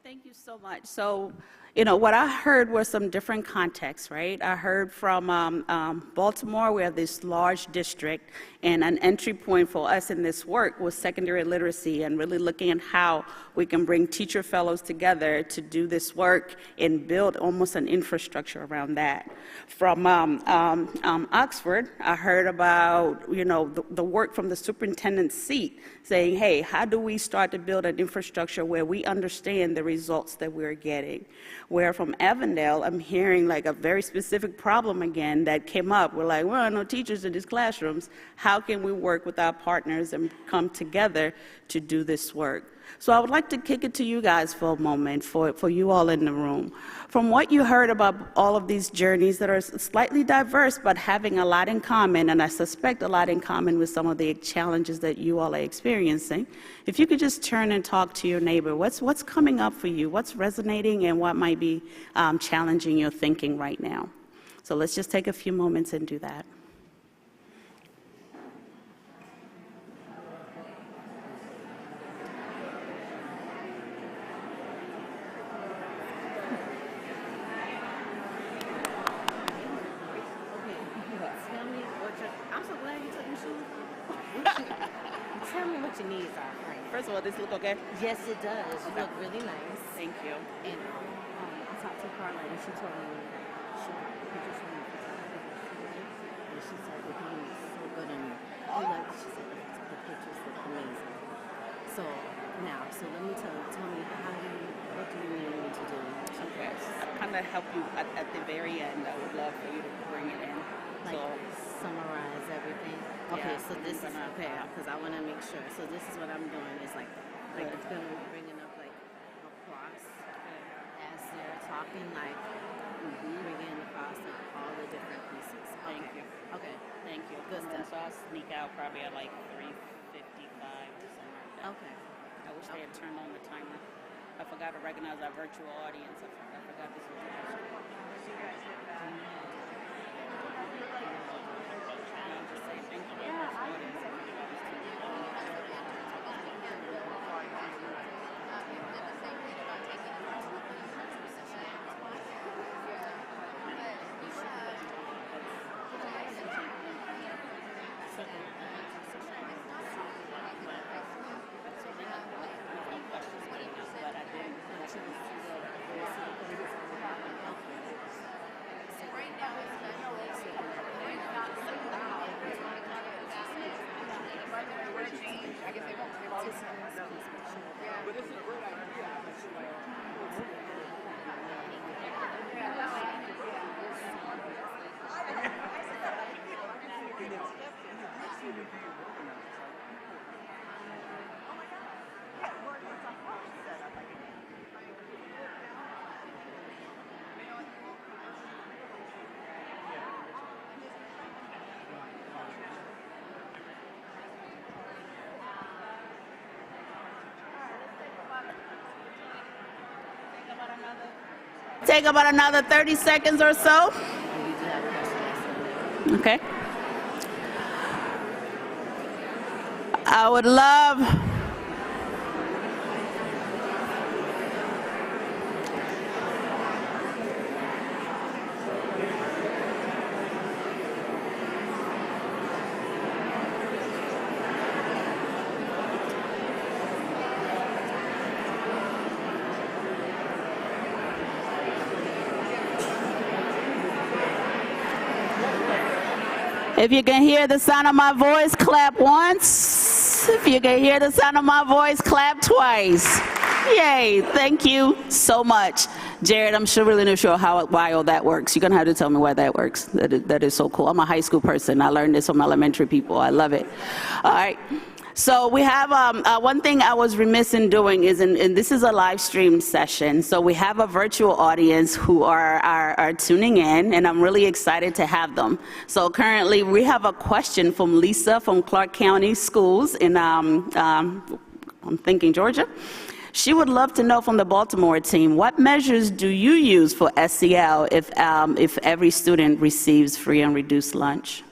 Thank you so much. So, you know, what I heard were some different contexts, right? I heard from Baltimore, we have this large district, and an entry point for us in this work was secondary literacy and really looking at how we can bring teacher fellows together to do this work and build almost an infrastructure around that. From Oxford, I heard about, you know, the work from the superintendent's seat, saying, hey, how do we start to build an infrastructure where we understand the results that we're getting? Where from Avondale, I'm hearing like a very specific problem again that came up. We're like, well, no teachers in these classrooms. How can we work with our partners and come together to do this work? So I would like to kick it to you guys for a moment, for you all in the room. From what you heard about all of these journeys that are slightly diverse, but having a lot in common, and I suspect a lot in common with some of the challenges that you all are experiencing, if you could just turn and talk to your neighbor, what's coming up for you? What's resonating and what might be challenging your thinking right now? So let's just take a few moments and do that. Tell me what your needs are. Right. First of all, does this look okay? Yes, it does. You look really nice. Thank you. And I talked to Carla, and she told me she just wanted to and she said that he was so good and he loved. She said the pictures look amazing. So now, let me tell me what do you need me to do? Okay. Yes, I'll kind of help you at the very end. I would love for you to bring it in. Like summarize everything. Okay, Yeah, so this is gonna- okay because I want to make sure. So this is what I'm doing. Is like it's gonna be bringing up like across as they're talking, like bringing across like, all the different pieces. Thank you. Okay. Thank you. Good And then stuff. so I'll sneak out probably at like 3:55 or something like that. Okay. I wish they had turned on the timer. I forgot to recognize our virtual audience. I forgot this was Take about another 30 seconds or so. Okay. I would love if you can hear the sound of my voice, clap once. If you can hear the sound of my voice, clap twice. Yay, thank you so much. Jared, I'm really not sure why all that works. You're going to have to tell me why that works. That is so cool. I'm a high school person. I learned this from elementary people. I love it. All right. So we have one thing I was remiss in doing is, and this is a live stream session, so we have a virtual audience who are tuning in, and I'm really excited to have them. So currently we have a question from Lisa from Clark County Schools in, I'm thinking Georgia. She would love to know from the Baltimore team, what measures do you use for SEL if every student receives free and reduced lunch?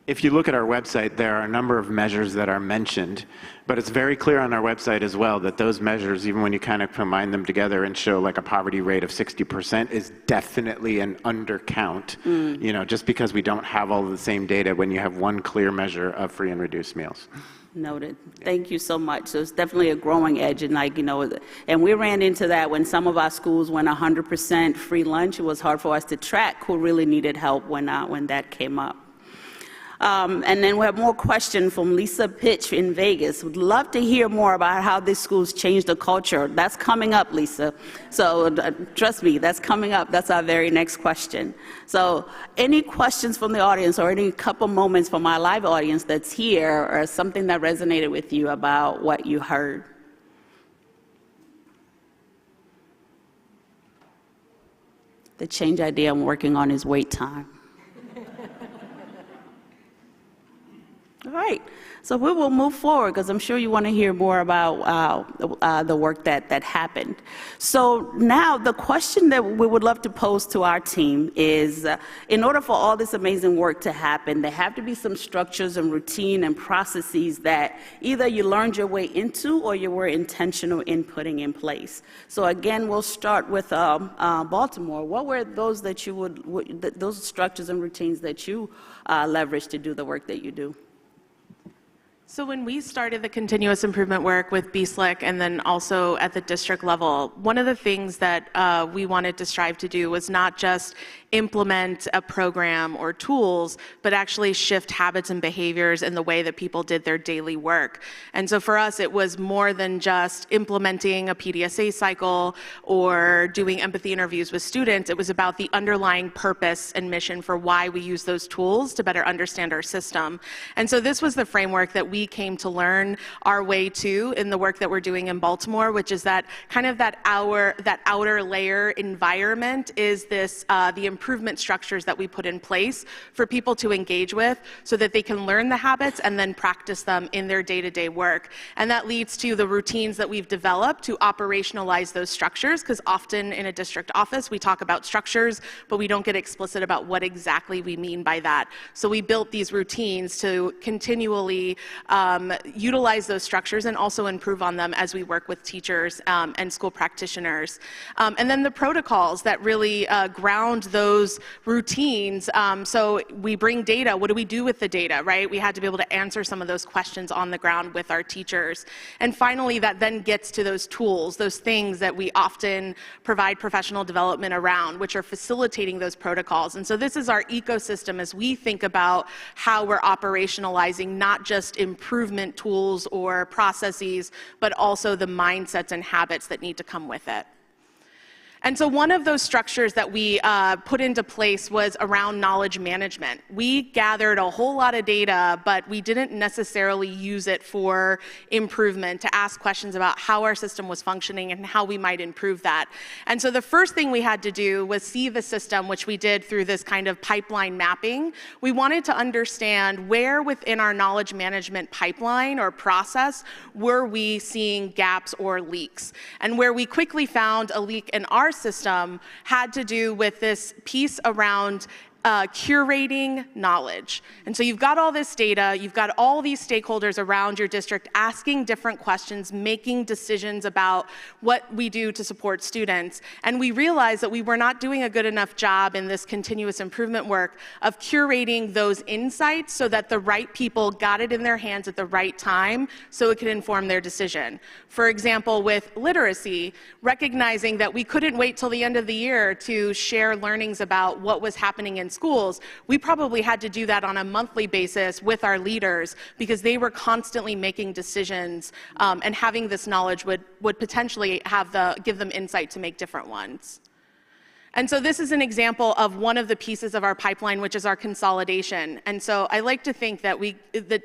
If you look at our website, there are a number of measures that are mentioned, but it's very clear on our website as well that those measures, even when you kind of combine them together and show like a poverty rate of 60%, is definitely an undercount, you know, just because we don't have all of the same data when you have one clear measure of free and reduced meals. Noted. Thank you so much. So it's definitely a growing edge, and like, you know, and we ran into that when some of our schools went 100% free lunch. It was hard for us to track who really needed help when that came up. And then we have more questions from Lisa Pitch in Vegas. Would love to hear more about how these schools changed the culture. That's coming up, Lisa. So trust me, that's coming up. That's our very next question. So any questions from the audience or any couple moments from our live audience that's here or something that resonated with you about what you heard? The change idea I'm working on is wait time. All right, so we will move forward because I'm sure you want to hear more about the work that happened. So now the question that we would love to pose to our team is, in order for all this amazing work to happen, there have to be some structures and routine and processes that either you learned your way into or you were intentional in putting in place. So again, we'll start with Baltimore. What were those that you those structures and routines that you leveraged to do the work that you do? So when we started the continuous improvement work with BSLIC and then also at the district level, one of the things that we wanted to strive to do was not just implement a program or tools, but actually shift habits and behaviors in the way that people did their daily work. And so for us, it was more than just implementing a PDSA cycle or doing empathy interviews with students. It was about the underlying purpose and mission for why we use those tools to better understand our system. And so this was the framework that we came to learn our way to in the work that we're doing in Baltimore, which is that kind of that outer layer environment is this, the improvement structures that we put in place for people to engage with so that they can learn the habits and then practice them in their day-to-day work. And that leads to the routines that we've developed to operationalize those structures, because often in a district office we talk about structures, but we don't get explicit about what exactly we mean by that. So we built these routines to continually utilize those structures and also improve on them as we work with teachers and school practitioners. And then the protocols that really ground those routines. So we bring data. What do we do with the data, right? We had to be able to answer some of those questions on the ground with our teachers. And finally, that then gets to those tools, those things that we often provide professional development around, which are facilitating those protocols. And so this is our ecosystem as we think about how we're operationalizing not just improvement tools or processes, but also the mindsets and habits that need to come with it. And so one of those structures that we put into place was around knowledge management. We gathered a whole lot of data, but we didn't necessarily use it for improvement, to ask questions about how our system was functioning and how we might improve that. And so the first thing we had to do was see the system, which we did through this kind of pipeline mapping. We wanted to understand where within our knowledge management pipeline or process were we seeing gaps or leaks. And where we quickly found a leak in our system had to do with this piece around curating knowledge. And so you've got all this data, you've got all these stakeholders around your district asking different questions, making decisions about what we do to support students. And we realized that we were not doing a good enough job in this continuous improvement work of curating those insights so that the right people got it in their hands at the right time so it could inform their decision. For example, with literacy, recognizing that we couldn't wait till the end of the year to share learnings about what was happening in schools, we probably had to do that on a monthly basis with our leaders because they were constantly making decisions, and having this knowledge would potentially give them insight to make different ones. And so this is an example of one of the pieces of our pipeline, which is our consolidation. And so I like to think that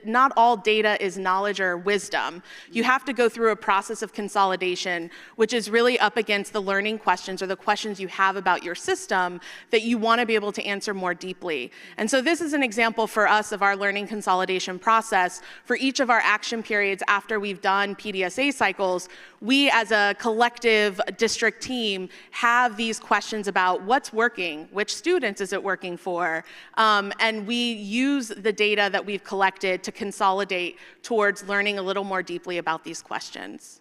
not all data is knowledge or wisdom. You have to go through a process of consolidation, which is really up against the learning questions or the questions you have about your system that you want to be able to answer more deeply. And so this is an example for us of our learning consolidation process. For each of our action periods after we've done PDSA cycles, we as a collective district team have these questions about what's working, which students is it working for, and we use the data that we've collected to consolidate towards learning a little more deeply about these questions.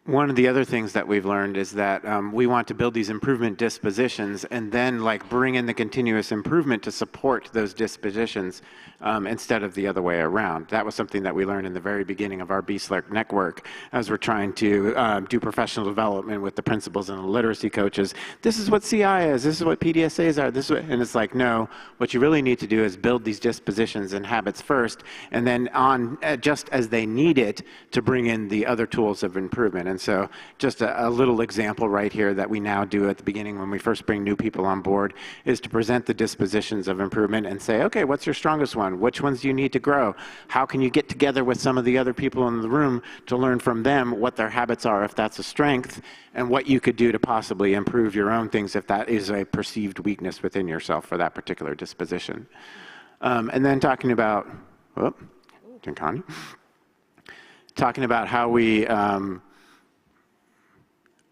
One of the other things that we've learned is that we want to build these improvement dispositions and then bring in the continuous improvement to support those dispositions instead of the other way around. That was something that we learned in the very beginning of our BSLERC network as we're trying to do professional development with the principals and the literacy coaches. This is what CI is, this is what PDSAs are, and it's like, no, what you really need to do is build these dispositions and habits first, and then just as they need it to bring in the other tools of improvement. And so just a little example right here that we now do at the beginning when we first bring new people on board is to present the dispositions of improvement and say, okay, what's your strongest one? Which ones do you need to grow? How can you get together with some of the other people in the room to learn from them what their habits are if that's a strength, and what you could do to possibly improve your own things if that is a perceived weakness within yourself for that particular disposition. And then talking about, talking about how we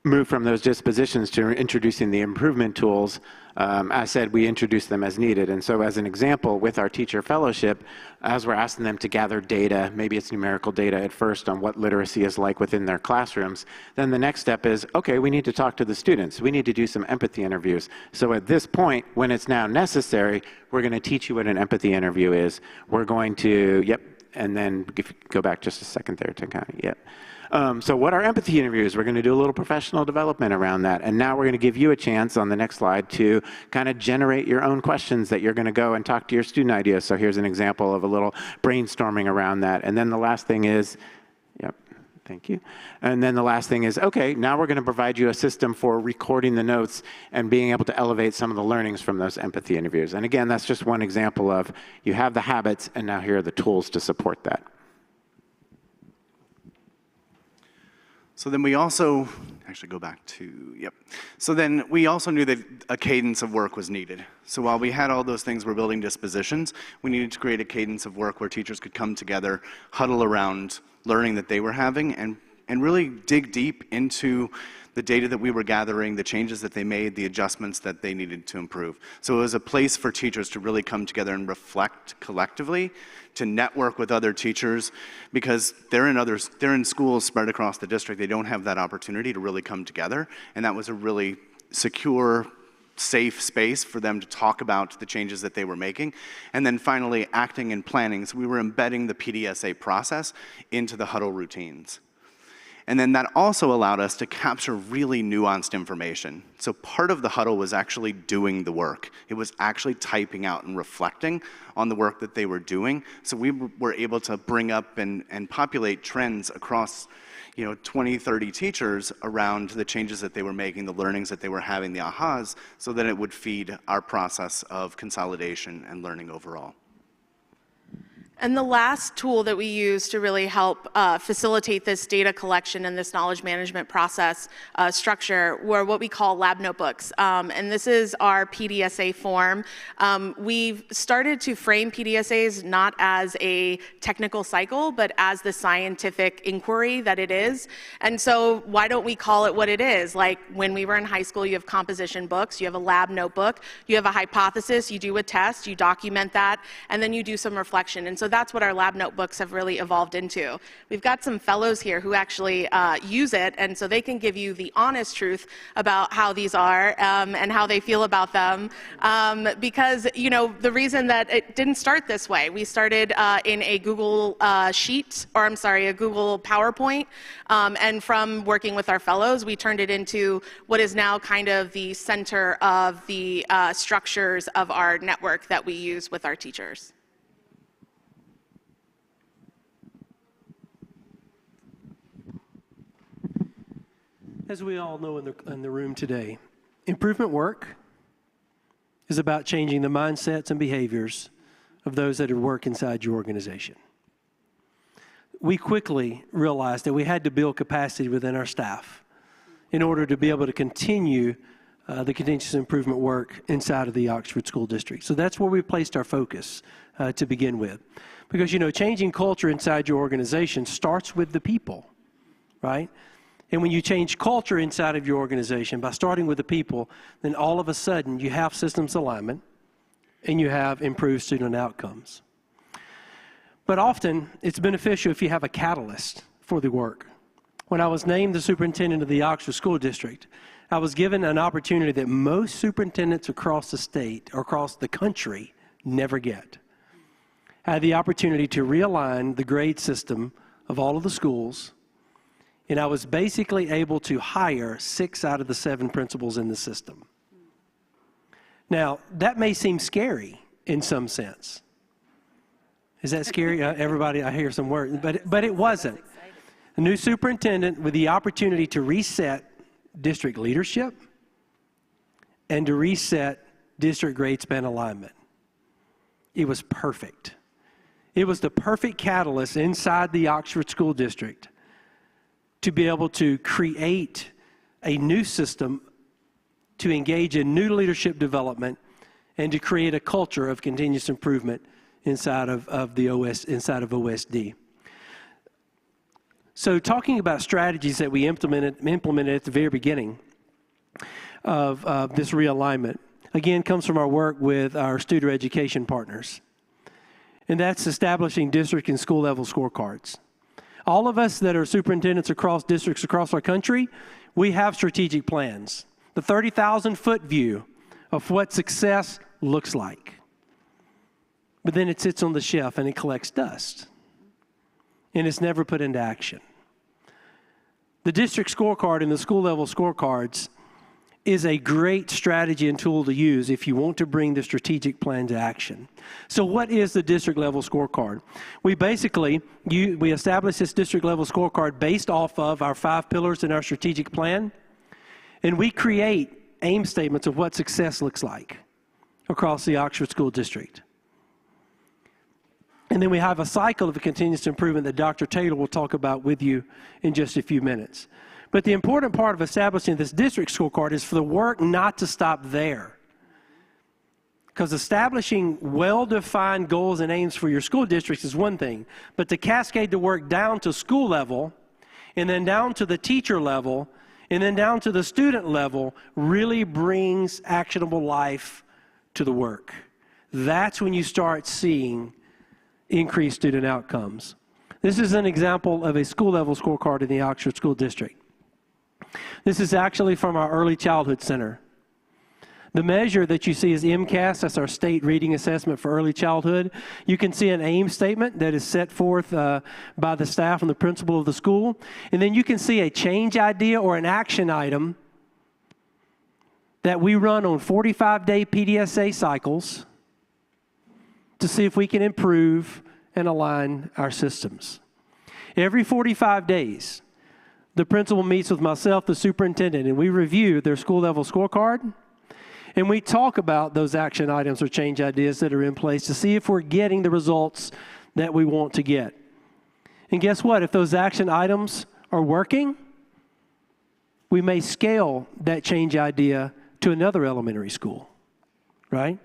move from those dispositions to introducing the improvement tools. As said, we introduce them as needed. And so as an example, with our teacher fellowship, as we're asking them to gather data, maybe it's numerical data at first on what literacy is like within their classrooms, then the next step is, okay, we need to talk to the students. We need to do some empathy interviews. So at this point, when it's now necessary, we're going to teach you what an empathy interview is. We're going to, and then if you go back just a second there, Tinkani, So what are empathy interviews? We're going to do a little professional development around that. And now we're going to give you a chance on the next slide to kind of generate your own questions that you're going to go and talk to your student ideas. So here's an example of a little brainstorming around that. And then the last thing is, yep. Thank you. And then the last thing is, okay, now we're going to provide you a system for recording the notes and being able to elevate some of the learnings from those empathy interviews. And again, that's just one example of you have the habits, and now here are the tools to support that. So then we also, actually go back to, yep. So then we also knew that a cadence of work was needed. So while we had all those things, we're building dispositions, we needed to create a cadence of work where teachers could come together, huddle around learning that they were having, and really dig deep into the data that we were gathering, the changes that they made, the adjustments that they needed to improve. So it was a place for teachers to really come together and reflect collectively, to network with other teachers, because they're in schools spread across the district. They don't have that opportunity to really come together, and that was a really secure, safe space for them to talk about the changes that they were making. And then finally, acting and planning. So we were embedding the PDSA process into the huddle routines. And then that also allowed us to capture really nuanced information. So part of the huddle was actually doing the work. It was actually typing out and reflecting on the work that they were doing. So we were able to bring up and populate trends across 20, 30 teachers around the changes that they were making, the learnings that they were having, the ahas, so that it would feed our process of consolidation and learning overall. And the last tool that we use to really help facilitate this data collection and this knowledge management process structure were what we call lab notebooks. And this is our PDSA form. We've started to frame PDSAs not as a technical cycle, but as the scientific inquiry that it is. And so why don't we call it what it is? Like when we were in high school, you have composition books, you have a lab notebook, you have a hypothesis, you do a test, you document that, and then you do some reflection. And so that's what our lab notebooks have really evolved into. We've got some fellows here who actually use it, and so they can give you the honest truth about how these are and how they feel about them. Because, the reason that it didn't start this way, we started in a Google a Google PowerPoint, and from working with our fellows, we turned it into what is now kind of the center of the structures of our network that we use with our teachers. As we all know in the room today, improvement work is about changing the mindsets and behaviors of those that work inside your organization. We quickly realized that we had to build capacity within our staff in order to be able to continue the continuous improvement work inside of the Oxford School District. So that's where we placed our focus to begin with. Because, changing culture inside your organization starts with the people, right? And when you change culture inside of your organization by starting with the people, then all of a sudden you have systems alignment and you have improved student outcomes. But often it's beneficial if you have a catalyst for the work. When I was named the superintendent of the Oxford School District, I was given an opportunity that most superintendents across the state or across the country never get. I had the opportunity to realign the grade system of all of the schools, and I was basically able to hire 6 out of the 7 principals in the system. Now, that may seem scary in some sense. Is that scary? Everybody, I hear some words, but it wasn't. A new superintendent with the opportunity to reset district leadership and to reset district grade span alignment. It was perfect. It was the perfect catalyst inside the Oxford School District to be able to create a new system, to engage in new leadership development, and to create a culture of continuous improvement inside of OSD. So talking about strategies that we implemented at the very beginning of this realignment, again, comes from our work with our student education partners. And that's establishing district and school level scorecards. All of us that are superintendents across districts across our country, we have strategic plans. The 30,000-foot view of what success looks like. But then it sits on the shelf and it collects dust. And it's never put into action. The district scorecard and the school level scorecards is a great strategy and tool to use if you want to bring the strategic plan to action. So what is the district level scorecard? We basically, we establish this district level scorecard based off of our 5 pillars in our strategic plan, and we create aim statements of what success looks like across the Oxford School District. And then we have a cycle of continuous improvement that Dr. Taylor will talk about with you in just a few minutes. But the important part of establishing this district scorecard is for the work not to stop there. Because establishing well-defined goals and aims for your school districts is one thing, but to cascade the work down to school level, and then down to the teacher level, and then down to the student level really brings actionable life to the work. That's when you start seeing increased student outcomes. This is an example of a school level scorecard in the Oxford School District. This is actually from our Early Childhood Center. The measure that you see is MCAS, that's our state reading assessment for early childhood. You can see an aim statement that is set forth by the staff and the principal of the school. And then you can see a change idea or an action item that we run on 45-day PDSA cycles to see if we can improve and align our systems. Every 45 days, the principal meets with myself, the superintendent, and we review their school level scorecard, and we talk about those action items or change ideas that are in place to see if we're getting the results that we want to get. And guess what? If those action items are working, we may scale that change idea to another elementary school, right?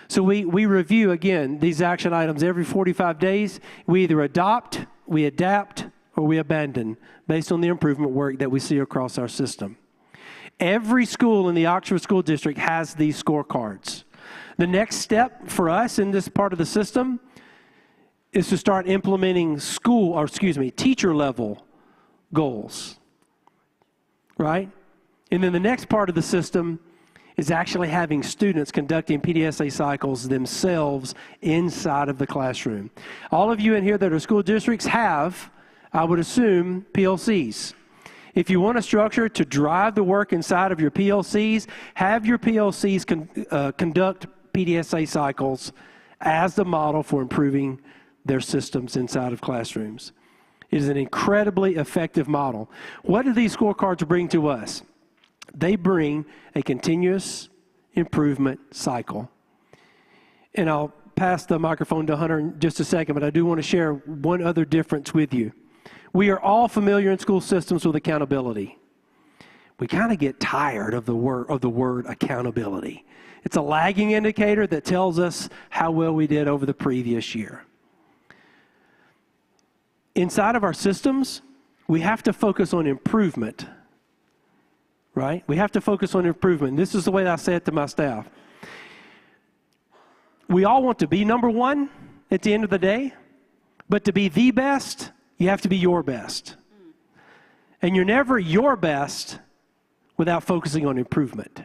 So we review, again, these action items every 45 days. We either adopt, we adapt, or we abandon based on the improvement work that we see across our system. Every school in the Oxford School District has these scorecards. The next step for us in this part of the system is to start implementing teacher level goals, right? And then the next part of the system is actually having students conducting PDSA cycles themselves inside of the classroom. All of you in here that are school districts have, I would assume, PLCs. If you want a structure to drive the work inside of your PLCs, have your PLCs conduct PDSA cycles as the model for improving their systems inside of classrooms. It is an incredibly effective model. What do these scorecards bring to us? They bring a continuous improvement cycle. And I'll pass the microphone to Hunter in just a second, but I do want to share one other difference with you. We are all familiar in school systems with accountability. We kind of get tired of the word accountability. It's a lagging indicator that tells us how well we did over the previous year. Inside of our systems, we have to focus on improvement, right? We have to focus on improvement. This is the way I say it to my staff. We all want to be number one at the end of the day, but to be the best, you have to be your best. And you're never your best without focusing on improvement.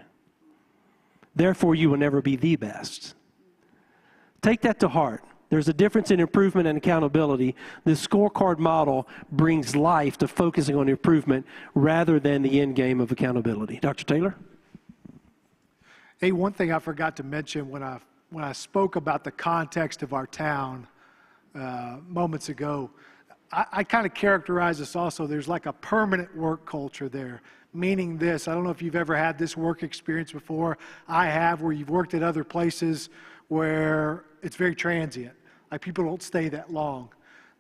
Therefore, you will never be the best. Take that to heart. There's a difference in improvement and accountability. This scorecard model brings life to focusing on improvement rather than the end game of accountability. Dr. Taylor? Hey, one thing I forgot to mention when I spoke about the context of our town moments ago, I kind of characterize this also. There's like a permanent work culture there, meaning this. I don't know if you've ever had this work experience before. I have, where you've worked at other places where it's very transient. Like people don't stay that long.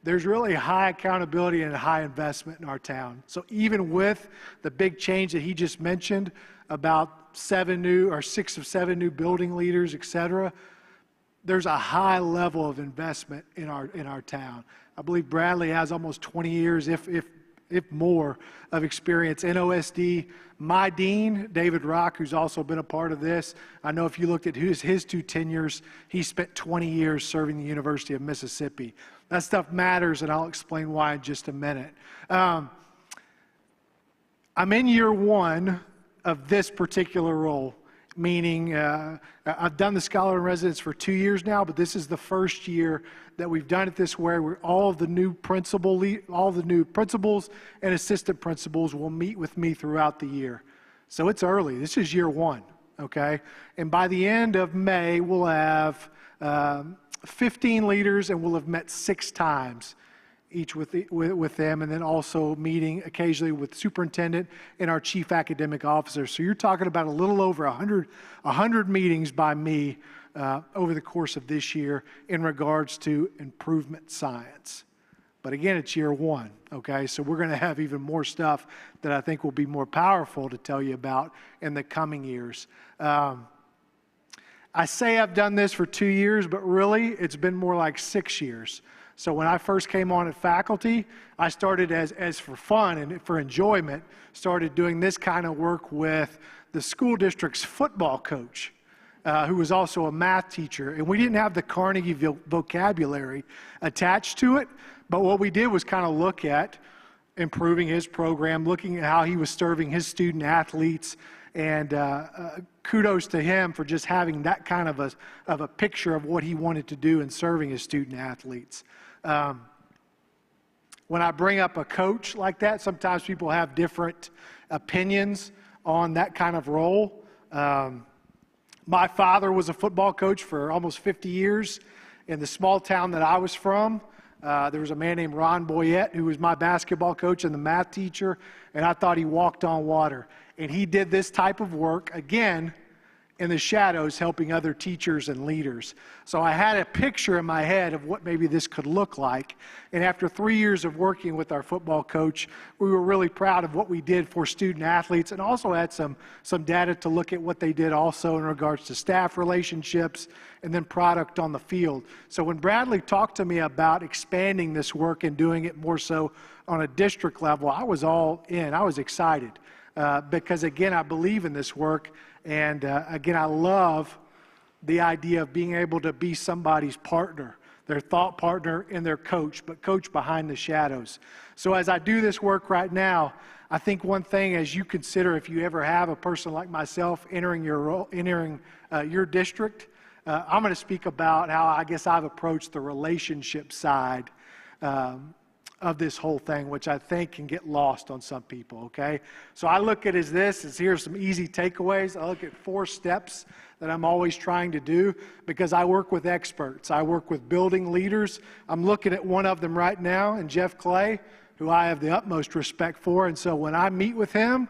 There's really high accountability and high investment in our town. So even with the big change that he just mentioned about 6 of 7 new building leaders, et cetera, there's a high level of investment in our town. I believe Bradley has almost 20 years, if more, of experience in OSD. My dean, David Rock, who's also been a part of this, I know if you looked at his 2 tenures, he spent 20 years serving the University of Mississippi. That stuff matters, and I'll explain why in just a minute. I'm in year 1 of this particular role. meaning I've done the Scholar in Residence for 2 years now, but this is the first year that we've done it this way, where all the new principals and assistant principals will meet with me throughout the year. So it's early. This is year 1, okay? And by the end of May, we'll have 15 leaders, and we'll have met 6 times each with them, and then also meeting occasionally with superintendent and our chief academic officer. So you're talking about a little over 100 meetings by me over the course of this year in regards to improvement science. But again, it's year 1, okay? So we're going to have even more stuff that I think will be more powerful to tell you about in the coming years. I say I've done this for 2 years, but really it's been more like 6 years. So when I first came on at faculty, I started as for fun and for enjoyment, started doing this kind of work with the school district's football coach, who was also a math teacher. And we didn't have the Carnegie vocabulary attached to it, but what we did was kind of look at improving his program, looking at how he was serving his student athletes, and kudos to him for just having that kind of a picture of what he wanted to do in serving his student athletes. When I bring up a coach like that, sometimes people have different opinions on that kind of role. My father was a football coach for almost 50 years in the small town that I was from. There was a man named Ron Boyette who was my basketball coach and the math teacher, and I thought he walked on water. And he did this type of work, again, in the shadows, helping other teachers and leaders. So I had a picture in my head of what maybe this could look like. And after 3 years of working with our football coach, we were really proud of what we did for student athletes, and also had some data to look at what they did also in regards to staff relationships and then product on the field. So when Bradley talked to me about expanding this work and doing it more so on a district level, I was all in. I was excited because, again, I believe in this work. And again, I love the idea of being able to be somebody's partner, their thought partner and their coach, but coach behind the shadows. So as I do this work right now, I think one thing as you consider, if you ever have a person like myself entering your district, I'm going to speak about how I guess I've approached the relationship side of this whole thing, which I think can get lost on some people, okay? So I look at it as here's some easy takeaways. I look at 4 steps that I'm always trying to do because I work with experts. I work with building leaders. I'm looking at one of them right now, and Jeff Clay, who I have the utmost respect for. And so when I meet with him,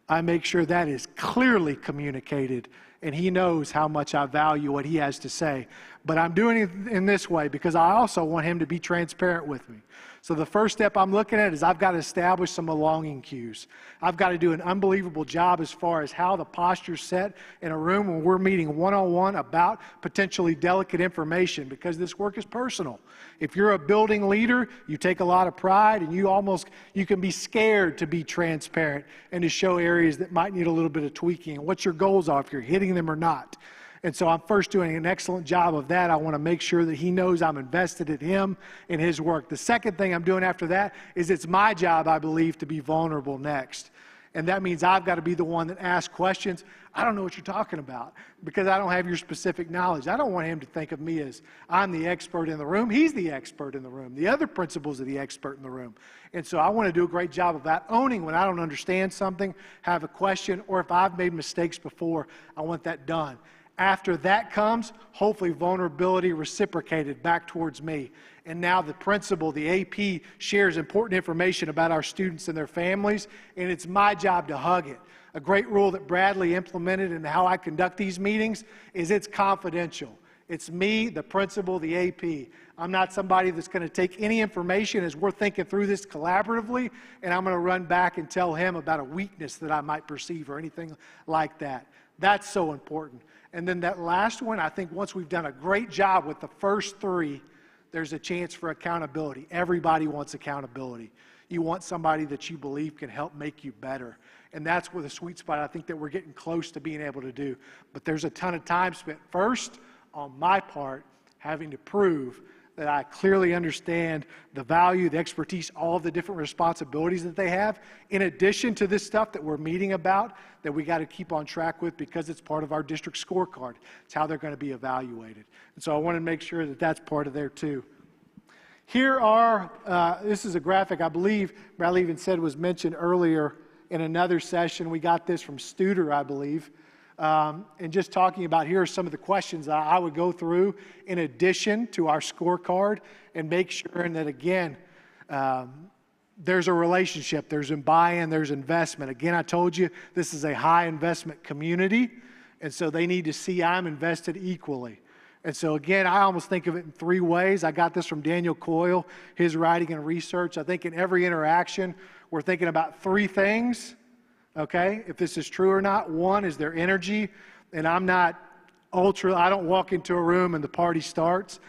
I make sure that is clearly communicated, and he knows how much I value what he has to say. But I'm doing it in this way because I also want him to be transparent with me. So the first step I'm looking at is I've got to establish some belonging cues. I've got to do an unbelievable job as far as how the posture's set in a room when we're meeting one-on-one about potentially delicate information, because this work is personal. If you're a building leader, you take a lot of pride, and you can be scared to be transparent and to show areas that might need a little bit of tweaking and what your goals are, if you're hitting them or not. And so I'm first doing an excellent job of that. I want to make sure that he knows I'm invested in him and his work. The second thing I'm doing after that is it's my job, I believe, to be vulnerable next. And that means I've got to be the one that asks questions. I don't know what you're talking about because I don't have your specific knowledge. I don't want him to think of me as I'm the expert in the room. He's the expert in the room. The other principals are the expert in the room. And so I want to do a great job of that, owning when I don't understand something, have a question, or if I've made mistakes before, I want that done. After that comes, hopefully, vulnerability reciprocated back towards me. And now the principal, the AP, shares important information about our students and their families, and it's my job to hug it. A great rule that Bradley implemented in how I conduct these meetings is it's confidential. It's me, the principal, the AP. I'm not somebody that's going to take any information as we're thinking through this collaboratively, and I'm going to run back and tell him about a weakness that I might perceive or anything like that. That's so important. And then that last one, I think once we've done a great job with the first 3, there's a chance for accountability. Everybody wants accountability. You want somebody that you believe can help make you better. And that's where the sweet spot I think that we're getting close to being able to do. But there's a ton of time spent first on my part having to prove that I clearly understand the value, the expertise, all of the different responsibilities that they have, in addition to this stuff that we're meeting about that we got to keep on track with because it's part of our district scorecard. It's how they're going to be evaluated. And so I want to make sure that that's part of there too. Here are, this is a graphic I believe Bradley even said was mentioned earlier in another session. We got this from Studer, I believe. And just talking about, here are some of the questions that I would go through in addition to our scorecard and make sure that, again, there's a relationship, there's buy-in, there's investment. Again, I told you this is a high investment community, and so they need to see I'm invested equally. And so again, I almost think of it in 3 ways. I got this from Daniel Coyle, his writing and research. I think in every interaction, we're thinking about 3 things. Okay, if this is true or not. 1 is their energy, and I'm not I don't walk into a room and the party starts.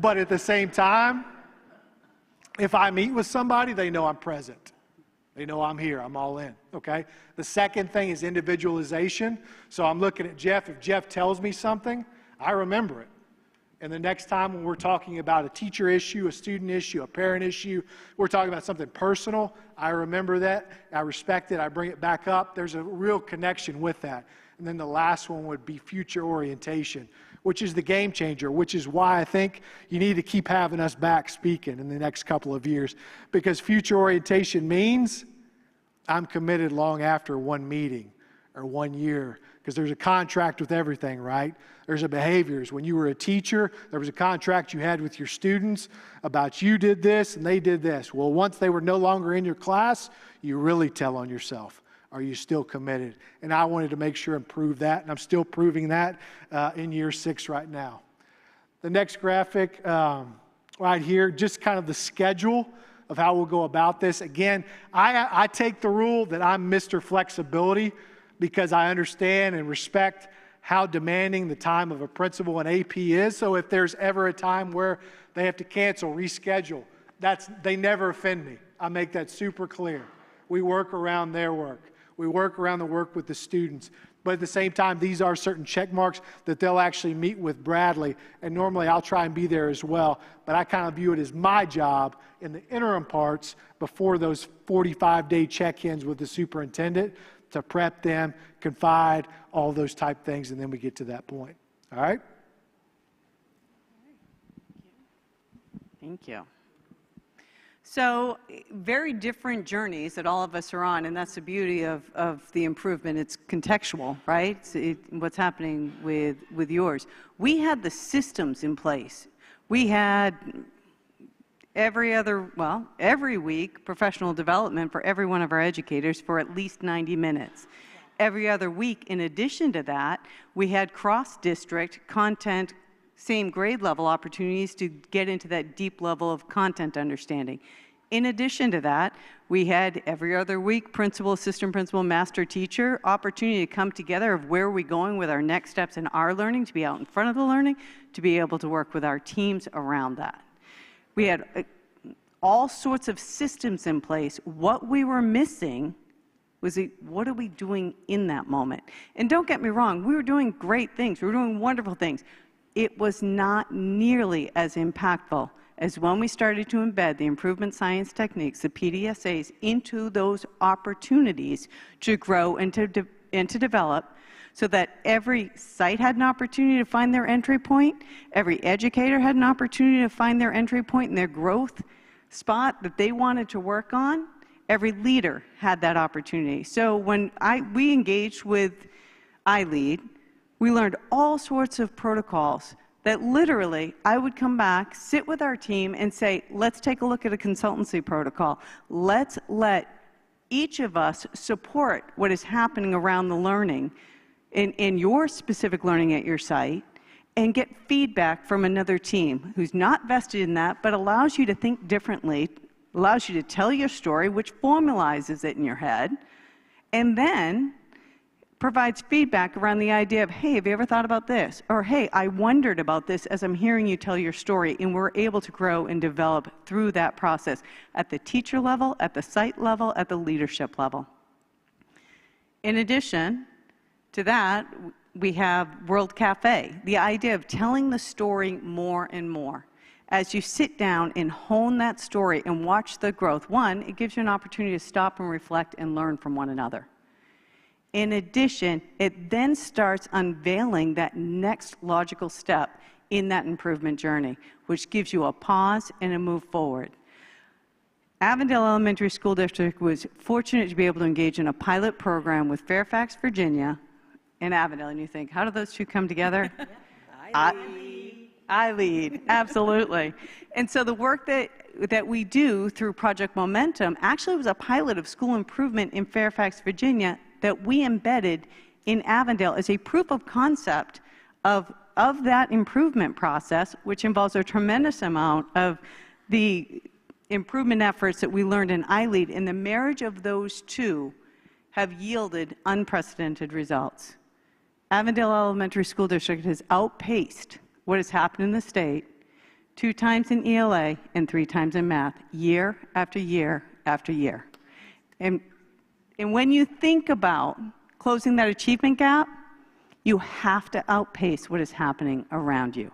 But at the same time, if I meet with somebody, they know I'm present. They know I'm here, I'm all in, okay? The second thing is individualization. So I'm looking at Jeff. If Jeff tells me something, I remember it. And the next time when we're talking about a teacher issue, a student issue, a parent issue, we're talking about something personal, I remember that, I respect it, I bring it back up. There's a real connection with that. And then the last one would be future orientation, which is the game changer, which is why I think you need to keep having us back speaking in the next couple of years. Because future orientation means I'm committed long after 1 meeting or 1 year. Because there's a contract with everything, right? There's a behaviors. When you were a teacher, there was a contract you had with your students about you did this and they did this. Well, once they were no longer in your class, you really tell on yourself. Are you still committed? And I wanted to make sure and prove that, and I'm still proving that in year 6 right now. The next graphic right here, just kind of the schedule of how we'll go about this. Again, I take the rule that I'm Mr. Flexibility, because I understand and respect how demanding the time of a principal and AP is. So if there's ever a time where they have to cancel, reschedule, they never offend me. I make that super clear. We work around their work. We work around the work with the students. But at the same time, these are certain check marks that they'll actually meet with Bradley. And normally I'll try and be there as well. But I kind of view it as my job in the interim parts before those 45-day check-ins with the superintendent to prep them, confide, all those type things, and then we get to that point. All right? Thank you. So very different journeys that all of us are on, and that's the beauty of the improvement. It's contextual, right? What's happening with yours. We had the systems in place. We had every week, professional development for every one of our educators for at least 90 minutes. Every other week, in addition to that, we had cross-district content, same grade level opportunities to get into that deep level of content understanding. In addition to that, we had every other week principal, assistant principal, master teacher opportunity to come together of where are we going with our next steps in our learning, to be out in front of the learning, to be able to work with our teams around that. We had all sorts of systems in place. What we were missing was what are we doing in that moment? And don't get me wrong, we were doing great things. We were doing wonderful things. It was not nearly as impactful as when we started to embed the improvement science techniques, the PDSAs, into those opportunities to grow and to develop, so that every site had an opportunity to find their entry point, every educator had an opportunity to find their entry point and their growth spot that they wanted to work on. Every leader had that opportunity. So when we engaged with iLead, we learned all sorts of protocols that literally I would come back, sit with our team, and say, let's take a look at a consultancy protocol. Let's let each of us support what is happening around the learning in your specific learning at your site, and get feedback from another team who's not vested in that, but allows you to think differently, allows you to tell your story, which formalizes it in your head, and then provides feedback around the idea of, hey, have you ever thought about this? Or, hey, I wondered about this as I'm hearing you tell your story, and we're able to grow and develop through that process at the teacher level, at the site level, at the leadership level. In addition to that, we have World Cafe, the idea of telling the story more and more. as you sit down and hone that story and watch the growth, one, it gives you an opportunity to stop and reflect and learn from one another. In addition, it then starts unveiling that next logical step in that improvement journey, which gives you a pause and a move forward. Avondale Elementary School District was fortunate to be able to engage in a pilot program with Fairfax, Virginia, and Avondale. And you think, how do those two come together? I lead, absolutely. And so the work that we do through Project Momentum actually was a pilot of school improvement in Fairfax, Virginia, that we embedded in Avondale as a proof of concept of that improvement process, which involves a tremendous amount of the improvement efforts that we learned in iLead. And the marriage of those two have yielded unprecedented results. Avondale Elementary School District has outpaced what has happened in the state 2 times in ELA and 3 times in math, year after year after year. And when you think about closing that achievement gap, you have to outpace what is happening around you.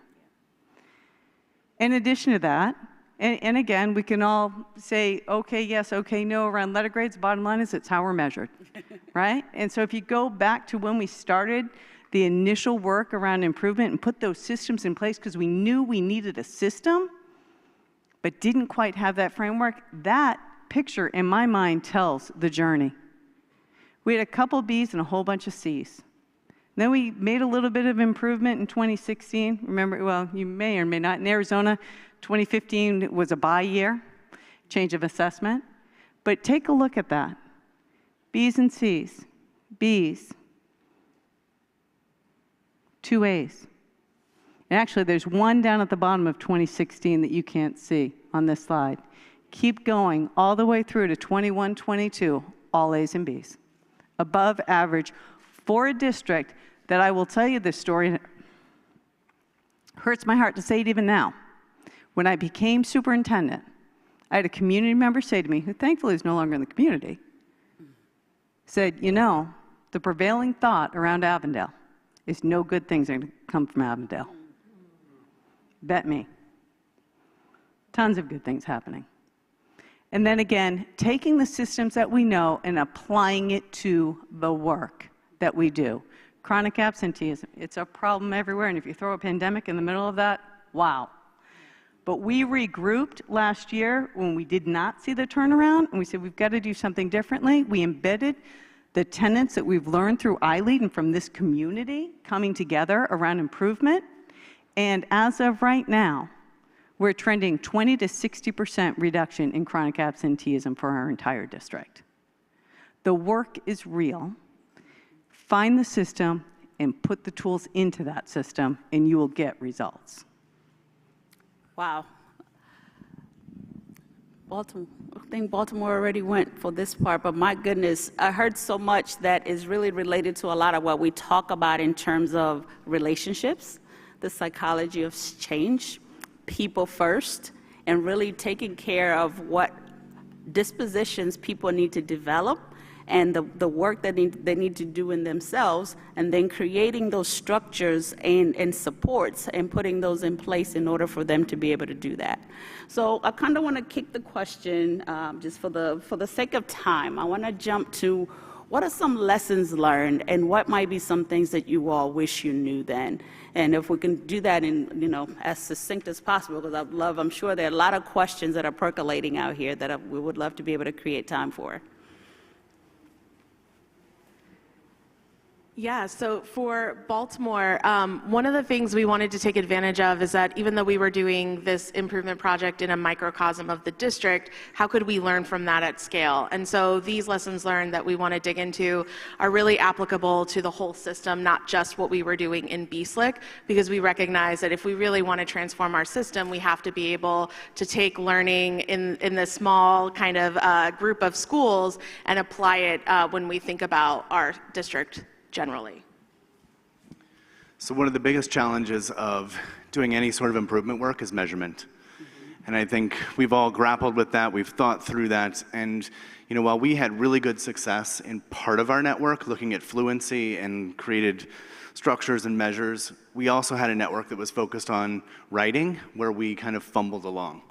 In addition to that, and again, we can all say, okay, yes, okay, no, around letter grades. Bottom line is it's how we're measured, right? And so if you go back to when we started the initial work around improvement and put those systems in place because we knew we needed a system, but didn't quite have that framework, that picture in my mind tells the journey. We had a couple B's and a whole bunch of C's. Then we made a little bit of improvement in 2016. Remember, well, you may or may not, in Arizona, 2015 was a bye year, change of assessment. But take a look at that. B's and C's, B's, 2 A's. And actually, there's one down at the bottom of 2016 that you can't see on this slide. Keep going all the way through to 21, 22, all A's and B's. Above average for a district that I will tell you this story, and it hurts my heart to say it even now. When I became superintendent, I had a community member say to me, who thankfully is no longer in the community, said, you know, the prevailing thought around Avondale is no good things are going to come from Avondale. Bet me. Tons of good things happening. And then again, taking the systems that we know and applying it to the work that we do. Chronic absenteeism, it's a problem everywhere, and if you throw a pandemic in the middle of that, wow. But we regrouped last year when we did not see the turnaround, and we said we've got to do something differently. We embedded the tenets that we've learned through iLead and from this community coming together around improvement. And as of right now, we're trending 20 to 60% reduction in chronic absenteeism for our entire district. The work is real. Find the system and put the tools into that system, and you will get results. Wow. Baltimore, I think Baltimore already went for this part, but my goodness, I heard so much that is really related to a lot of what we talk about in terms of relationships, the psychology of change, people first, and really taking care of what dispositions people need to develop and the work that they need to do in themselves, and then creating those structures and supports and putting those in place in order for them to be able to do that. So I kind of want to kick the question, just for the sake of time, I want to jump to what are some lessons learned and what might be some things that you all wish you knew then? And if we can do that in, you know, as succinct as possible, because I'm sure there are a lot of questions that are percolating out here that we would love to be able to create time for. Yeah, so for Baltimore, one of the things we wanted to take advantage of is that even though we were doing this improvement project in a microcosm of the district, how could we learn from that at scale? And so these lessons learned that we want to dig into are really applicable to the whole system, not just what we were doing in BSLC, because we recognize that if we really want to transform our system, we have to be able to take learning in this small kind of group of schools and apply it when we think about our district generally. So one of the biggest challenges of doing any sort of improvement work is measurement. And I think we've all grappled with that, we've thought through that, and while we had really good success in part of our network, looking at fluency and created structures and measures, we also had a network that was focused on writing, where we kind of fumbled along.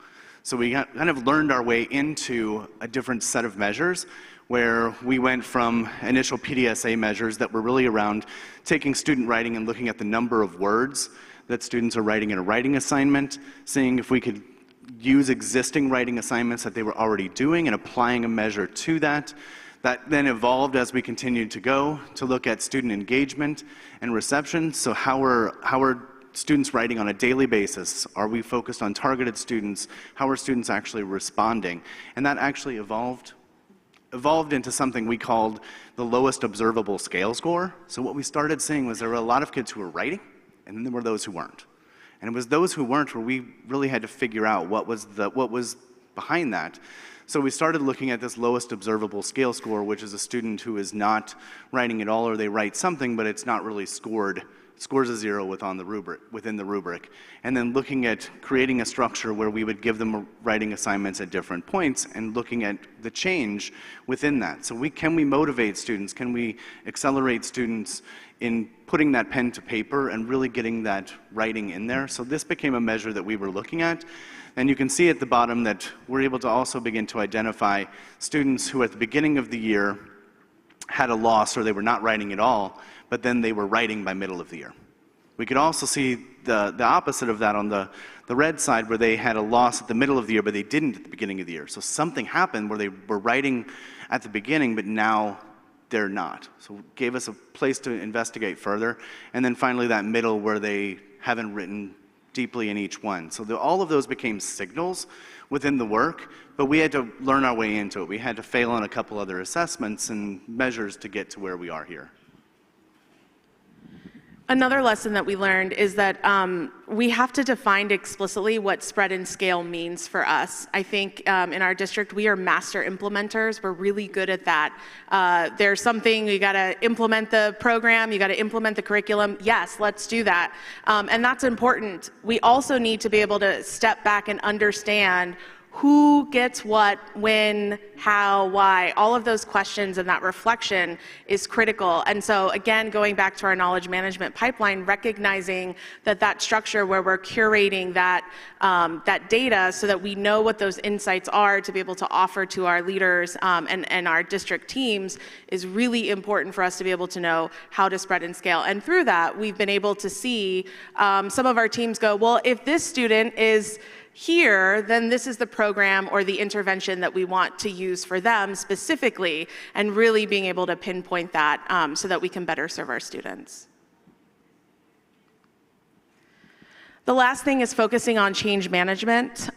So we kind of learned our way into a different set of measures, where we went from initial PDSA measures that were really around taking student writing and looking at the number of words that students are writing in a writing assignment, seeing if we could use existing writing assignments that they were already doing and applying a measure to that. That then evolved as we continued to go to look at student engagement and reception. So how are students writing on a daily basis? Are we focused on targeted students? How are students actually responding? And that actually evolved into something we called the lowest observable scale score. So what we started seeing was there were a lot of kids who were writing, and then there were those who weren't. And it was those who weren't where we really had to figure out what was behind that. So we started looking at this lowest observable scale score, which is a student who is not writing at all, or they write something, but it's not really scored. It scores a 0 within the rubric. And then looking at creating a structure where we would give them writing assignments at different points and looking at the change within that. So can we motivate students? Can we accelerate students in putting that pen to paper and really getting that writing in there? So this became a measure that we were looking at. And you can see at the bottom that we're able to also begin to identify students who at the beginning of the year had a loss or they were not writing at all, but then they were writing by middle of the year. We could also see the opposite of that on the red side, where they had a loss at the middle of the year, but they didn't at the beginning of the year. So something happened where they were writing at the beginning, but now they're not. So it gave us a place to investigate further. And then finally that middle where they haven't written deeply in each one. So all of those became signals within the work, but we had to learn our way into it. We had to fail on a couple other assessments and measures to get to where we are here. Another lesson that we learned is that we have to define explicitly what spread and scale means for us. I think in our district, we are master implementers. We're really good at that. There's something, you gotta implement the program, you gotta implement the curriculum. Yes, let's do that. And that's important. We also need to be able to step back and understand who gets what, when, how, why. All of those questions and that reflection is critical. And so again, going back to our knowledge management pipeline, recognizing that structure where we're curating that data so that we know what those insights are to be able to offer to our leaders and our district teams is really important for us to be able to know how to spread and scale. And through that, we've been able to see some of our teams go, well, if this student is here, then this is the program or the intervention that we want to use for them specifically, and really being able to pinpoint that so that we can better serve our students. The last thing is focusing on change management.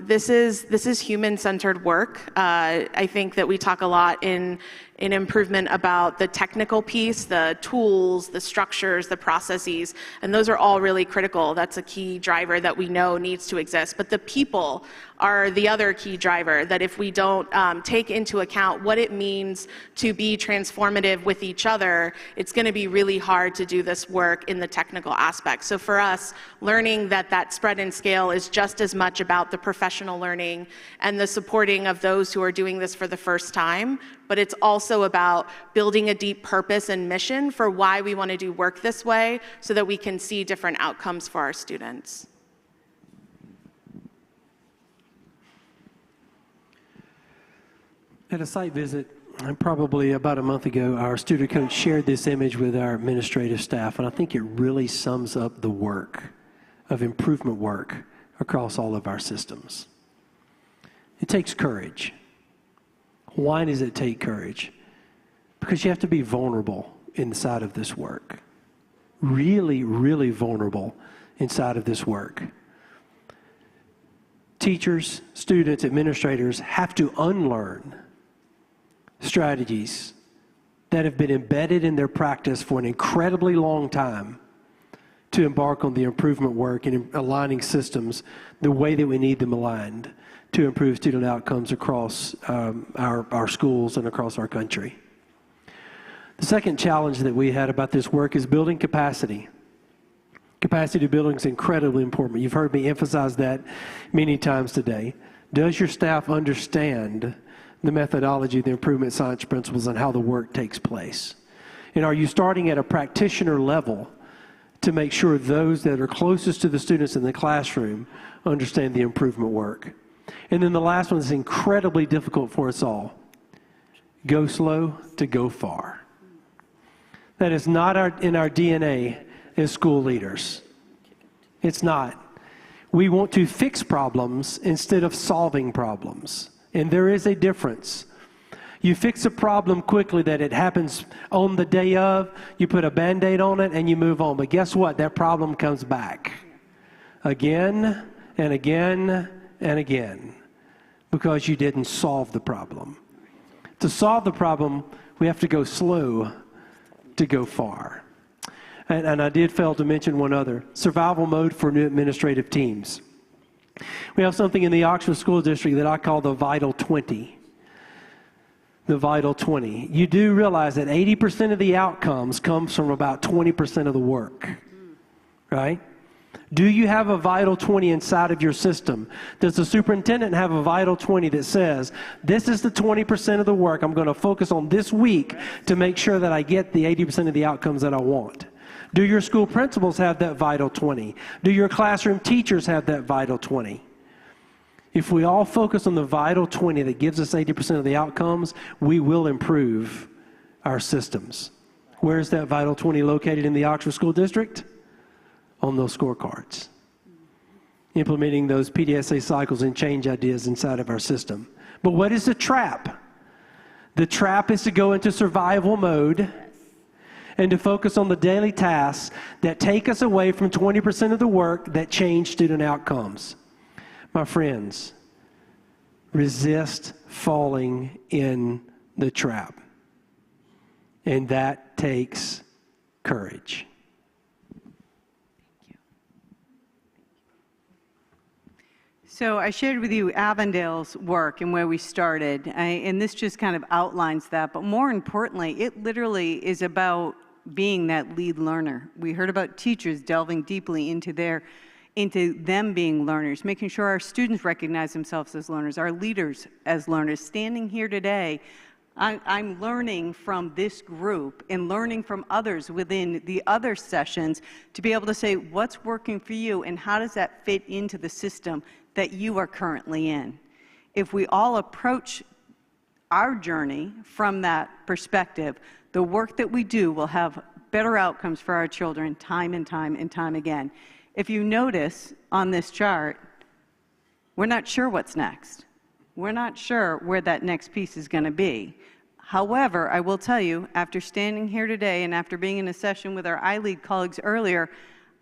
This is human-centered work. I think that we talk a lot in improvement about the technical piece, the tools, the structures, the processes, and those are all really critical. That's a key driver that we know needs to exist. But the people are the other key driver, that if we don't take into account what it means to be transformative with each other, it's gonna be really hard to do this work in the technical aspect. So for us, learning that spread and scale is just as much about the professional learning and the supporting of those who are doing this for the first time, but it's also about building a deep purpose and mission for why we want to do work this way so that we can see different outcomes for our students. At a site visit, probably about a month ago, our student coach shared this image with our administrative staff, and I think it really sums up the work of improvement work across all of our systems. It takes courage. Why does it take courage? Because you have to be vulnerable inside of this work. Really, really vulnerable inside of this work. Teachers, students, administrators have to unlearn strategies that have been embedded in their practice for an incredibly long time to embark on the improvement work and aligning systems the way that we need them aligned to improve student outcomes across our schools and across our country. The second challenge that we had about this work is building capacity. Capacity building is incredibly important. You've heard me emphasize that many times today. Does your staff understand the methodology, the improvement science principles, and how the work takes place? And are you starting at a practitioner level to make sure those that are closest to the students in the classroom understand the improvement work? And then the last one is incredibly difficult for us all. Go slow to go far. That is not in our DNA as school leaders. It's not. We want to fix problems instead of solving problems. And there is a difference. You fix a problem quickly that it happens on the day of, you put a Band-Aid on it and you move on. But guess what? That problem comes back again and again and again because you didn't solve the problem. To solve the problem, we have to go slow to go far. And I did fail to mention one other, survival mode for new administrative teams. We have something in the Oxford School District that I call the Vital 20. The Vital 20. You do realize that 80% of the outcomes comes from about 20% of the work, right? Do you have a Vital 20 inside of your system? Does the superintendent have a Vital 20 that says, this is the 20% of the work I'm going to focus on this week to make sure that I get the 80% of the outcomes that I want? Do your school principals have that Vital 20? Do your classroom teachers have that Vital 20? If we all focus on the Vital 20 that gives us 80% of the outcomes, we will improve our systems. Where is that Vital 20 located in the Oxford School District? On those scorecards. Implementing those PDSA cycles and change ideas inside of our system. But what is the trap? The trap is to go into survival mode and to focus on the daily tasks that take us away from 20% of the work that change student outcomes. My friends, resist falling in the trap. And that takes courage. So I shared with you Avondale's work and where we started, and this just kind of outlines that. But more importantly, it literally is about being that lead learner. We heard about teachers delving deeply into them being learners, making sure our students recognize themselves as learners, our leaders as learners. Standing here today, I'm learning from this group and learning from others within the other sessions to be able to say what's working for you and how does that fit into the system that you are currently in. If we all approach our journey from that perspective, the work that we do will have better outcomes for our children time and time and time again. If you notice on this chart, we're not sure what's next. We're not sure where that next piece is going to be. However, I will tell you, after standing here today and after being in a session with our iLead colleagues earlier,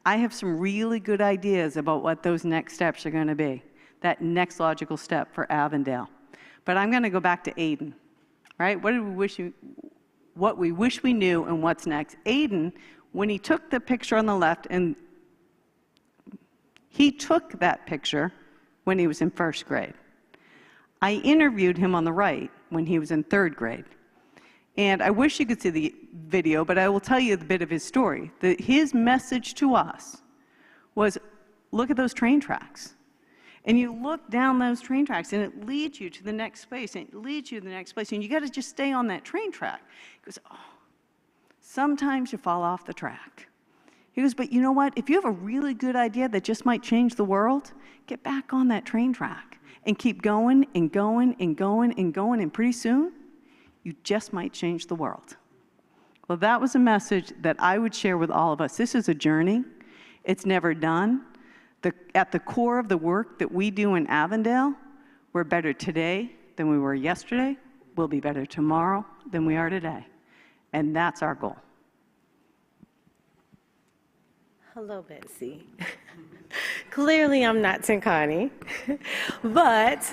I have some really good ideas about what those next steps are going to be, that next logical step for Avondale. But I'm going to go back to Aiden, right? What we wish we knew and what's next. Aiden, when he took the picture on the left, and he took that picture when he was in first grade. I interviewed him on the right when he was in third grade. And I wish you could see the video, but I will tell you a bit of his story. His message to us was, look at those train tracks. And you look down those train tracks, and it leads you to the next space, and it leads you to the next place, and you got to just stay on that train track. He goes, oh, sometimes you fall off the track. He goes, but you know what? If you have a really good idea that just might change the world, get back on that train track and keep going and going and going and going, and pretty soon, you just might change the world. Well, that was a message that I would share with all of us. This is a journey. It's never done. At the core of the work that we do in Avondale, we're better today than we were yesterday. We'll be better tomorrow than we are today. And that's our goal. Hello, Betsy. Clearly, I'm not Tinkani, but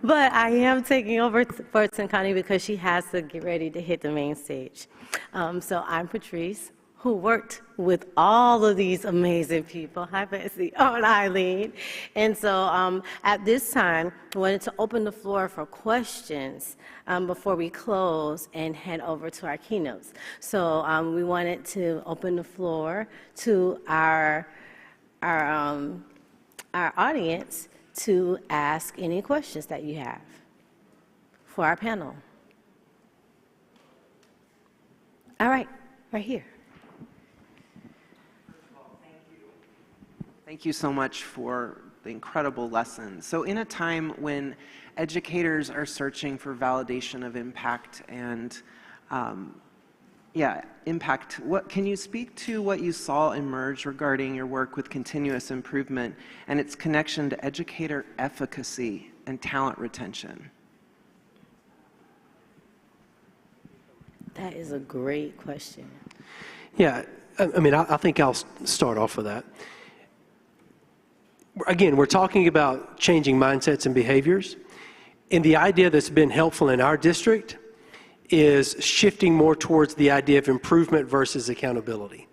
I am taking over for Tinkani because she has to get ready to hit the main stage. So I'm Patrice, who worked with all of these amazing people. Hi, Betsy. Oh, and Eileen. And so at this time, I wanted to open the floor for questions before we close and head over to our keynotes. So we wanted to open the floor to our audience to ask any questions that you have for our panel. All right, right here. Thank you so much for the incredible lesson. So in a time when educators are searching for validation of impact and impact, can you speak to what you saw emerge regarding your work with continuous improvement and its connection to educator efficacy and talent retention? That is a great question. Yeah, I mean, I think I'll start off with that. Again, we're talking about changing mindsets and behaviors. And the idea that's been helpful in our district is shifting more towards the idea of improvement versus accountability.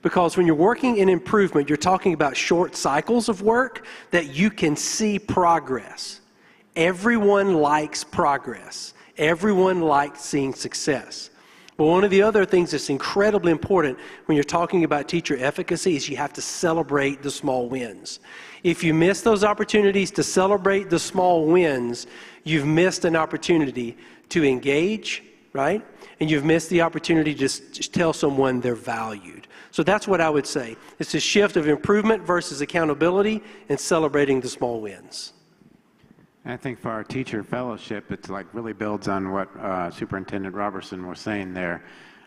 Because when you're working in improvement, you're talking about short cycles of work that you can see progress. Everyone likes progress. Everyone likes seeing success. But one of the other things that's incredibly important when you're talking about teacher efficacy is you have to celebrate the small wins. If you miss those opportunities to celebrate the small wins, you've missed an opportunity to engage, right? And you've missed the opportunity to just tell someone they're valued. So that's what I would say. It's a shift of improvement versus accountability and celebrating the small wins. I think for our teacher fellowship, it's like really builds on what Superintendent Robertson was saying there.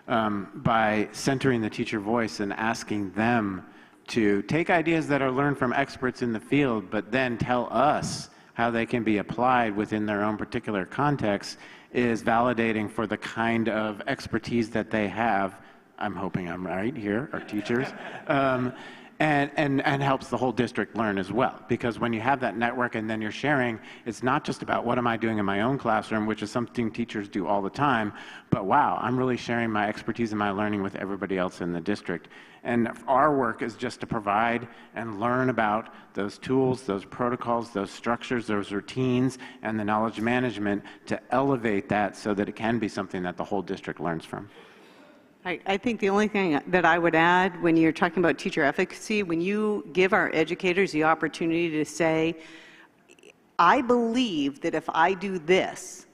By centering the teacher voice and asking them to take ideas that are learned from experts in the field, but then tell us how they can be applied within their own particular context, is validating for the kind of expertise that they have. I'm hoping I'm right here, our teachers. And helps the whole district learn as well. Because when you have that network and then you're sharing, it's not just about what am I doing in my own classroom, which is something teachers do all the time, but wow, I'm really sharing my expertise and my learning with everybody else in the district. And our work is just to provide and learn about those tools, those protocols, those structures, those routines, and the knowledge management to elevate that so that it can be something that the whole district learns from. I think the only thing that I would add when you're talking about teacher efficacy, when you give our educators the opportunity to say, I believe that if I do this,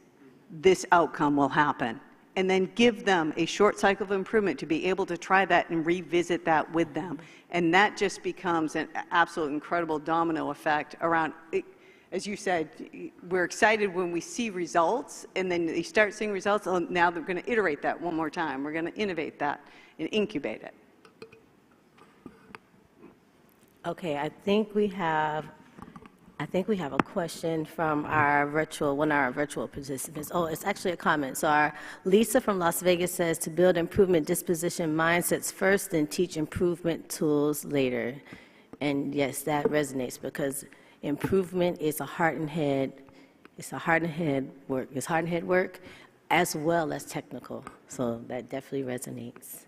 this outcome will happen, and then give them a short cycle of improvement to be able to try that and revisit that with them. And that just becomes an absolute incredible domino effect around it. As you said, we're excited when we see results, and then you start seeing results, oh, now they're going to iterate that one more time. We're going to innovate that and incubate it. Okay, I think we have a question from one of our virtual participants. Oh, it's actually a comment. So our Lisa from Las Vegas says to build improvement disposition mindsets first and teach improvement tools later. And yes, that resonates because improvement is a heart and head work. It's heart and head work as well as technical. So that definitely resonates.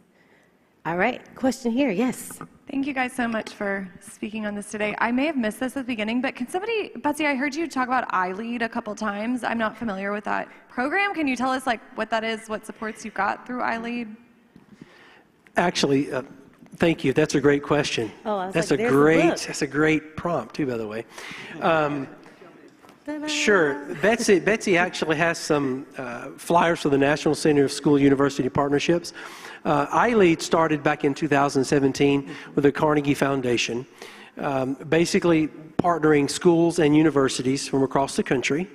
All right, question here, yes. Thank you guys so much for speaking on this today. I may have missed this at the beginning, but can somebody, Betsy, I heard you talk about iLead a couple times. I'm not familiar with that program. Can you tell us what that is, what supports you've got through iLead? Actually, thank you. That's a great question. Oh, that's a great prompt too, by the way. Sure. Betsy actually has some flyers for the National Center of School-University Partnerships. iLead started back in 2017 with the Carnegie Foundation, basically partnering schools and universities from across the country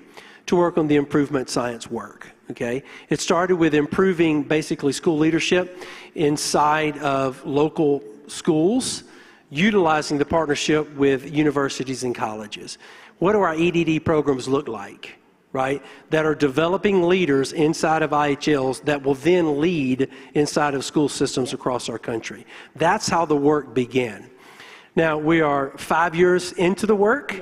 to work on the improvement science work. Okay, it started with improving basically school leadership inside of local schools, utilizing the partnership with universities and colleges. What do our EDD programs look like, right? That are developing leaders inside of IHLs that will then lead inside of school systems across our country. That's how the work began. Now, we are 5 years into the work,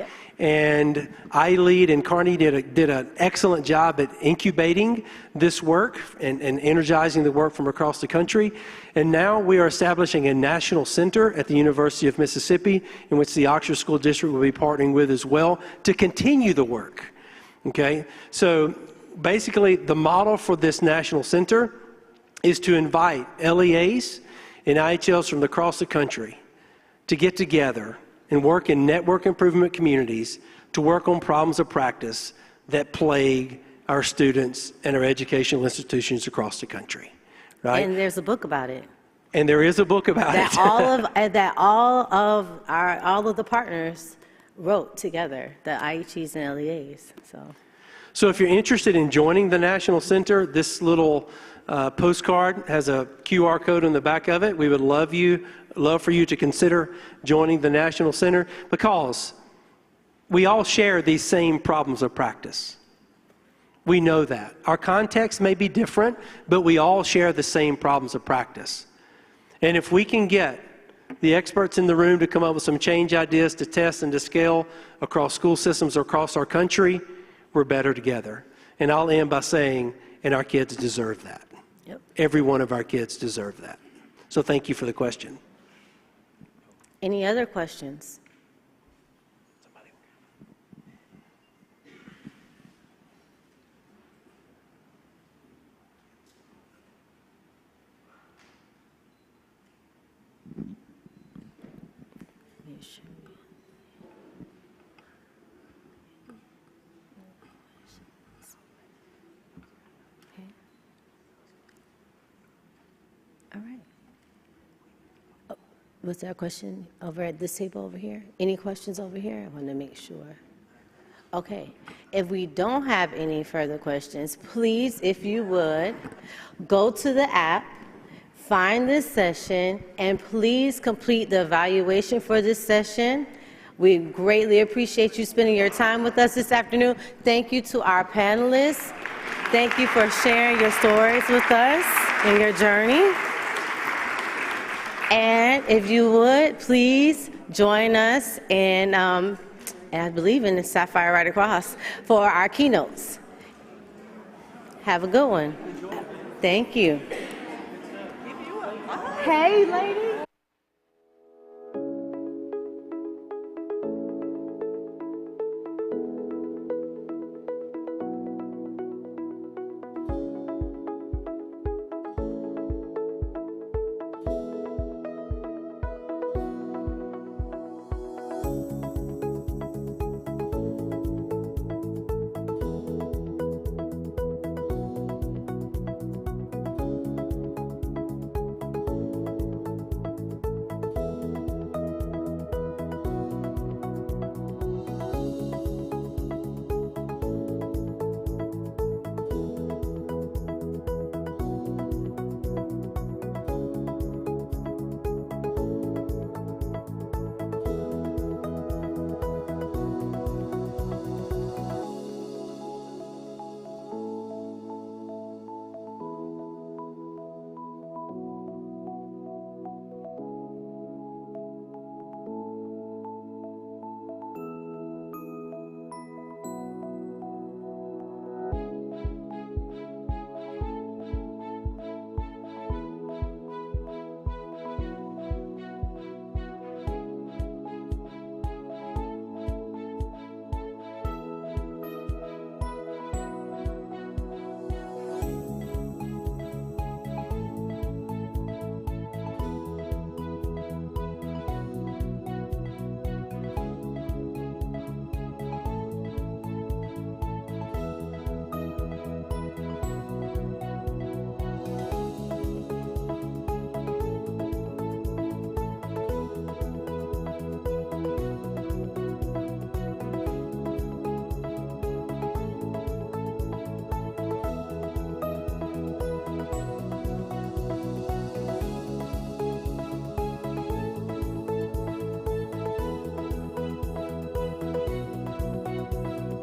And iLead and Carney did an excellent job at incubating this work and energizing the work from across the country. And now we are establishing a national center at the University of Mississippi, in which the Oxford School District will be partnering with as well to continue the work. Okay? So basically, the model for this national center is to invite LEAs and IHLs from across the country to get together and work in network improvement communities to work on problems of practice that plague our students and our educational institutions across the country, right? And there's a book about it. And there is a book about that it. all of the partners wrote together, the IHEs and LEAs. So if you're interested in joining the National Center, this little postcard has a QR code on the back of it. We would love for you to consider joining the National Center, because we all share these same problems of practice. We know that. Our context may be different, but we all share the same problems of practice. And if we can get the experts in the room to come up with some change ideas to test and to scale across school systems across our country, we're better together. And I'll end by saying, and our kids deserve that. Yep. Every one of our kids deserve that. So thank you for the question. Any other questions? All right. Oh, was there a question over at this table over here? Any questions over here? I want to make sure. Okay. If we don't have any further questions, please, if you would, go to the app, find this session, and please complete the evaluation for this session. We greatly appreciate you spending your time with us this afternoon. Thank you to our panelists. Thank you for sharing your stories with us and your journey. And if you would, please join us in, I believe in the Sapphire right across, for our keynotes. Have a good one. Thank you. Hey, lady.